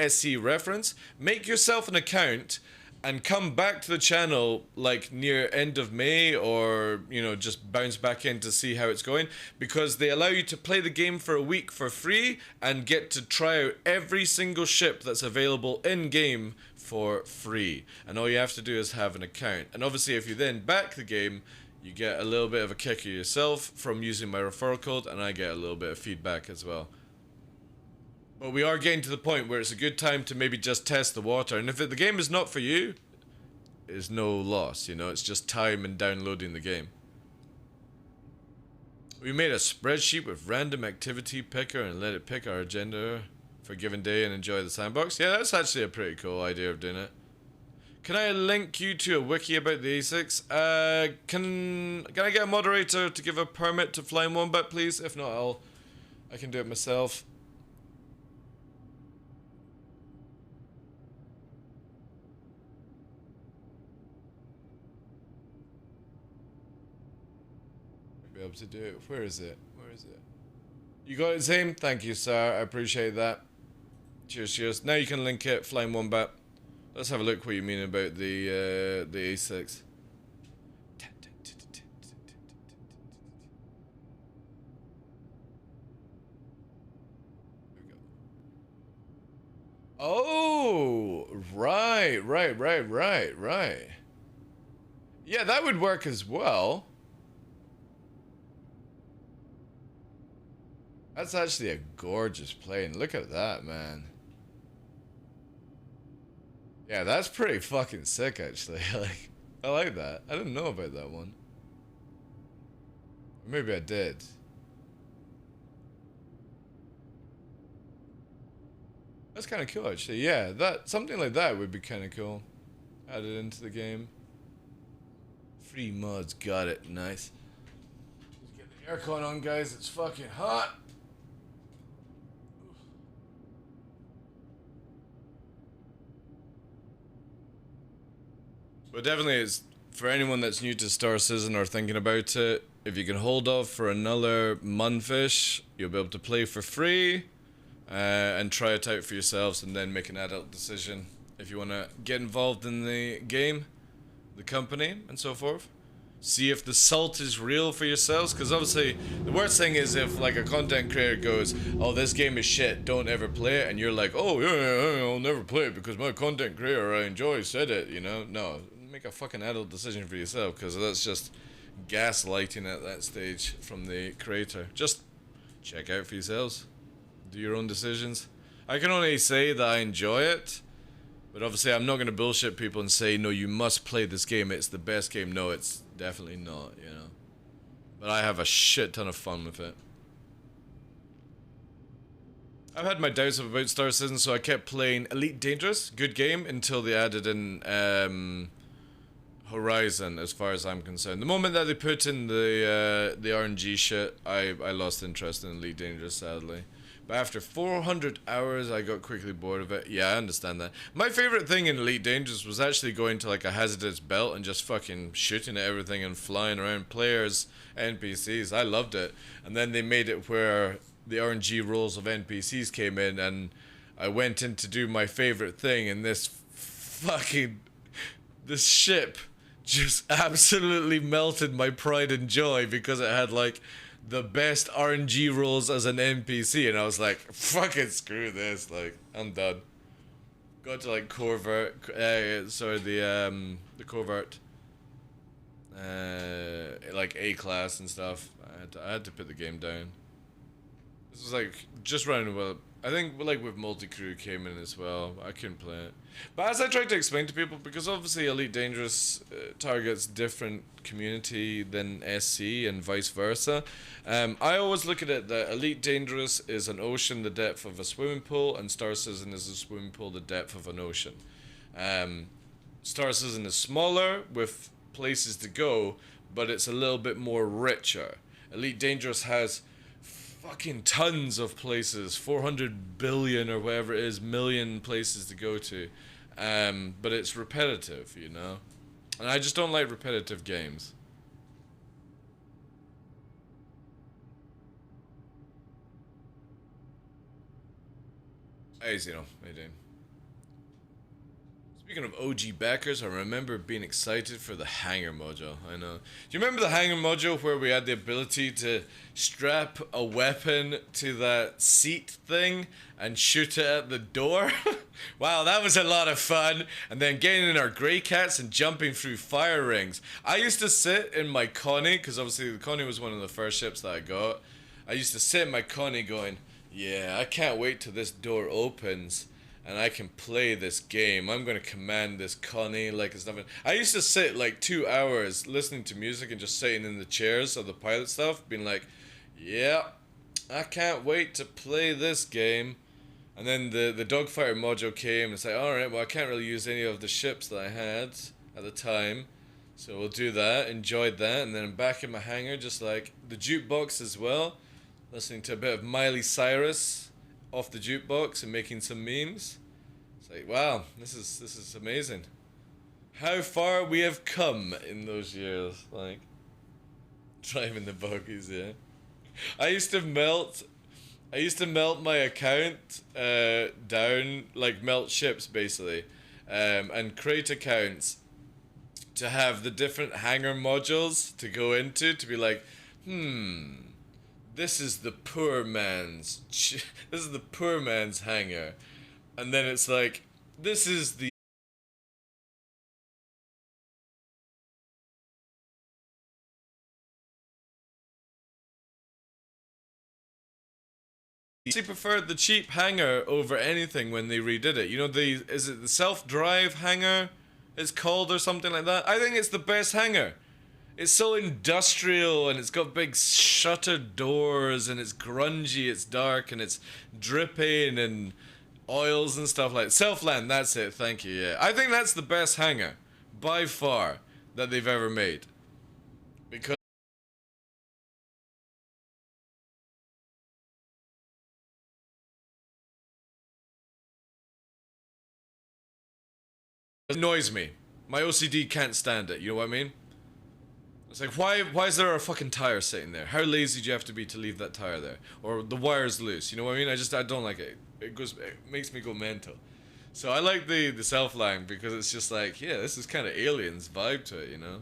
SC reference. Make yourself an account and come back to the channel like near end of May, or just bounce back in to see how it's going, because they allow you to play the game for a week for free and get to try out every single ship that's available in game for free, and all you have to do is have an account. And obviously if you then back the game, you get a little bit of a kicker yourself from using my referral code, and I get a little bit of feedback as well. But we are getting to the point where it's a good time to maybe just test the water. And if the game is not for you, it's no loss, it's just time and downloading the game. We made a spreadsheet with random activity picker and let it pick our agenda for a given day and enjoy the sandbox. Yeah, that's actually a pretty cool idea of doing it. Can I link you to a wiki about the A6? Can I get a moderator to give a permit to Flying Wombat, please? If not, I can do it myself. Be able to do it. Where is it? You got it, Zane? Thank you, sir. I appreciate that. Cheers. Now you can link it, Flying Wombat. Let's have a look what you mean about the A6. Oh, right. Yeah, that would work as well. That's actually a gorgeous plane. Look at that, man. Yeah, that's pretty fucking sick, actually. Like, I like that. I didn't know about that one. Maybe I did. That's kind of cool, actually. Yeah, something like that would be kind of cool. Added into the game. Free mods, got it. Nice. Let's get the aircon on, guys. It's fucking hot. But definitely, it's for anyone that's new to Star Citizen or thinking about it. If you can hold off for another month-ish, you'll be able to play for free and try it out for yourselves, and then make an adult decision if you want to get involved in the game, the company, and so forth. See if the salt is real for yourselves, because obviously the worst thing is if like a content creator goes, oh, this game is shit, don't ever play it, and you're like, oh yeah, I'll never play it because my content creator I enjoy said it, No, make a fucking adult decision for yourself, because that's just gaslighting at that stage from the creator. Just check out for yourselves, do your own decisions. I can only say that I enjoy it, but obviously I'm not going to bullshit people and say, no, you must play this game, it's the best game. No, it's definitely not, But I have a shit ton of fun with it. I've had my doubts about Star Citizen, so I kept playing Elite Dangerous, good game, until they added in Horizon, as far as I'm concerned. The moment that they put in the RNG shit, I lost interest in Elite Dangerous, sadly. But after 400 hours, I got quickly bored of it. Yeah, I understand that. My favorite thing in Elite Dangerous was actually going to like a hazardous belt and just fucking shooting at everything and flying around players, NPCs. I loved it. And then they made it where the RNG roles of NPCs came in, and I went in to do my favorite thing, and this ship just absolutely melted my pride and joy, because it had like the best RNG rolls as an NPC, and I was like, fucking screw this, like, I'm done. Got to like Corvert, the Corvert, like A-class and stuff. I had to put the game down. This was like just running well. I think like with multi-crew came in as well. I couldn't play it. But as I tried to explain to people, because obviously Elite Dangerous targets different community than SC and vice versa, I always look at it that Elite Dangerous is an ocean the depth of a swimming pool, and Star Citizen is a swimming pool the depth of an ocean. Star Citizen is smaller with places to go, but it's a little bit more richer. Elite Dangerous has fucking tons of places, 400 billion or whatever it is, million places to go to, but it's repetitive, and I just don't like repetitive games. Hey Zeno, how you doing? Speaking of OG backers, I remember being excited for the hanger module. I know. Do you remember the hanger module where we had the ability to strap a weapon to that seat thing and shoot it at the door? Wow, that was a lot of fun. And then getting in our grey cats and jumping through fire rings. I used to sit in my Connie, because obviously the Connie was one of the first ships that I got. I used to sit in my Connie going, yeah, I can't wait till this door opens and I can play this game. I'm gonna command this Connie like it's nothing. I used to sit like 2 hours listening to music and just sitting in the chairs of the pilot stuff, being like, yeah, I can't wait to play this game. And then the dogfighter module came and it's like, alright, well I can't really use any of the ships that I had at the time, so we'll do that, enjoyed that, and then I'm back in my hangar just like the jukebox as well, listening to a bit of Miley Cyrus off the jukebox and making some memes. It's like, wow, this is amazing. How far we have come in those years, like driving the buggies, yeah. I used to melt my account down, like melt ships basically, and create accounts to have the different hangar modules to go into to be like, this is the poor man's hangar, and then it's like, this is the I preferred the cheap hangar over anything when they redid it. You know, is it the self-drive hangar it's called or something like that? I think it's the best hangar. It's so industrial and it's got big shuttered doors and it's grungy, it's dark and it's dripping and oils and stuff like that. Self-land, that's it, thank you, yeah. I think that's the best hangar, by far, that they've ever made. Because it annoys me. My OCD can't stand it, you know what I mean? It's like, why is there a fucking tire sitting there? How lazy do you have to be to leave that tire there? Or the wire's loose, you know what I mean? I don't like it. It makes me go mental. So I like the self-line because it's just like, yeah, this is kind of Aliens vibe to it, you know?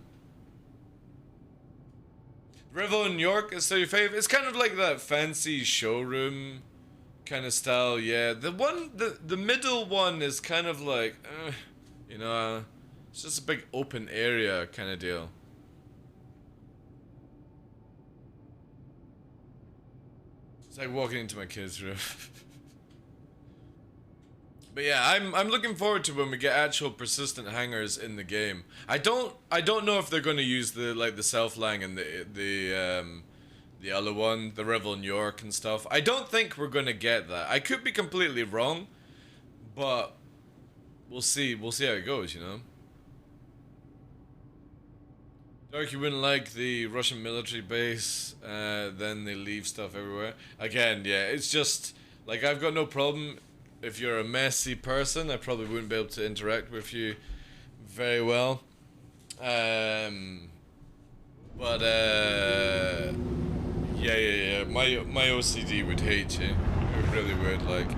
Revel in New York is still your favorite? It's kind of like that fancy showroom kind of style, yeah. The middle one is kind of like, you know, it's just a big open area kind of deal. It's like walking into my kid's room. But yeah, I'm looking forward to when we get actual persistent hangars in the game. I don't know if they're going to use the self-lang and the other one, the Revel in New York and stuff. I don't think we're going to get that. I could be completely wrong, but we'll see. We'll see how it goes, you know. Dark, you wouldn't like the Russian military base, then they leave stuff everywhere. Again, yeah, it's just, like, I've got no problem. If you're a messy person, I probably wouldn't be able to interact with you very well. Yeah, my OCD would hate you. It really would, like.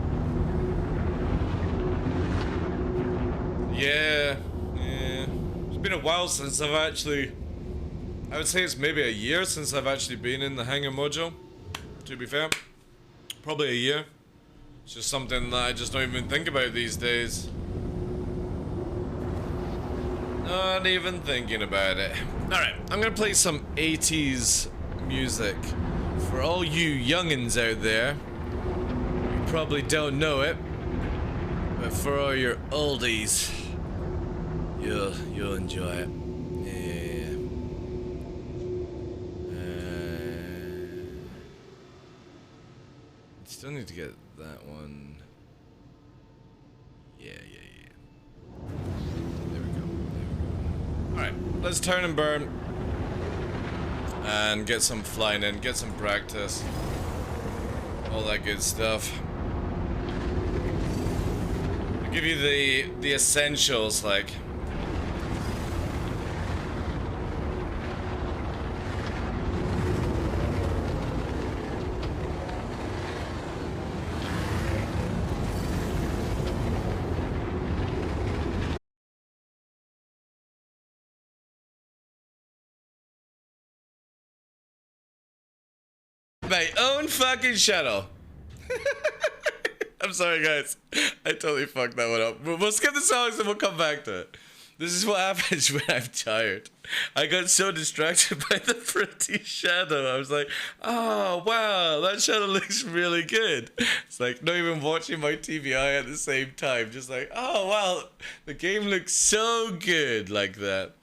Yeah. It's been a while since I've actually... I would say it's maybe a year since I've actually been in the hangar module, to be fair. Probably a year. It's just something that I just don't even think about these days. Not even thinking about it. Alright, I'm gonna play some 80s music. For all you youngins out there, you probably don't know it, but for all your oldies, you'll enjoy it. Still need to get that one. Yeah. There we go. Alright, let's turn and burn. And get some flying in, get some practice. All that good stuff. I'll give you the essentials, like My own fucking shadow. I'm sorry, guys. I totally fucked that one up. We'll skip the songs and we'll come back to it. This is what happens when I'm tired. I got so distracted by the pretty shadow. I was like, oh, wow, that shadow looks really good. It's like not even watching my TVI at the same time. Just like, oh, wow, the game looks so good like that.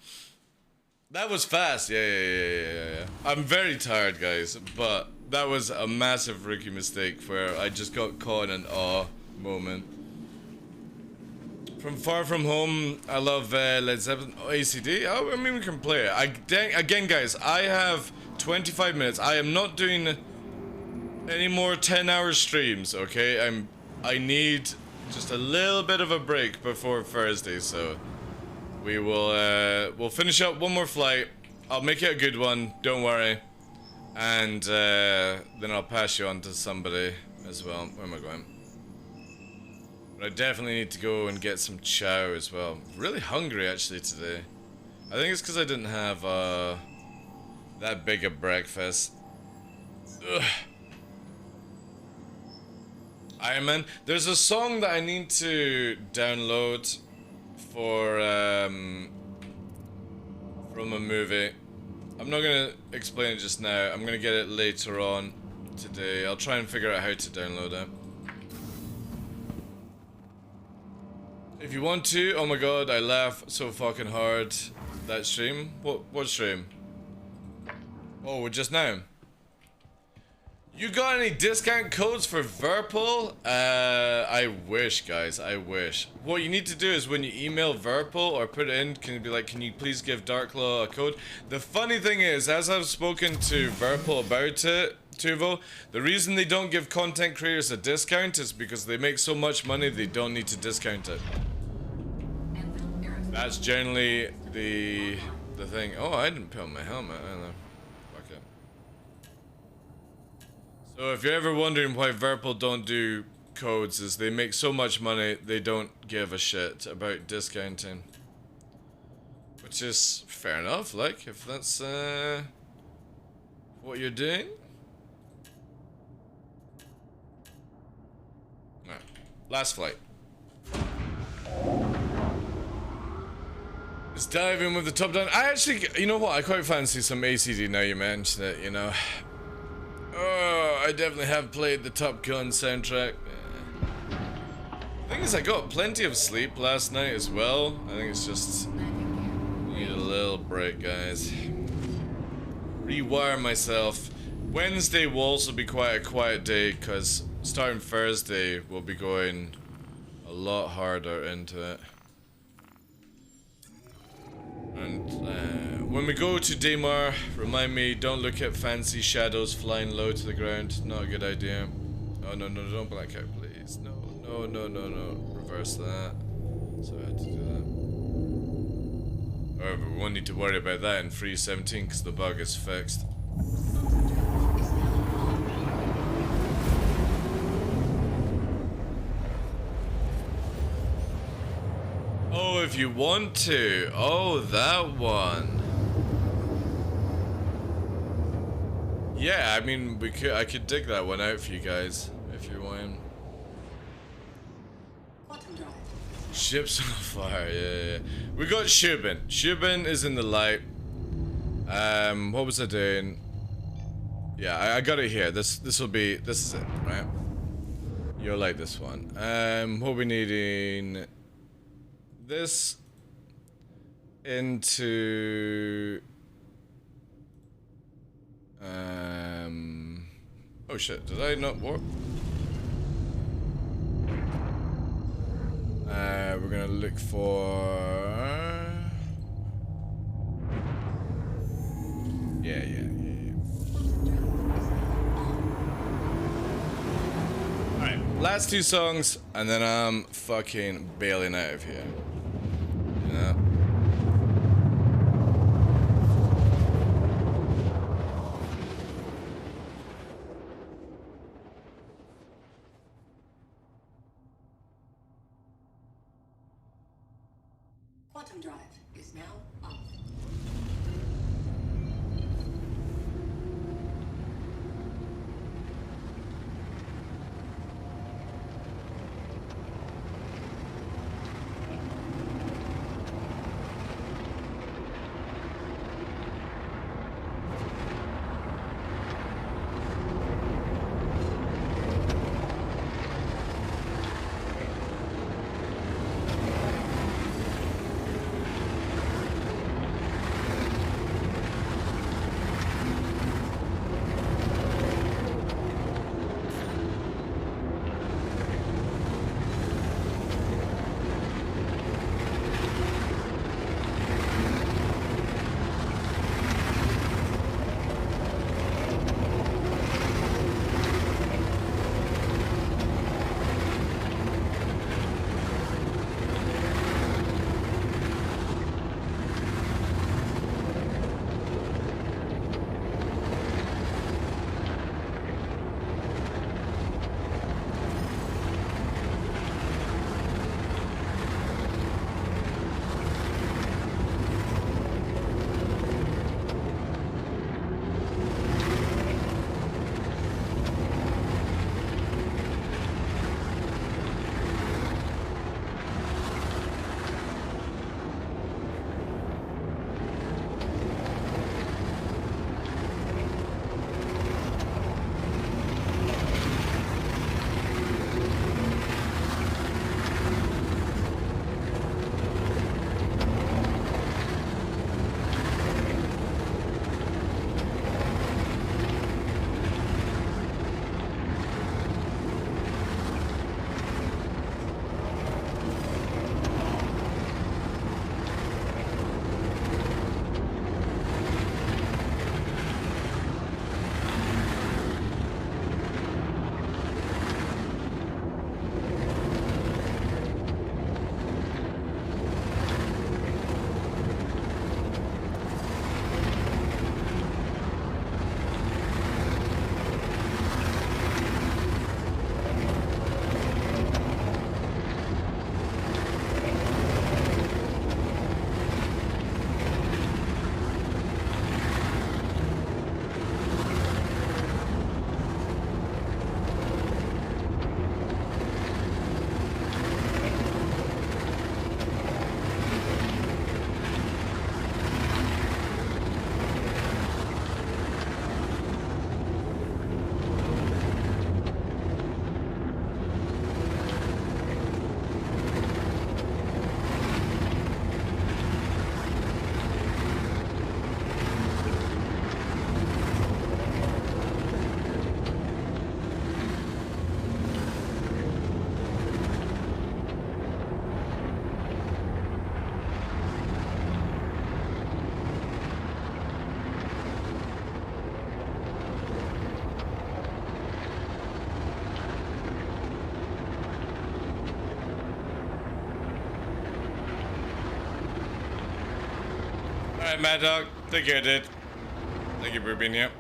That was fast. Yeah. I'm very tired, guys, but that was a massive rookie mistake where I just got caught in an awe moment. From Far From Home, I love Led Zeppelin. Oh, ACD? Oh, I mean, we can play it. Again, guys, I have 25 minutes. I am not doing any more 10-hour streams, okay? I need just a little bit of a break before Thursday, so we will we'll finish up one more flight. I'll make it a good one, don't worry. And then I'll pass you on to somebody as well. Where am I going? But I definitely need to go and get some chow as well. I'm really hungry actually today. I think it's because I didn't have that big a breakfast. Ugh. Iron Man. There's a song that I need to download for from a movie. I'm not gonna explain it just now. I'm gonna get it later on today. I'll try and figure out how to download it. If you want to, oh my god, I laugh so fucking hard. That stream? What stream? Oh, just now. You got any discount codes for Verpal? I wish, guys, I wish. What you need to do is when you email Verpal or put it in, can you be like, can you please give DarkLaw a code? The funny thing is, as I've spoken to Verpal about it, Tuvo, the reason they don't give content creators a discount is because they make so much money they don't need to discount it. That's generally the thing. Oh, I didn't put on my helmet either. Fuck it. So if you're ever wondering why Verpal don't do codes, is they make so much money they don't give a shit about discounting. Which is fair enough, like, if that's what you're doing. Alright, last flight. Let's dive in with the top down. I actually, you know what, I quite fancy some ACD now you mention it, you know. Oh, I definitely have played the Top Gun soundtrack. Thing is, I got plenty of sleep last night as well. I think it's just need a little break, guys. Rewire myself. Wednesday will also be quite a quiet day because starting Thursday we'll be going a lot harder into it. And when we go to Daymar, remind me, don't look at fancy shadows flying low to the ground. Not a good idea. Oh no, don't black out, please. No. Reverse that. So I had to do that. However, we won't need to worry about that in 3.17 because the bug is fixed. Oh, if you want to. Oh, that one. Yeah, I mean, I could dig that one out for you guys if you want. Ship's on fire. Yeah. We got Shubin. Shubin is in the light. What was I doing? Yeah, I got it here. This is it, right? You'll like this one. What we needing? This into oh shit, did I not warp? We're gonna look for yeah. Alright, last two songs and then I'm fucking bailing out of here. Yeah. Quantum drive is now off. Alright, Mad Dog. Take care, dude. Thank you for being here.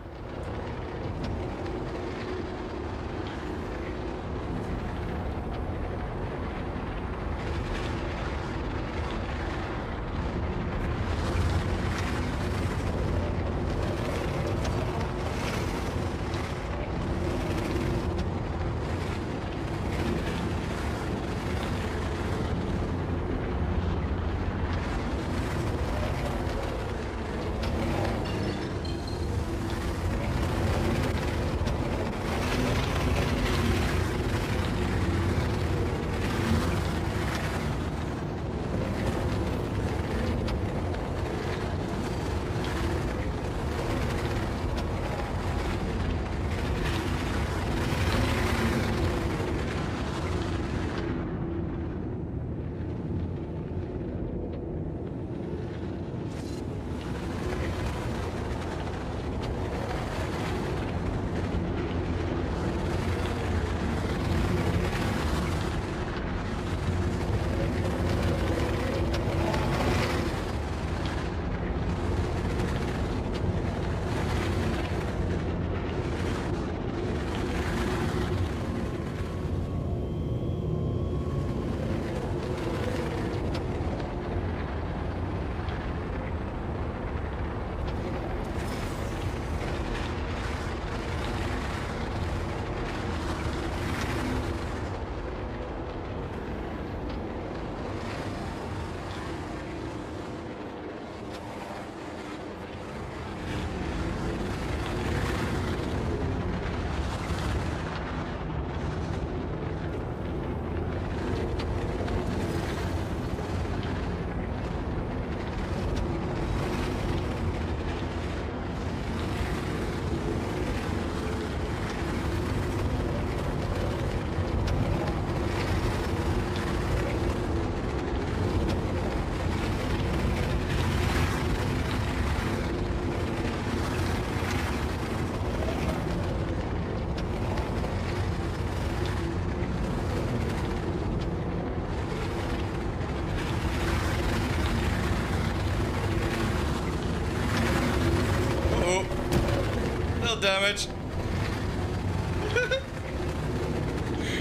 Damage.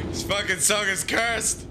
This fucking song is cursed.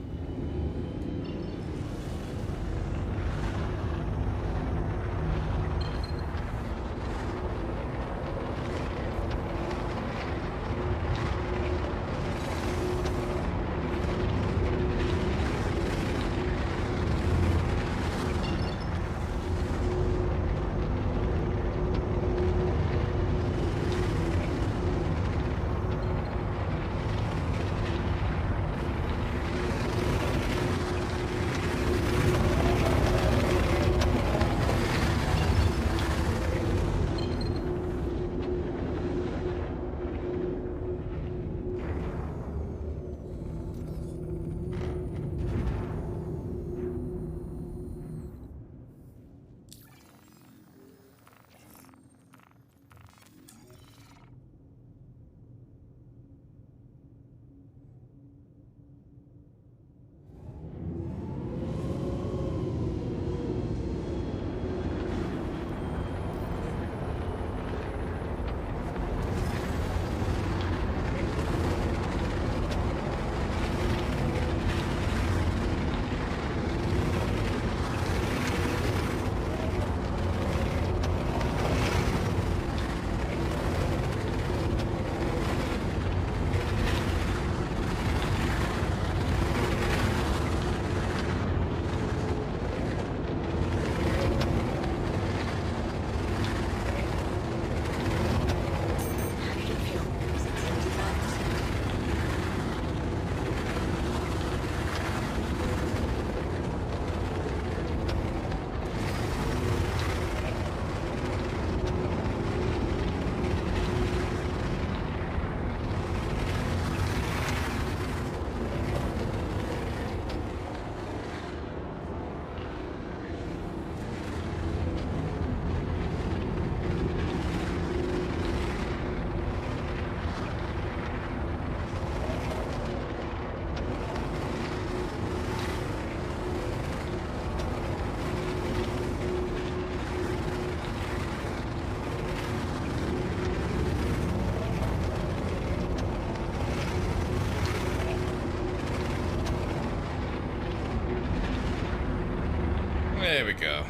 go.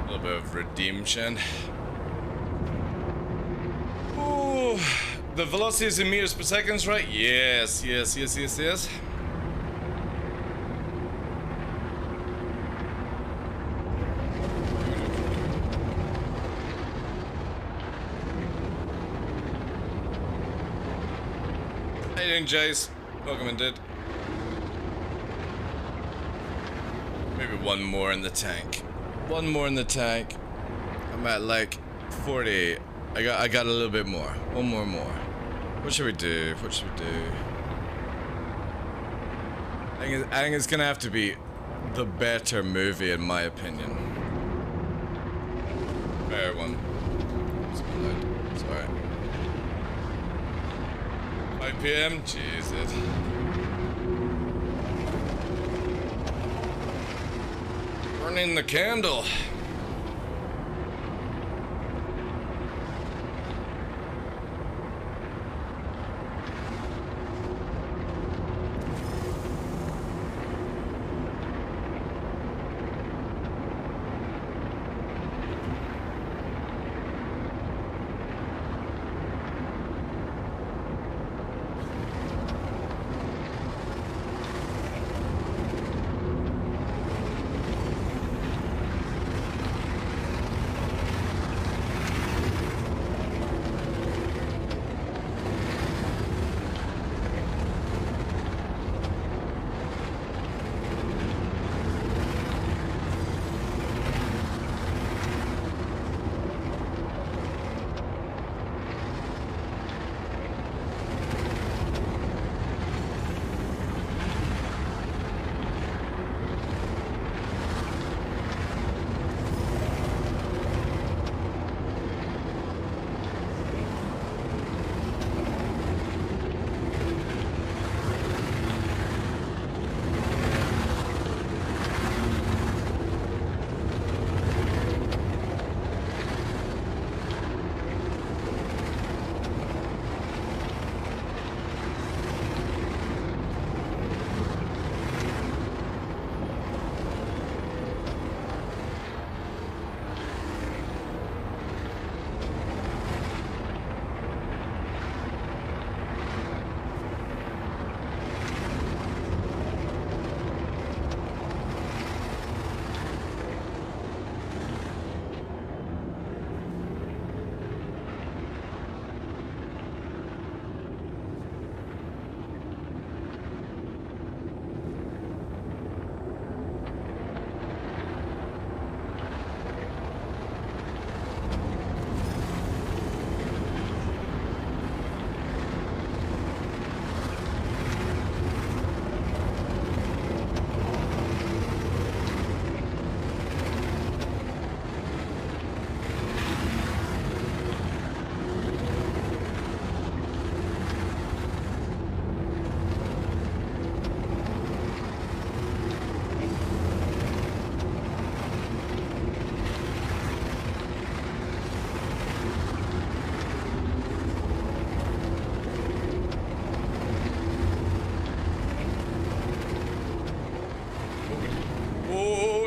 A little bit of redemption. Ooh, the velocity is in meters per second, right? Yes, yes, yes, yes, yes. How you doing, Jace? Welcome indeed. Maybe one more in the tank. One more in the tank. I'm at like 40. I got a little bit more. One more. What should we do? What should we do? I think it's gonna have to be the better movie in my opinion. Fair one. It's alright. 5 PM? Jesus. Burning the candle.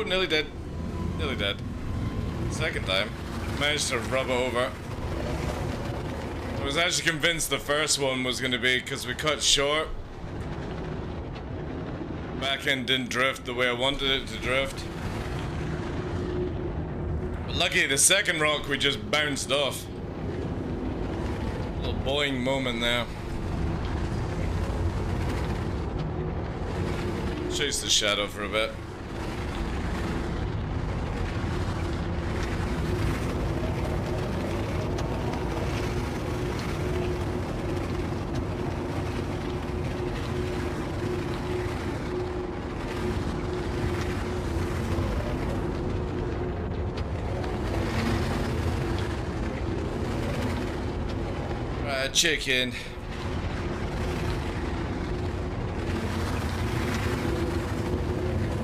Nearly dead. Nearly dead. Second time. Managed to rub over. I was actually convinced the first one was going to be because we cut short. Back end didn't drift the way I wanted it to drift. But lucky the second rock we just bounced off. Little boing moment there. Chase the shadow for a bit. Chicken.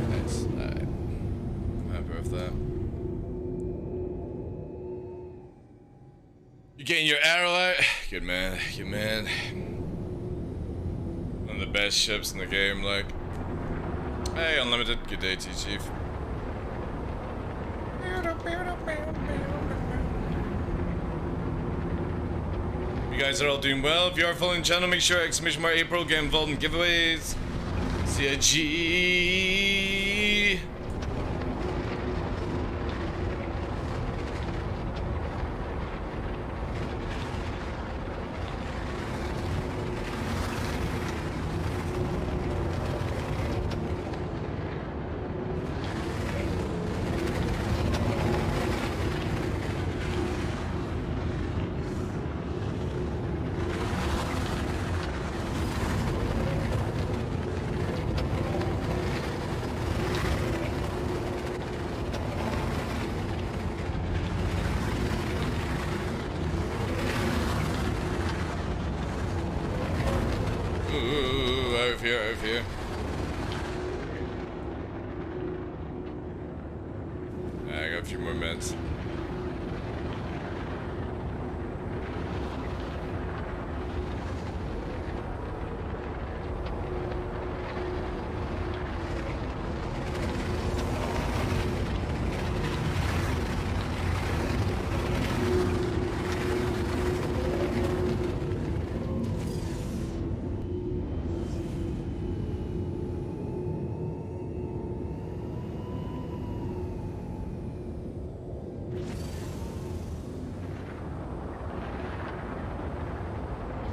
Nice. Alright. Remember of that. You getting your arrow out? Good man. Good man. One of the best ships in the game, like. Hey, Unlimited. Good day to you, Chief. You guys are all doing well. If you are following the channel, make sure exclamation mark April, get involved in giveaways. CIG. Out of here. I got a few more minutes.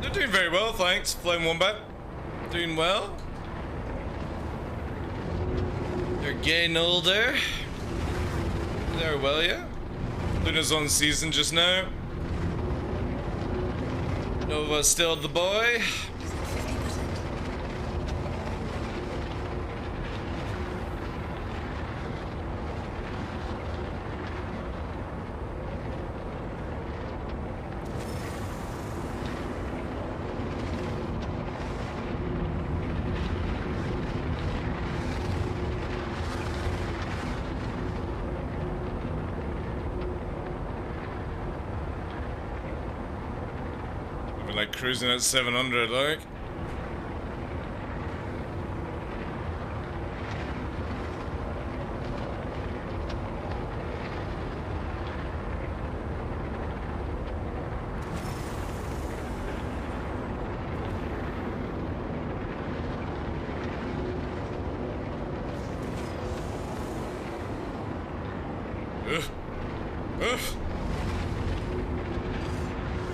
They're doing very well, thanks. Flame Wombat. Doing well. They're getting older. They're well, yeah. Luna's on season just now. Nova's still the boy. Like cruising at 700, like.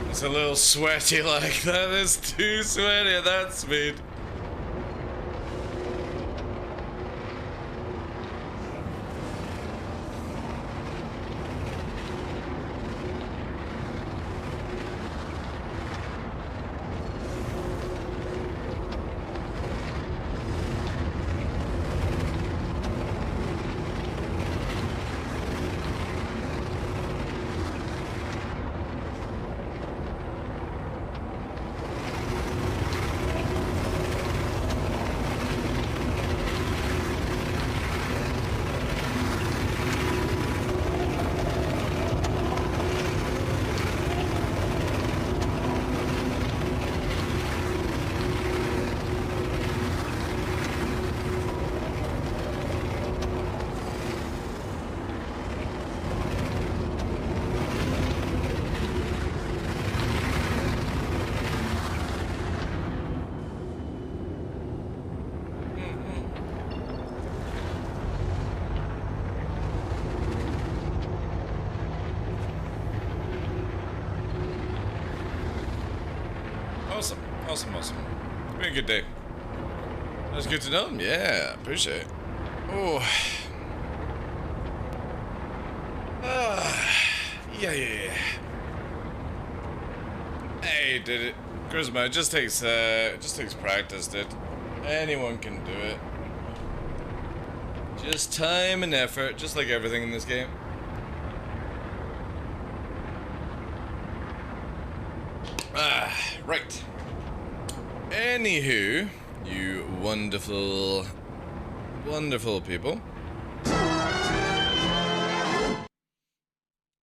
It's a little sweaty like that. It's too sweaty at that speed. Awesome. It's been a good day. That's good to know. Yeah, appreciate it. Oh. Yeah. Hey, did it. Charisma, it just takes practice, dude. Anyone can do it. Just time and effort, just like everything in this game. Right. Anywho, you wonderful people.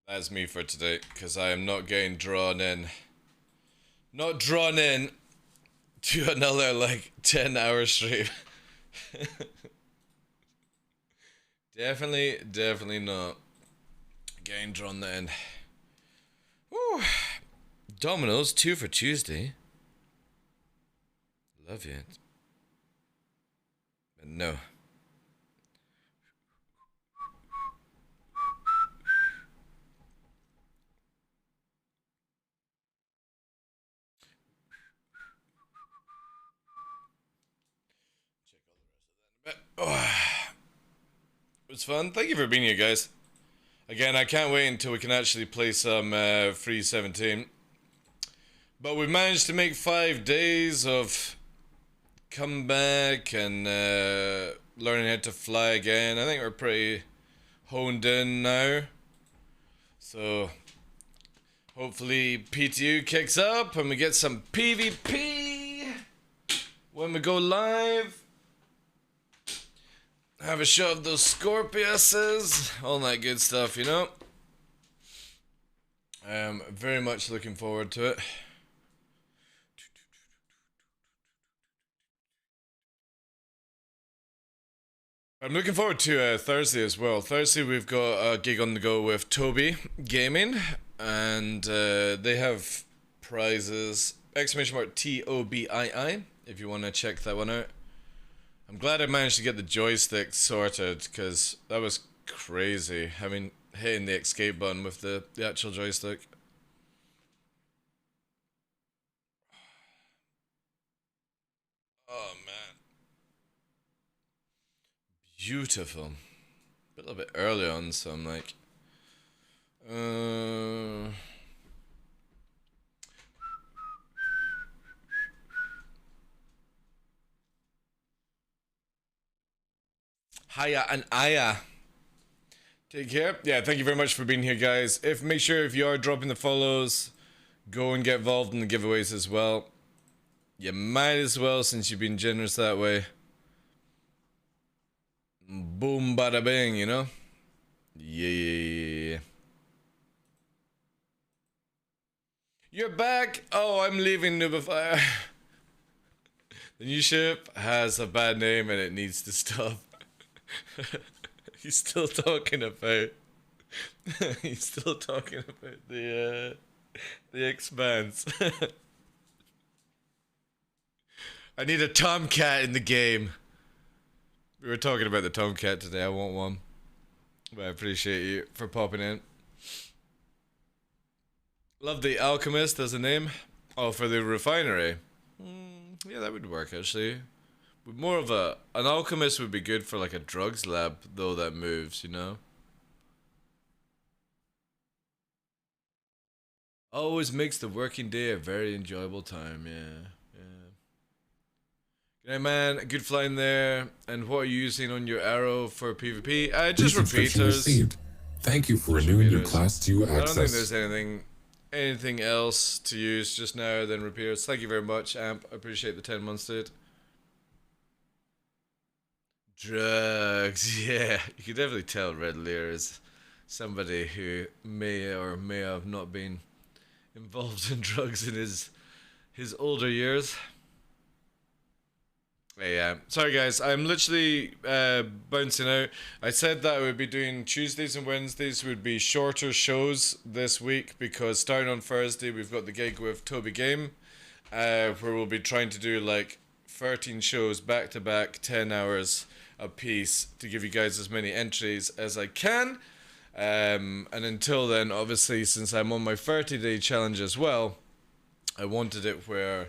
That's me for today, because I am not getting drawn in. Not drawn in to another, like, 10-hour stream. Definitely not. Again, drawn that in. Woo. Dominoes, 2 for Tuesday. Love it. But no. Oh, it was fun. Thank you for being here, guys. Again, I can't wait until we can actually play some Free 17. But we've managed to make 5 days of comeback and learning how to fly again. I think we're pretty honed in now. So hopefully PTU kicks up and we get some PvP when we go live. Have a shot of those Scorpiuses, all that good stuff, you know. Very much looking forward to it. I'm looking forward to Thursday as well. Thursday we've got a gig on the go with Toby Gaming, and they have prizes, !TOBII, if you want to check that one out. I'm glad I managed to get the joystick sorted, because that was crazy, having hitting the escape button with the actual joystick. Oh man. Beautiful. A little bit early on, so I'm like... Hiya and Aya. Take care. Yeah, thank you very much for being here, guys. Make sure if you are dropping the follows, go and get involved in the giveaways as well. You might as well, since you've been generous that way. Boom, bada bing, you know? Yeah. You're back. Oh, I'm leaving Nubify. The new ship has a bad name and it needs to stop. He's still talking about the Expanse. I need a Tomcat in the game. We were talking about the Tomcat today. I want one. But I appreciate you for popping in. Love the Alchemist as a name. Oh, for the refinery. Yeah, that would work actually. But more of an alchemist would be good for like a drugs lab, though, that moves, you know? Always makes the working day a very enjoyable time, yeah. Good night, man. Good flying there. And what are you using on your arrow for PvP? Just repeaters. Received. Thank you for renewing your Class 2 access. I don't think there's anything else to use just now than repeaters. Thank you very much, Amp. I appreciate the 10 months, dude. Drugs, yeah. You can definitely tell Red Lear is somebody who may or may have not been involved in drugs in his older years. Yeah, sorry guys, I'm literally bouncing out. I said that I would be doing Tuesdays and Wednesdays would be shorter shows this week, because starting on Thursday we've got the gig with Toby Game, where we'll be trying to do like 13 shows back to back, 10 hours a piece, to give you guys as many entries as I can. And until then, obviously, since I'm on my 30-day challenge as well, I wanted it where,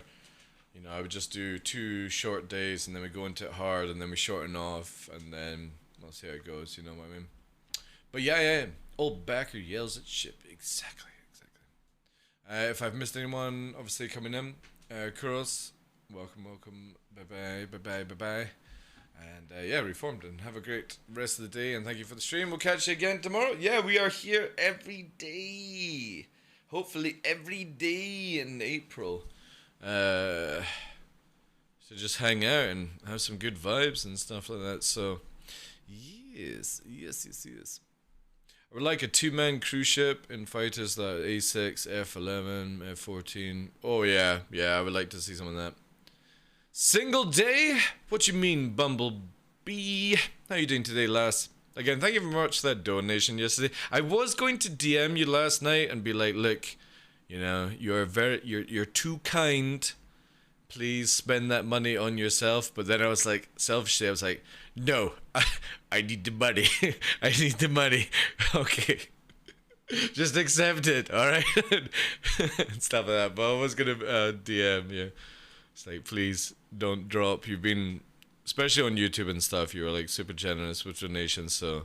you know, I would just do 2 short days and then we go into it hard and then we shorten off and then we'll see how it goes, you know what I mean? But yeah, old backer yells at ship. Exactly. If I've missed anyone, obviously coming in, Kuros, welcome, bye. And yeah, Reformed, and have a great rest of the day, and thank you for the stream. We'll catch you again tomorrow. Yeah, we are here every day. Hopefully every day in April. So just hang out and have some good vibes and stuff like that. So yes. I would like a 2-man cruise ship in fighters like A6, F11, F14. Oh yeah, I would like to see some of that. Single day? What you mean, Bumblebee? How you doing today, lass? Again, thank you very much for that donation yesterday. I was going to DM you last night and be like, look, you know, you're too kind. Please spend that money on yourself. But then I was like, selfishly, I was like, no, I need the money. I need the money. Okay. Just accept it, alright? Stuff like that. But I was gonna DM you. It's like, please don't drop. You've been, especially on YouTube and stuff, you were like super generous with donations, so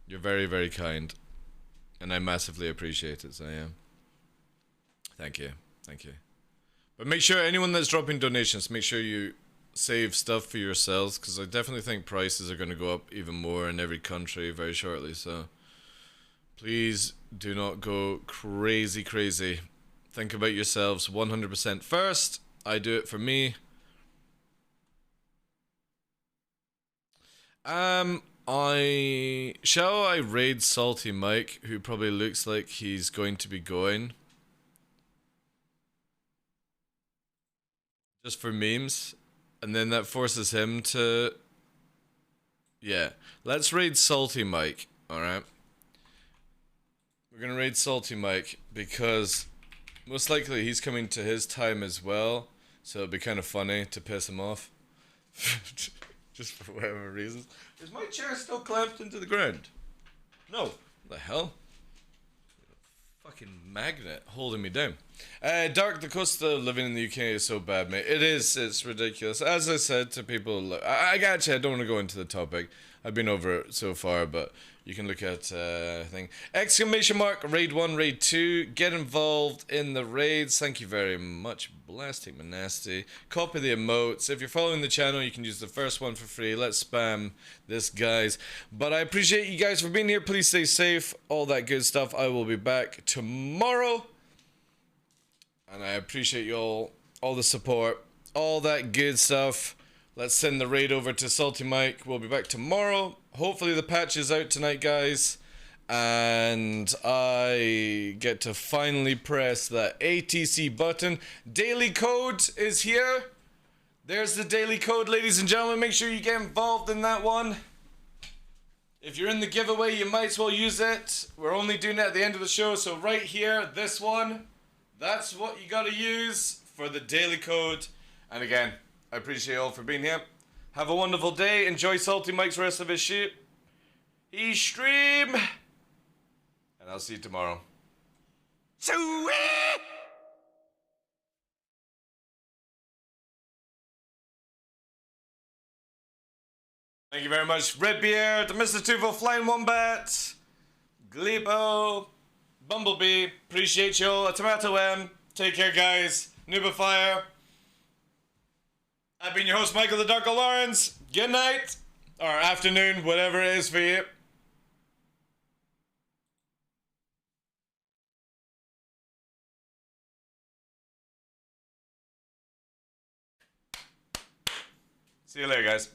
you're very, very kind. And I massively appreciate it, so yeah. Thank you. Thank you. But make sure, anyone that's dropping donations, make sure you save stuff for yourselves, because I definitely think prices are going to go up even more in every country very shortly, so please do not go crazy. Think about yourselves 100% first. I do it for me. Shall I raid Salty Mike, who probably looks like he's going to be going? Just for memes, and then that forces him to... Yeah, let's raid Salty Mike, alright? We're gonna raid Salty Mike, because most likely he's coming to his time as well, so it'd be kind of funny to piss him off. Just for whatever reasons. Is my chair still clamped into the ground? No. What the hell? Fucking magnet holding me down. Dark, the cost of living in the UK is so bad, mate. It is. It's ridiculous. As I said to people, I got you. I don't want to go into the topic. I've been over it so far, but you can look at thing. Exclamation mark, raid 1, raid 2. Get involved in the raids. Thank you very much. Blasting my nasty. Copy the emotes. If you're following the channel, you can use the first one for free. Let's spam this, guys. But I appreciate you guys for being here. Please stay safe. All that good stuff. I will be back tomorrow. And I appreciate you all the support. All that good stuff. Let's send the raid over to Salty Mike. We'll be back tomorrow. Hopefully the patch is out tonight, guys. And I get to finally press that ATC button. Daily code is here. There's the daily code, ladies and gentlemen. Make sure you get involved in that one. If you're in the giveaway, you might as well use it. We're only doing it at the end of the show. So right here, this one. That's what you gotta use for the daily code. And again, I appreciate you all for being here. Have a wonderful day. Enjoy Salty Mike's rest of his shit. He stream. And I'll see you tomorrow. Sweet! Thank you very much, Redbeard, Mr. Tufo, Flying Wombat, Glebo, Bumblebee. Appreciate you all. A Tomato M. Take care, guys. Nubifier. I've been your host, Michael the Dark Lawrence. Good night. Or afternoon, whatever it is for you. See you later, guys.